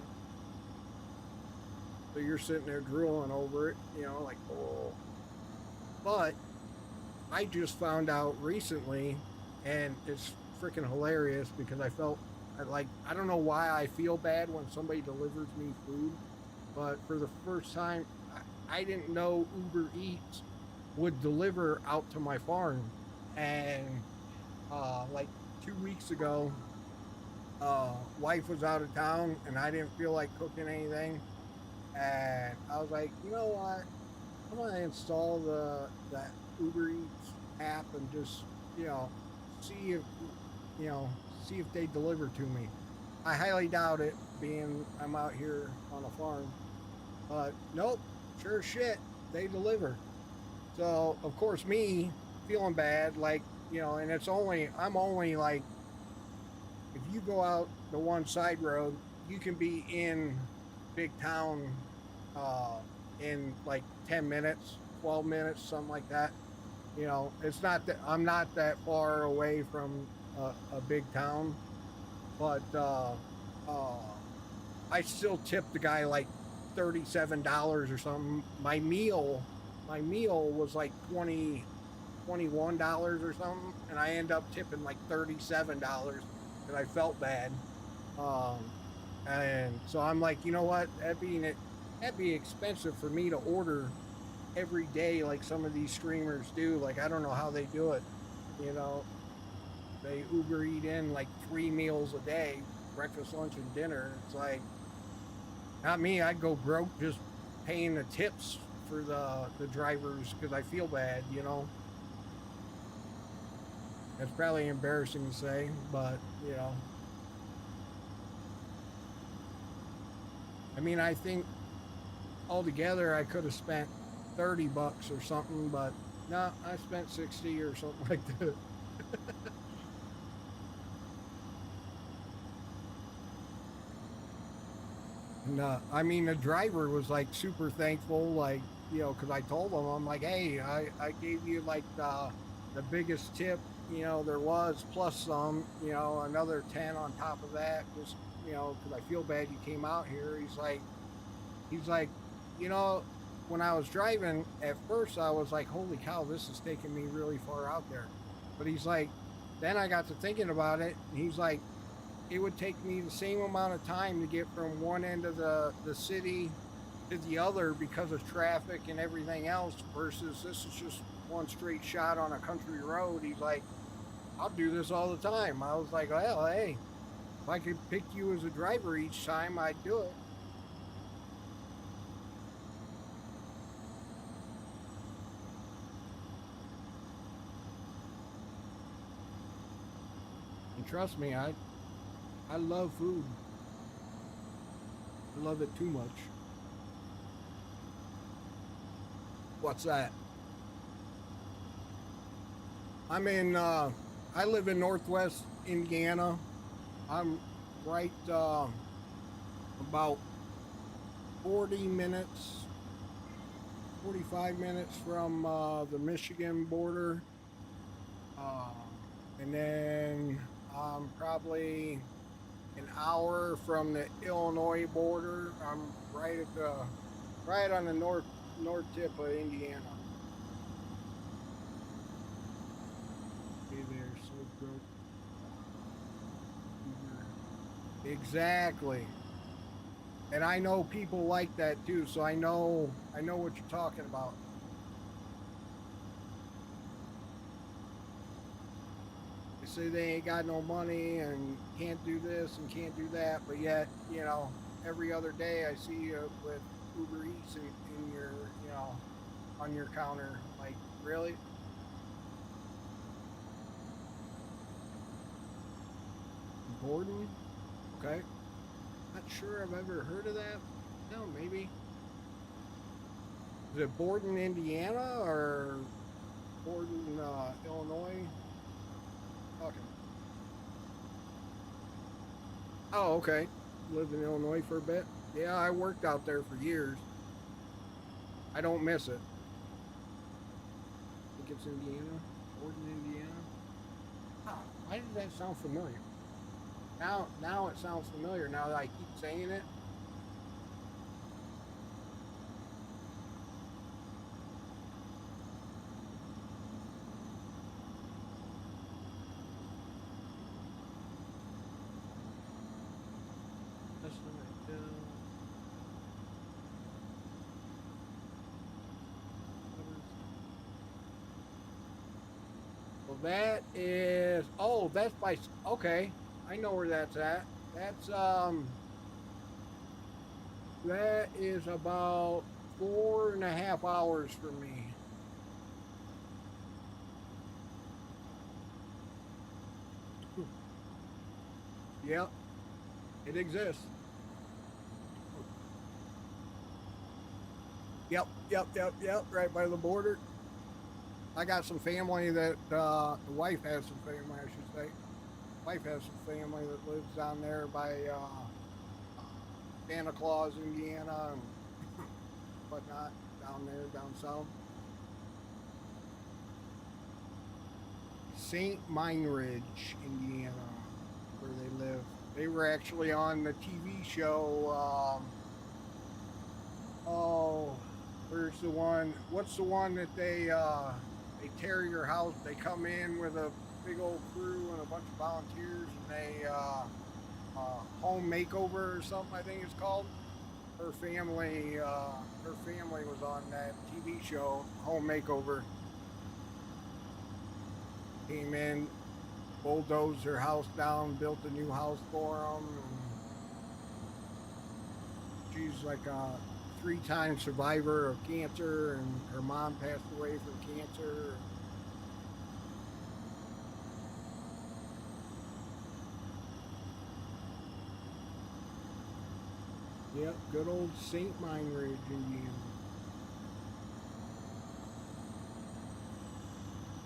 So you're sitting there drooling over it, like, oh. But I just found out recently, and it's freaking hilarious because I don't know why I feel bad when somebody delivers me food, but for the first time, I didn't know Uber Eats would deliver out to my farm. And like 2 weeks ago, wife was out of town and I didn't feel like cooking anything. And I was like, you know what? I'm gonna install that Uber Eats app and just, see if you know, see if they deliver to me. I highly doubt it, being I'm out here on a farm. But nope, sure shit, they deliver. So of course me feeling bad, like, and I'm only like, if you go out the one side road, you can be in big town in like 10 minutes, 12 minutes, something like that. It's not that I'm not that far away from a big town, but uh, I still tipped the guy like $37 or something. My meal was like $21 or something, and I end up tipping like $37, and I felt bad. Um, and so I'm like, you know what? That'd be expensive for me to order every day like some of these streamers do. Like, I don't know how they do it. You know, they Uber eat in like 3 meals a day, breakfast, lunch, and dinner. It's like, not me. I'd go broke just paying the tips for the drivers because I feel bad. It's probably embarrassing to say, but I mean, I think altogether I could have spent $30 or something, but no, I spent 60 or something like that. And I mean, the driver was like super thankful, like, because I told him, I'm like, hey, I gave you like the biggest tip, there was, plus some, another 10 on top of that, just, because I feel bad you came out here. He's like, you know, when I was driving, at first I was like, holy cow, this is taking me really far out there. But he's like, then I got to thinking about it, and he's like, it would take me the same amount of time to get from one end of the city to the other because of traffic and everything else versus this is just one straight shot on a country road. He's like, I'll do this all the time. I was like, well, hey, if I could pick you as a driver each time, I'd do it. And trust me, I love food. I love it too much. What's that? I live in Northwest Indiana. I'm right about 40 minutes, 45 minutes from the Michigan border. And then probably an hour from the Illinois border. I'm right on the north tip of Indiana. Hey there, so broke. Exactly. And I know people like that too, so I know what you're talking about. They say they ain't got no money and can't do this and can't do that, but yet, every other day I see you with Uber Eats in your, on your counter. Like, really? Gordon? Okay. Not sure I've ever heard of that. No, maybe. Is it Borden, Indiana, or Borden, Illinois? Okay. Oh, okay. Lived in Illinois for a bit. Yeah, I worked out there for years. I don't miss it. I think it's Indiana. Borden, Indiana. Oh, why did that sound familiar? Now it sounds familiar now that I keep saying it. Well, that is. Oh, that's by. Okay, I know where that's at. That's That is about 4.5 hours from me. Yep, it exists. Yep. Right by the border. I got some family that the wife has some family, I should say. Wife has some family that lives down there by Santa Claus, Indiana, and whatnot down there, down south. St. Meinridge, Indiana, where they live. They were actually on the TV show. Oh, where's the one? What's the one that they tear your house? They come in with a big old crew and a bunch of volunteers, and they home makeover or something. I think it's called. Her family was on that TV show, Home Makeover. Came in, bulldozed their house down, built a new house for them. And she's like a three-time survivor of cancer, and her mom passed away from cancer. Yep, good old St. Meinridge, Indiana.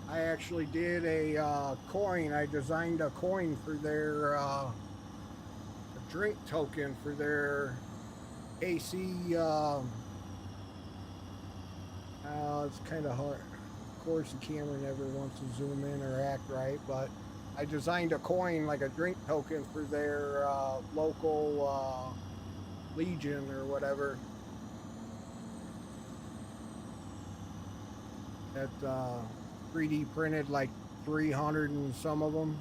I actually did a coin. I designed a coin for their a drink token for their AC. It's kind of hard. Of course, the camera never wants to zoom in or act right, but I designed a coin like a drink token for their local Legion or whatever. That 3D printed like 300 and some of them.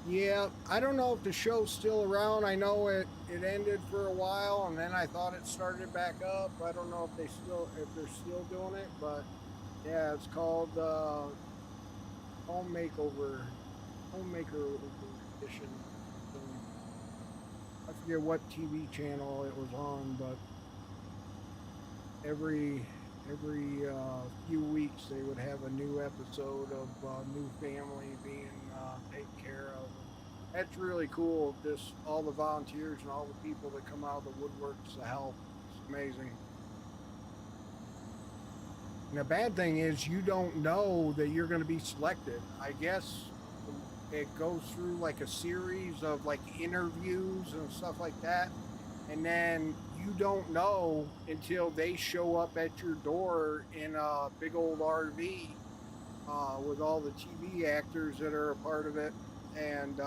Yeah, I don't know if the show's still around. I know it ended for a while, and then I thought it started back up. I don't know if they're still doing it, but yeah, it's called Home Makeover, Homemaker Edition. So I forget what TV channel it was on, but every few weeks they would have a new episode of new family being taken care of. That's really cool. Just all the volunteers and all the people that come out of the woodworks to help. It's amazing. And the bad thing is you don't know that you're going to be selected. I guess it goes through like a series of like interviews and stuff like that, and then you don't know until they show up at your door in a big old RV with all the TV actors that are a part of it, and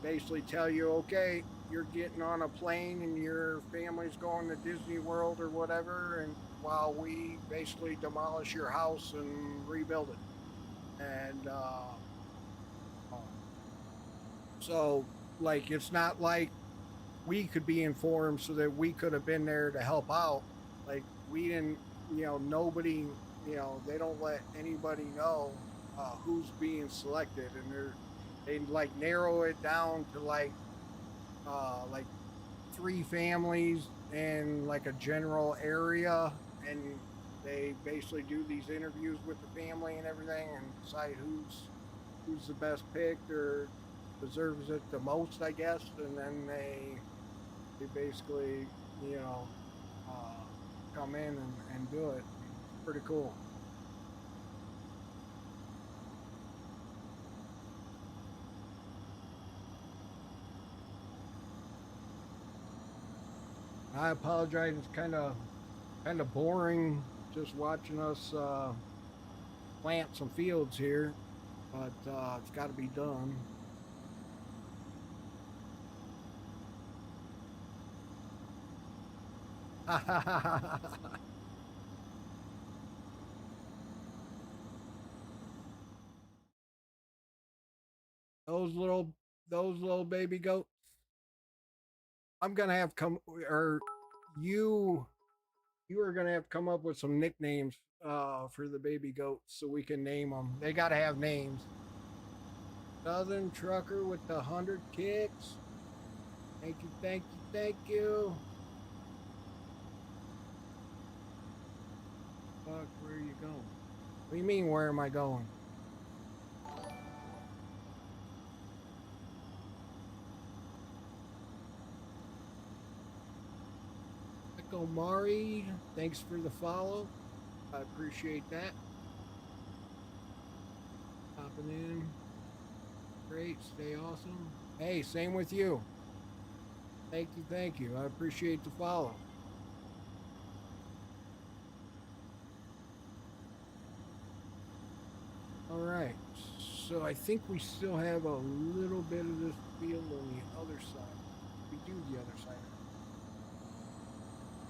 basically tell you, okay, you're getting on a plane and your family's going to Disney World or whatever, and while we basically demolish your house and rebuild it. And so, like, it's not like we could be informed so that we could have been there to help out. Like, we didn't, nobody, they don't let anybody know who's being selected, and they like narrow it down to like three families in like a general area, and they basically do these interviews with the family and everything and decide who's the best pick or deserves it the most, I guess, and then they basically you know uh, come in and do it. It's pretty cool. I apologize. It's kind of boring just watching us plant some fields here, but it's got to be done. those little those little baby goats. I'm gonna have come or you you are gonna have to come up with some nicknames for the baby goats so we can name them. They gotta have names. Southern Trucker with the 100 kicks. Thank you, thank you, thank you. Fuck, where are you going? What do you mean? Where am I going? Echo Mari, thanks for the follow. I appreciate that. Popping in. Great. Stay awesome. Hey, same with you. Thank you. Thank you. I appreciate the follow. All right. So I think we still have a little bit of this field on the other side. We do the other side.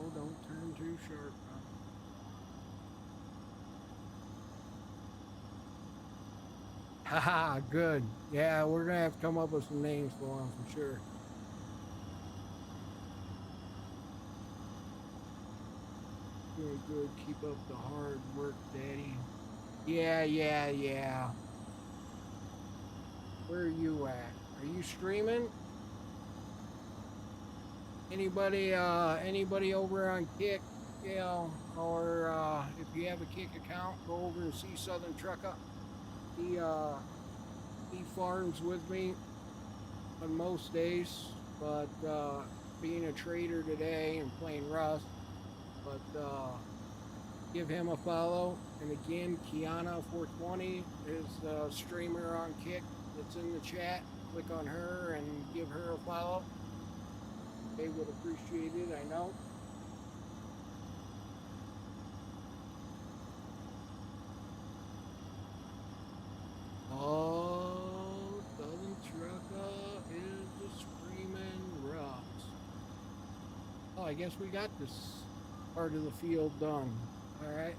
Oh, don't turn too sharp. Haha, good. Yeah, we're gonna have to come up with some names for them for sure. Good, good. Keep up the hard work, Daddy. Yeah, yeah, yeah. Where are you at? Are you streaming? Anybody over on Kick, or if you have a Kick account, go over and see Southern Trucker. He uh he farms with me on most days, but being a trader today and playing Rust, but give him a follow. And again, Kiana 420 is the streamer on Kick that's in the chat. Click on her and give her a follow. They would appreciate it, I know. Oh, Southern Trucker is the screaming rocks. Oh, I guess we got this part of the field done. All right.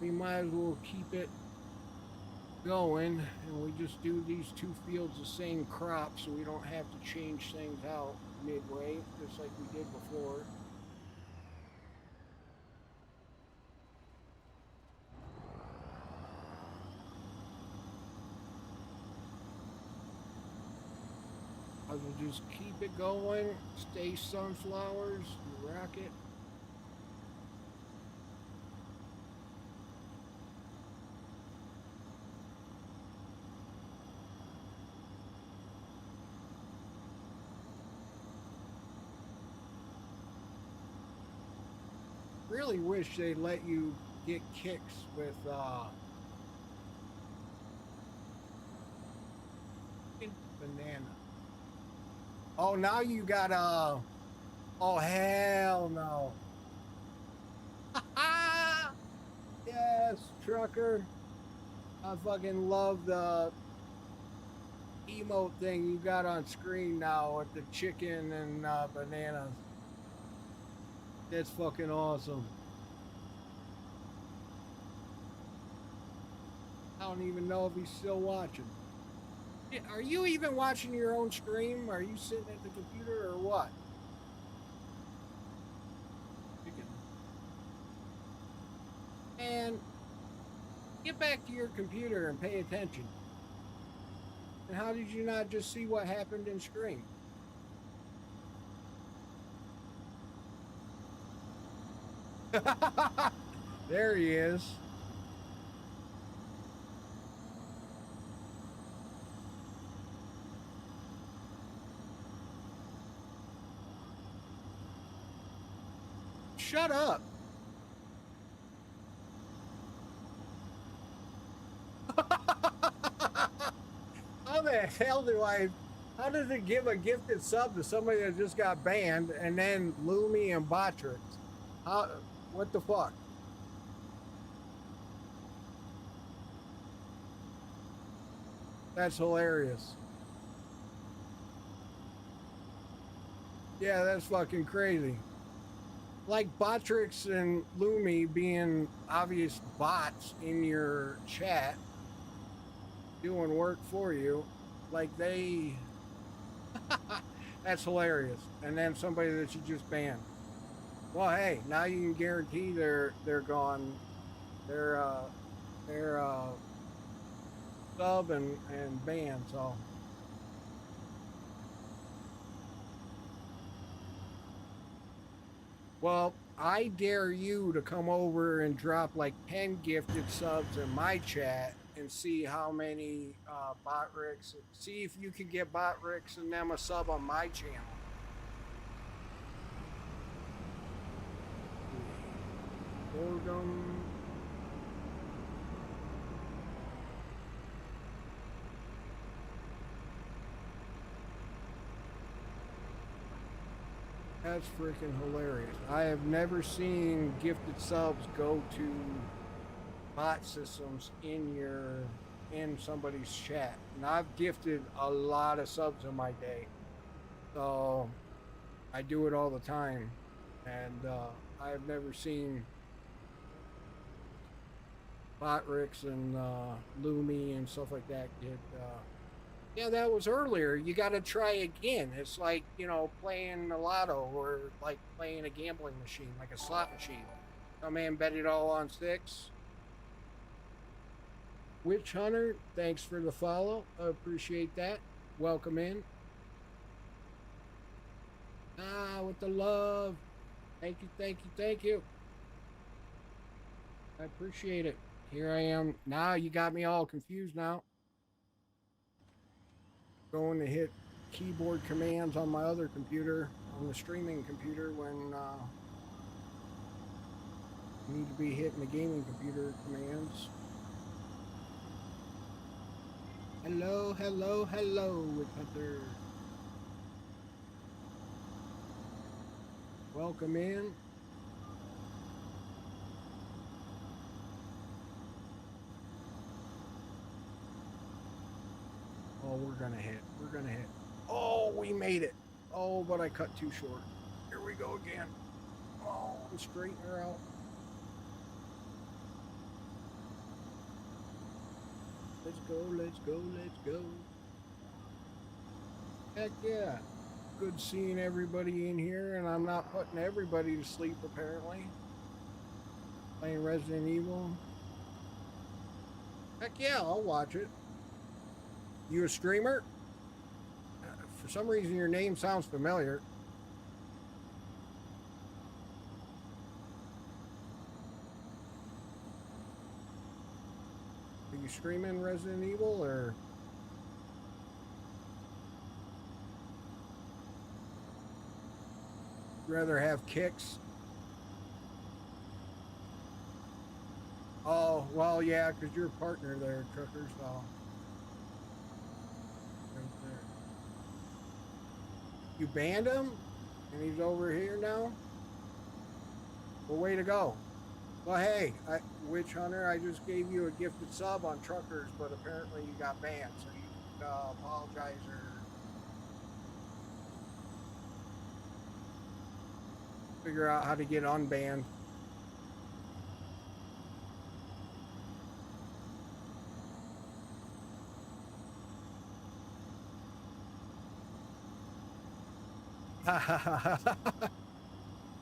We might as well keep it going and we just do these two fields the same crop so we don't have to change things out midway, just like we did before. I will just keep it going, stay sunflowers, rock it. Really wish they let you get kicks with Banana. Oh, now you got oh hell no. Yes, trucker. I fucking love the emote thing you got on screen now with the chicken and bananas. That's fucking awesome. I don't even know if he's still watching. Are you even watching your own stream? Are you sitting at the computer or what? And get back to your computer and pay attention. And how did you not just see what happened in stream? There he is. Shut up. How the hell do I... How does it give a gifted sub to somebody that just got banned and then Lumi and Botrix? How... What the fuck? That's hilarious. Yeah, that's fucking crazy. Like Botrix and Lumi being obvious bots in your chat doing work for you. Like they... That's hilarious. And then somebody that you just banned. Well, hey, now you can guarantee they're gone. They're sub and banned, so. Well, I dare you to come over and drop like 10 gifted subs in my chat and see how many Botrix. See if you can get Botrix and them a sub on my channel. Boredom. That's freaking hilarious. I have never seen gifted subs go to bot systems in somebody's chat. And I've gifted a lot of subs in my day. So I do it all the time. And I've never seen Botrix and Lumi and stuff like that get yeah, that was earlier. You got to try again. It's like, you know, playing a lotto or like playing a gambling machine, like a slot machine. Come in, bet it all on 6. Witch Hunter, thanks for the follow. I appreciate that. Welcome in. With the love. Thank you, thank you, thank you. I appreciate it. Here I am. Now you got me all confused now. Going to hit keyboard commands on my other computer, on the streaming computer, when need to be hitting the gaming computer commands. Hello, hello, hello, Witch Hunter. Welcome in. Oh, we're gonna hit. We're gonna hit. Oh, we made it. Oh, but I cut too short. Here we go again. Oh, straighten her out. Let's go, let's go, let's go. Heck yeah. Good seeing everybody in here, and I'm not putting everybody to sleep, apparently. Playing Resident Evil. Heck yeah, I'll watch it. You a streamer? For some reason, your name sounds familiar. Are you streaming Resident Evil, or? Rather have kicks? Oh, well, yeah, because you're a partner there, Trucker, so. Right there. You banned him, and he's over here now. Well, way to go. Well, hey, Witch Hunter, I just gave you a gifted sub on Truckers, but apparently you got banned, so you apologize or figure out how to get unbanned.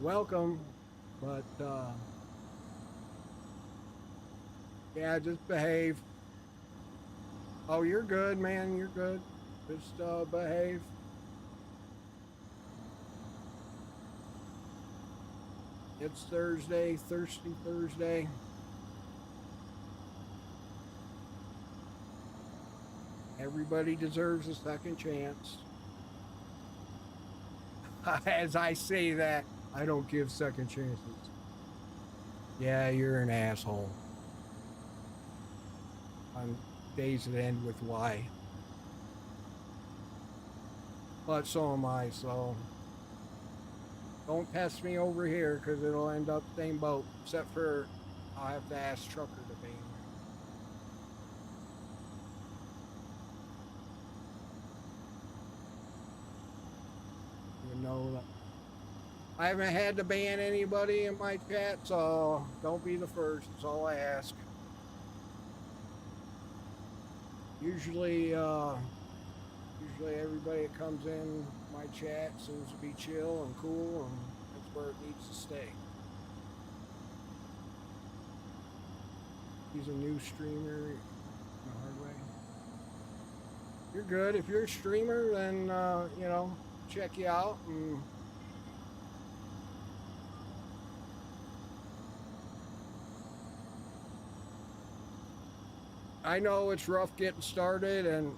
Welcome, but yeah, just behave. Oh, you're good, man. You're good. Just behave. It's Thursday, Thirsty Thursday. Everybody deserves a second chance. As I say that, I don't give second chances. Yeah, you're an asshole. On days that end with Y. But so am I, so don't test me over here because it'll end up same boat. Except for I'll have to ask Trucker to ban me. You know that I haven't had to ban anybody in my chat, so don't be the first. That's all I ask. Usually everybody that comes in my chat seems to be chill and cool, and that's where it needs to stay. He's a new streamer in a hard way. You're good. If you're a streamer, then you know, check you out and I know it's rough getting started and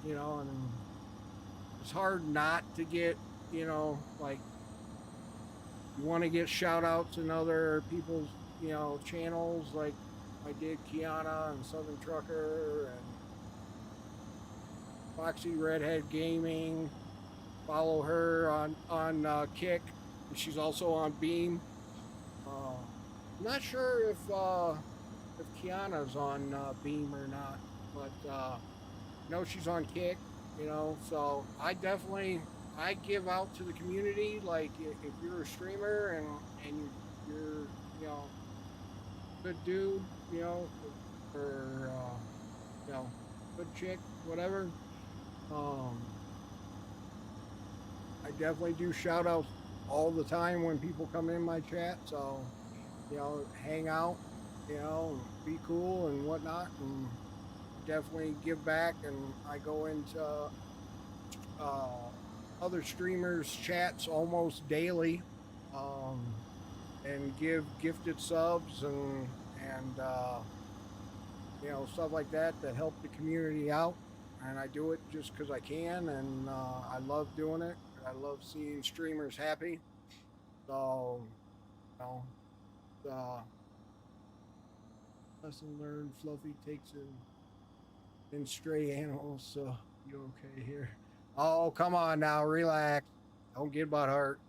you know, and it's hard not to get, you know, like you want to get shout outs in other people's, you know, channels like I did Kiana and Southern Trucker and Foxy Redhead Gaming. Follow her on Kick. She's also on Beam. I'm not sure if Kiana's on Beam or not, but no, she's on Kick. You know, so I give out to the community. Like if you're a streamer and you're you know good dude, you know, or you know good chick, whatever. I definitely do shout outs all the time when people come in my chat. So, you know, hang out, you know, be cool and whatnot, and definitely give back. And I go into other streamers' chats almost daily, and give gifted subs and you know stuff like that help the community out. And I do it just because I can, and I love doing it. I love seeing streamers happy. So, you know, lesson learned. Fluffy takes in stray animals. So you okay here? Oh, come on now, relax. Don't get butt hurt.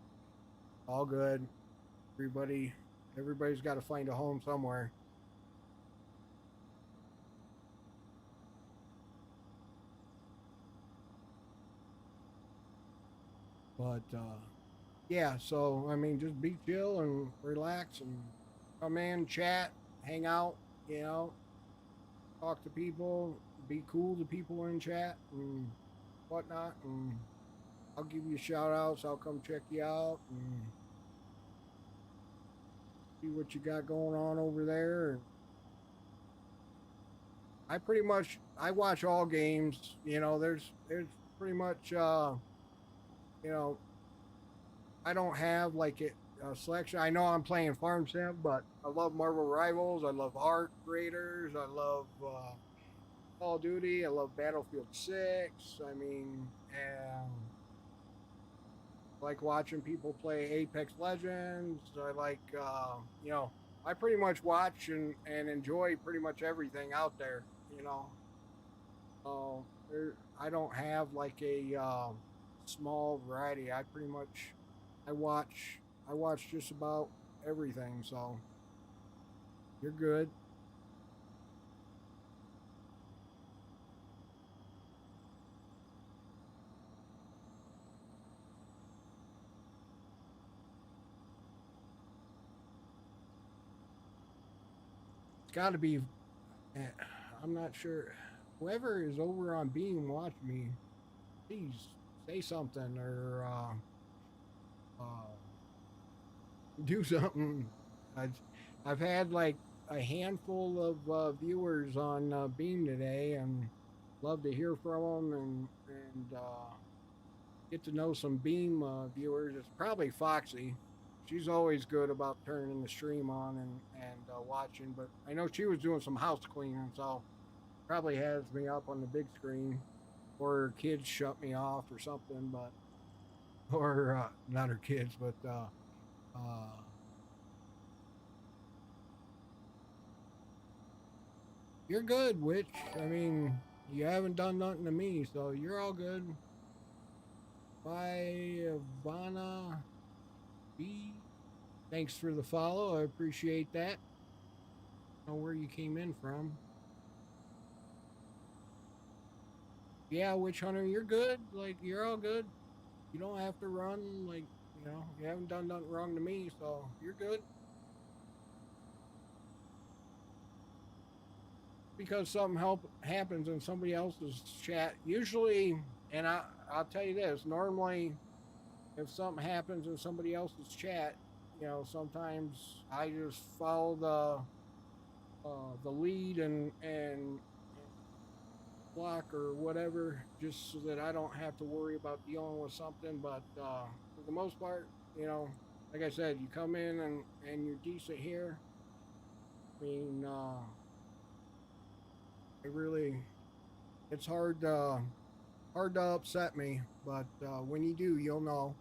All good. Everybody's got to find a home somewhere. But yeah, so I mean, just be chill and relax and come in, chat, hang out, you know, talk to people, be cool to people in chat and whatnot. And I'll give you shout outs. I'll come check you out and see what you got going on over there. I watch all games. You know, there's pretty much you know, I don't have like a selection. I know I'm playing Farm Sim, but I love Marvel Rivals. I love Arc Raiders. I love Call of Duty. I love Battlefield 6. I mean, and I like watching people play Apex Legends. I like, you know, I pretty much watch and enjoy pretty much everything out there, you know. I don't have like a small variety. I pretty much I watch I watch just about everything, so you're good. It's got to be. eh, I'm not sure. Whoever is over on Beam watch me, please say something or do something. I've, I've had like a handful of viewers on Beam today, and love to hear from them and get to know some Beam viewers. It's probably Foxy. She's always good about turning the stream on and watching. But I know she was doing some house cleaning, so probably has me up on the big screen, or her kids shut me off or something. But or not her kids, but uh, you're good, Witch. I mean, you haven't done nothing to me, so you're all good. Bye, Ivana B. Thanks for the follow. I appreciate that. I don't know where you came in from. Yeah, Witch Hunter, you're good. Like, you're all good. You don't have to run. Like, you haven't done nothing wrong to me, so you're good. Because something happens in somebody else's chat, usually, and I'll tell you this, normally if something happens in somebody else's chat, sometimes I just follow the lead and block or whatever, just so that I don't have to worry about dealing with something. But for the most part, like I said, you come in and you're decent here. I mean, it really, it's hard to upset me, but when you do, you'll know.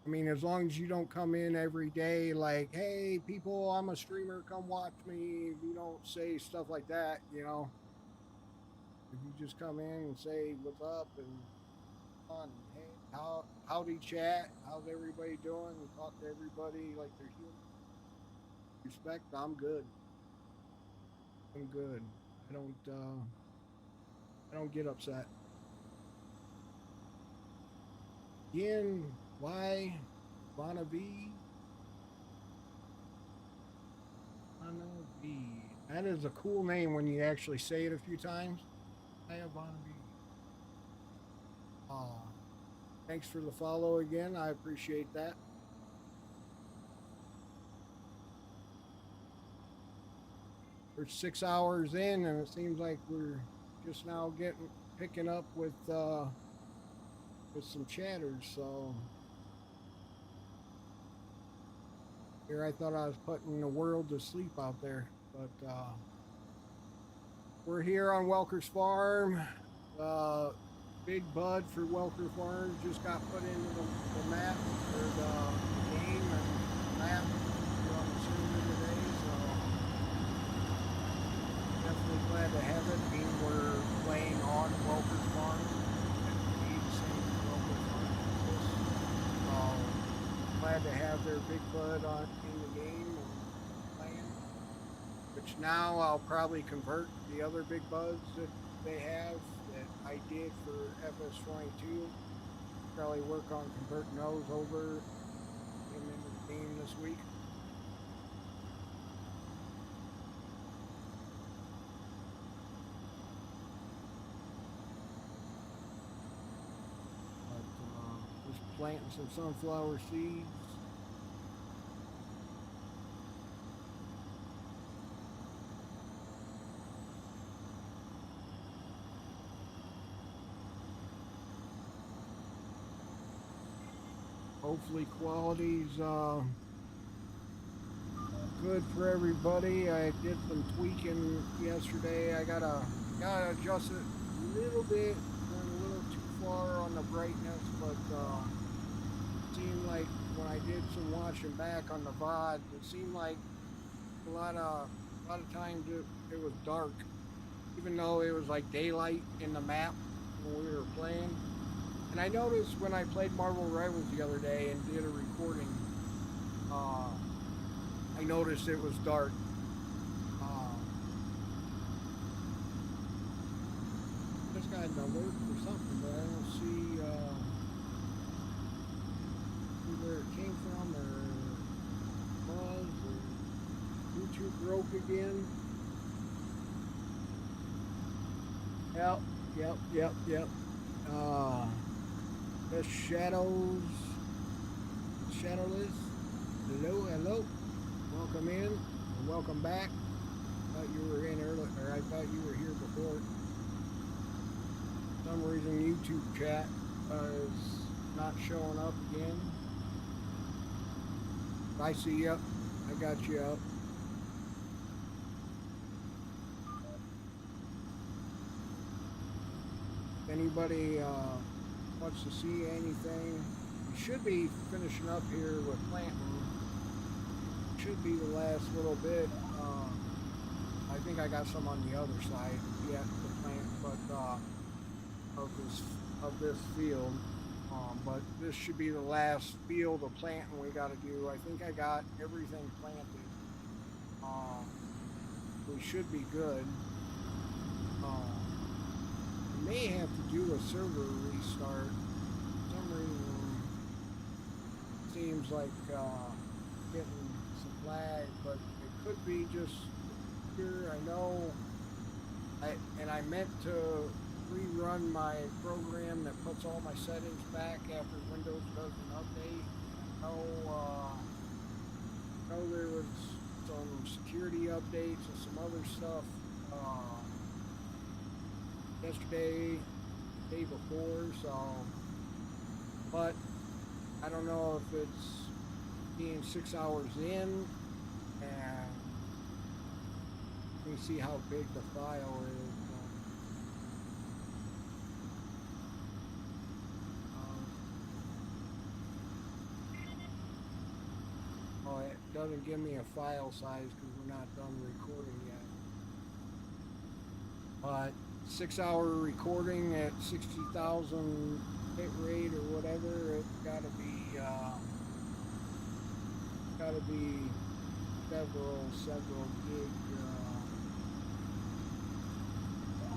I mean, as long as you don't come in every day like, hey, people, I'm a streamer, come watch me. If you don't say stuff like that, if you just come in and say what's up and on, hey, howdy chat, how's everybody doing, and talk to everybody like they're human. Respect, I'm good. I'm good. I don't uh I don't get upset. Yin, why, Vana V, Vana V. That is a cool name when you actually say it a few times. I have Vana V. Uh, Thanks for the follow again. I appreciate that. We're 6 hours in, and it seems like we're just now getting picking up with some chatters. So here, I thought I was putting the world to sleep out there, but we're here on Welker's farm. Uh, Big Bud for Welker Farms just got put into the map or the game and map on the server today, so definitely glad to have it. Being we're playing on Welker's Farm, the same Welker Farm as this. Glad to have their Big Bud on in the game and playing. Which now I'll probably convert the other Big Buds that they have that I did for FS22. Probably work on converting those over him into the game this week. But just planting some sunflower seeds. Hopefully quality's good for everybody. I did some tweaking yesterday. I gotta adjust it a little bit, went a little too far on the brightness, but it seemed like when I did some watching back on the VOD, it seemed like a lot of times it was dark. even though it was like daylight in the map when we were playing. And I noticed when I played Marvel Rivals the other day and did a recording, uh, I noticed it was dark. Uh, just got an alert for something, but I don't see where it came from or was or YouTube broke again. Yep. Uh, the shadowless. Hello. Welcome in and welcome back. Thought you were in earlier, or I thought you were here before. For some reason, YouTube chat is not showing up again. I see you. I got you up. If anybody wants to see anything, we should be finishing up here with planting. Should be the last little bit. I think I got some on the other side yet to plant, but of this field. But this should be the last field of planting we got to do. I think I got everything planted. We should be good. We may have to do a server restart. For some reason, seems like getting some lag, but it could be just here. I know. I meant to rerun my program that puts all my settings back after Windows does an update. I know there was some security updates and some other stuff yesterday, day before, so, but I don't know if it's being 6 hours in, and let me see how big the file is. It doesn't give me a file size because we're not done recording yet. But 6 hour recording at 60,000 hit rate or whatever, it's gotta be several gig.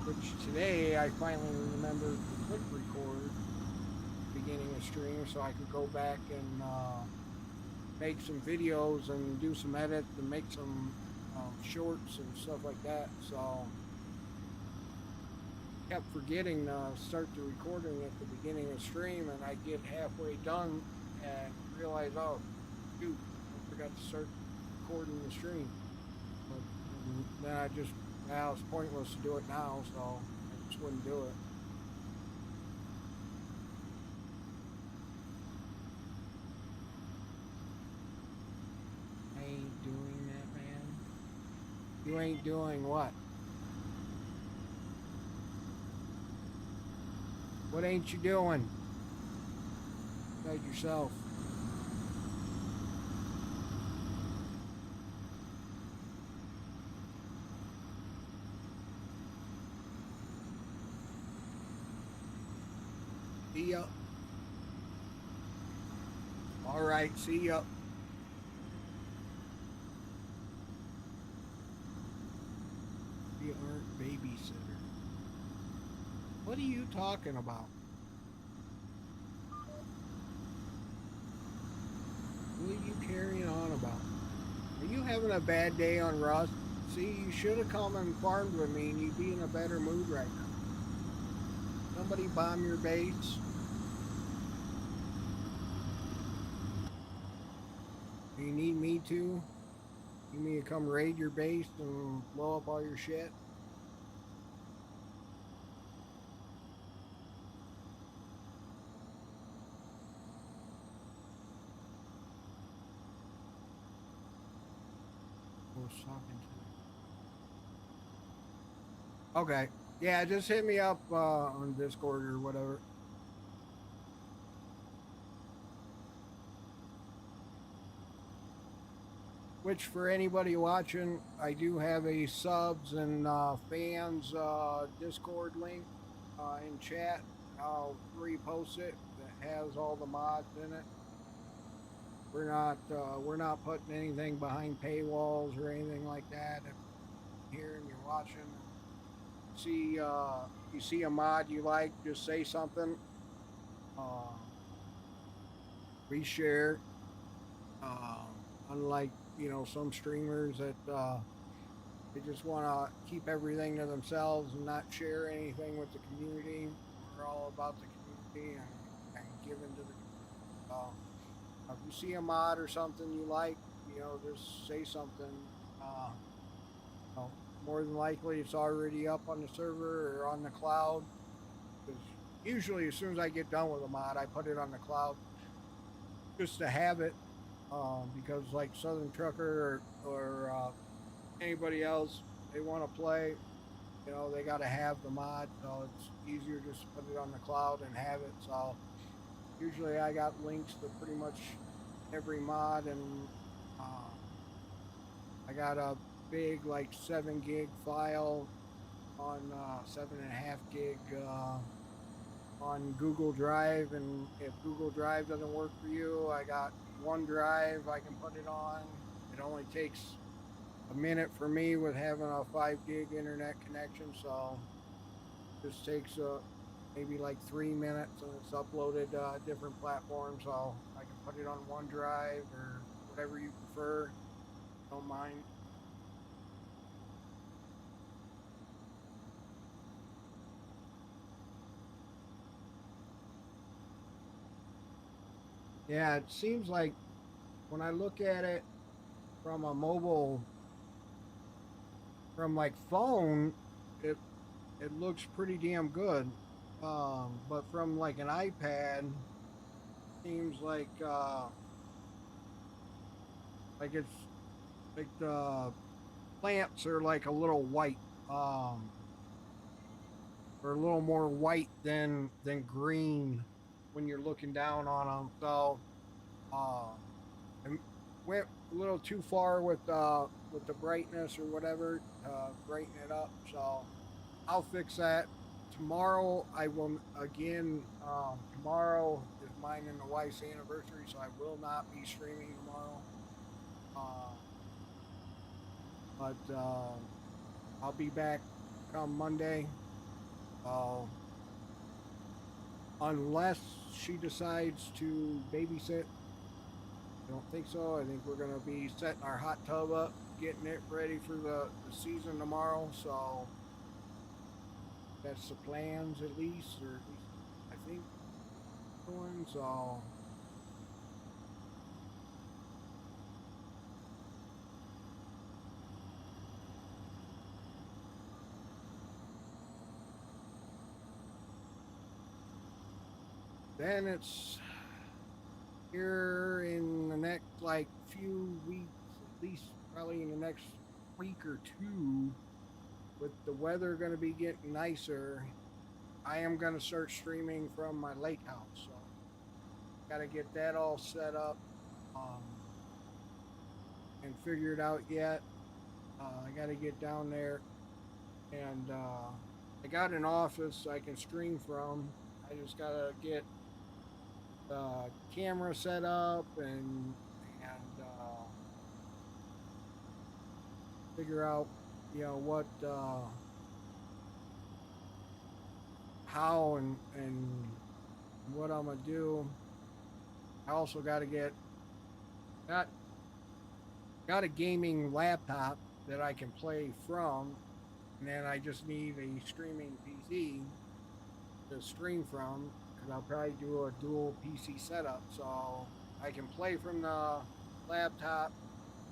Which today I finally remembered to click record beginning of stream so I could go back and make some videos and do some edit and make some shorts and stuff like that. So kept forgetting to start the recording at the beginning of stream, and I get halfway done and realize, oh shoot, I forgot to start recording the stream. But then it's pointless to do it now, so I just wouldn't do it. I ain't doing that, man. You ain't doing what? What ain't you doing? Besides yourself. See ya. All right, see ya. We aren't babysitter. What are you talking about? What are you carrying on about? Are you having a bad day on Rust? See, you should have come and farmed with me and you'd be in a better mood right now. Somebody bomb your base. You need me to? You need me to come raid your base and blow up all your shit? I was talking to. Okay. Yeah, just hit me up on Discord or whatever. which for anybody watching, I do have a subs and fans Discord link in chat. I'll repost it. That has all the mods in it. We're not putting anything behind paywalls or anything like that. If you're here and you're watching, see you see a mod you like, just say something. Uh, we share. Unlike some streamers that they just want to keep everything to themselves and not share anything with the community. We're all about the community and giving to the community. If you see a mod or something you like, just say something. Uh, you know, More than likely, it's already up on the server or on the cloud. Because usually, as soon as I get done with a mod, I put it on the cloud just to have it. Because like Southern Trucker or anybody else, they want to play. They got to have the mod, so it's easier just to put it on the cloud and have it. So usually I got links to pretty much every mod, and I got a big like 7 gig file on 7.5 gig on Google Drive, and if Google Drive doesn't work for you, I got OneDrive I can put it on. It only takes a minute for me with having a 5 gig internet connection, so it just takes maybe like 3 minutes, and it's uploaded different platforms, so I can put it on OneDrive or whatever you prefer. Don't mind. Yeah, it seems like when I look at it from a mobile, from like phone, it it looks pretty damn good. But from like an iPad, seems like it's like the plants are like a little white, um, or a little more white than green when you're looking down on them. So, uh, I went a little too far with the brightness or whatever, brighten it up. So I'll fix that. Tomorrow I will again. Tomorrow is mine and the wife's anniversary, so I will not be streaming tomorrow. Uh, but I'll be back come Monday. Uh, unless she decides to babysit. I don't think so. I think we're gonna be setting our hot tub up, getting it ready for the season tomorrow. So that's the plans, at least, or at least I think going. So then it's here in the next like few weeks, at least probably in the next week or two, with the weather going to be getting nicer. I am going to start streaming from my lake house, so got to get that all set up um, and figured out yet. I got to get down there, and I got an office I can stream from. I just got to get the camera set up and figure out what how and what I'm gonna do. I also got to get got got a gaming laptop that I can play from, and then I just need a streaming PC to stream from, because I'll probably do a dual PC setup, so I can play from the laptop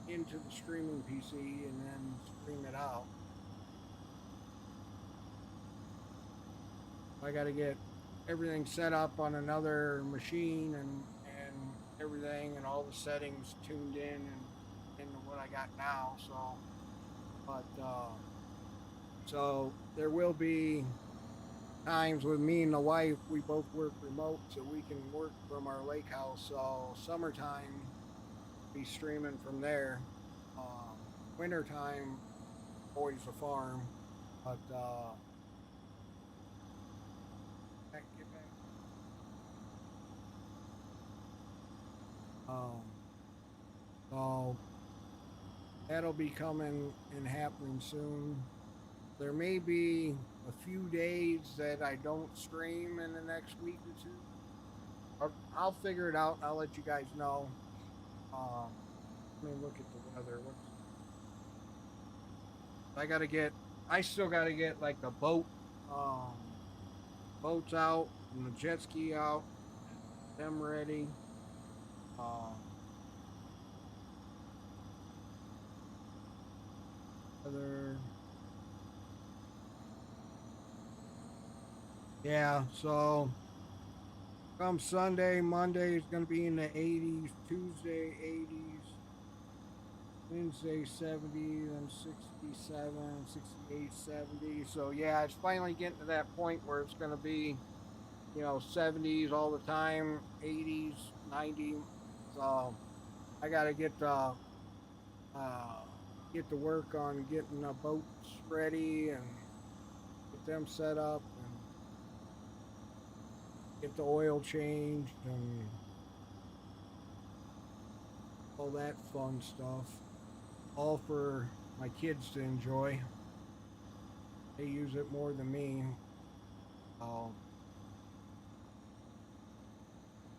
into the streaming PC and then stream it out. I got to get everything set up on another machine and everything and all the settings tuned in and into what I got now. So there will be times with me and the wife, we both work remote, so we can work from our lake house. So summertime, be streaming from there. Um, Wintertime, always a farm, but get back. Um, so that'll be coming and happening soon. There may be a few days that I don't stream in the next week or two. I'll figure it out. I'll let you guys know. Um, Let me look at the weather. What's I gotta get? I still gotta get like the um, boats out and the jet ski out, them ready. Um, other, yeah. So come Sunday, Monday is gonna be in the 80s. Tuesday 80s. Wednesday 70, then 67, 68, 70. So yeah, it's finally getting to that point where it's gonna be 70s all the time, 80s, 90. So I got to uh, get to work on getting the boats ready and get them set up and get the oil changed and all that fun stuff. All for my kids to enjoy. They use it more than me. Um,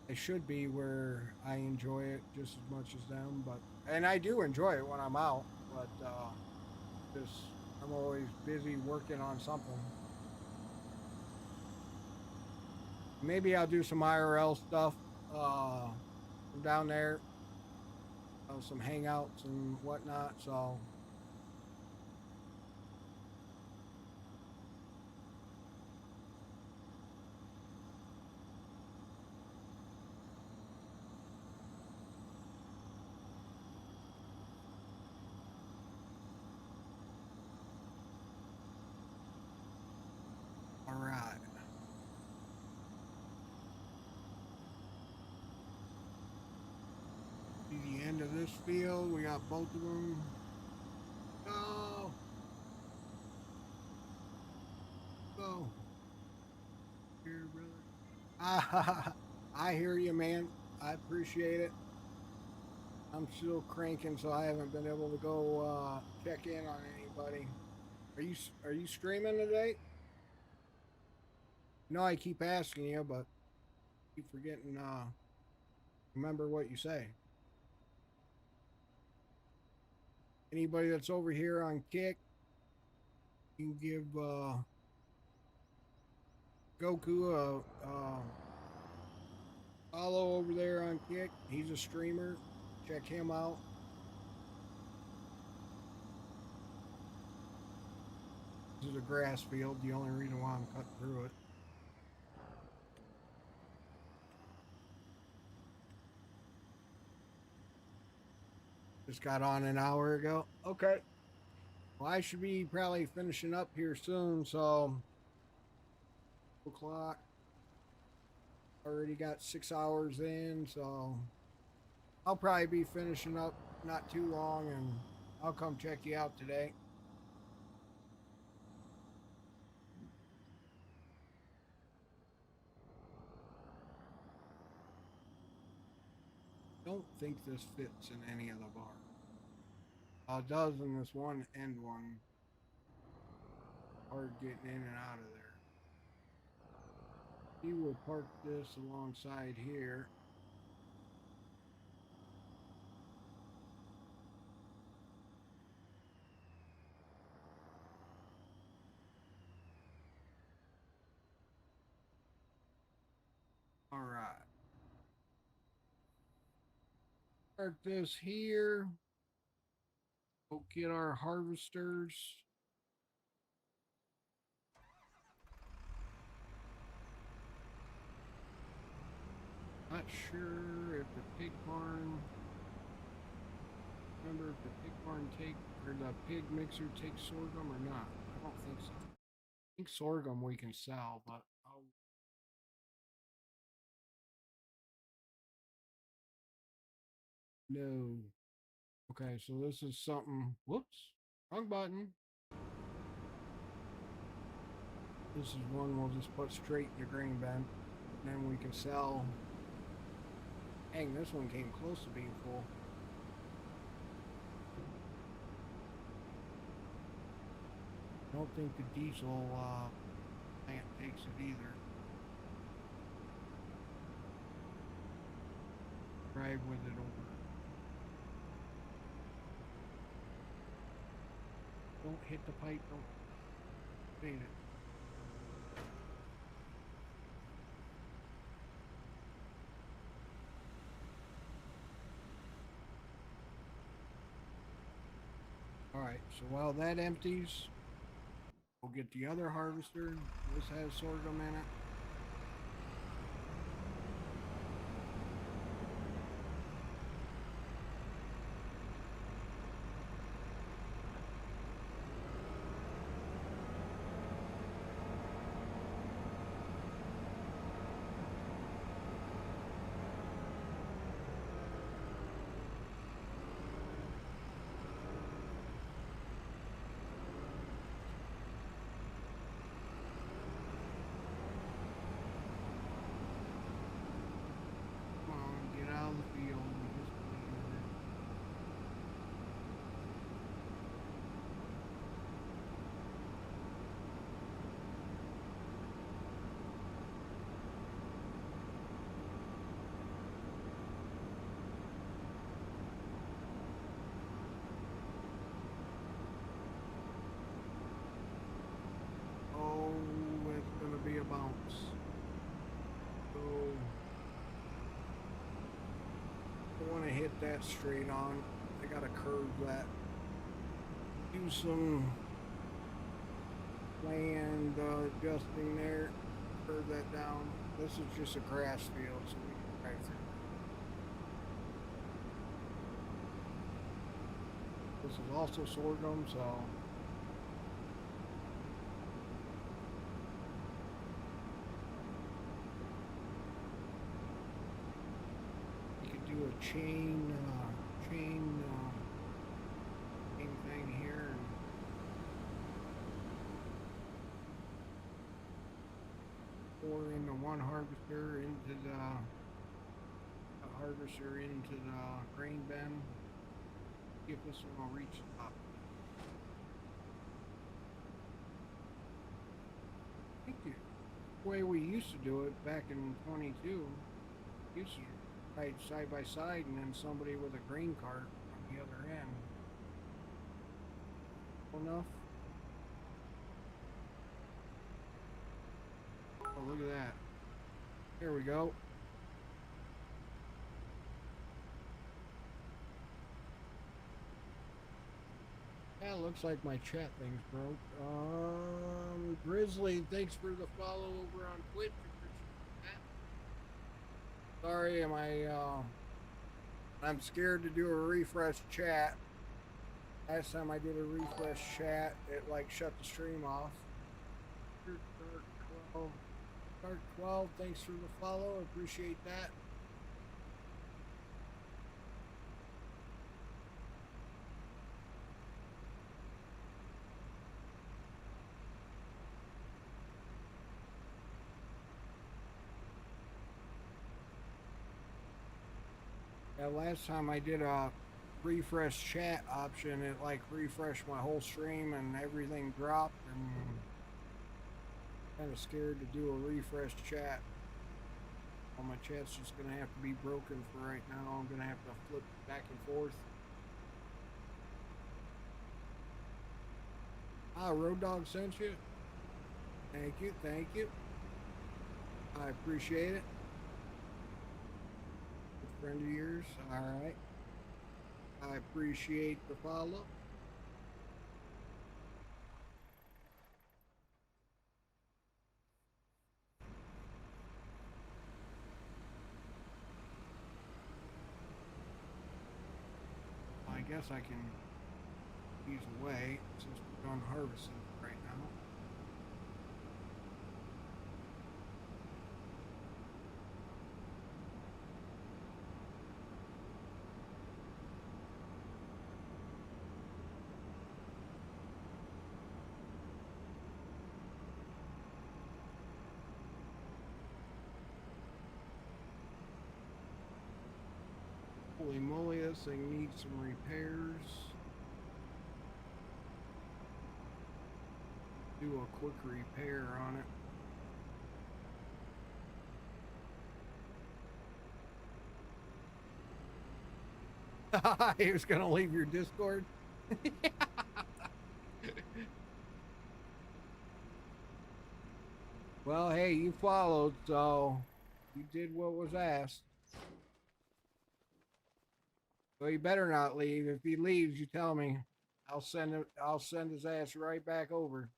it should be where I enjoy it just as much as them, but and I do enjoy it when I'm out, but just I'm always busy working on something. Maybe I'll do some IRL stuff down there, some hangouts and whatnot. So, all right. See the end of this field. We got both of them. Go, go, here, brother. Ah, I hear you, man. I appreciate it. I'm still cranking, so I haven't been able to go check in on anybody. Are you streaming today? No, I keep asking you, but keep forgetting. Remember what you say. Anybody that's over here on Kick, you can give Goku a follow over there on Kick. He's a streamer. Check him out. This is a grass field. The only reason why I'm cutting through it. Just got on an hour ago. Okay. Well, I should be probably finishing up here soon. So, 2 o'clock. Already got 6 hours in. So, I'll probably be finishing up not too long and I'll come check you out today. Don't think this fits in any of the bars. It does in this one end one. Hard getting in and out of there. He will park this alongside here. All right. Park this here. Go get our harvesters. Not sure if the pig barn. Remember if the pig barn take or the pig mixer takes sorghum or not? I don't think so. I think sorghum we can sell, but I'll no. Okay, so this is something. Whoops, wrong button. This is one we'll just put straight in the grain bin. Then we can sell. Dang, this one came close to being full. I don't think the diesel plant takes it either. Drive with it over. Don't hit the pipe, don't fade it. Alright, so while that empties, we'll get the other harvester. This has sorghum in it. Come on, get out of the field. We just believe it. Oh, it's gonna be a bounce. So I want to hit that straight on. I gotta curve that. Do some land adjusting there. Curve that down. This is just a grass field, so we can drive through. This is also sorghum, so you could do a chain thing here. And pour in the one harvester into the harvester into the grain bin. See if this one will reach the top. I think the way we used to do it back in 22, used to ride side by side and then somebody with a grain cart on the other end. Enough. Oh, look at that. There we go. Yeah, looks like my chat thing's broke. Grizzly, thanks for the follow over on Twitch. Sorry, I'm scared to do a refresh chat. Last time I did a refresh chat, it like shut the stream off. Dark 12, thanks for the follow. Appreciate that. Yeah, last time I did a refresh chat option, it like refreshed my whole stream and everything dropped, and kind of scared to do a refresh chat. Well, my chat's just gonna have to be broken for right now. I'm gonna have to flip back and forth. Ah, Road Dog sent you. Thank you, thank you. I appreciate it. A friend of yours, all right. I appreciate the follow. I guess I can use away since we're done harvesting right now. Holy moly, this thing needs some repairs. Do a quick repair on it. He was gonna leave your Discord. Well, hey, you followed, so you did what was asked. So he better not leave. If he leaves, you tell me. I'll send his ass right back over.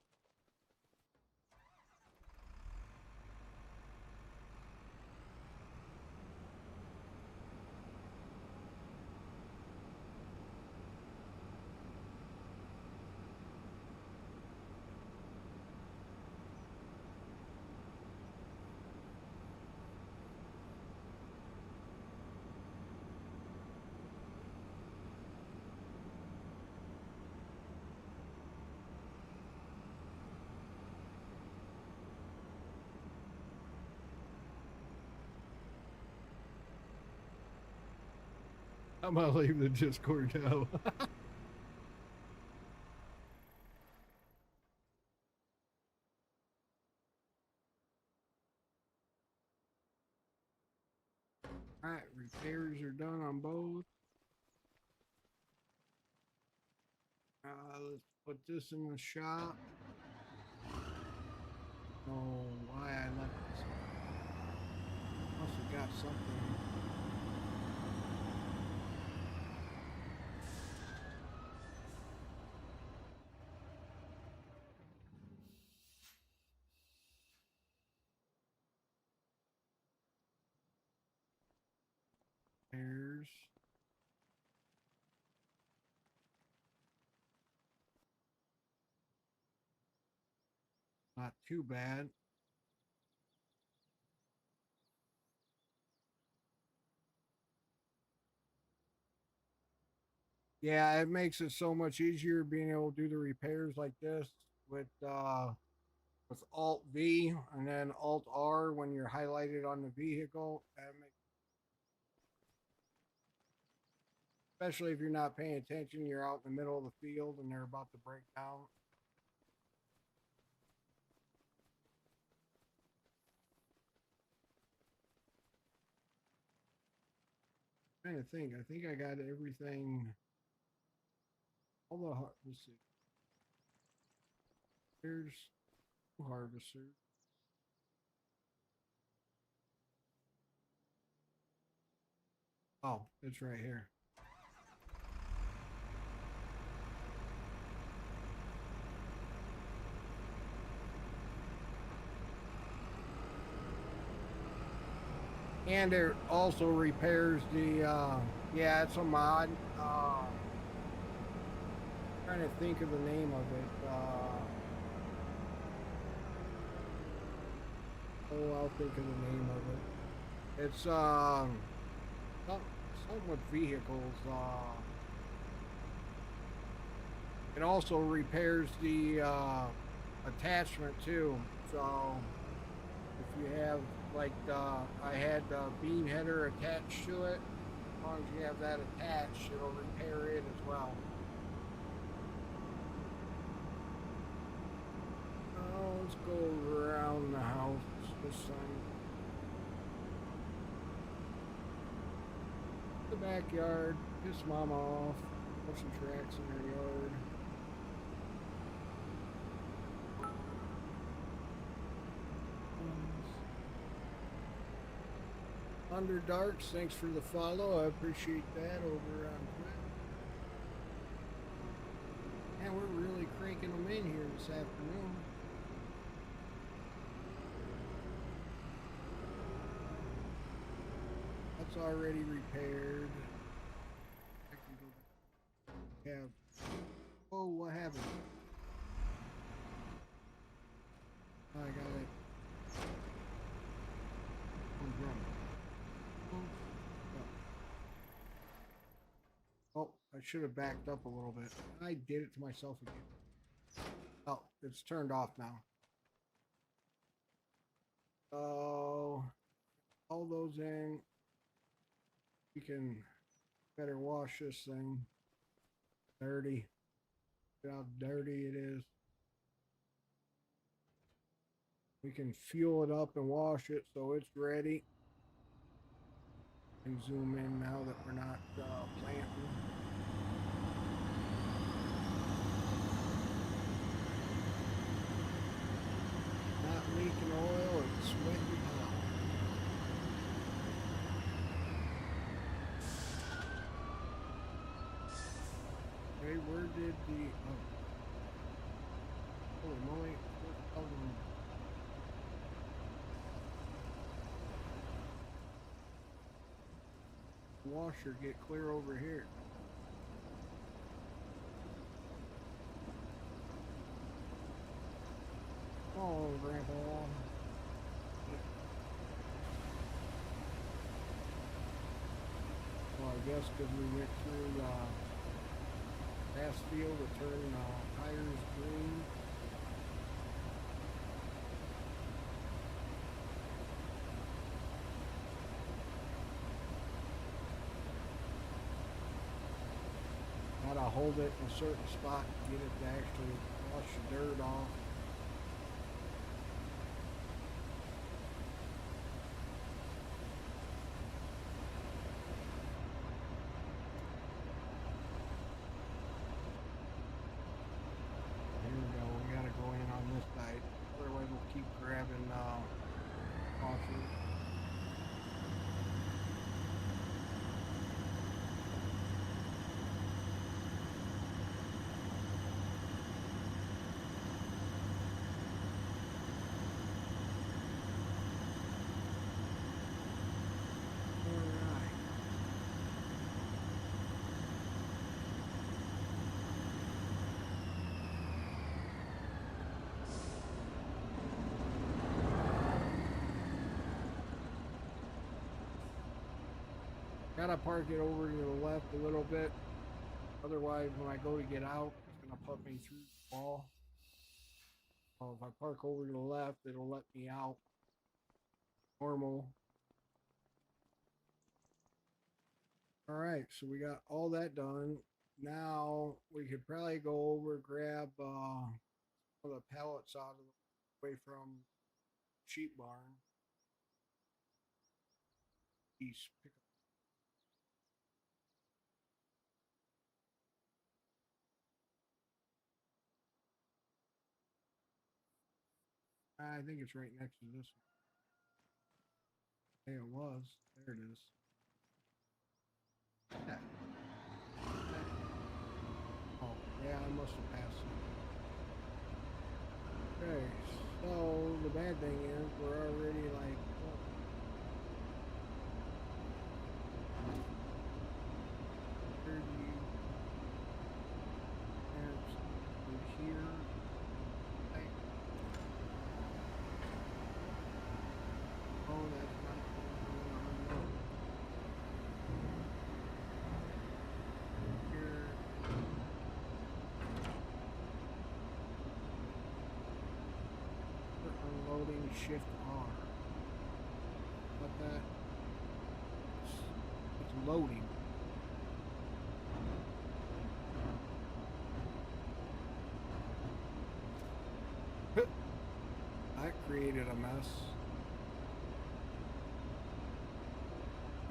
I'm gonna leave the Discord now. Alright, repairs are done on both. Let's put this in the shop. Oh, why I left this? Must have got something. Repairs. Not too bad. Yeah, it makes it so much easier being able to do the repairs like this with Alt V and then Alt R when you're highlighted on the vehicle. Especially if you're not paying attention, you're out in the middle of the field and they're about to break down. I'm trying to think. I think I got everything. All the let's see. Here's harvester. Oh, it's right here. And it also repairs the yeah, it's a mod. Trying to think of the name of it. Oh, I'll think of the name of it. It's something with vehicles. It also repairs the attachment too. So if you have like I had the beam header attached to it, as long as you have that attached, it'll repair it as well. Oh, let's go around the house this time. The backyard, piss mama off, put some tracks in her yard. Underdarks, thanks for the follow. I appreciate that over on Twitch. And we're really cranking them in here this afternoon. That's already repaired. I can go back. Yeah. Oh, what happened? Oh, I got it. Oh, wrong. Oh, I should have backed up a little bit. I did it to myself again. Oh, it's turned off now. Oh, all those in. We can Better wash this thing. Dirty. Look how dirty it is. We can fuel it up and wash it so it's ready. And zoom in now that we're not planting. Not leaking oil, it's sweating hot. Okay, where did the holy moly, washer get clear over here? Oh, Grandpa. Well, I guess because we went through grass field to turn tires green. Gotta hold it in a certain spot to get it to actually wash the dirt off. Here we go, we gotta go in on this side. Otherwise we'll keep grabbing washers. Gotta park it over to the left a little bit. Otherwise, when I go to get out, it's gonna put me through the wall. Well, if I park over to the left, it'll let me out normal. All right, so we got all that done. Now we could probably go over, grab all the pallets out of the way from sheep barn. Pick up. I think it's right next to this one. Hey, it was. There it is. Yeah. Oh, yeah, I must have passed it. Okay, so the bad thing is we're already like 30 amps through here. Oh, that's not going on. Here. Unloading shift R. But that it's loading. That created a mess.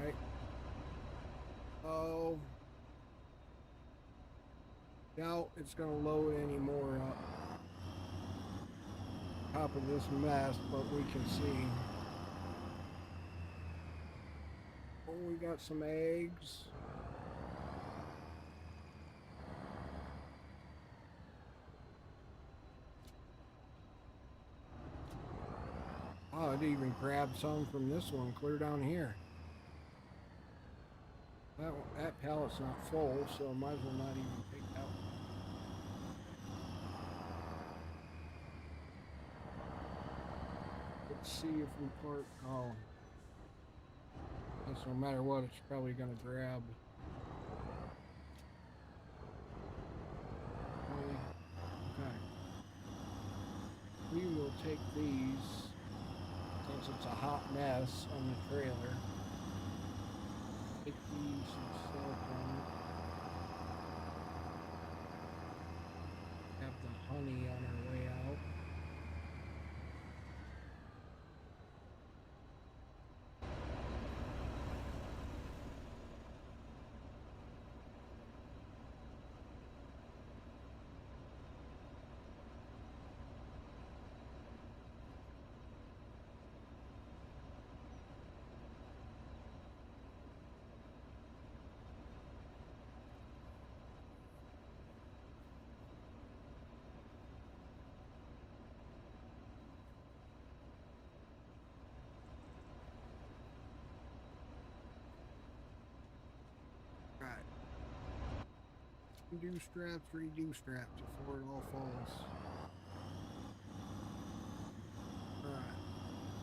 Right. Oh. Doubt it's gonna load any more up top of this mess, but we can see. Oh, we got some eggs. Oh, I'd even grab some from this one clear down here. That pallet's not full, so might as well not even take that one. Let's see if we park. Oh, guess no matter what, it's probably gonna grab. Okay. We will take these since it's a hot mess on the trailer. Take these and sell them. Undo straps, redo straps before it all falls. Alright,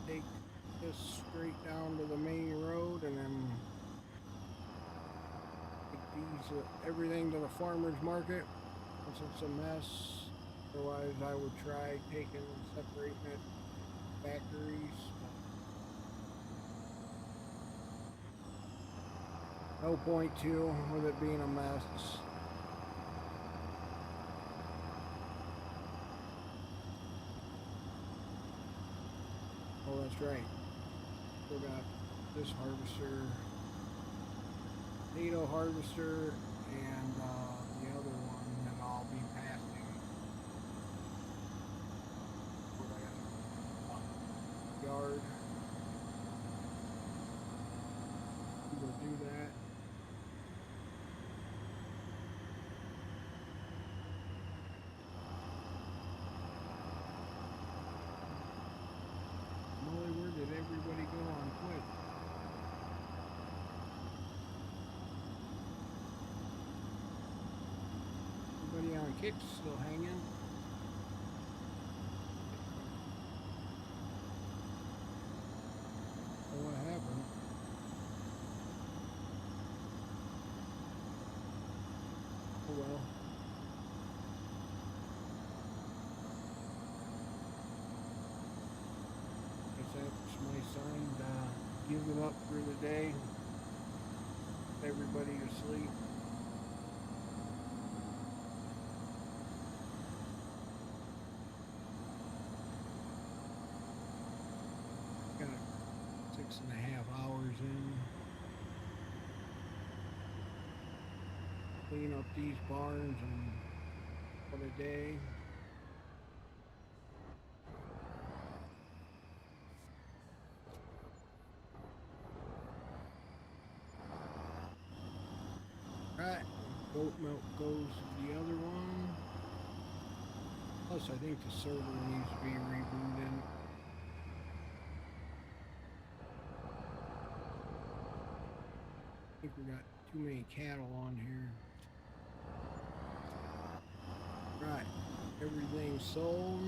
take this straight down to the main road and then take these, everything to the farmer's market once it's a mess. Otherwise I would try taking and separating it to factories. No point to with it being a mess. Oh, that's right. Still got this harvester, potato harvester, and the other one that I'll be passing. Yard. We'll do that. Molly, where did everybody go on quick? Everybody on kicks still hanging. Oh, what happened? Oh well. That's my sign to give it up for the day. Everybody to sleep. Got 6.5 hours in. Clean up these barns and for the day. Right, goat milk goes to the other one. Plus, I think the server needs to be rebooted. I think we got too many cattle on here. Right, everything's sold.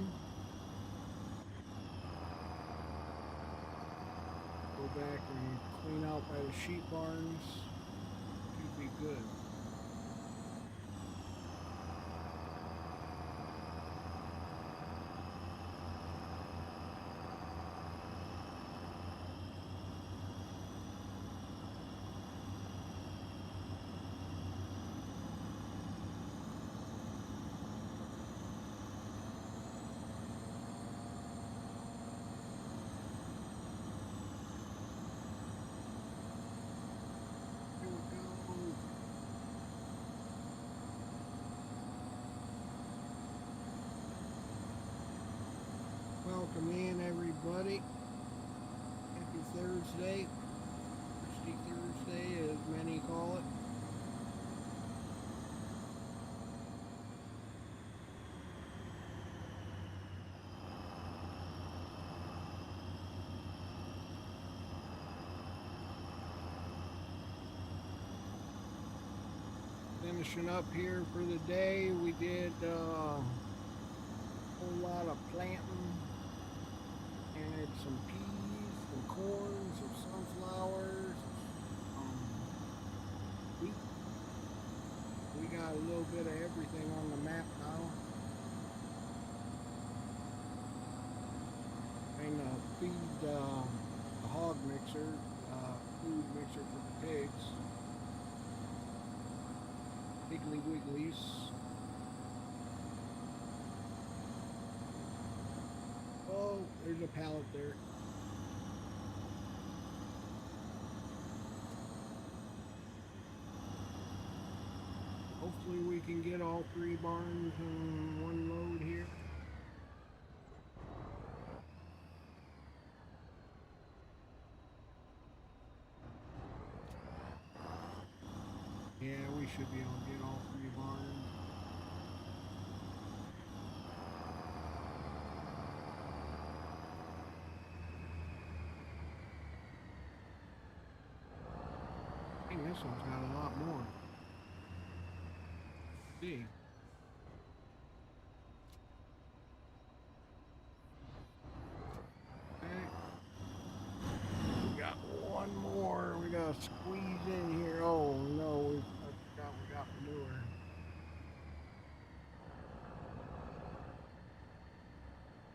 Go back and clean out by the sheep barns. Should be good. Welcome in, everybody. Happy Thursday. Thirsty Thursday, as many call it. Finishing up here for the day. We did a whole lot of planting. And some peas, some corn, some sunflowers, wheat. We got a little bit of everything on the map now. And feed the hog mixer, food mixer for the pigs. Piggly Wigglies. Oh, there's a pallet there. Hopefully we can get all 3 barns in one load here. Yeah, we should be able to get all 3 barns. This one's got a lot more. See. Okay. We got one more. We gotta squeeze in here. Oh no, I forgot we got manure.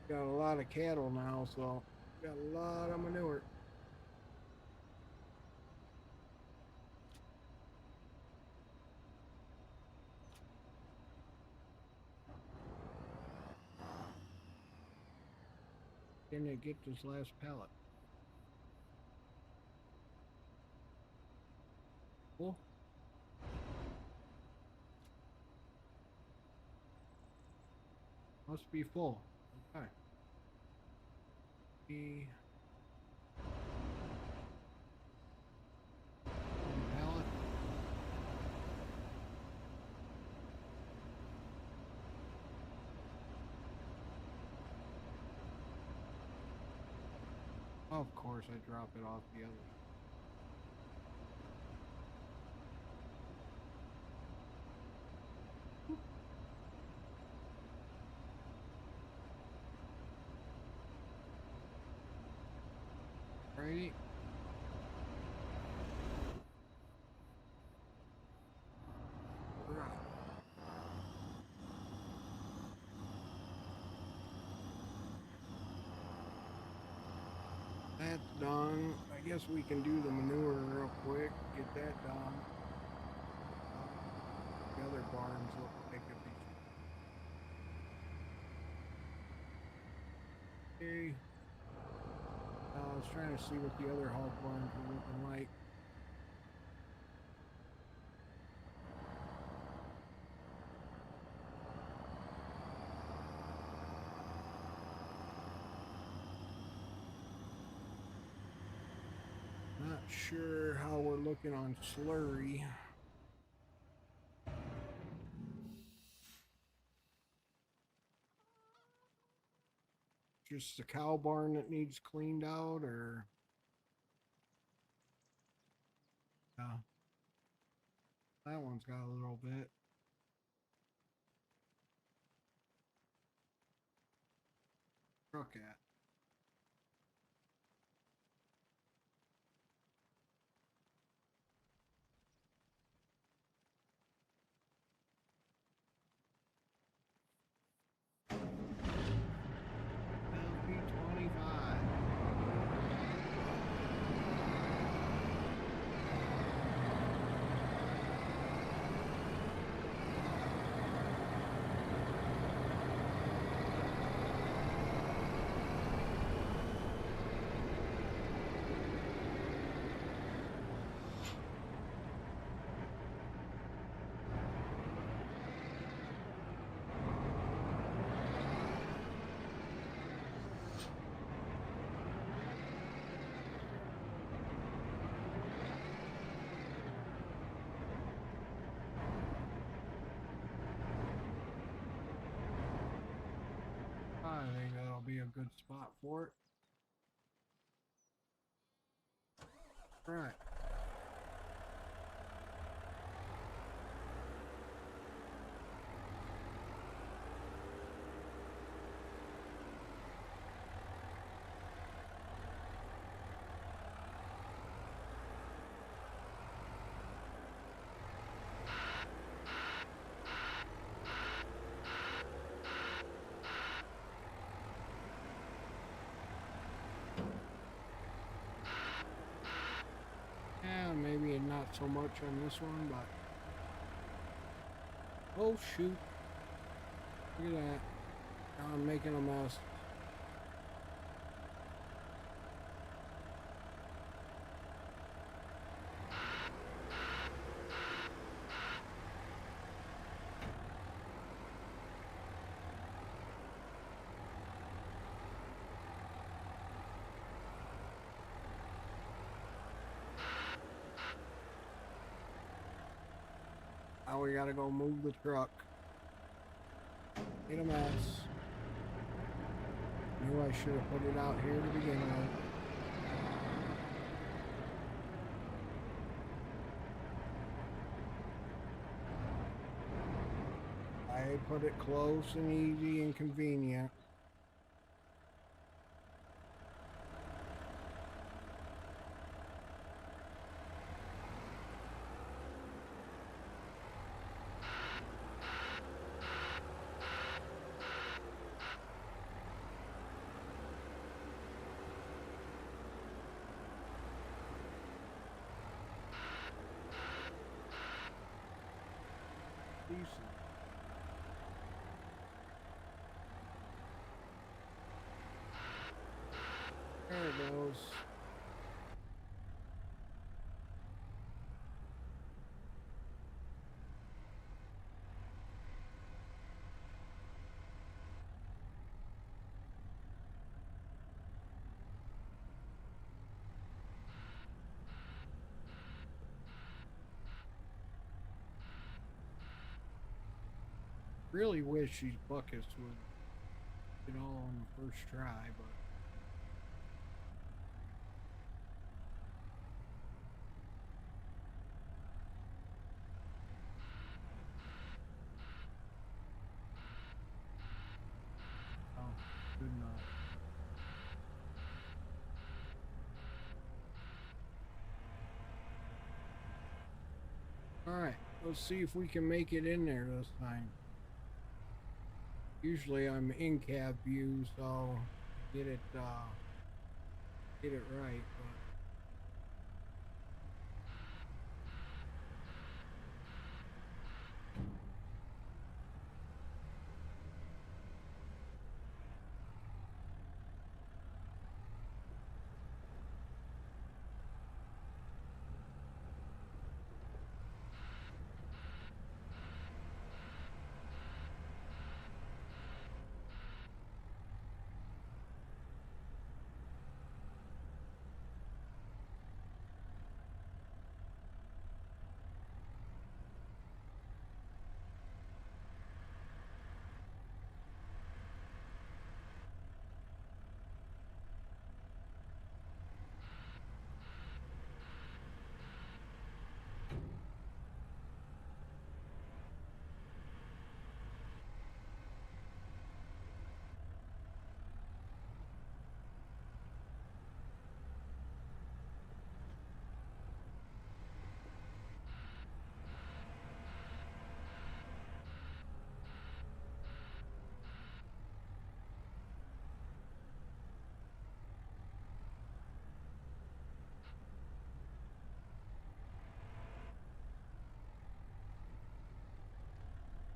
Got a lot of cattle now, so got a lot of manure. Can they get this last pallet? Cool. Must be full. Okay. Pallet. Of course, I drop it off the other. Right. That's done. I guess we can do the manure real quick. Get that done. The other barns look like a be. Okay. I was trying to see what the other hog barns were looking like. Not sure how we're looking on slurry. Just the cow barn that needs cleaned out, or that one's got a little bit. Truck at. LP25. I think that'll be a good spot for it. Right. Yeah, maybe not so much on this one, but oh shoot. Look at that. Now I'm making a mess. Now we gotta go move the truck. Made a mess. Knew I should have put it out here to begin with. Okay, put it close and easy and convenient. Decent. There it goes. Really wish these buckets would get all on the first try, but oh, good enough. Alright, let's see if we can make it in there this time. Usually I'm in cab view, so get it right, but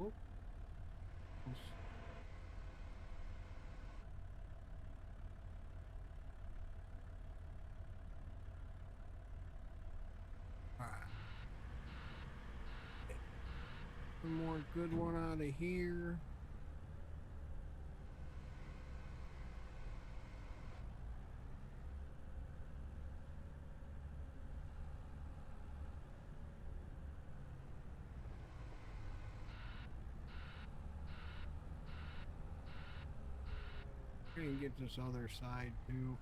oh, alright. One more good one out of here. Try and get this other side too.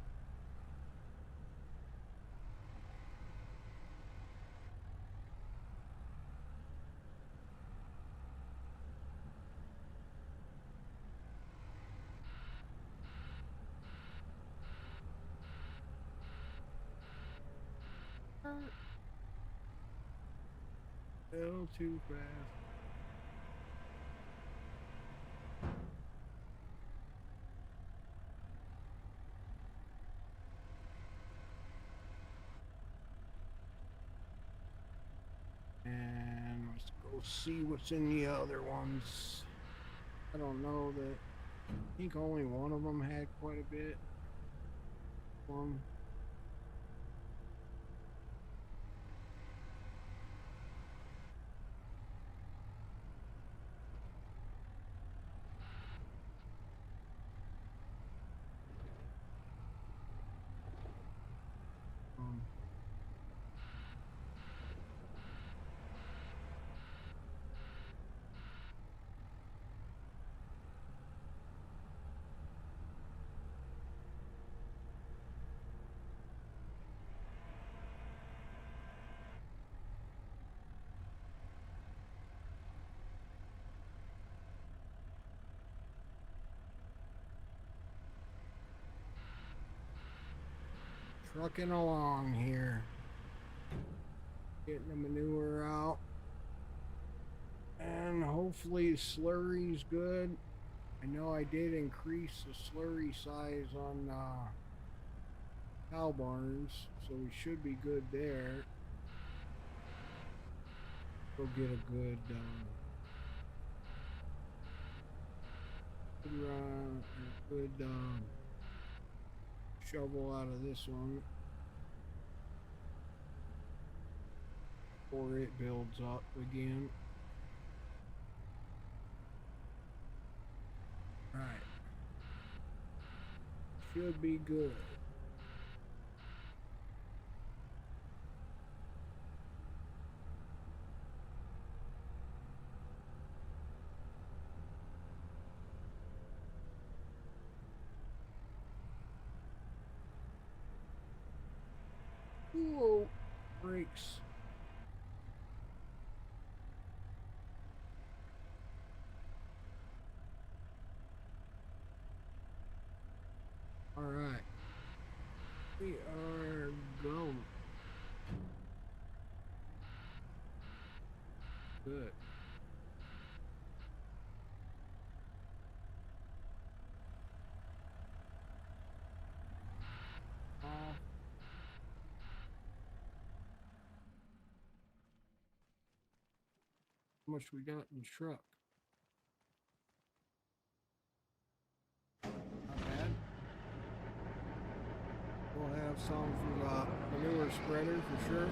A little too fast. And let's go see what's in the other ones. I don't know that. I think only one of them had quite a bit. One. trucking along here. Getting the manure out. And hopefully slurry's good. I know I did increase the slurry size on cow barns, so we should be good there. Go get a good shovel out of this one before it builds up again. Right. Should be good. Whoa, brakes. All right. We are going. Good. How much we got in the truck? Not bad. We'll have some for the manure spreader for sure.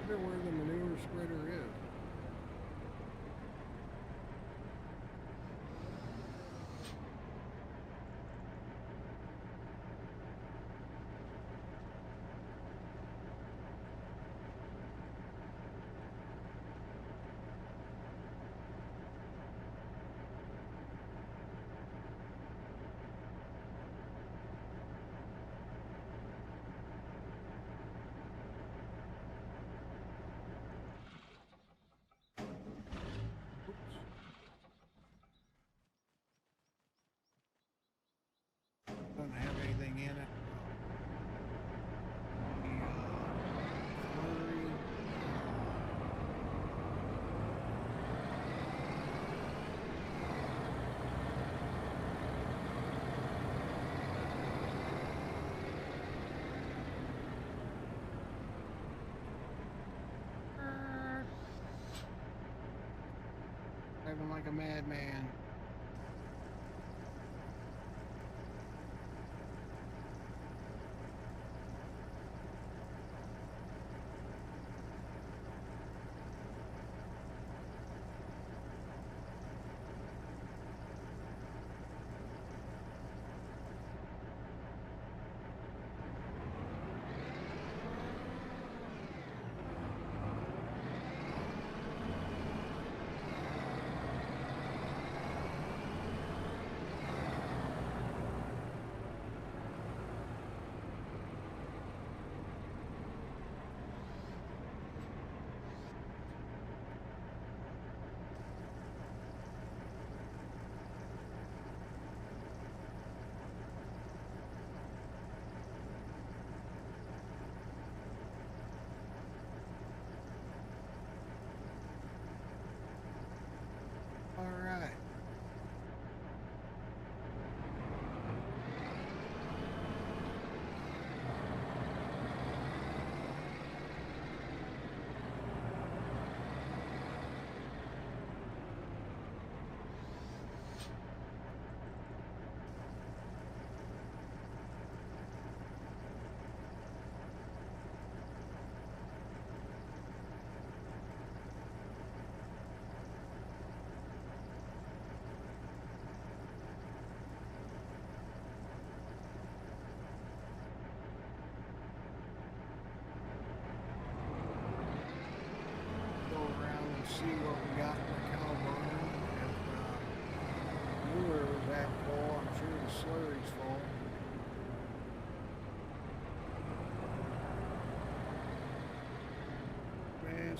I wonder where the manure spreader is. Doesn't have anything in it. Driving like a madman.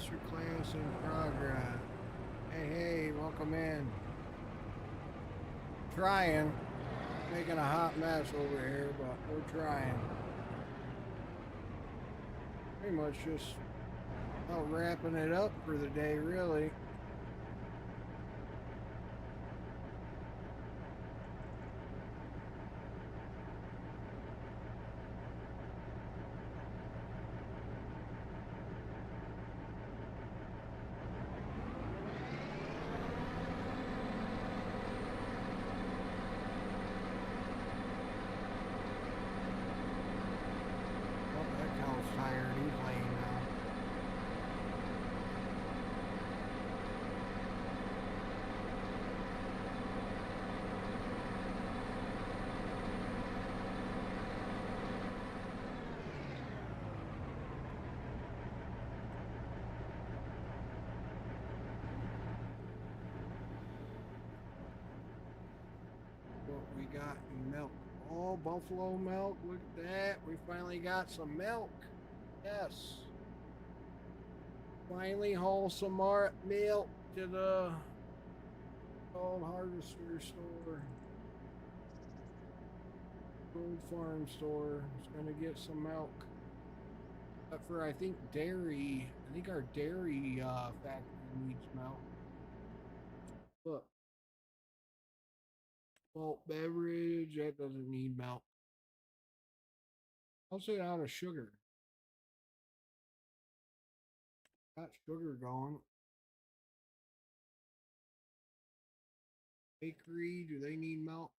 Masterclass in progress. Hey, welcome in. Trying. Making a hot mess over here, but we're trying. Pretty much just about wrapping it up for the day, really. We got milk. Oh, buffalo milk. Look at that. We finally got some milk. Yes. Finally haul some more milk to the old harvester store. Old farm store. It's going to get some milk. But for, I think, dairy. I think our dairy factory needs milk. Look. Malt beverage, that doesn't need milk. I'll say out of sugar. Got sugar going. Bakery, do they need milk?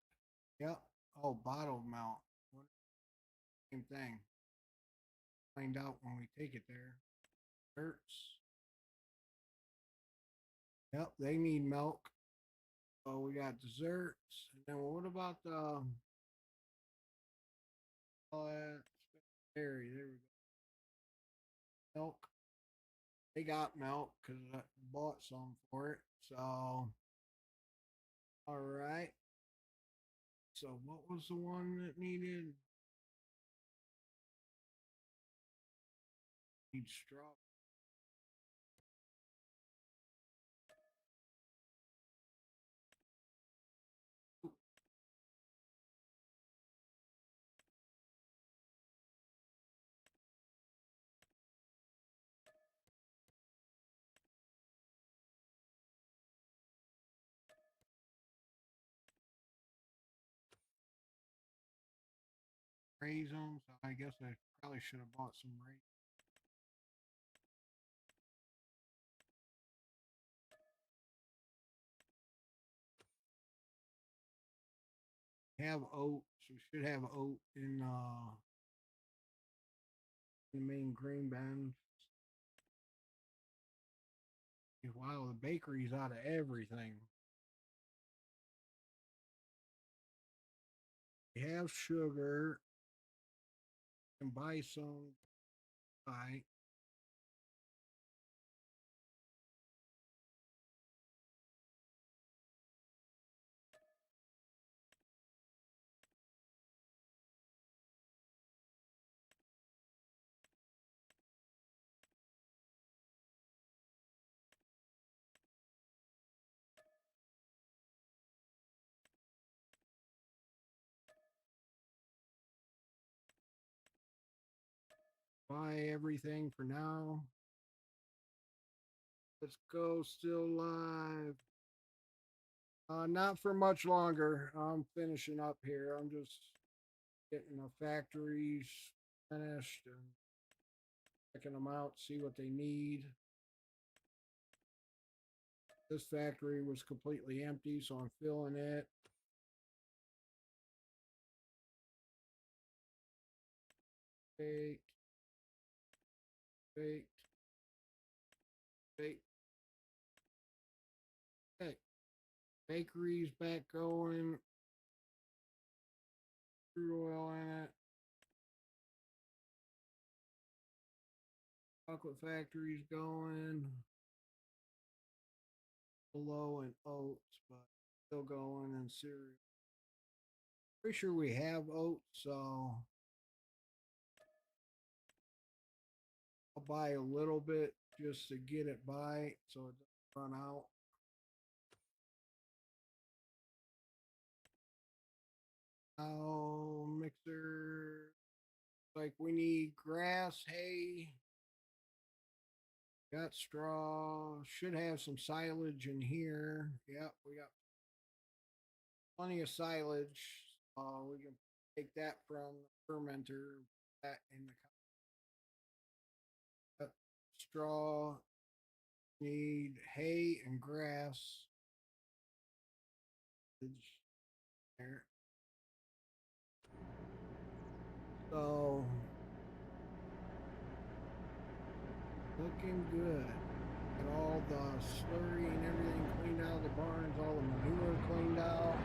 Yep. Oh, bottled milk. Same thing. Find out when we take it there. Desserts. Yep, they need milk. Oh, we got desserts. And then what about the dairy? There we go. Milk. They got milk because I bought some for it. So, all right. So, what was the one that needed? Need straw. Raisins. I guess I probably should have bought some raisins. Have oats. We should have oat in the main grain bin. Wow, the bakery's out of everything. We have sugar. You can buy some. Buy. Buy everything for now. Let's go. Still live. Not for much longer. I'm finishing up here. I'm just getting the factories finished and checking them out, see what they need. This factory was completely empty, so I'm filling it. Baked. Baked. Baked. Okay. Bakery's back going. Crude oil in it. Chocolate factory's going. Low in oats, but still going in cereal. Pretty sure we have oats, so I'll buy a little bit just to get it by so it doesn't run out. Oh, mixer. Like we need grass, hay, got straw, should have some silage in here. Yep, we got plenty of silage. We can take that from the fermenter, that in the straw, need hay and grass. There. So looking good. Got all the slurry and everything cleaned out of the barns, all the manure cleaned out,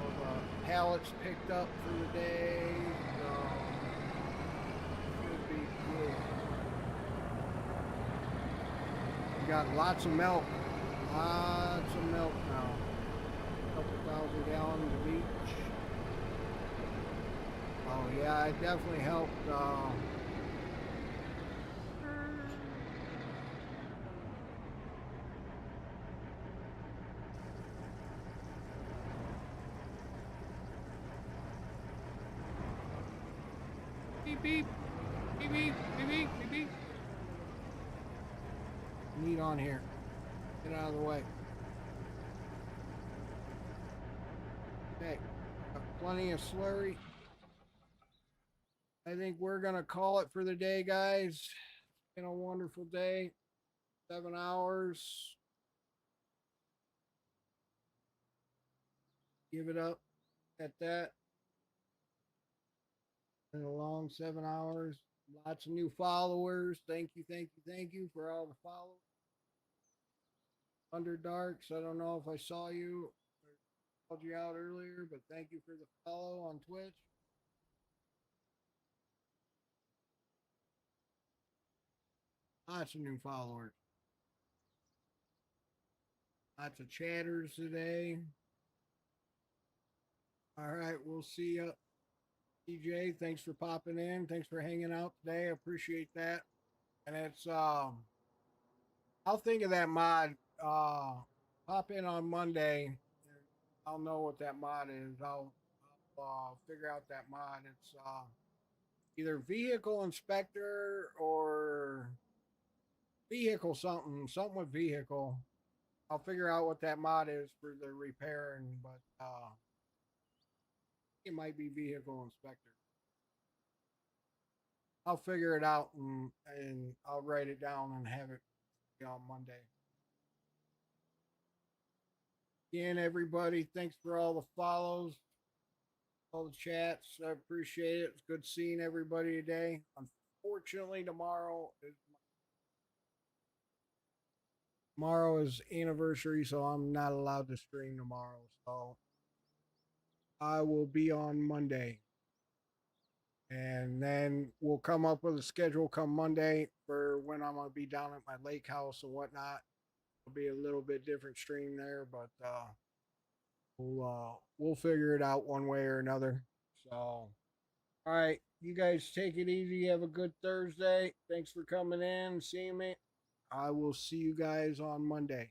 all the pallets picked up for the day. So should be good. We got lots of milk. Lots of milk now. A couple thousand gallons of each. Oh yeah, it definitely helped. Beep beep, beep beep, beep beep, beep beep. Meat on here. Get out of the way. Okay, got plenty of slurry. I think we're gonna call it for the day, guys. It's been a wonderful day. 7 hours. Give it up at that. In a long 7 hours. Lots of new followers. Thank you, thank you, thank you for all the followers. Underdarks. I don't know if I saw you or called you out earlier, but thank you for the follow on Twitch. Lots of new followers. Lots of chatters today. All right, we'll see you. DJ, thanks for popping in. Thanks for hanging out today. I appreciate that. And it's I'll think of that mod. Pop in on Monday. I'll know what that mod is. I'll figure out that mod. It's either vehicle inspector or vehicle something with vehicle. I'll figure out what that mod is for the repairing, but it might be vehicle inspector. I'll figure it out and I'll write it down and have it on Monday. Again, everybody, thanks for all the follows, all the chats. I appreciate it. It's good seeing everybody today. Unfortunately, tomorrow is anniversary, so I'm not allowed to stream tomorrow. So I will be on Monday. And then we'll come up with a schedule come Monday for when I'm gonna be down at my lake house and whatnot. It'll be a little bit different stream there, but we'll figure it out one way or another. So, all right, you guys take it easy. Have a good Thursday. Thanks for coming in, seeing me. I will see you guys on Monday.